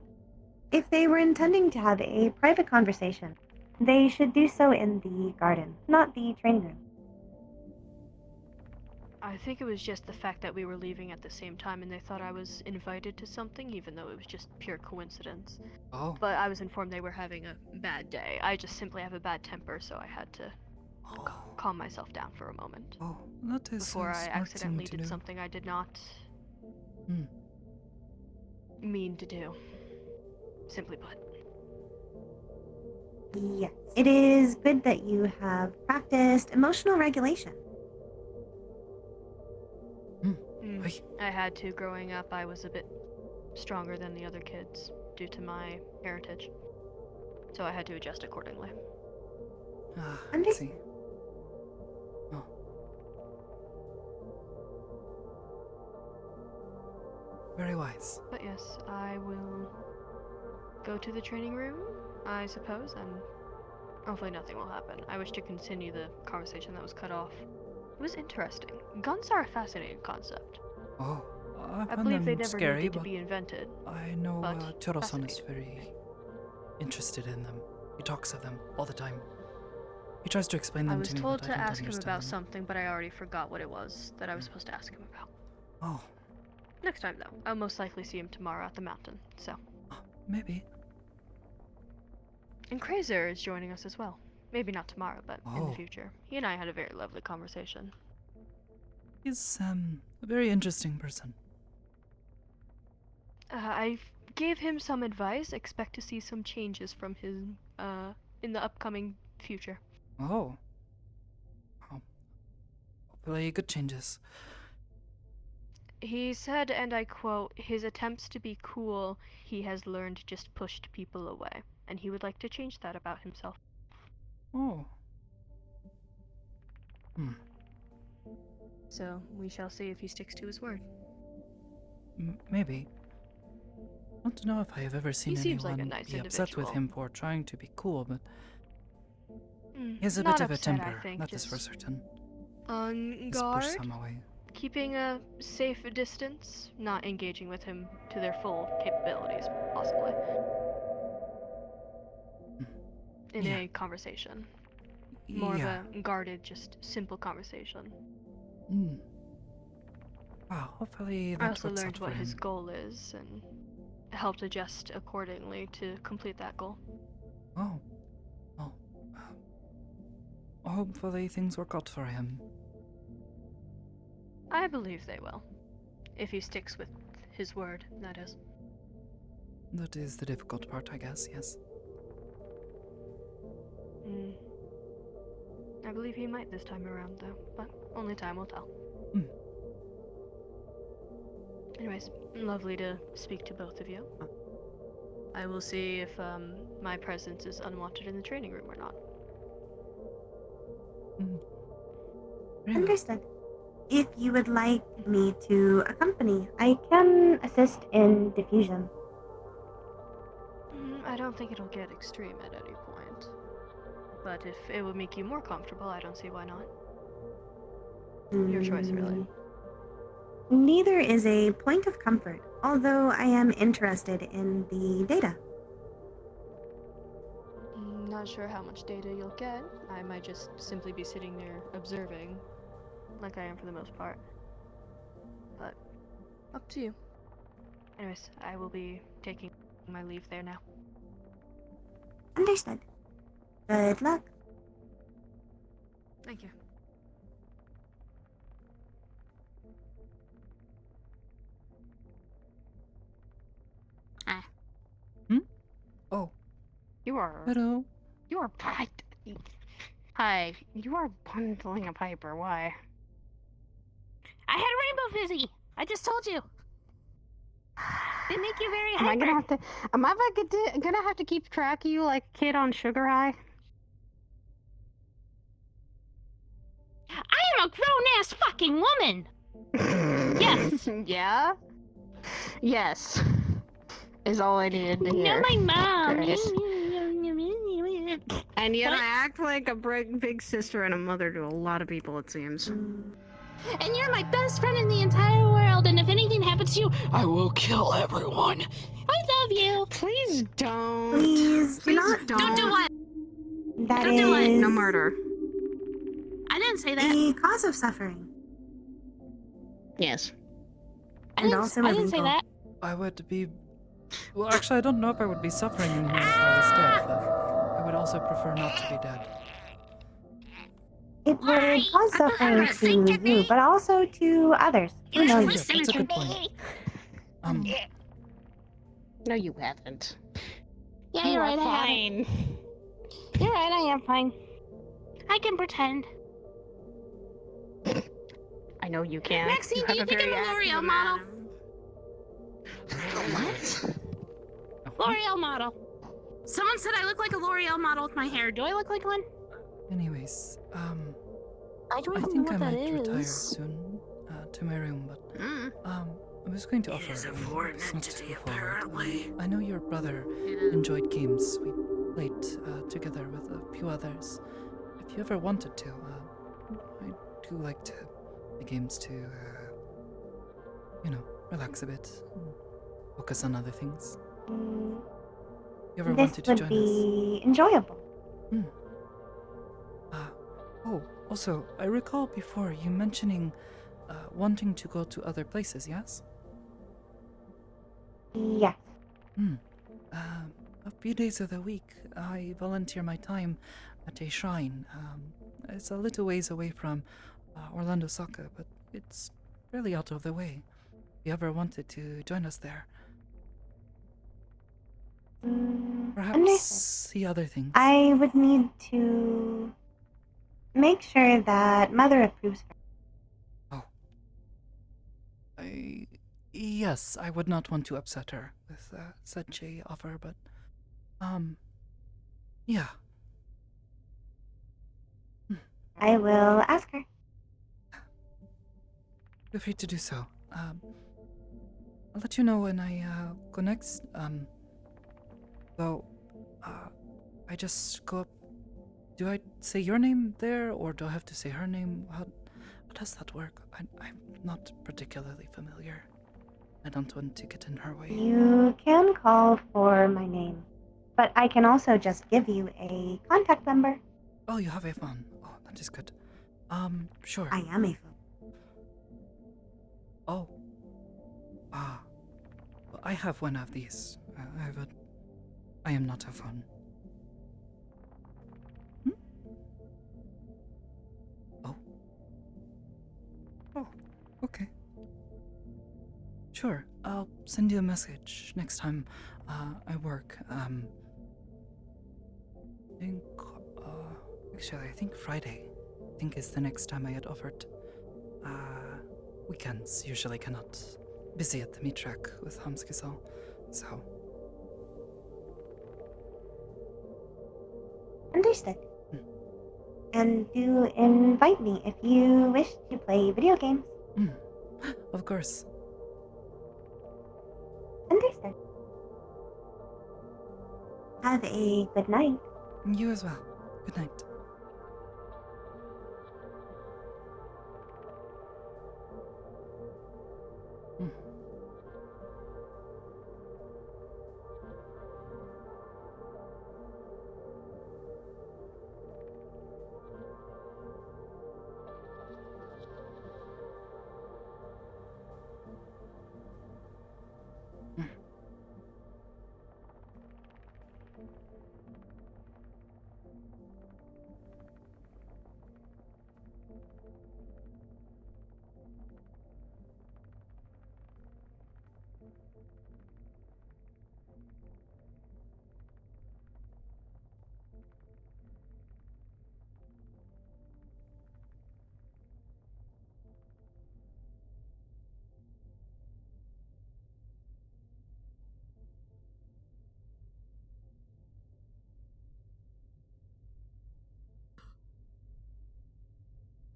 If they were intending to have a private conversation, they should do so in the garden, not the training room.
I think it was just the fact that we were leaving at the same time and they thought I was invited to something, even though it was just pure coincidence.
Oh.
But I was informed they were having a bad day. I just simply have a bad temper, so I had to calm myself down for a moment.
Oh, that is
before
a
I
smart
accidentally
thing to
did
do.
something I did not
Hmm.
mean to do. Simply put.
Yes. It is good that you have practiced emotional regulation.
I had to growing up. I was a bit stronger than the other kids due to my heritage. So I had to adjust accordingly.
I see. Oh. Very wise.
But yes, I will go to the training room, I suppose, and hopefully nothing will happen. I wish to continue the conversation that was cut off. It was interesting. Guns are a fascinating concept.
Oh, I
I
find
believe they
them
never
scary,
needed to
but
be invented.
I know
but
Choro-san is
fascinating.
very interested in them. He talks of them all the time. He tries to explain them
I was
to me,
told
but
to
I don't
ask him
understand
about
them.
something, but I already forgot what it was that I was supposed to ask him about.
Oh.
Next time, though. I'll most likely see him tomorrow at the mountain, so.
Maybe.
And Krazer is joining us as well. Maybe not tomorrow, but in the
Oh.
future. He and I had a very lovely conversation.
He's a very interesting person.
I gave him some advice. Expect to see some changes from him in the upcoming future.
Oh. Oh. Hopefully good changes.
He said, and I quote, his attempts to be cool, he has learned just pushed people away, and he would like to change that about himself.
Oh. Hmm.
So, we shall see if he sticks to his word.
Maybe. I don't know if I have ever seen
He seems like a
anyone
nice
be upset with
individual.
him for trying to be cool, but he has a
Not
bit of a
upset, I
temper,
think,
that is for
just
certain.
On
Just
guard,
push some away.
keeping a safe distance, not engaging with him to their full capabilities, possibly. In
Yeah.
a conversation. More
Yeah.
of a guarded, just simple conversation.
Hmm. Wow, hopefully that
I also
works
learned
out
what
for
his
him.
goal is and helped adjust accordingly to complete that goal.
Oh. Well, hopefully things work out for him.
I believe they will. If he sticks with his word, that is.
That is the difficult part, I guess, yes.
I believe he might this time around, though, but only time will tell. Anyways, lovely to speak to both of you. I will see if my presence is unwanted in the training room or not.
Understood. if you would like me to accompany, I can assist in diffusion.
I don't think it'll get extreme at any point. But if it would make you more comfortable, I don't see why not. Your choice, really.
Neither is a point of comfort, although I am interested in the data.
Not sure how much data you'll get. I might just simply be sitting there observing, like I am for the most part. But, up to you. Anyways, I will be taking my leave there now.
Understood. Good luck.
Thank you.
Oh.
You are.
Hello.
You are. Hi. You are bundling a Piper. Why?
I had Rainbow Fizzy. I just told you. They make you very
Am I
hyper.
gonna have to? Am I gonna have to keep track of you like a kid on sugar high?
I am a grown-ass fucking woman. Yes.
Yeah. Yes. Is all I needed to hear.
Not my mom.
Grace. And yet
What?
I act like a big sister and a mother to a lot of people, it seems.
And you're my best friend in the entire world, and if anything happens to you, I will kill everyone. I love you.
Please don't.
Please do not.
Don't do what?
That
Don't do what?
is
No murder.
I didn't say that.
a cause of suffering.
Yes.
And also
I didn't say
illegal.
that.
I would be. Well, actually, I don't know if I would be suffering anymore if I was dead, but I would also prefer not to be dead.
It would cause suffering to you, but also to others. Who knows?
Yeah, that's a good point.
No, you haven't.
Yeah,
You
you're
are
right. I
fine.
haven't. You're right. I am fine. I can pretend.
I know you can.
Maxine, do you think I'm a L'Oreal model?
What?
L'Oreal model. Someone said I look like a L'Oreal model with my hair. Do I look like one?
Anyways,
I don't
I
know
think
what
I
that
might retire
is.
soon to my room, but I was going to offer
is a
you
foreign
something
entity,
forward.
apparently.
I know your brother enjoyed games. We played together with a few others. If you ever wanted to, I do like to play games to, relax a bit, focus on other things. You ever
This
wanted to
would
join us?
be enjoyable.
Oh, also, I recall before you mentioning wanting to go to other places, yes?
Yes.
A few days of the week, I volunteer my time at a shrine. It's a little ways away from Orlando Soccer, but it's fairly out of the way. If you ever wanted to join us there, perhaps
Understood.
see other things.
I would need to make sure that Mother approves.
Yes, I would not want to upset her with such a offer, but yeah.
I will ask her.
Feel free to do so. I'll let you know when I go next. Though, I just go up. Do I say your name there, or do I have to say her name? How does that work? I'm not particularly familiar. I don't want to get in her way.
You can call for my name, but I can also just give you a contact number.
Oh, you have a phone. Oh, that is good. Sure.
I am a phone.
Oh. Well, I have one of these. I am not a phone. Oh, okay. Sure, I'll send you a message next time I work. I think Friday, is the next time I had offered. Weekends usually cannot. Busy at the meat track with Hamskisal, so.
Understood. And do invite me if you wish to play video games.
Of course.
Understood. Have a good night.
You as well. Good night.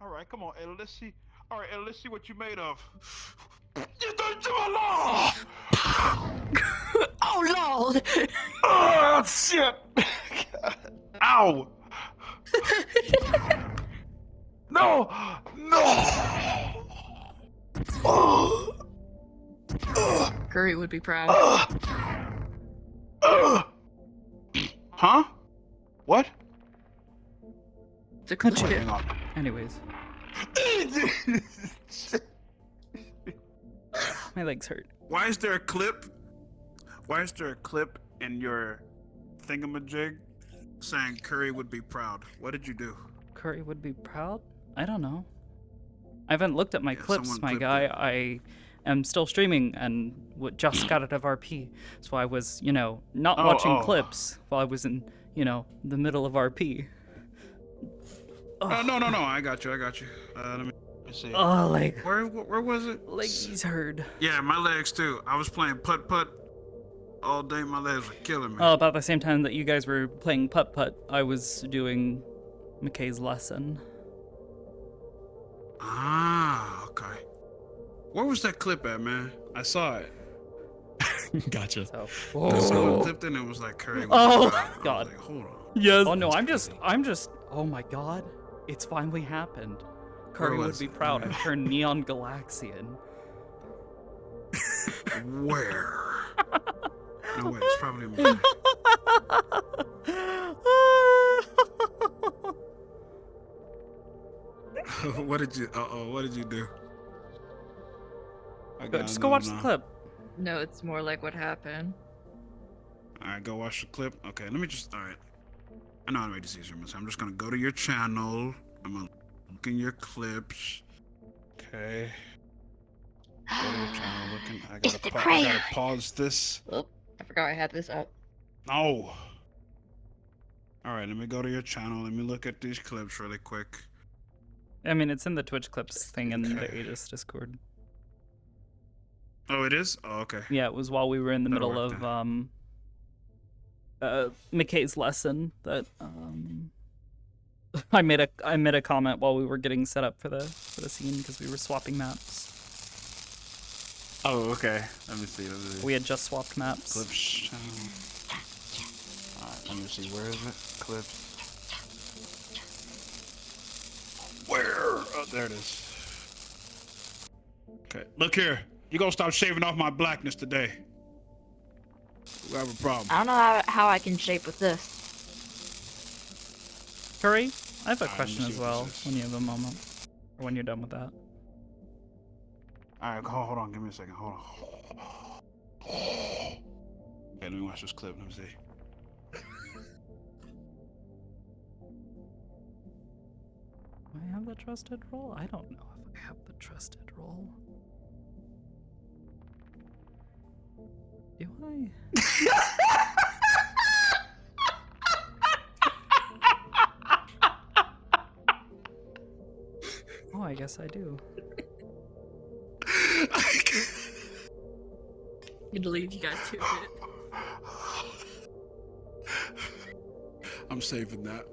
All right, come on, Ella. Let's see. All right, Ella. Let's see what you made of. You done to my law!
Oh Lord!
Oh shit! Ow! No! No!
Curry would be proud.
Huh? What?
It's a clip.
Hang on.
Anyways. My legs hurt.
Why is there a clip? Why is there a clip in your thingamajig saying Curry would be proud? What did you do?
Curry would be proud? I don't know. I haven't looked at my clips,
someone
my
clipped
guy.
it.
I am still streaming and just got out of RP. So I was, not watching clips while I was in, the middle of RP.
No. I got you. Let me see.
Oh, like.
Where was it?
Legs hurt.
Yeah, my legs too. I was playing putt all day. My legs were killing me.
Oh, about the same time that you guys were playing putt-putt, I was doing McKay's lesson.
Ah, okay. Where was that clip at, man? I saw it.
Gotcha.
Someone clipped it and it was like Curry.
Oh,
proud. I was
God.
like, hold on.
Yes. Oh, no, I'm just, oh my God. It's finally happened. Curry would
was
be
it?
proud. I turned Neon Galaxian.
Where? No way, it's probably me. What did you do?
Just go watch the clip.
No, it's more like what happened.
Alright, go watch the clip. Okay, let me just, alright. I know how to make this easier, so I'm just gonna go to your channel. I'm gonna look in your clips. Okay. Go to your channel looking. I gotta pause this.
Oh, I forgot I had this up.
No. Alright, let me go to your channel. Let me look at these clips really quick.
I mean, it's in the Twitch clips thing in the Aegis Discord.
Oh, it is? Oh, okay.
Yeah, it was while we were in the
That'll
middle
work
of McKay's lesson that I made a comment while we were getting set up for the scene because we were swapping maps.
Oh, okay. Let me see.
We had just swapped maps.
Clips channel. Alright, let me see. Where is it? Clips. Where? Oh, there it is. Okay, look here. You gonna stop shaving off my blackness today. We have a problem.
I don't know how I can shape with this.
Curry, I have a
Alright,
question
let me
as
see what
well
this is.
when you have a moment. Or when you're done with that.
Alright, hold on. Give me a second. Hold on. Okay, let me watch this clip. Let me see.
Do I have the trusted role? I don't know if I have the trusted role. Do I? Oh, I guess I do.
I'm gonna leave you guys to it.
I'm saving that.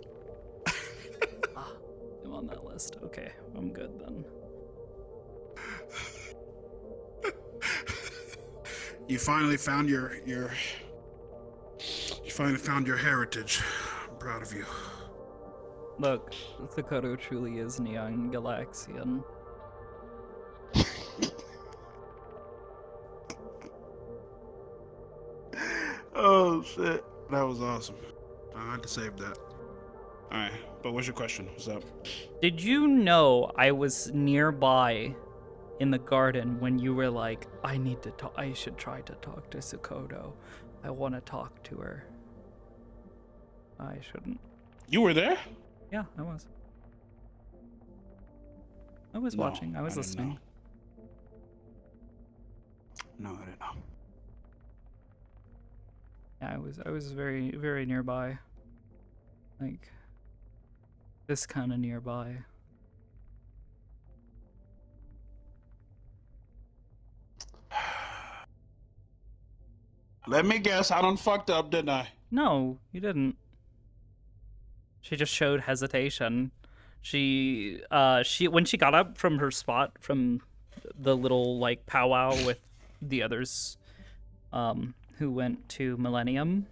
on that list. Okay, I'm good then.
You finally found your heritage. I'm proud of you.
Look, Sakoto truly is Neon Galaxian.
Oh shit, that was awesome. I had to save that. All right, but what's your question? What's up?
Did you know I was nearby in the garden when you were like, I should try to talk to Sakoto. I want to talk to her. I shouldn't.
You were there?
Yeah, I was. I was watching. I was listening.
No, I didn't know.
Yeah, I was very, very nearby. Like, this kind of nearby.
Let me guess, I done fucked up, didn't I?
No, you didn't. She just showed hesitation. She when she got up from her spot from the little like powwow with the others who went to Millennium,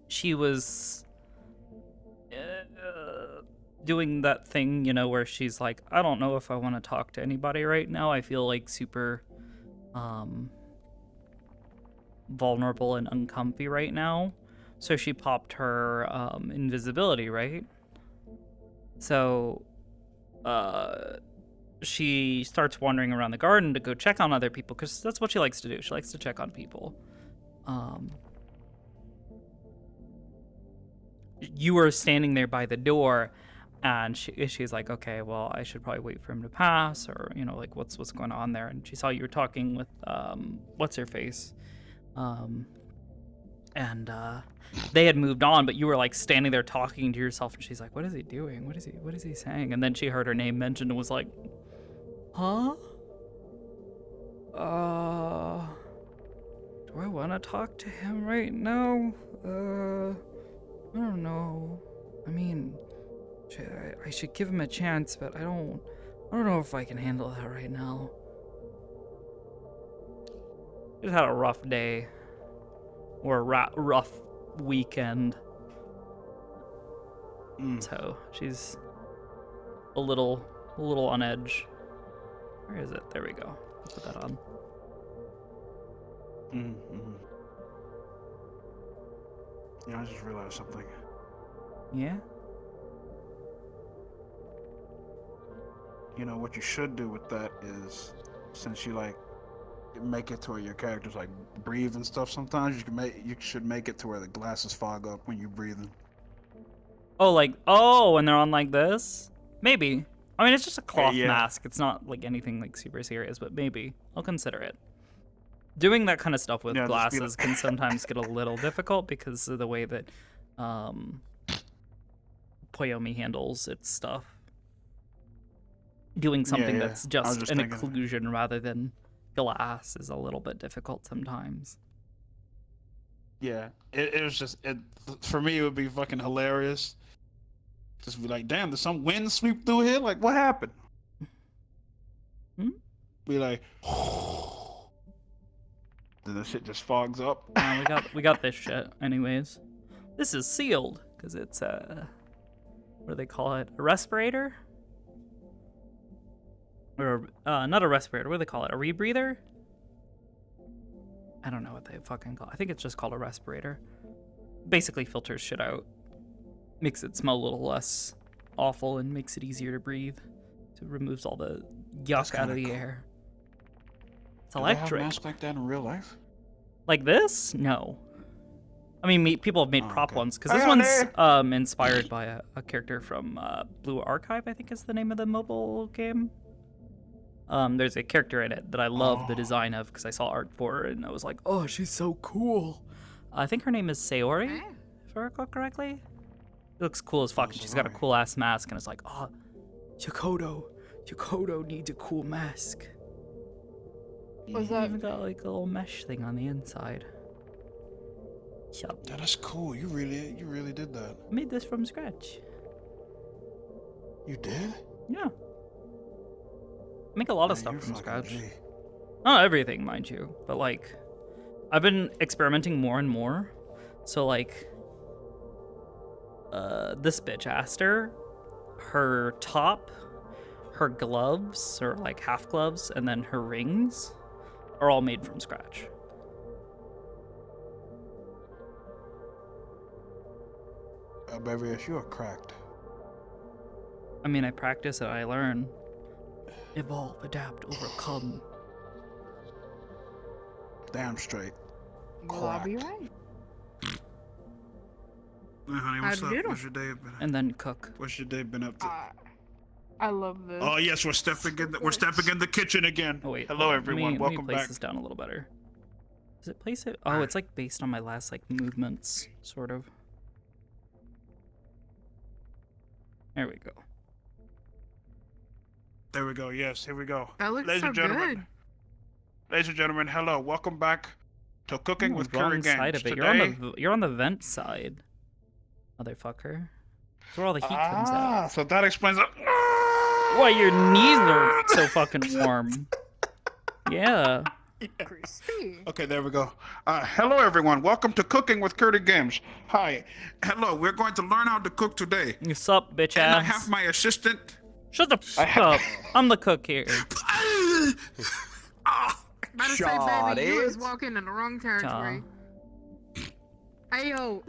she was doing that thing, you know, where she's like, I don't know if I want to talk to anybody right now. I feel like super vulnerable and uncomfy right now. So she popped her invisibility, right? So she starts wandering around the garden to go check on other people, because that's what she likes to do. She likes to check on people. You were standing there by the door, and she's like, okay, well, I should probably wait for him to pass, or, you know, like, what's going on there? And she saw you were talking with what's her face, and they had moved on, but you were like standing there talking to yourself, and she's like, what is he doing? What is he saying? And then she heard her name mentioned and was like, huh? Do I want to talk to him right now? I don't know. I mean, I should give him a chance, but I don't know if I can handle that right now. Just had a rough day. Or a rough weekend. So she's a little on edge. Where is it? There we go. Put that on.
Yeah, I just realized something.
Yeah?
You know, what you should do with that is, since you like make it to where your characters like breathe and stuff, sometimes you should make it to where the glasses fog up when you're breathing.
Oh, like, when they're on like this? Maybe. I mean, it's just a cloth mask. It's not like anything like super serious, but maybe. I'll consider it. Doing that kind of stuff with glasses can sometimes get a little difficult because of the way that Poyomi handles its stuff. Doing something that's just an occlusion rather than glass is a little bit difficult sometimes.
Yeah, it was just, for me, it would be fucking hilarious. Just be like, damn, did some wind sweep through here? Like, what happened? Be like, then the shit just fogs up.
We got this shit. Anyways, this is sealed because it's what do they call it? A respirator? Or not a respirator. What do they call it? A rebreather? I don't know what they fucking call it. I think it's just called a respirator. Basically filters shit out. Makes it smell a little less awful and makes it easier to breathe. So it removes all the yuck out of the air. It's electric.
Do they have masks like that in real life?
Like this? No. I mean, people have made prop ones, because this one's inspired by a character from Blue Archive, I think is the name of the mobile game. There's a character in it that I love the design of, because I saw art for her, and I was like, oh, she's so cool. I think her name is Sayori, if I recall correctly. It looks cool as fuck, and she's got a cool-ass mask, and it's like, oh, Sakoto needs a cool mask.
Was that...
Even got like a little mesh thing on the inside. Yup.
That's cool. You really did that.
I made this from scratch.
You did?
Yeah. I make a lot of
Man,
stuff
you're
from
fucking
scratch.
G.
Not everything, mind you, but like, I've been experimenting more and more. So like, this bitch Aster, her top, her gloves, or like half gloves, and then her rings are all made from scratch.
Baby, you are cracked.
I mean, I practice and I learn. Evolve, adapt, overcome.
Damn straight.
Well, I'll be right.
Hey, honey, what's up? What's your day been?
And then cook.
What's your day been up to?
I love this.
Oh yes, we're stepping in the kitchen again.
Oh wait.
Hello
let
everyone,
me
welcome
place
back.
this down a little better. Does it place it? Oh, it's like based on my last like movements, sort of. There we go.
There we go. Yes, here we go.
That looks
Ladies
so
and gentlemen,
good.
ladies and gentlemen, hello. Welcome back to Cooking
Oh,
with
wrong
Curry
side
Games.
of it.
Today,
You're on the vent side, motherfucker. That's where all the heat comes out.
so that explains it.
Why your knees are so fucking warm? Yeah.
Crispy.
Okay, there we go. Hello everyone. Welcome to Cooking with Curry Games. Hi. Hello. We're going to learn how to cook today.
What's up, bitch
And I
ass?
have my assistant.
Shut the fuck up. I'm the cook here.
Better say, baby, you was walking in the wrong territory.
Hey yo,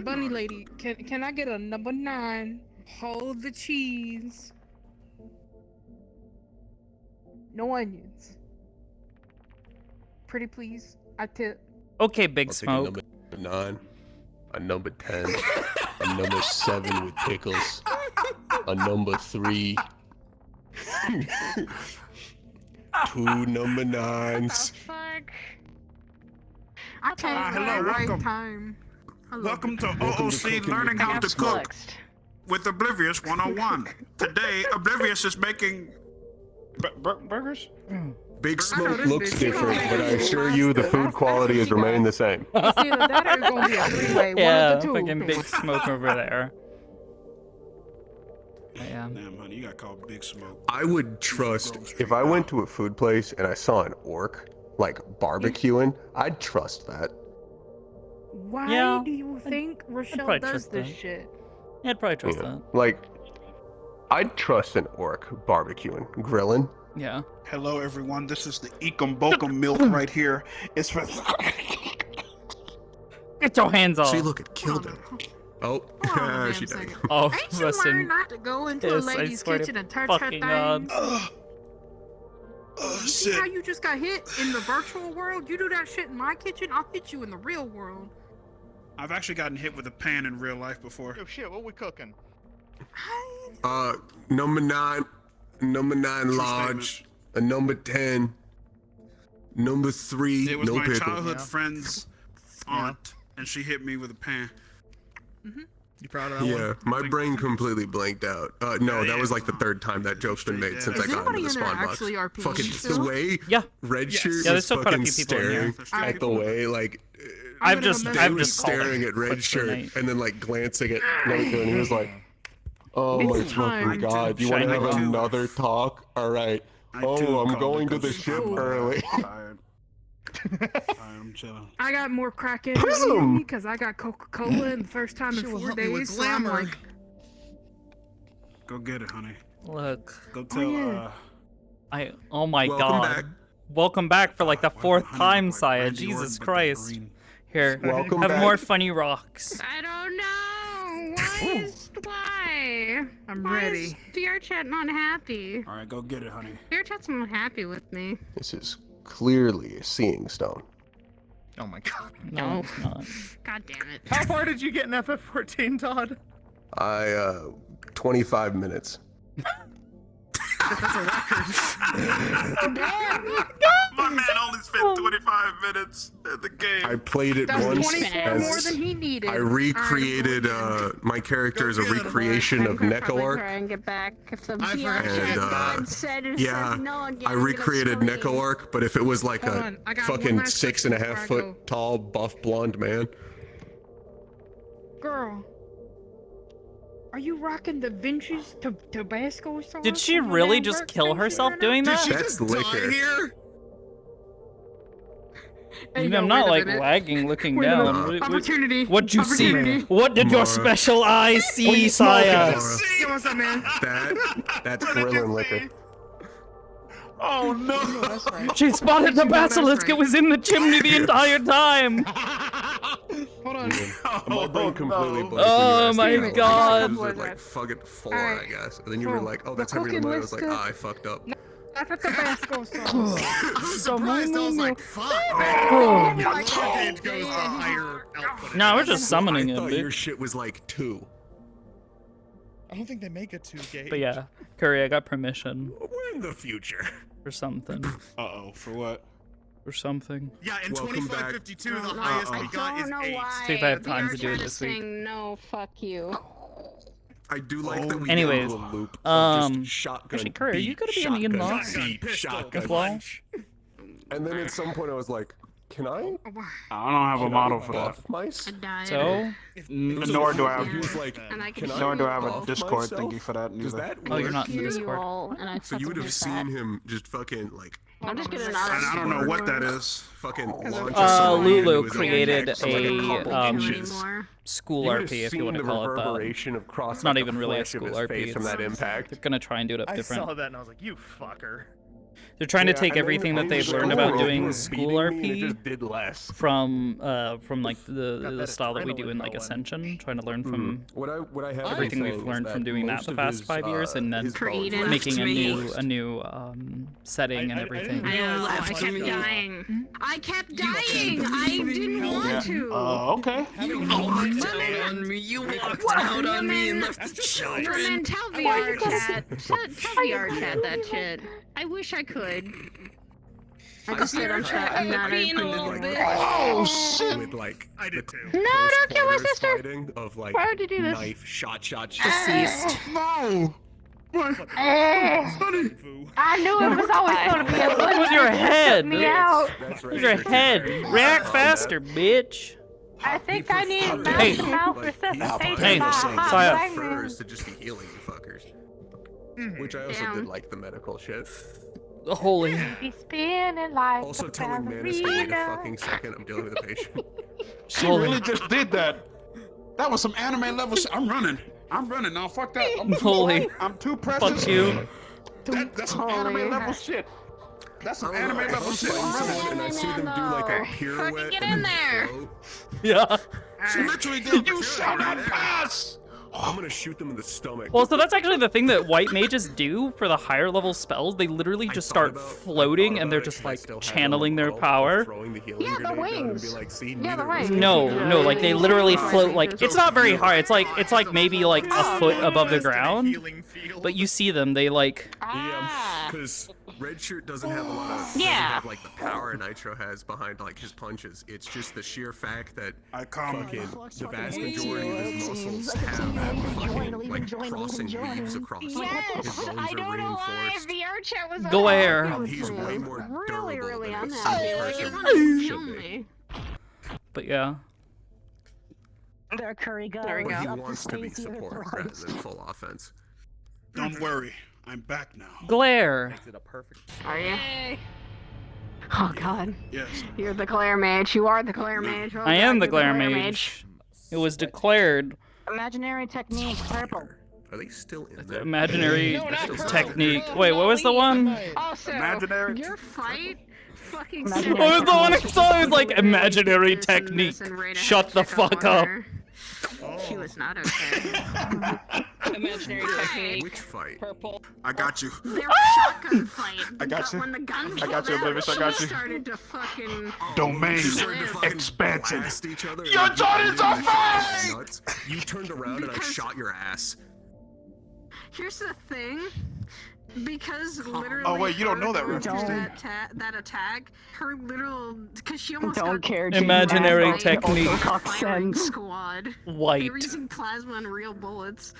bunny lady, can I get a number 9? Hold the cheese. No onions. Pretty please. I tip.
Okay, Big
I'll take
Smoke.
a number 9, a number 10, a number 7 with pickles, a number 3, 2 number 9s.
Fuck. I came
hello,
at the right
welcome.
time.
Welcome to
Welcome to
OOC
Cooking
Learning
with
How to
Big
Cook with Oblivious 101. Today, Oblivious is making burgers.
Big Smoke looks different, but I assure you the food quality has remained the same.
It's either that or it's gonna be a 3-way.
Yeah,
One of the two.
fucking Big Smoke over there. Yeah.
Damn, honey, you got called Big Smoke.
I would trust, if I went to a food place and I saw an orc, like, barbecuing, I'd trust that.
Why
Yeah,
do you think Rochelle
probably
does
trust
this
that.
shit?
Yeah, I'd probably trust
Yeah.
that.
Like, I'd trust an orc barbecuing, grilling.
Yeah.
Hello, everyone. This is the Ekum Bokum milk right here. It's for.
Get your hands off.
See, look, it killed him. Oh, she died.
Oh,
Ain't you
listen.
learned not to go into a
Yes, I
lady's
swear to
kitchen and touch her
fucking
things?
God.
You see how you just got hit in the virtual world? You do that shit in my kitchen, I'll hit you in the real world.
I've actually gotten hit with a pan in real life before.
Yo, shit, what we cooking?
Number 9
True
large, a number 10, number 3,
It was
no
my
pickle.
childhood friend's aunt, and she hit me with a pan.
You proud of that
Yeah,
one?
my brain completely blanked out. No, that was like the third time that joke's been made since I
Is
got into
anybody
the
in there
spawn box.
actually RPing
Fucking
still?
the way Red Shirt
Yeah, there's
was
still quite a
fucking
few people in here.
staring at the way, like,
I've just
they were
called
staring
it
at Red
quits for the
Shirt
night.
and then like glancing at Nathan, and he was like, "Oh my
It's time.
fucking god, you want to
Shiny
have
rock.
another talk? All right.
too
I'm
called
going
it
to the
'cause
ship
I'm
early."
tired. I'm chilling.
I got more crack in
Prism!
me because I got Coca-Cola and the first time in
Shit will
4
help you with
days. So I'm
glamour.
like,
Go get it, honey.
Look.
Go tell.
yeah.
Oh my
Welcome
God.
back.
Welcome back for like the
Why
fourth
honey
time,
look like
Saya.
Randy
Jesus
Orton, but the
Christ.
green?
Here,
Welcome
have
back.
more funny rocks.
I don't know. Why? I'm
Why
ready.
is
Dear Chat not happy?
All right, go get it, honey.
Dear Chat's not happy with me.
This is clearly a seeing stone.
Oh my god.
No, it's not.
God damn it.
How far did you get in FF14, Todd?
25 minutes.
My man only
spent 25 minutes at the game.
I played it
That's
once
24 more
as
than he needed.
I recreated my character as a recreation of
Probably
Nekolark.
try and get back if the
I've
VR
heard
chat
that.
god said it
Yeah,
said no again.
I
I'm gonna
recreated
scream.
Nekolark, but if it was like
Hold
a
on, I got one
fucking
last question
6.5
before I
foot tall, buff blonde man.
Girl, are you rocking the Vinci's Tabasco sauce?
Did she
from the
really
damn
just
Burger
kill
King
herself
right
doing
now?
that?
That's liquor.
Hey,
I'm
yo,
not
wait a
like
minute.
lagging, looking
Wait a
down.
minute.
What-
Opportunity.
What'd you
Opportunity.
see? What did your
Mara.
special eyes
What are
see,
you
Saya?
smoking?
Yo, what's up, man?
That's Krillin liquor.
Oh no!
That's right.
She spotted the basilisk. It was in the chimney the entire time.
Hold on.
My brain completely blanked.
Oh my God.
I was like, fuck it, 4,
Alright.
I guess. And then you were
So,
like, oh,
the
that's every
cooking
night. I was like,
list,
ah, I fucked up.
Not the Tabasco sauce.
I was surprised. I was like, fuck.
Oh.
It goes to higher output.
No, we're just summoning
I
him,
thought
dude.
your shit was like 2.
I don't think they make a 2 gauge.
But yeah, Curry, I got permission
We're in the future.
for something.
Uh-oh, for what?
For something.
Yeah, in
Welcome back.
2552, the
No,
highest
I
we got
don't
is
know
8.
why.
See if I have
The
time
VR
to do it
chat
this
is
week.
saying no, fuck you.
I do like that we
Anyways,
get into a loop of just
um,
shotgun
actually, Curry, are you
beat,
gonna be in the
shotgun
inbox
beat, shotgun
as well?
punch. And then at some point I was like, can I?
I don't have a
Can
model
I
for that.
buff myself?
So,
Nor do I have.
He was like,
And I can
can
Nor do I have
buff
a Discord
myself?
thingy for that
Does
neither.
that
oh, you're
work?
not in the
Hear you
Discord.
all, and I
So you would have
fucking hate
seen him just fucking like
that. I'm just gonna
And
not.
I don't know what that is.
fucking launch a sword into
Lulu
his own
created
neck for like a couple
a
inches.
school
You would have
RP, if
seen
you want to
the
call it that.
reverberation across
It's not
like,
even
the
really a
flesh of
school
his
RP.
face from that
They're
impact.
gonna try and do it up
I
different.
saw that and I was like, you fucker.
They're trying to
Yeah,
take
and then
everything that
he
they've
was
learned
like,
about
"Oh,
doing
you were
school
beating me," and it
RP
just did less.
from like the
that
style that we do
adrenaline
in like
going.
Ascension, trying to learn from
What I have
everything
been
we've
saying
learned
is
from doing that
most
the
of
past
his,
5 years, and then
his bones
Created
were
making a new
reinforced.
setting and
I
everything.
didn't realize
I
how
kept
much,
dying. I kept dying. I didn't want to.
Okay.
having helmet
on
me.
You walked out on me and left the children. Tell VR chat. Tell VR chat that shit. I wish I could. I just said I'm shot. I'm not being a little bit.
Oh shit!
With like
I did too.
No, don't kill my
close
sister.
fighting of like
Why would you do this?
knife shot.
Deceased.
No! What?
Funny.
I knew it was always going to be a
What was your head?
me out.
That's
What's your head? React faster, bitch.
I think I need
Hey.
mouth
Like,
resuscitation
Hey,
by a
saying
hot
Saya.
black man.
prefers to just be healing you fuckers. Which I also
Damn.
did like the medical shit.
Holy.
Be spinning like
Also
a
telling Manus to wait a
ballerina.
fucking second, I'm dealing with a patient.
She really just did that. That was some anime level shit. I'm running. Now. Fuck that. I'm too,
Holy.
I'm too precious.
Fuck you.
That's some anime level shit. That's some anime
If
level
I'm
shit.
fighting someone and I see them do like a
Fucking
pirouette
get
and
in
then
there.
float,
Yeah.
She literally did. You shall not pass.
I'm gonna shoot them in the stomach.
Well, so that's actually the thing that white mages do for the higher level spells. They literally just start floating and they're just like channeling their power.
Yeah, the wings. Yeah, the wings.
No, like they literally float like it's not very high. It's like maybe like a foot above the ground. But you see them, they like
Yeah, because Red Shirt doesn't have a lot of doesn't have like the power Nitro has behind like his punches. It's just the sheer fact that fucking the vast majority of his muscles have fucking like crossing weaves across them. His
Yes,
bones
I
are
don't know why
reinforced.
VR chat was
Glare.
unhappy with
He's
me.
way more
really,
durable
really
than a
unhappy. Like it
person
wanted to
should
kill
be.
me.
but yeah.
There, Curry, go.
There we
But he
go.
wants to be support rather than full offense.
Don't worry. I'm back now.
Glare.
Are you? Oh God.
Yes.
You're the Glare Mage. You are the Glare Mage. Oh,
I
God,
am the
you're
glare mage. It was declared
Imaginary technique, purple.
Are they still in there?
imaginary
No, not purple.
technique. Wait, what was the one?
Also,
Imaginary-
your fight fucking
What was the one I saw? It was like imaginary technique. Shut the fuck up.
She was not okay. Imaginary technique.
Which fight?
Purple.
I got you.
Their shotgun fight.
I got you.
When the gun
I got you, Oblivious, I got you.
started to fucking
Domain
live.
expansion.
Blast each other.
Your
and
Jordan's
you
are
shot
fake!
your nuts. You turned around and I
Because-
shot your ass.
Here's the thing. Because literally.
Oh wait, you don't know that
her
reference, do you?
that attack, her literal, because she almost
Don't
got
care, Imaginary Jim. Technique.
Firing squad.
White.
They were using plasma and real bullets.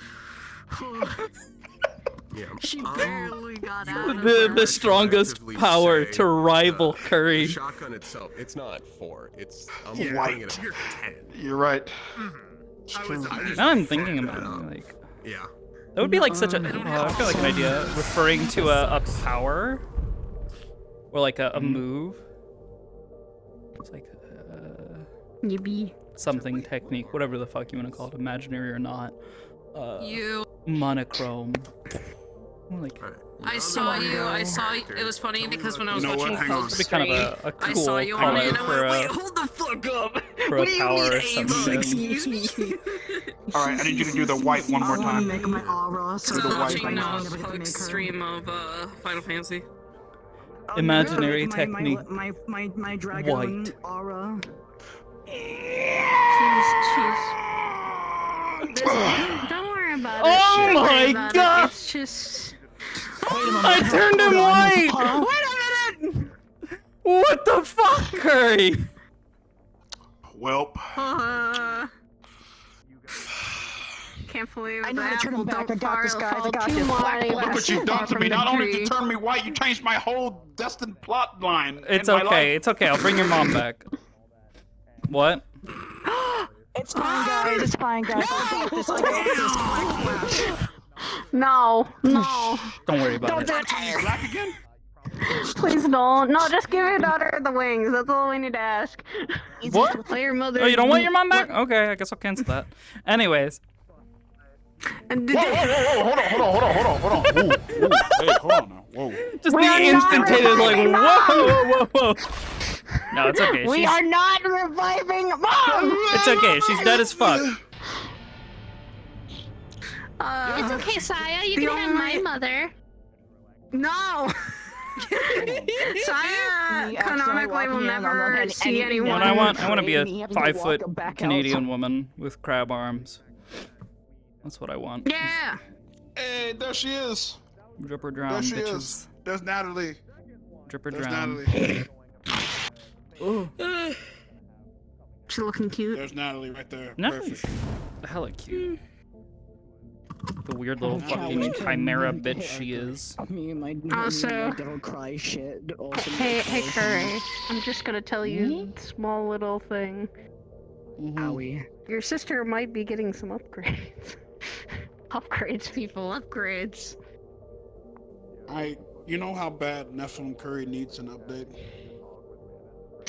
Yeah,
she barely got out of
The strongest power to rival Curry.
The shotgun itself, it's not 4. It's I'm
Yeah.
giving it a 10.
You're right.
Now I'm thinking about it, like,
yeah,
that would be like such a. I feel like an idea referring to a power or like a move. It's like
Yippee.
something technique, whatever the fuck you want to call it, imaginary or not.
You.
Monochrome. Like,
I saw you. It was funny because when I was watching Poke's
it'd be kind
stream,
of a
I
cool
saw you on
color
it and I
for
went, wait,
a
hold the fuck up.
for
What
a
do you
power
mean,
or
Ava?
something.
Excuse me.
All right, I need you to do the white one more time.
Make my aura.
So I was watching Poke's stream of Final Fantasy.
Imaginary technique.
My dragon
White.
aura. Don't worry about it.
Oh
Don't worry
my
about
God!
It. It's just.
I turned him white!
Wait a minute!
What the fuck, Curry?
Welp.
Can't believe
I know
the
how to turn
apple
him back.
don't
I got this,
fall
guys. I got
too
this.
wide.
Look what you've done to me. Not only did you turn me white, you changed my whole destined plot line.
It's
in my
okay.
life.
It's okay. I'll bring your mom back. What?
It's fine, guys. It's fine, guys. I got this. I got this.
No, no.
Don't worry about it.
Don't do it.
Black again?
Please don't. No, just give your daughter the wings. That's all we need to ask.
What?
Let your mother.
Oh, you don't want your mom back? Okay, I guess I'll cancel that. Anyways.
And
Whoa, hold on. Ooh, hey, hold on now. Whoa.
Just the instantaneous, like, whoa. No, it's okay.
We are not reviving Mom!
It's okay. She's dead as fuck.
It's okay, Saya. You can have my mother.
No! Saya canonically will never see anyone.
Well, I want to be a 5-foot Canadian woman with crab arms. That's what I want.
Yeah!
Hey, there she is.
Drip or drown,
There she
bitches.
is. There's Natalie.
Drip or
There's
drown.
Natalie.
Ooh.
She's looking cute.
There's Natalie right there.
Natalie's hella cute. The weird little fucking chimera bitch she is.
Me and my
Also,
devil cry shit.
hey, Curry. I'm just gonna tell you a small little thing.
Owie.
Your sister might be getting some upgrades. Upgrades, people, upgrades.
You know how bad Nephilim Curry needs an update?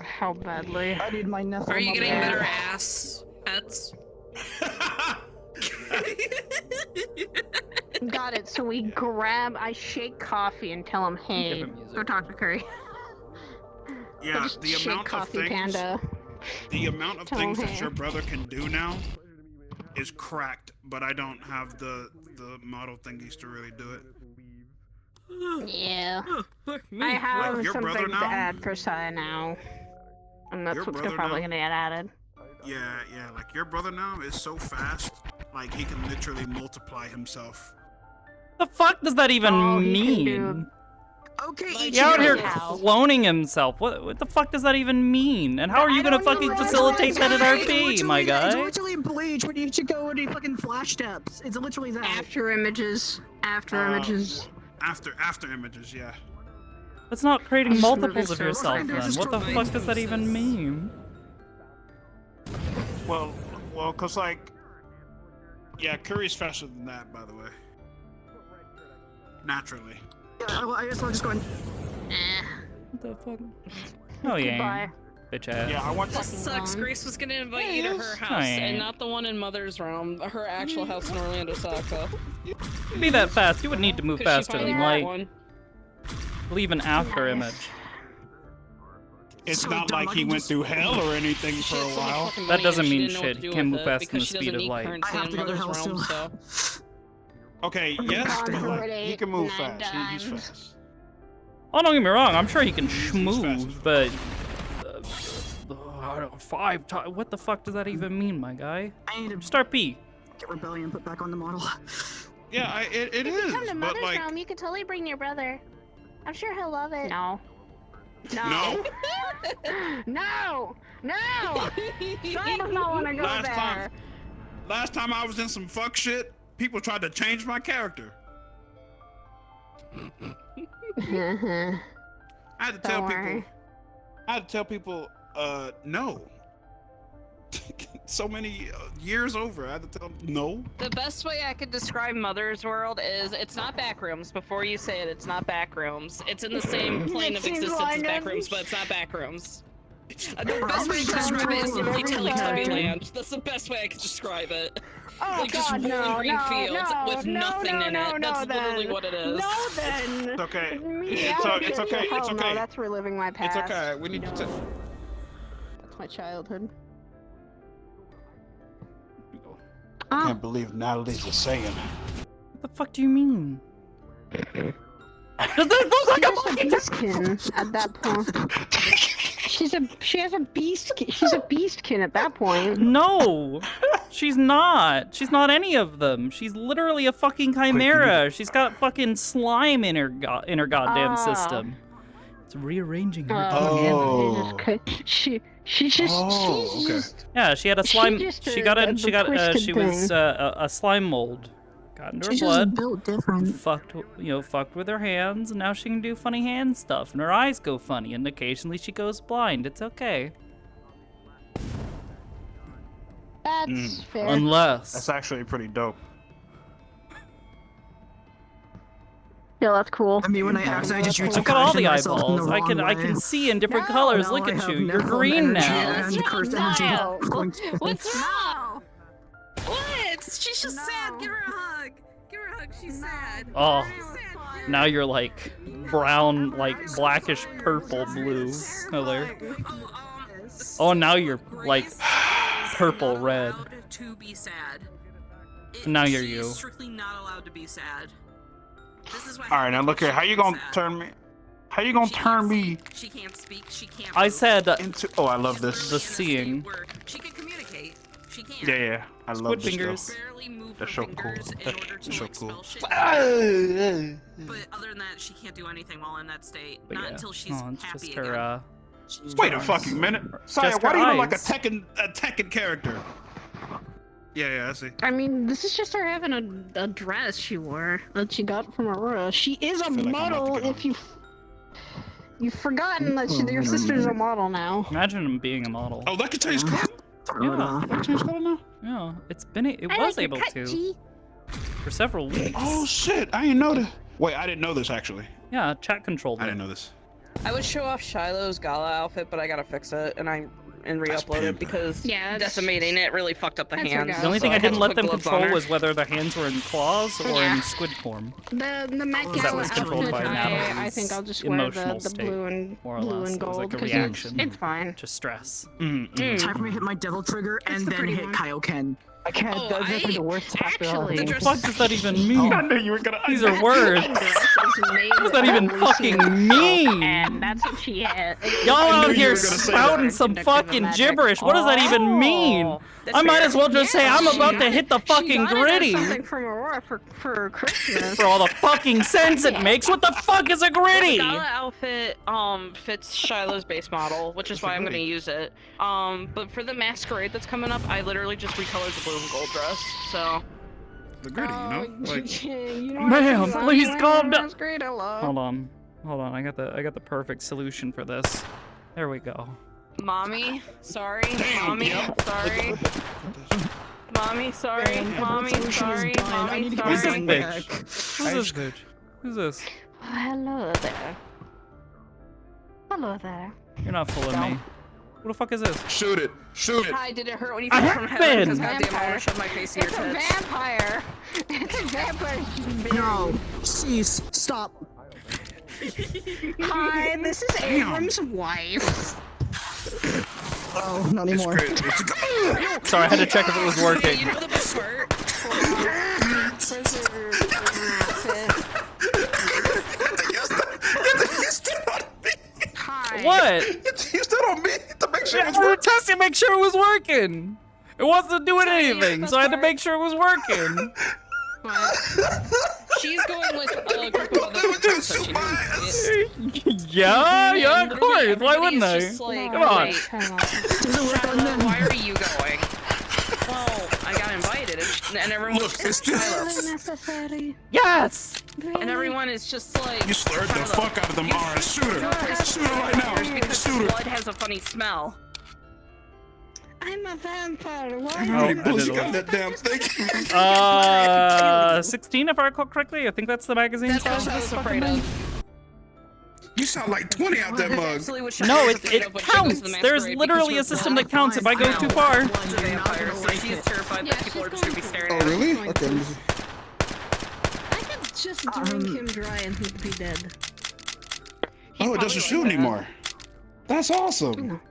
How badly?
I need my Nephilim.
Are you getting
update.
better ass pets?
Got it. So I shake coffee and tell him, hey, go talk to Curry.
Yeah,
Just
the
shake
amount of
coffee
things.
Panda.
The amount of
Tell
things
him,
that
hey.
your brother can do now is cracked, but I don't have the model thingies to really do it.
Yeah.
Fuck me.
I have
Wait, your
some
brother
things to
now?
add for Saya now. And that's
Your
what's
brother
probably
now?
gonna get added.
Yeah, like your brother now is so fast, like he can literally multiply himself.
The fuck does that even
All he can
mean?
do-
Okay,
He's out here cloning himself. What the fuck does that even mean? And how are you gonna fucking facilitate that at RP, my
It's
guy?
literally Bleach when you should go into fucking flash steps. It's literally that.
After images. After images.
After images, yeah.
That's not creating
Just
multiples
move
of
it
yourself
so-
then. What the fuck does that even mean?
Well, cause like, yeah, Curry's faster than that, by the way. Naturally.
Yeah, well, I guess we're just going.
What the fuck? Oh yeah. Bitch ass.
Yeah, I want
This sucks. Grace was gonna invite you to her house, and not the one in Mother's Realm, her actual house in Orlando, Sakoto.
Be that fast. You would need to move
Could she
faster
finally
than
get
light.
one?
Leave an after image.
It's not like he went through hell or anything for a while.
That doesn't mean shit. He can't move faster than the speed of light.
I have to go to hell still.
Okay, yes, he can move fast. He's fast.
Oh, don't get me wrong. I'm sure he can schmooze, but 5 times. What the fuck does that even mean, my guy?
I need to
Start P.
get Rebellion put back on the model.
Yeah, it
If you
is.
come to
But
Mother's
like,
Realm, you could totally bring your brother. I'm sure he'll love it.
No.
no.
No! No! Sam does not want to go there.
Last time I was in some fuck shit, people tried to change my character. I had to tell people. I had to tell people, no. So many years over, I had to tell them no.
The best way I could describe Mother's World is it's not backrooms. Before you say it, it's not backrooms. It's in the same plane of existence as backrooms, but it's not backrooms. The best way to describe it is literally Teletubby Land. That's the best way I could describe it.
Oh
like just
God,
rolling green
no,
fields with nothing in it. That's literally what it is.
No, then.
It's okay.
It's
okay. It's
Hell
okay.
No, that's reliving my past.
It's okay. We need to.
That's my childhood.
I can't believe Natalie's a Saiyan.
What the fuck do you mean?
Does this look like a beastkin at that point? She has a beastkin. She's a beastkin at that point.
No, she's not. She's not any of them. She's literally a fucking chimera. She's got fucking slime in her goddamn system. It's rearranging her.
She just.
Yeah, she had a slime. She
twisted
was
thing.
a slime mold. Got into her
She's
blood.
just built different.
Fucked with her hands, and now she can do funny hand stuff, and her eyes go funny, and occasionally she goes blind. It's okay.
That's fair.
Unless
that's actually pretty dope.
Yeah, that's cool.
I mean, when I accidentally just used
look at all the eyeballs. I can see in different colors. Look at you. You're green now.
What's wrong? What? She's just sad. Give her a hug. Give her a hug. She's sad.
Oh, now you're like brown, like blackish purple blue color. Oh, now you're like purple red.
To be sad.
Now you're
She
you.
is strictly not allowed to be sad. This is what
All right, now look here. How you gonna turn me? How you gonna turn me?
She can't speak. She can't.
I said
into. Oh, I love this.
The seeing.
She can communicate. She can.
Yeah, I love this
fingers.
stuff. That's so cool. That's so cool.
But other than that, she can't do anything while in that state.
But
Not
yeah.
until she's
Oh, it's
happy
just
again.
her,
Wait a fucking minute. Saya,
Just
why
her
do you look like
eyes.
a Tekken character? Yeah, I see.
I mean, this is just her having a dress she wore that she got from Aurora. She is a model. If you've forgotten that your sister's a model now.
Imagine him being a model.
Oh, that can change color.
Yeah.
That can change color now.
Yeah, it
I
was
like your
able
cut,
to
G.
for several weeks.
Oh shit! I didn't know that. Wait, I didn't know this actually.
Yeah, chat controlled.
I didn't know this.
I would show off Shiloh's gala outfit, but I gotta fix it and re-upload it because decimating it really fucked up the hands.
The only thing
so
I didn't
had
let
to
them
put gloves on
control
her.
was whether the hands were in claws or
Yeah.
in squid form.
The Met
That
Gala
was controlled
outfit,
by Natalie's
I think I'll just wear
emotional
the
state,
blue and
more or
blue
less.
and
It was
gold
like a
'cause
reaction
it's fine.
to stress.
Time for me to hit my devil trigger and
the
then
pretty
hit
one.
Kaioken. I can't.
Oh,
That's like the worst chapter of
What
the
the
game.
fuck does that even mean?
I knew you were gonna.
These are words. What does that even fucking mean?
And that's what she had.
Y'all out
you
here
were gonna say
spouting
that.
some fucking gibberish. What does that even mean?
That's
I might
fair.
as well just say I'm about to hit the fucking gritty.
Something from Aurora for Christmas.
For all the fucking sense it makes. What the fuck is a
The
gritty?
gala outfit fits Shiloh's base model, which is why I'm gonna use it. But for the masquerade that's coming up, I literally just recolored the blue and gold dress. So
The gritty, you know? Like,
Ma'am, please calm down.
Great, hello.
Hold on. I got the perfect solution for this. There we go.
Mommy, sorry. Mommy, sorry. Mommy, sorry. Mommy, sorry. Mommy,
Who's this
sorry.
bitch? Who's this bitch? Who's this?
Oh, hello there. Hello there.
You're not fooling me. Who the fuck is this?
shoot it! Shoot it!
Hi, did it hurt when you
I
fell from heaven? Because
haven't.
goddamn, I want to shove my face in your
It's a
tits.
vampire. It's a vampire.
No, cease, stop.
Hi, this is Abram's wife.
Oh, not
It's
anymore.
great. It's
Sorry, I had to check if it was
Yeah,
working.
you know the best part?
Hi.
What?
You stood on me to make sure
I
it was
had to
working.
test it, make sure it was working. It wasn't doing anything, so I had to make sure it was working.
She's going with a group of other people, so she knows
Yeah, of course. Why wouldn't I?
just like,
Come on.
wait, Shiloh, why are you going? Well, I got invited, and everyone
Look, it's just
necessary.
Yes!
And everyone is just like...
You slurred the fuck out of the Mars. Shoot her. Shoot her right now.
Because
Shoot her.
blood has a funny smell.
I'm a vampire. Why?
How many bullets you got in that damn thing?
16 if I recall correctly. I think that's the magazine
That's
size
what I
of
was
this
afraid
fucking
of.
thing.
You sound like 20 out that mug.
Absolutely what Shiloh
No,
was
it
afraid of when she goes to
counts.
the
There's
masquerade,
literally a
because her
system
blood
that counts if I go too far.
She's a vampire, so she's terrified that people are just gonna be staring
Oh,
at her.
really? Okay.
I could just drink him dry and he'd be dead.
Oh, it doesn't shoot anymore. That's awesome.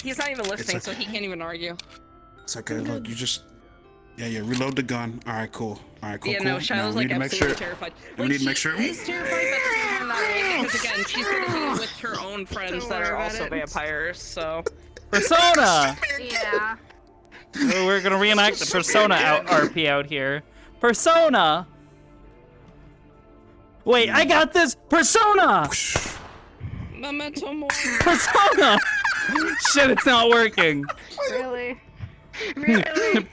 He's not even listening,
It's
so he can't even argue.
It's okay. Look, you just. Yeah. Reload the gun. All right, cool. All right, cool.
Yeah,
cool.
no, Shiloh's
we
like
need to make
absolutely
sure.
terrified.
We need to make sure.
She's terrified, but at the same time not really, because again, she's gonna be with her own friends that are also vampires, so...
Persona!
Yeah.
Oh, we're gonna reenact the Persona RP out here. Persona! Wait, I got this! Persona!
Memento Mori.
Persona! Shit, it's not working.
Really?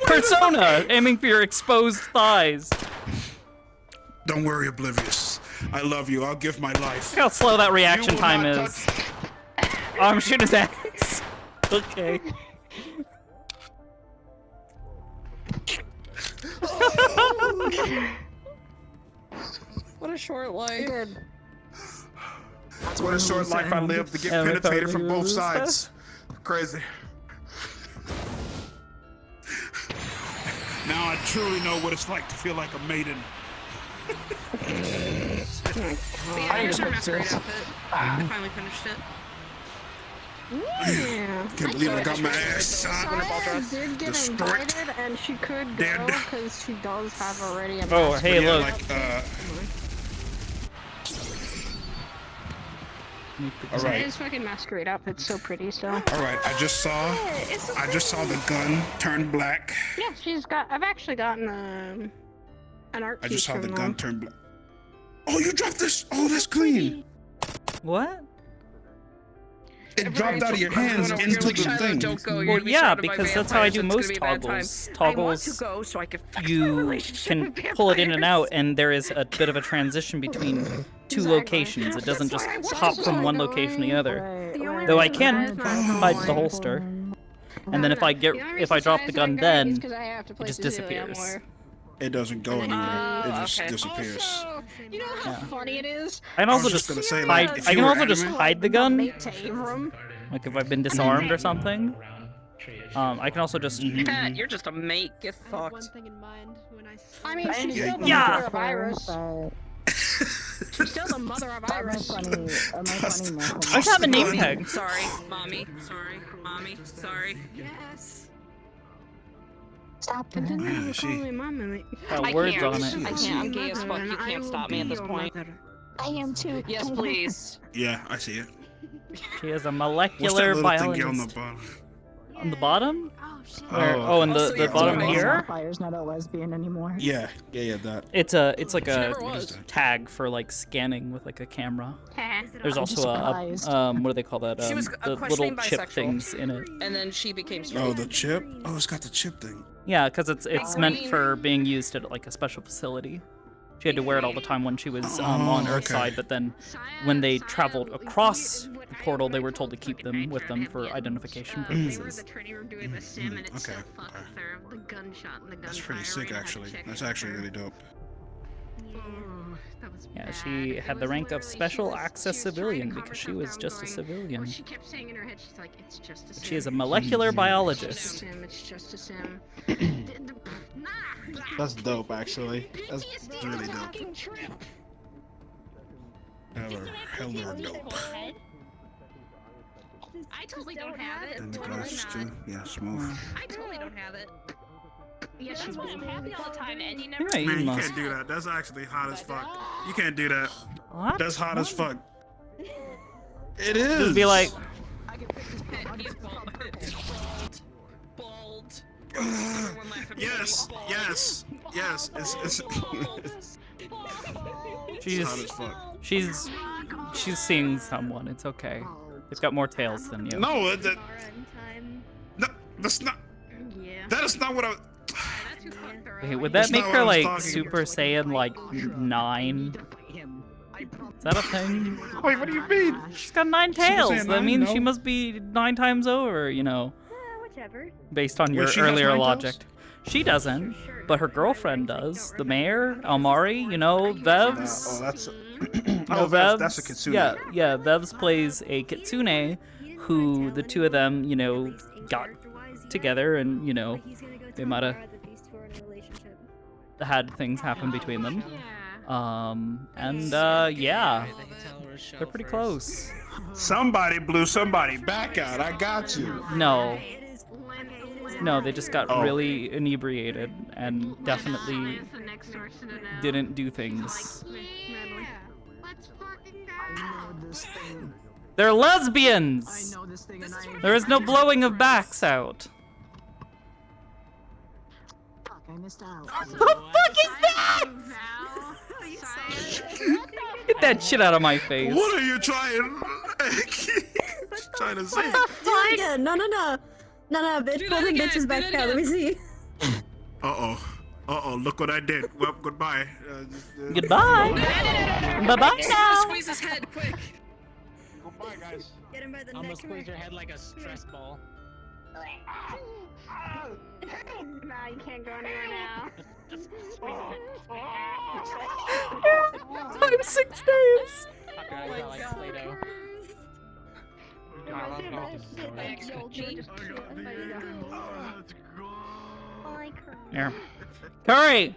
Persona! Aiming for your exposed thighs.
Don't worry, Oblivious. I love you. I'll give my life.
Look how slow that reaction
You will
time
not
is. Oh, I'm shooting his ass. Okay.
What a short life.
What a short life I lived to get penetrated from both sides. Crazy. Now I truly know what it's like to feel like a maiden.
Yeah, here's her masquerade outfit. I finally finished it.
Yeah.
Can't believe I got my ass shot.
Saya did get invited, and she could go because she does have already a
Oh, hey,
Yeah,
look.
like, all
Saya's
right.
fucking masquerade outfit's so pretty still.
All right. I just saw the gun turn black.
Yeah, I've actually gotten an art
I
piece
just saw the
from
gun
them.
turn black. Oh, you dropped this. Oh, that's clean.
What?
It dropped out of your hands into the thing.
Don't go.
Well,
You're gonna be
yeah,
surrounded by
because that's how I
vampires,
do
it's gonna
most
be a bad time.
toggles.
I want to
Toggles,
go so I can fix my
you
relationship
can
with
pull it in and
vampires.
out, and there is a bit of a transition between two locations. It doesn't just hop from one location to the other. Though I can hide the holster, and then if I drop the gun, then it just disappears.
It doesn't go anywhere. It just disappears.
Also, you know how funny it is?
I can also
was
just
just gonna say,
hide.
like, if
I
you
can
were
also just
anime-
hide the gun,
Mate to Avram.
like if I've been disarmed or something. I can also just.
You're just a mate. Get fucked.
One thing in mind when
I mean, she's
Yeah,
still the
yeah.
mother of Iris. She's still the mother of Iris.
I have a name tag.
Sorry, mommy. Sorry, mommy. Sorry.
Yes.
Stop continuing to call me mama.
Got
I
words
can't.
on it.
I can't. I'm gay as fuck. You can't stop me at this point.
I am too.
Yes, please.
Yeah, I see it.
She is a
What's that
molecular
little thingy on the
biologist.
bottom?
On the bottom?
Oh shit.
Where, oh, and
Also,
the
yeah,
bottom
it's
here?
Fire's not a lesbian anymore.
Yeah, that.
It's like a
never was.
tag for like scanning with like a camera. There's
I'm
also
surprised.
what do they call that?
She was
The little
questioning
chip
bisexual.
things in it.
And then she became straight.
Oh, the chip? Oh, it's got the chip thing.
Yeah, because it's meant
green.
for being used at like a special facility. She had to wear it all the time when she was on Earthside, but then when they traveled across the portal, they were told to keep them with them for identification
They were in
purposes.
the training room doing the sim, and it
Okay,
so fucked with her. The gunshot and the gunfire.
That's pretty sick, actually. That's actually really dope.
Yeah, she had the rank of Special Access Civilian because she was just a civilian.
She kept saying in her head, she's like, it's just a sim.
She is a molecular biologist.
It's just a sim.
That's dope, actually. That's
really dope. Hella dope.
I totally don't have it.
And the
Totally
glasses
not.
too. Yeah, smooth.
I totally don't have it. Yeah, she's I'm happy all the time, and you never.
Yeah, you
Man, you
must.
can't do that. That's actually hot as fuck. You can't do that.
What?
That's hot as fuck. It is.
Just be like,
He's bald. Bald.
Yes, yes, yes. It's hot as fuck.
She's seeing someone. It's okay. They've got more tails than you.
No, no, that's not. That is not what I.
Wait, would that
That's
make
not what
her
I was
like
talking
Super Saiyan like 9? Is that a thing?
Wait, what do you mean?
She's got 9
Super
tails.
Saiyan
That
9?
means
No.
she must be 9 times over, you know.
Whichever.
Based on your
Wait, she has
earlier
9
logic.
tails?
She doesn't, but her girlfriend does. The mayor, Almari, you know, Vevs.
Oh, that's.
You know,
Oh, that's a kitsune.
Yeah, Vevs plays a kitsune who the two of them, you know, got together and, you know, they might have had things happen between them. Yeah, they're pretty close.
Somebody blew somebody back out. I got you.
No, they just got
Oh.
really inebriated and definitely didn't do things. They're lesbians! There is no blowing of backs out.
I missed out.
What the fuck is that? Get that shit out of my face.
What are you trying? Trying to say?
Do it again. No, bitch. Pull them bitches back out. Let me see.
Look what I did. Well, goodbye.
Goodbye. Bye-bye now.
Squeeze his head, quick.
Goodbye, guys.
Get him by the
I'm gonna
neck.
squeeze your head like a stress ball.
Nah, you can't go anywhere now.
Just squeeze
I'm 6 days.
I like Play-Doh.
Here. Curry!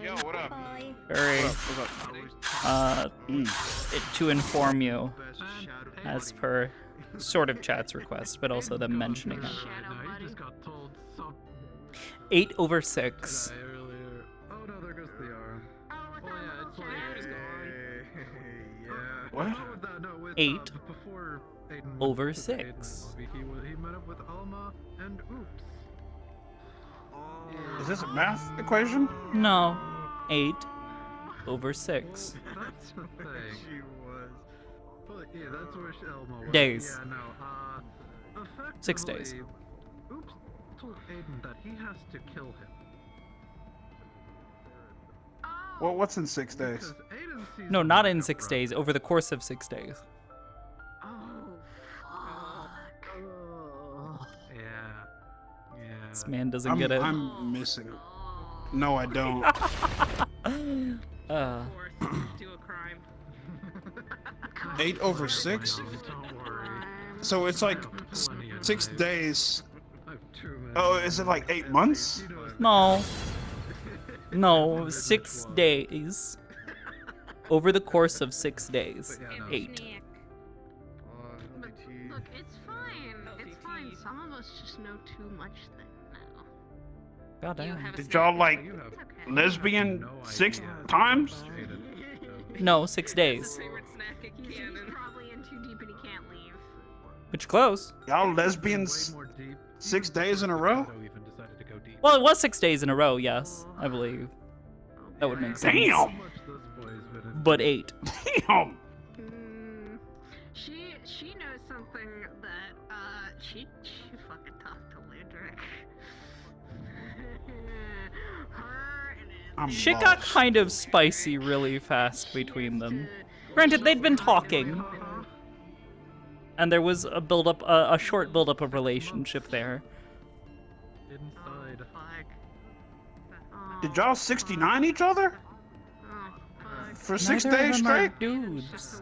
Yo, what up?
Curry. To inform you, as per sort of chat's request, but also them mentioning it. 8/6.
What?
8/6.
He met up with Alma and Oops.
Is this a math equation?
No. 8/6.
That's the thing. She was. But yeah, that's where Elma was.
Days.
Yeah, no.
6 days.
Oops told Aiden that he has to kill him.
Well, what's in 6 days?
No, not in 6 days. Over the course of 6 days. This man doesn't get it.
I'm missing. No, I don't.
Do a crime.
8/6. So it's like 6 days. Oh, is it like 8 months?
No. No, 6 days. Over the course of 6 days. 8.
Look, it's fine. It's fine. Some of us just know too much now.
God damn.
Did y'all like lesbian 6 times?
No, 6 days.
He's probably in too deep and he can't leave.
But you're close.
Y'all lesbians 6 days in a row?
Well, it was 6 days in a row, yes, I believe. That would make sense.
Damn!
But 8.
Damn!
She knows something that she fucking talked to Ludwig.
Shit got kind of spicy really fast between them. Granted, they'd been talking. And there was a build-up, a short build-up of relationship there.
Did y'all 69 each other? For 6
Neither of
days
them are
straight?
dudes.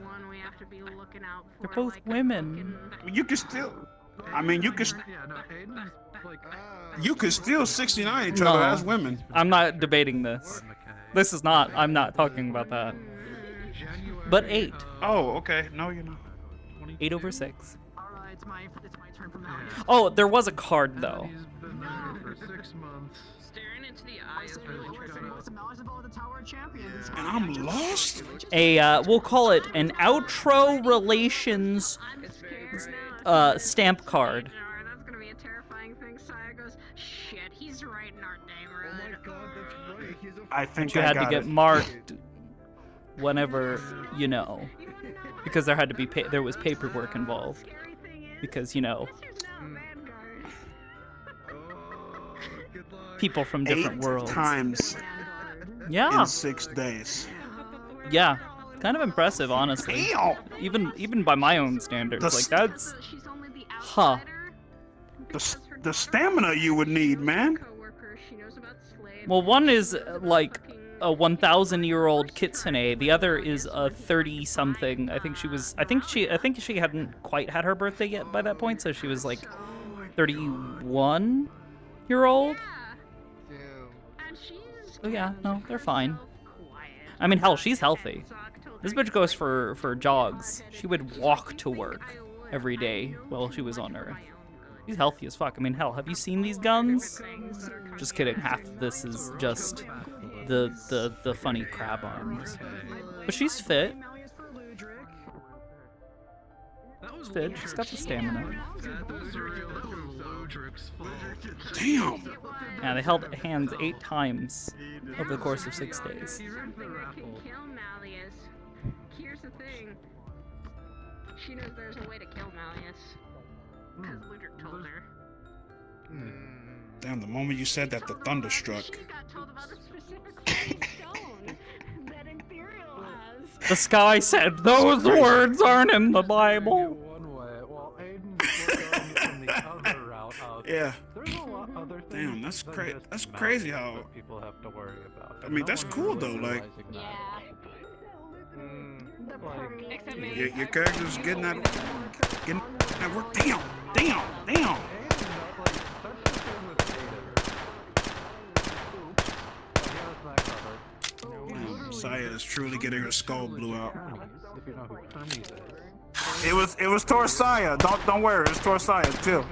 They're both women.
You can still. I mean, you can. You can still 69 each other as women.
I'm not debating this. This is not. I'm not talking about that. But 8.
Oh, okay. No, you're not.
8/6. Oh, there was a card though.
For 6 months.
Staring into the eyes of
And I'm lost?
We'll call it an outro relations stamp card.
That's gonna be a terrifying thing.
I think
But you
I
had to
got
get
it.
marked whenever, because there had to be there was paperwork involved. Because, people from different
8
worlds.
times
Yeah.
in 6 days.
Yeah. Kind of impressive, honestly. Even by my own standards. Like, that's... Huh.
The stamina you would need, man.
Well, one is, like, a 1,000-year-old kitsune. The other is a 30-something. I think she hadn't quite had her birthday yet by that point, so she was, like, 31-year-old. Oh yeah, no, they're fine. I mean, hell, she's healthy. This bitch goes for jogs. She would walk to work every day while she was on Earth. She's healthy as fuck. I mean, hell, have you seen these guns? Just kidding. Half of this is just the funny crab arms. But she's fit. She's fit. She's got the stamina.
Damn.
Yeah, they held hands 8 times over the course of 6 days.
Here's the thing. She knows there's a way to kill Malleus. Because Ludric told her.
Damn, the moment you said that, the thunder struck.
She got told about the specific stone that Imperial has.
The sky said, those words aren't in the Bible.
Yeah. Damn, that's crazy. That's crazy how
people have to worry about.
I mean, that's cool though. Like, your character's getting that work. Damn. Saya is truly getting her skull blew out. It was Torsaya. Don't worry, it's Torsaya. Chill.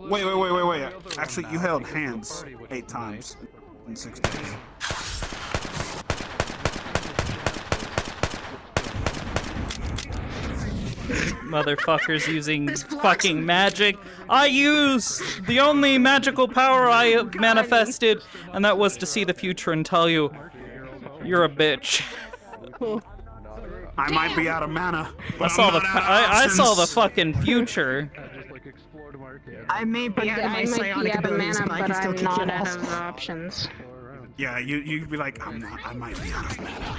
Wait. Actually, you held hands 8 times in 6 days.
Motherfuckers using fucking magic. I use the only magical power I have manifested, and that was to see the future and tell you, you're a bitch.
I might be out of mana, but
I saw the fucking future.
I may be out of my psionic abilities, but I can still kick your ass. Of options.
Yeah, you'd be like, I might be out of mana,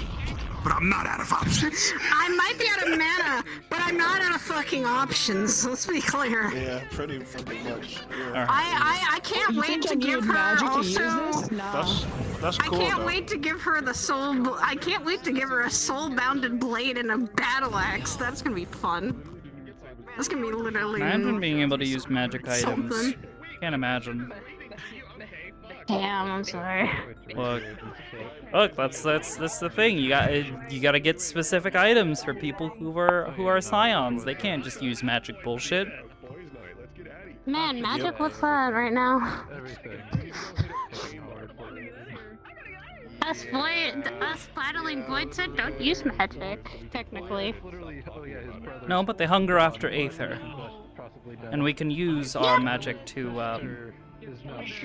but I'm not out of options.
I might be out of mana, but I'm not out of fucking options. Let's be clear.
Yeah, pretty much. Yeah.
I can't wait to give her also.
That's cool.
I can't wait to give her the soul. I can't wait to give her a soul-bounded blade and a battle axe. That's gonna be fun. That's gonna be literally.
Imagine being able to use magic items.
Something.
Can't imagine.
Damn, I'm sorry.
Look, that's the thing. You gotta get specific items for people who are scions. They can't just use magic bullshit.
Man, magic looks fun right now. Us battling void said don't use magic, technically.
No, but they hunger after aether, and we can use our magic to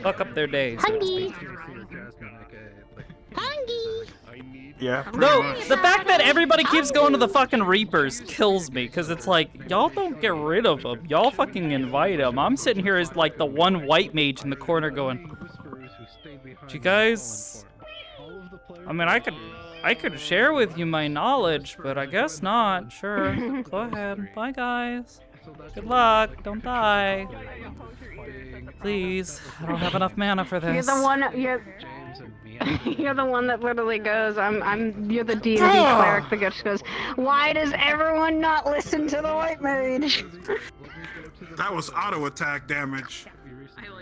fuck up their days.
Hungry.
Yeah.
No, the fact that everybody keeps going to the fucking Reapers kills me, because it's like, y'all don't get rid of them. Y'all fucking invite them. I'm sitting here as like the one white mage in the corner going, you guys... I mean, I could share with you my knowledge, but I guess not. Sure. Go ahead. Bye, guys. Good luck. Don't die. Please. I don't have enough mana for this.
You're the one that literally goes, you're the D&D cleric that just goes, why does everyone not listen to the white mage?
That was auto attack damage.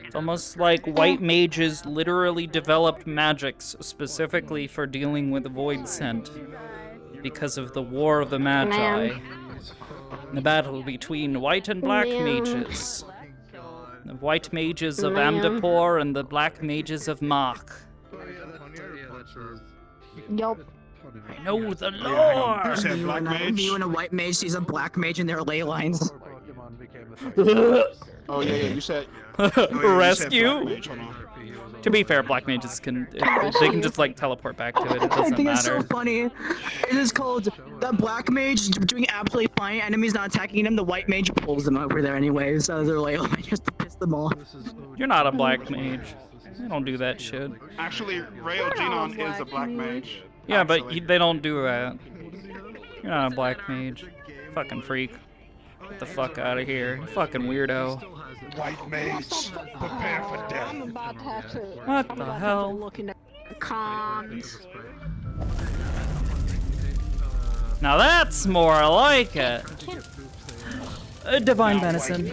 It's almost like white mages literally developed magics specifically for dealing with void scent because of the War of the Magi. The battle between white and black mages. The white mages of Amdapor and the black mages of Mach.
Yup.
I know the lore.
You and a white mage sees a black mage in their ley lines.
Oh yeah, you said
Rescue. To be fair, black mages they can just like teleport back to it. It doesn't
I think it's
matter.
so funny. It is called the black mage doing absolutely fine. Enemies not attacking him. The white mage pulls them over there anyways. So they're like, oh, just to piss them off.
You're not a black mage. You don't do that shit.
Actually, Rayo Genon is a black mage.
Yeah, but they don't do that. You're not a black mage. Fucking freak. Get the fuck out of here. You fucking weirdo.
White mage, prepare for death.
I'm about to have to.
What the hell?
Looking at cons.
Now that's more like it. Divine venison.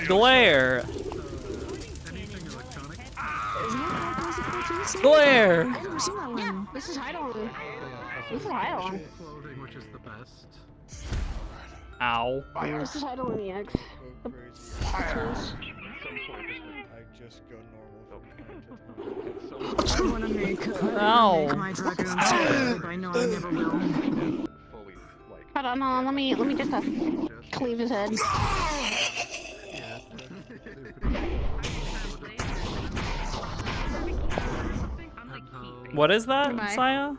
Glare. Glare.
Yeah, this is Heidelin. This is Heidelin.
Ow.
This is Heidelin EX.
I want to make my dragon. I know I never will.
Hold on, let me just cleave his head.
What is that,
Goodbye.
Saya?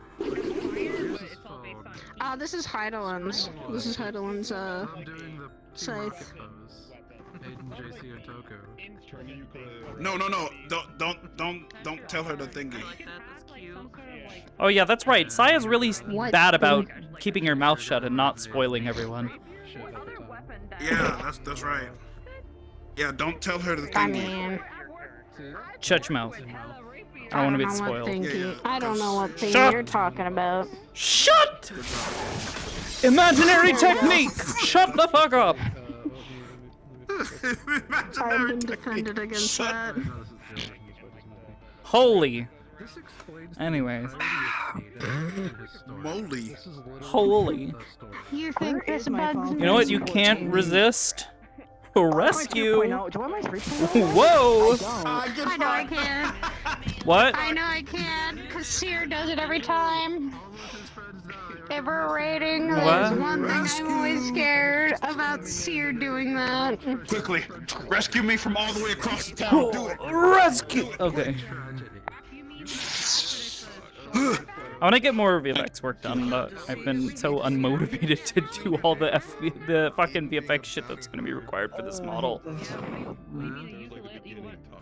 This is Heidelin's. This is Heidelin's, scythe.
No, don't tell her the thingy.
Oh yeah, that's right. Saya's really bad about keeping her mouth shut and not spoiling everyone.
Yeah, that's right. Yeah, don't tell her the thingy.
Shut your mouth. I don't want to be spoiled.
I don't know what thing
Shut.
you're talking about.
Shut! Imaginary technique! Shut the fuck up!
I've been defended against that.
Holy. Anyways.
Moldy.
Holy.
You think this bugs me?
You know what you can't resist? Rescue.
Whoa!
Whoa!
I know I can.
What?
I know I can, because Seer does it every time. If we're raiding, there's one thing I'm always scared about Seer doing that.
Quickly, rescue me from all the way across the town. Do it.
Rescue! Okay. I want to get more VFX work done, but I've been so unmotivated to do all the fucking VFX shit that's going to be required for this model.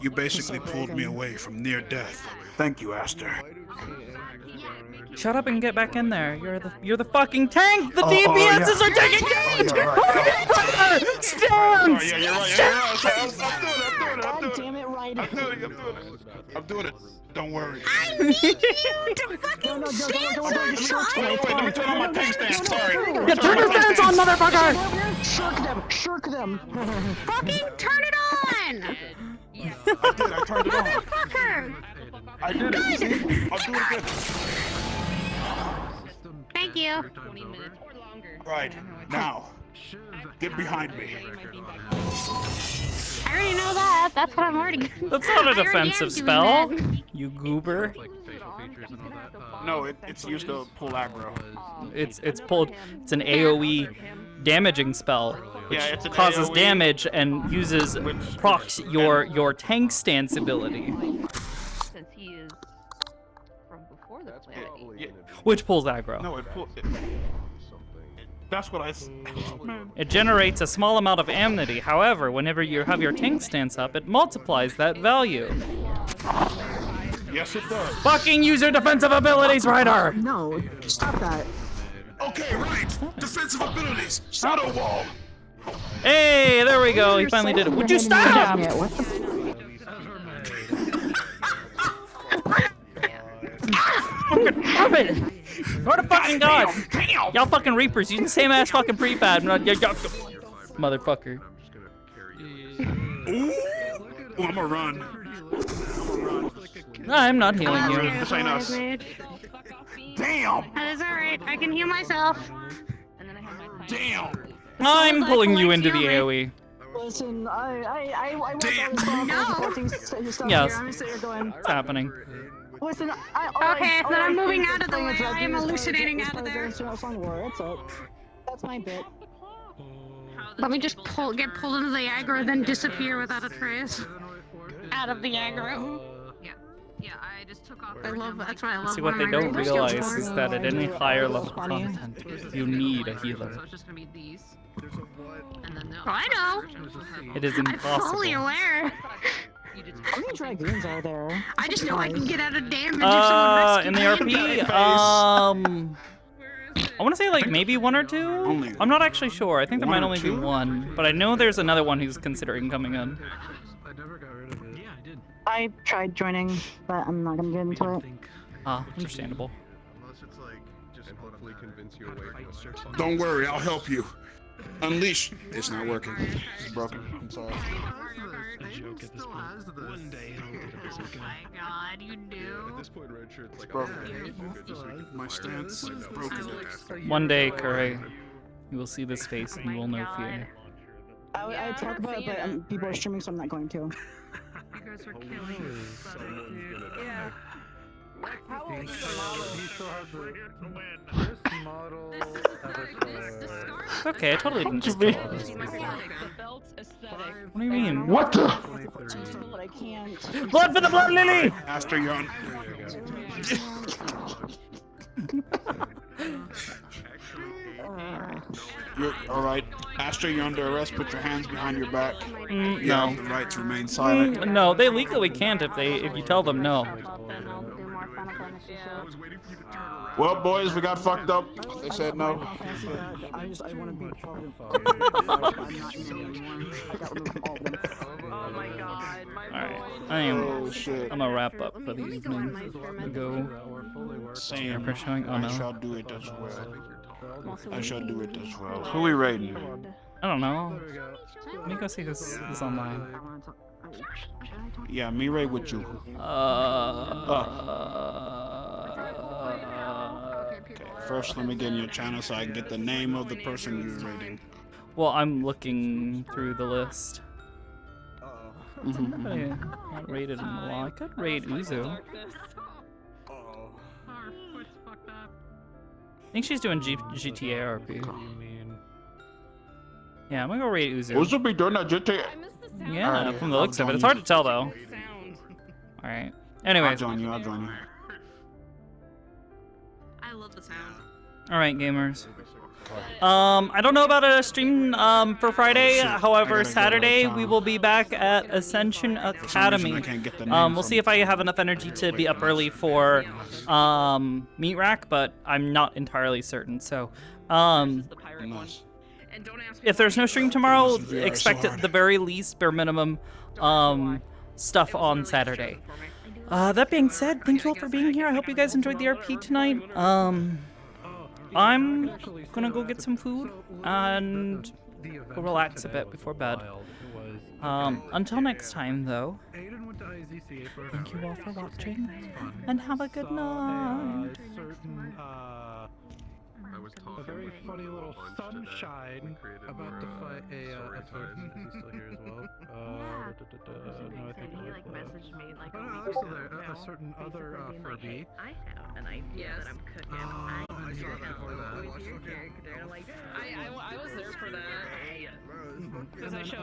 You basically pulled me away from near death. Thank you, Aster.
Shut up and get back in there. You're the fucking tank. The DPSs are taking damage. Stand.
Yeah, you're right. I'm doing it. I'm doing it. Don't worry.
I need you to fucking stand
Wait, let me turn on my tank stand. Sorry.
Yeah, turn your fans on, motherfucker.
Shirk them.
Fucking turn it on.
I turned it on.
Motherfucker.
I did it. I'll do it again.
Thank you.
Right, now, get behind me.
I already know that. That's what I'm already.
That's not a defensive spell, you goober.
No, it's used to pull aggro.
It's an AoE damaging spell, which
Yeah, it's an
causes
AoE.
damage and uses procs your tank stance ability,
Since he is from before the calamity.
which pulls aggro.
No, that's what I.
It generates a small amount of amnesty. However, whenever you have your tank stance up, it multiplies that value.
Yes, it does.
Fucking use your defensive abilities, Ryder!
No, stop that.
Okay, right. Defensive abilities. Shadow wall.
Hey, there we go. He finally did it. Would you stop? Fucking stop it! What a fucking god! Y'all fucking Reapers using the same ass fucking prefab. Motherfucker.
Ooh, I'm gonna run.
No, I'm not healing you.
This ain't us. Damn!
That is alright. I can heal myself.
Damn!
I'm pulling you into the AoE.
Listen, I want all this stuff
Yes.
here. I'm gonna sit here going.
It's happening.
Listen,
Okay, then I'm moving out of the way. I am hallucinating out of there.
That's my bit.
Let me just get pulled into the aggro, then disappear without a trace. Out of the aggro.
Yeah, I just took off.
I love that's why I love.
See, what they don't realize is that at any higher level content, you need a healer.
So it's just gonna be these. And then
I know.
It is
I'm
impossible.
fully aware.
How many dragoons are there?
I just know I can get out of damage if someone
In the
rescues me.
RP, I want to say like maybe 1 or 2. I'm not actually sure. I think there might only be 1, but I know there's another one who's considering coming in.
I tried joining, but I'm not gonna get into it.
Understandable.
Unless it's like just hopefully convince you away from
Don't worry, I'll help you. Unleash. It's not working. It's broken. I'm sorry.
One day.
Oh my god, you do.
At this point, Red Shirt's like,
broken.
My stance is broken.
One day, Curry, you will see this face and you will know fear.
I would talk about it, but people are streaming, so I'm not going to.
You guys are killing
Yeah.
How old is
This model
It's okay, I totally didn't just kill this. What do you mean?
What the?
But I can't.
Blood for the blood lily!
Aster, you're on. You're all right. Aster, you're under arrest. Put your hands behind your back. You
No.
have the right to remain silent.
No, they legally can't if you tell them no.
Well, boys, we got fucked up. They said no.
I want to be part of. I'm not in anymore. I got removed from all of them.
Oh my god, my
Alright, I'm gonna wrap up for the evening. We go.
Same.
Showing. Oh
I
no.
shall do it as well. I shall do it as well. Who we raiding?
I don't know. Let me go see who's online.
Yeah, me raid with you. First, let me get in your channel so I can get the name of the person you're raiding.
Well, I'm looking through the list. Nobody not raided in a while. I could raid Uzu. I think she's doing GTA RP. Yeah, I'm gonna go raid Uzu.
Uzu be doing that GTA.
Yeah, from the looks of it. It's hard to tell though. Alright. Anyways.
I'll join you.
I love the sound.
Alright, gamers. I don't know about a stream for Friday. However, Saturday we will be back at Ascension Academy. We'll see if I have enough energy to be up early for Meat Rack, but I'm not entirely certain. So, if there's no stream tomorrow, expect at the very least, bare minimum, stuff on Saturday. That being said, thank you all for being here. I hope you guys enjoyed the RP tonight. I'm gonna go get some food and go relax a bit before bed. Until next time, though, thank you all for watching, and have a good night.
A very funny little sunshine about to fight a person. Is he still here as well? No, I think
he like messaged me like a week
also
ago.
there, a certain other Furby.
I have an idea that I'm cooking. I
I saw that before that.
with your character. Like,
I was there for that. Because I showed